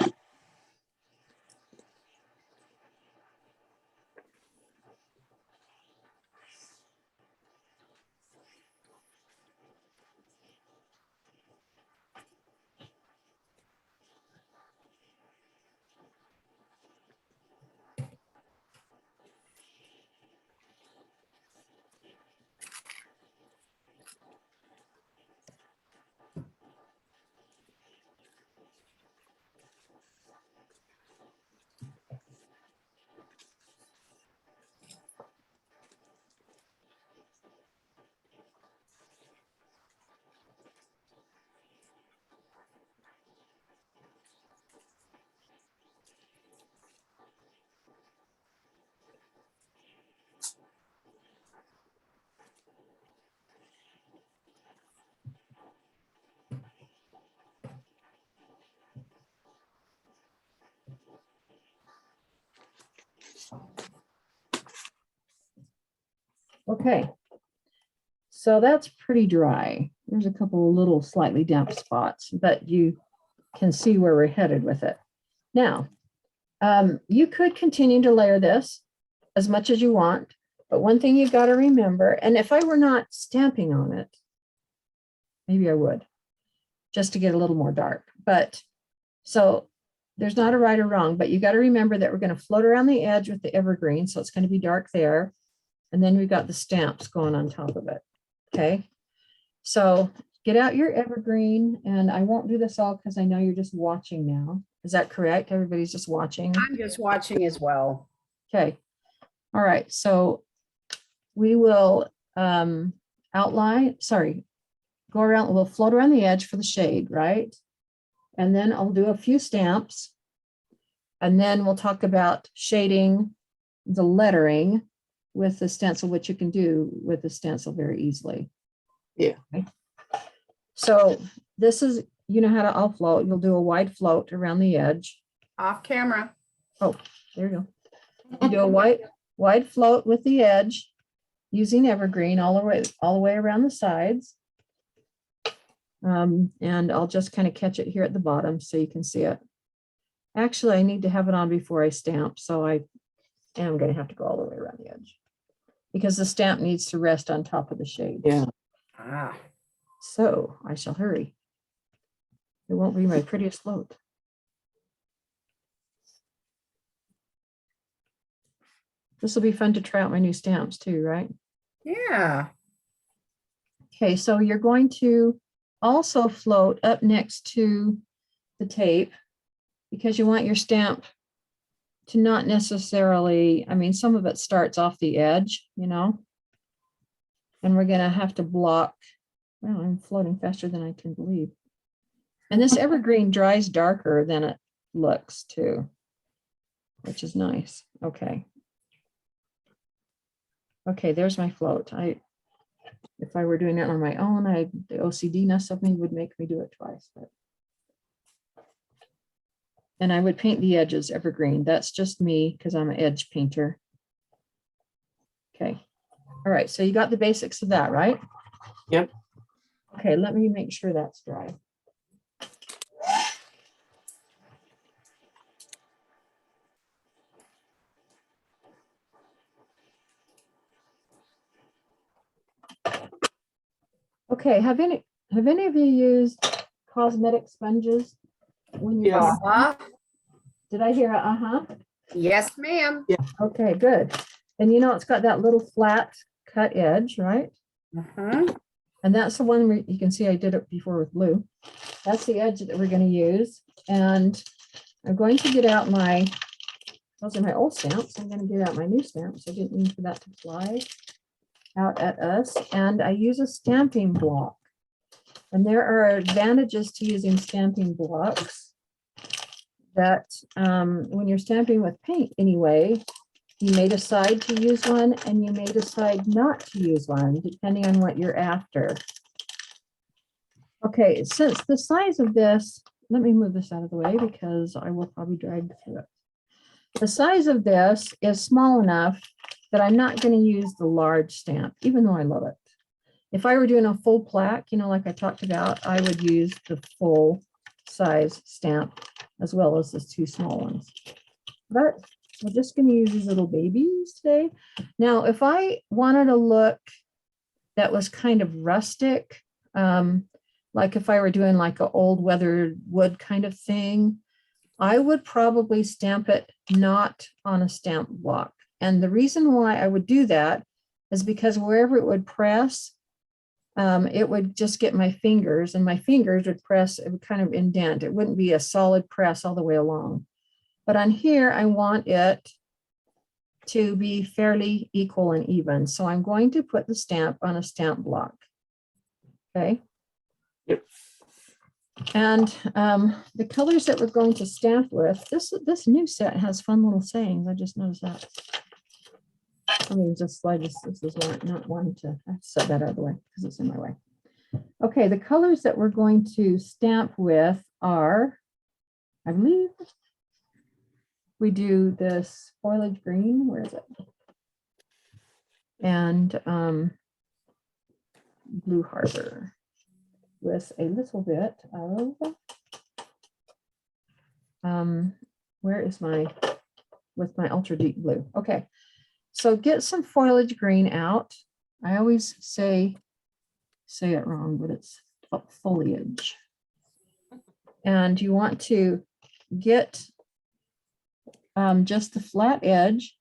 Okay. So that's pretty dry. There's a couple of little slightly damp spots, but you can see where we're headed with it. Now, you could continue to layer this as much as you want, but one thing you've got to remember, and if I were not stamping on it, maybe I would, just to get a little more dark. But so there's not a right or wrong, but you got to remember that we're going to float around the edge with the evergreen. So it's going to be dark there. And then we've got the stamps going on top of it. Okay. So get out your evergreen, and I won't do this all because I know you're just watching now. Is that correct? Everybody's just watching. I'm just watching as well. Okay. All right. So we will outline, sorry, go around, we'll float around the edge for the shade, right? And then I'll do a few stamps. And then we'll talk about shading the lettering with the stencil, which you can do with the stencil very easily. Yeah. Okay. So this is, you know how to all float. You'll do a wide float around the edge. Off camera. Oh, there you go. You do a wide float with the edge using evergreen all the way around the sides. And I'll just kind of catch it here at the bottom so you can see it. Actually, I need to have it on before I stamp, so I am going to have to go all the way around the edge because the stamp needs to rest on top of the shade. Yeah. Ah. So I shall hurry. It won't be my prettiest float. This will be fun to try out my new stamps too, right? Yeah. Okay, so you're going to also float up next to the tape because you want your stamp to not necessarily, I mean, some of it starts off the edge, you know, and we're going to have to block. Well, I'm floating faster than I can believe. And this evergreen dries darker than it looks too, which is nice. Okay. Okay, there's my float. If I were doing it on my own, the OCD-ness of me would make me do it twice. But. And I would paint the edges evergreen. That's just me because I'm an edge painter. Okay. All right. So you got the basics of that, right? Yep. Okay. Let me make sure that's dry. Okay. Have any of you used cosmetic sponges when you Yes. bought them? Did I hear a Yes, ma'am. Okay, good. And you know, it's got that little flat cut edge, right? And that's the one where you can see I did it before with blue. That's the edge that we're going to use. And I'm going to get out those are my old stamps. I'm going to get out my new stamps. I didn't mean for that to fly out at us. And I use a stamping block. And there are advantages to using stamping blocks that when you're stamping with paint anyway, you may decide to use one and you may decide not to use one, depending on what you're after. Okay, since the size of this, let me move this out of the way because I will probably drag through it. The size of this is small enough that I'm not going to use the large stamp, even though I love it. If I were doing a full plaque, you know, like I talked about, I would use the full size stamp as well as the two small ones. But we're just going to use these little babies today. Now, if I wanted a look that was kind of rustic, like if I were doing like an old weathered wood kind of thing, I would probably stamp it not on a stamp block. And the reason why I would do that is because wherever it would press, it would just get my fingers, and my fingers would press, it would kind of indent. It wouldn't be a solid press all the way along. But on here, I want it to be fairly equal and even. So I'm going to put the stamp on a stamp block. Okay. Yep. And the colors that we're going to stamp with, this new set has fun little sayings. I just noticed that. I mean, this is not one to set that out of the way because it's in my way. Okay, the colors that we're going to stamp with are, I believe, we do this foliage green. Where is it? and Blue Harbor with a little bit of, where is my, with my ultra deep blue. Okay, so get some foliage green out. I always say it wrong, but it's foliage. And you want to get just the flat edge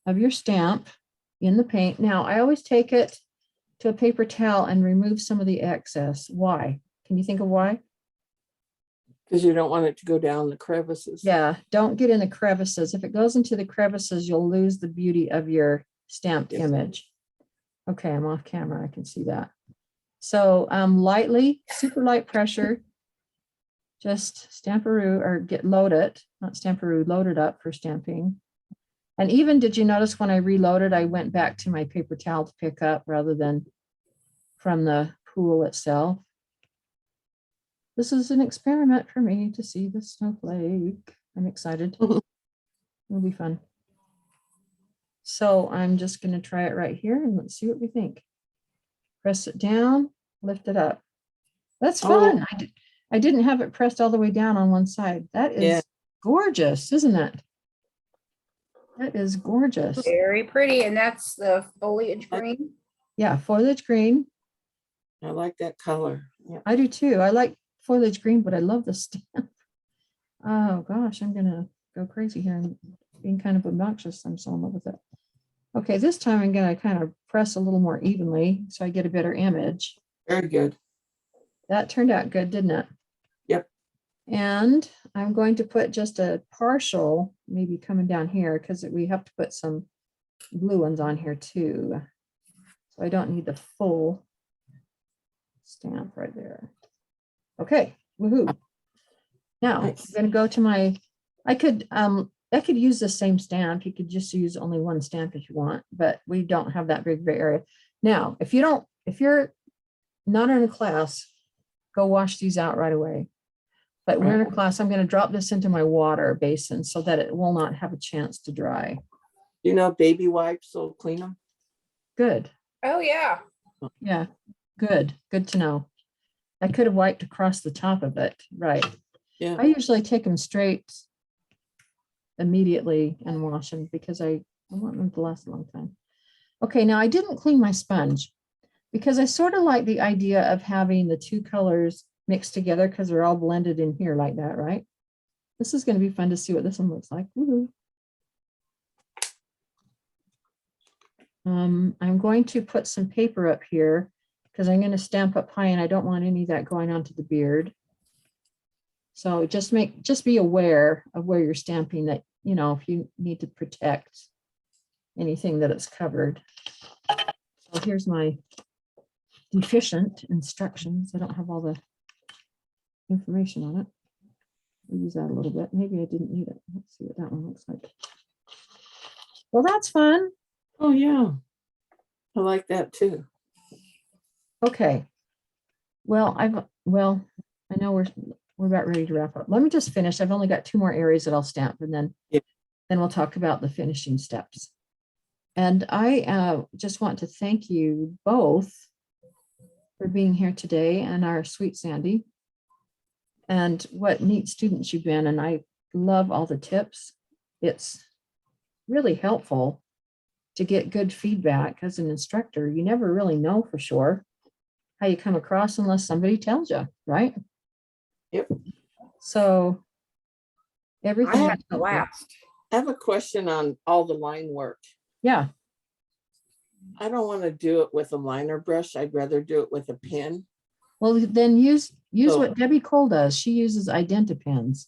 of your stamp in the paint. Now, I always take it to a paper towel and remove some of the excess. Why? Can you think of why? Because you don't want it to go down the crevices. Yeah, don't get in the crevices. If it goes into the crevices, you'll lose the beauty of your stamped image. Okay, I'm off camera. I can see that. So lightly, super light pressure, just stamperoo or load it, not stamperoo, load it up for stamping. And even, did you notice when I reloaded, I went back to my paper towel to pick up rather than from the pool itself. This is an experiment for me to see the snowflake. I'm excited. It'll be fun. So I'm just going to try it right here and let's see what we think. Press it down, lift it up. That's fun. I didn't have it pressed all the way down on one side. That is gorgeous, isn't it? That is gorgeous. Very pretty. And that's the foliage green. Yeah, foliage green. I like that color. Yeah. I do too. I like foliage green, but I love the stamp. Oh gosh, I'm gonna go crazy here and being kind of obnoxious. I'm so in love with it. Okay, this time I'm gonna kind of press a little more evenly so I get a better image. Very good. That turned out good, didn't it? Yep. And I'm going to put just a partial, maybe coming down here, because we have to put some blue ones on here too. So I don't need the full stamp right there. Okay, woohoo. Now Nice. I'm going to go to my, I could use the same stamp. You could just use only one stamp if you want, but we don't have that big of an area. Now, if you're not in a class, go wash these out right away. But we're in a class, I'm going to drop this into my water basin so that it will not have a chance to dry. You know, baby wipes will clean them. Good. Oh, yeah. Yeah, good. Good to know. I could have wiped across the top of it. Right. Yeah. I usually take them straight immediately and wash them because I want them to last a long time. Okay, now I didn't clean my sponge because I sort of like the idea of having the two colors mixed together because they're all blended in here like that, right? This is going to be fun to see what this one looks like. Woohoo. I'm going to put some paper up here because I'm going to stamp up high and I don't want any of that going onto the beard. So just be aware of where you're stamping that, you know, if you need to protect anything that it's covered. So here's my deficient instructions. I don't have all the information on it. I'll use that a little bit. Maybe I didn't need it. Let's see what that one looks like. Well, that's fun. Oh, yeah. I like that too. Okay. Well, I know we're about ready to wrap up. Let me just finish. I've only got 2 more areas that I'll stamp and then we'll talk about the finishing steps. And I just want to thank you both for being here today and our sweet Sandy. And what neat students you've been. And I love all the tips. It's really helpful to get good feedback as an instructor. You never really know for sure how you come across unless somebody tells you, right? Yep. So everything. I had a blast. I have a question on all the line work. Yeah. I don't want to do it with a liner brush. I'd rather do it with a pen. Well, then use So- what Debbie Cole does. She uses Identipens.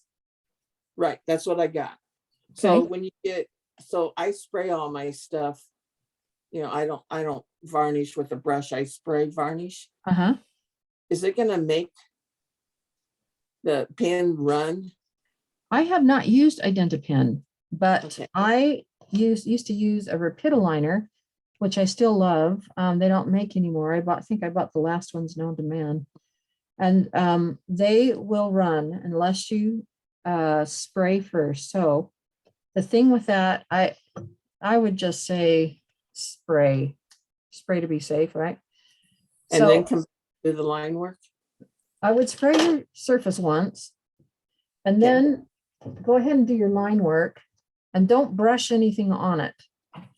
Right. That's what I got. So Okay. when you get, so I spray all my stuff. You know, I don't varnish with a brush. I spray varnish. Uh-huh. Is it going to make the pen run? I have not used Identipen, but Okay. I used to use a Rapidoliner, which I still love. They don't make anymore. I think I bought the last ones known to man. And they will run unless you spray first. So the thing with that, I would just say spray to be safe, right? And then So come do the line work. I would spray your surface once and Okay. then go ahead and do your line work and don't brush anything on it.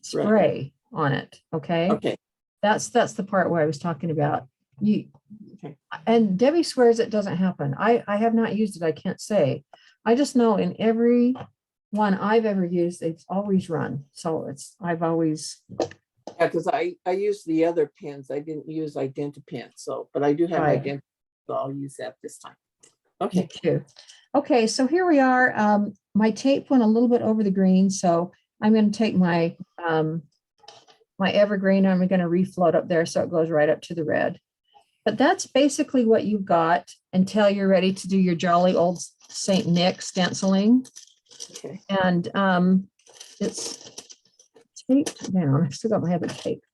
Spray on it, okay? Okay. That's the part where I was talking about. You Okay. and Debbie swears it doesn't happen. I have not used it. I can't say. I just know in every one I've ever used, it's always run. So I've always Yeah, because I used the other pins. I didn't use Identipin. So, but I do have Right. Identipin, so I'll use that this time. me Okay. too. Okay, so here we are. My tape went a little bit over the green, so I'm going to take my my evergreen. I'm going to refloat up there so it goes right up to the red. But that's basically what you've got until you're ready to do your jolly old Saint Nick stenciling. Okay. And it's taped down. I've still got my other tape.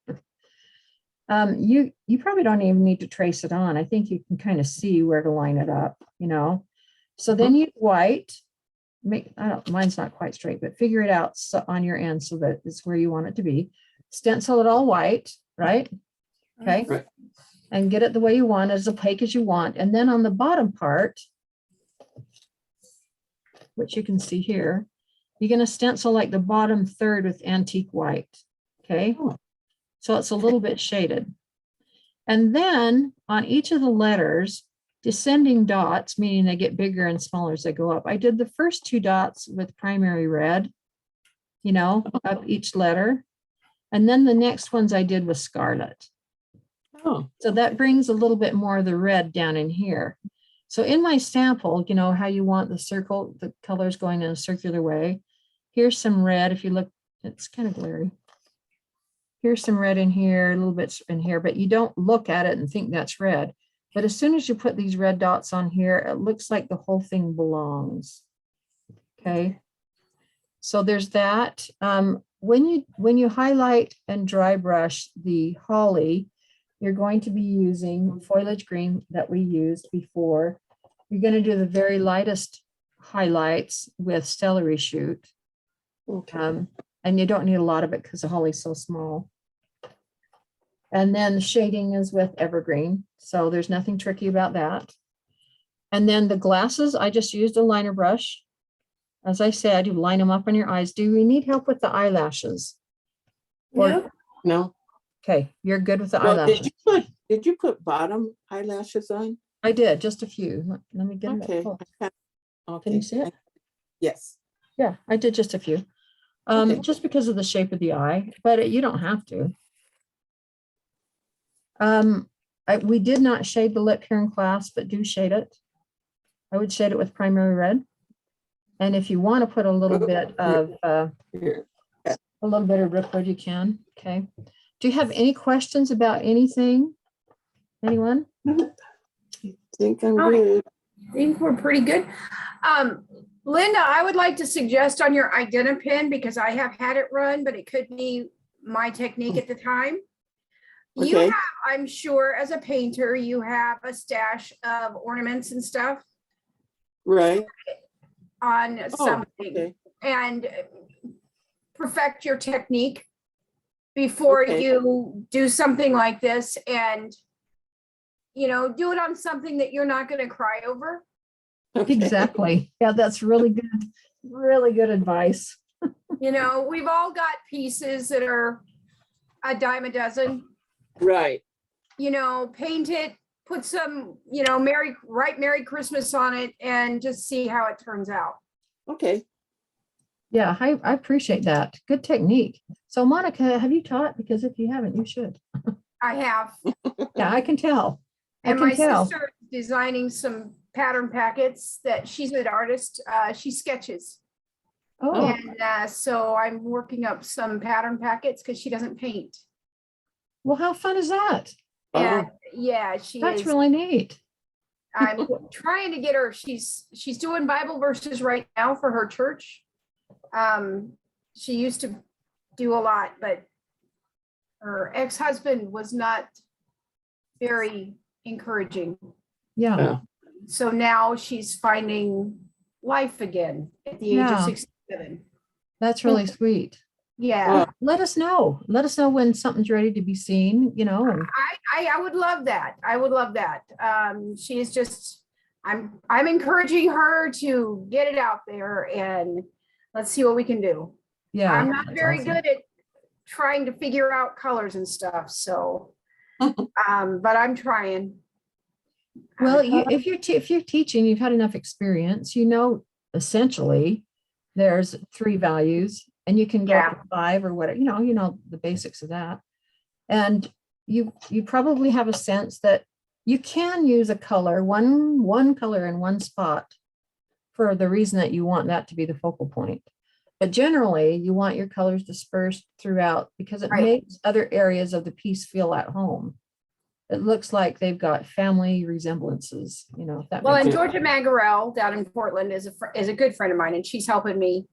You probably don't even need to trace it on. I think you can kind of see where to line it up, you know. So then you white, mine's not quite straight, but figure it out on your end so that it's where you want it to be. Stencil it all white, right? Okay. Right. And get it the way you want, as opaque as you want. And then on the bottom part, which you can see here, you're going to stencil like the bottom third with antique white. Okay. Oh. So it's a little bit shaded. And then on each of the letters, descending dots, meaning they get bigger and smaller as they go up. I did the first 2 dots with primary red, you know, up each letter. And then the next ones I did with scarlet. Oh. So that brings a little bit more of the red down in here. So in my sample, you know how you want the circle, the colors going in a circular way. Here's some red. If you look, it's kind of glary. Here's some red in here, a little bit in here, but you don't look at it and think that's red. But as soon as you put these red dots on here, it looks like the whole thing belongs. Okay. So there's that. When you highlight and dry brush the holly, you're going to be using foliage green that we used before. You're going to do the very lightest highlights with celery shoot. Okay. And you don't need a lot of it because the holly's so small. And then the shading is with evergreen. So there's nothing tricky about that. And then the glasses, I just used a liner brush. As I said, you line them up on your eyes. Do we need help with the eyelashes? Or, No. okay, you're good with the Well, eyelashes. did you put bottom eyelashes on? I did, just a few. Let me get Okay. them. Okay. Can you see it? Yes. Yeah, I did just a few. Okay. Just because of the shape of the eye, but you don't have to. We did not shade the lip here in class, but do shade it. I would shade it with primary red. And if you want to put a little bit of Here. a little bit of Ripwood, you can. Okay. Do you have any questions about anything? Anyone? I think I'm Oh. good. I think we're pretty good. Linda, I would like to suggest on your Identipin, because I have had it run, but it could be my technique at the time. You Okay. have, I'm sure, as a painter, you have a stash of ornaments and stuff Right. on Oh, something, okay. and perfect your technique before Okay. you do something like this, and do it on something that you're not going to cry over. Okay. Exactly. Yeah, that's really good advice. We've all got pieces that are a dime a dozen. Right. Paint it, put some, write Merry Christmas on it, and just see how it turns out. Okay. Yeah, I appreciate that. Good technique. So Monica, have you taught? Because if you haven't, you should. I have. Yeah, I can tell. I And can my tell. sister is designing some pattern packets that she's an artist. She sketches. Oh, And so I'm working up some pattern packets because she doesn't paint. well, how fun is that? And Wow. yeah, she That's is. really neat. I'm trying to get her. She's doing Bible verses right now for her church. She used to do a lot, but her ex-husband was not very encouraging. Yeah. Yeah. So now she's finding life again at the age of Yeah. 67. That's really sweet. Yeah, Well, let us know. Let us know when something's ready to be seen, you know, and I would love that. I would love that. She's just, I'm encouraging her to get it out there and let's see what we can do. yeah. I'm not that's very awesome. good at trying to figure out colors and stuff, so, but I'm trying. Well, if you're teaching, you've had enough experience, you know, essentially, there's 3 values and you can go up to 5 or whatever, you know, the basics of that. And you probably have a sense that you can use a color, one color in one spot for the reason that you want that to be the focal point. But generally, you want your colors dispersed throughout because it Right. makes other areas of the piece feel at home. It looks like they've got family resemblances, you know, if that Well, makes and sense. Georgia Magarel down in Portland is a good friend of mine, and she's helping me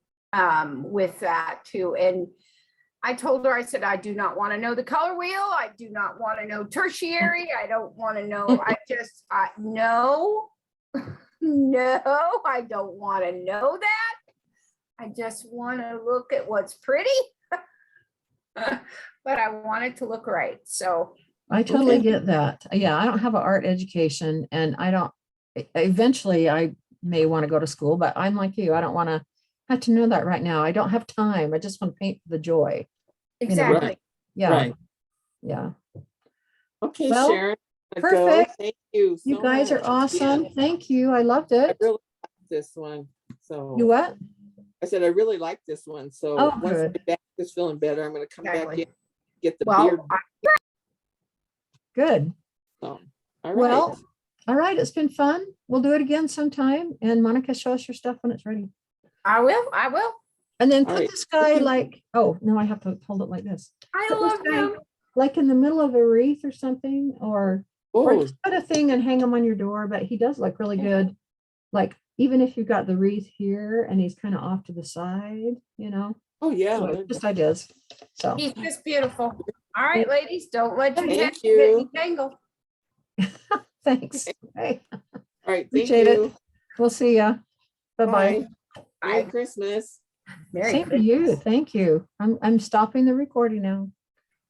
with that too. And I told her, I said, I do not want to know the color wheel. I do not want to know tertiary. I don't want to know. No, no, I don't want to know that. I just want to look at what's pretty, but I want it to look right. So I totally Okay. get that. Yeah, I don't have an art education and I don't, eventually I may want to go to school, but I'm like you, I don't want to have to know that right now. I don't have time. I just want to paint for the joy. You know, exactly. Right. Yeah, Right. yeah. Okay, Well, Sharon. I gotta go. perfect. Thank you You so guys are much. awesome. Yeah, Thank you. I loved I it. really like this one. So You what? I said I really like this one. So Oh, once my good. back is feeling better, I'm gonna come back Exactly. in, get the beard. Well, Good. So, all Well, right. all right. It's been fun. We'll do it again sometime. And Monica, show us your stuff when it's ready. I will. I will. And then All put right. this guy like, oh, no, I have to hold it like this. I Put this love guy him. like in the middle of a wreath or something, or Oh, just put a thing and hang him on your door, but he does look really Okay. good. Like, even if you've got the wreath here and he's kind of off to the side, you know, oh yeah. anyway, just ideas. So, He's just beautiful. All right, ladies, don't let your Thank head get you. entangled. thanks. Hey, All right. Thank appreciate you. it. We'll see ya. Bye-bye. Bye. Merry Bye. Christmas. Merry Same to you. Christmas. Thank you. I'm stopping the recording now.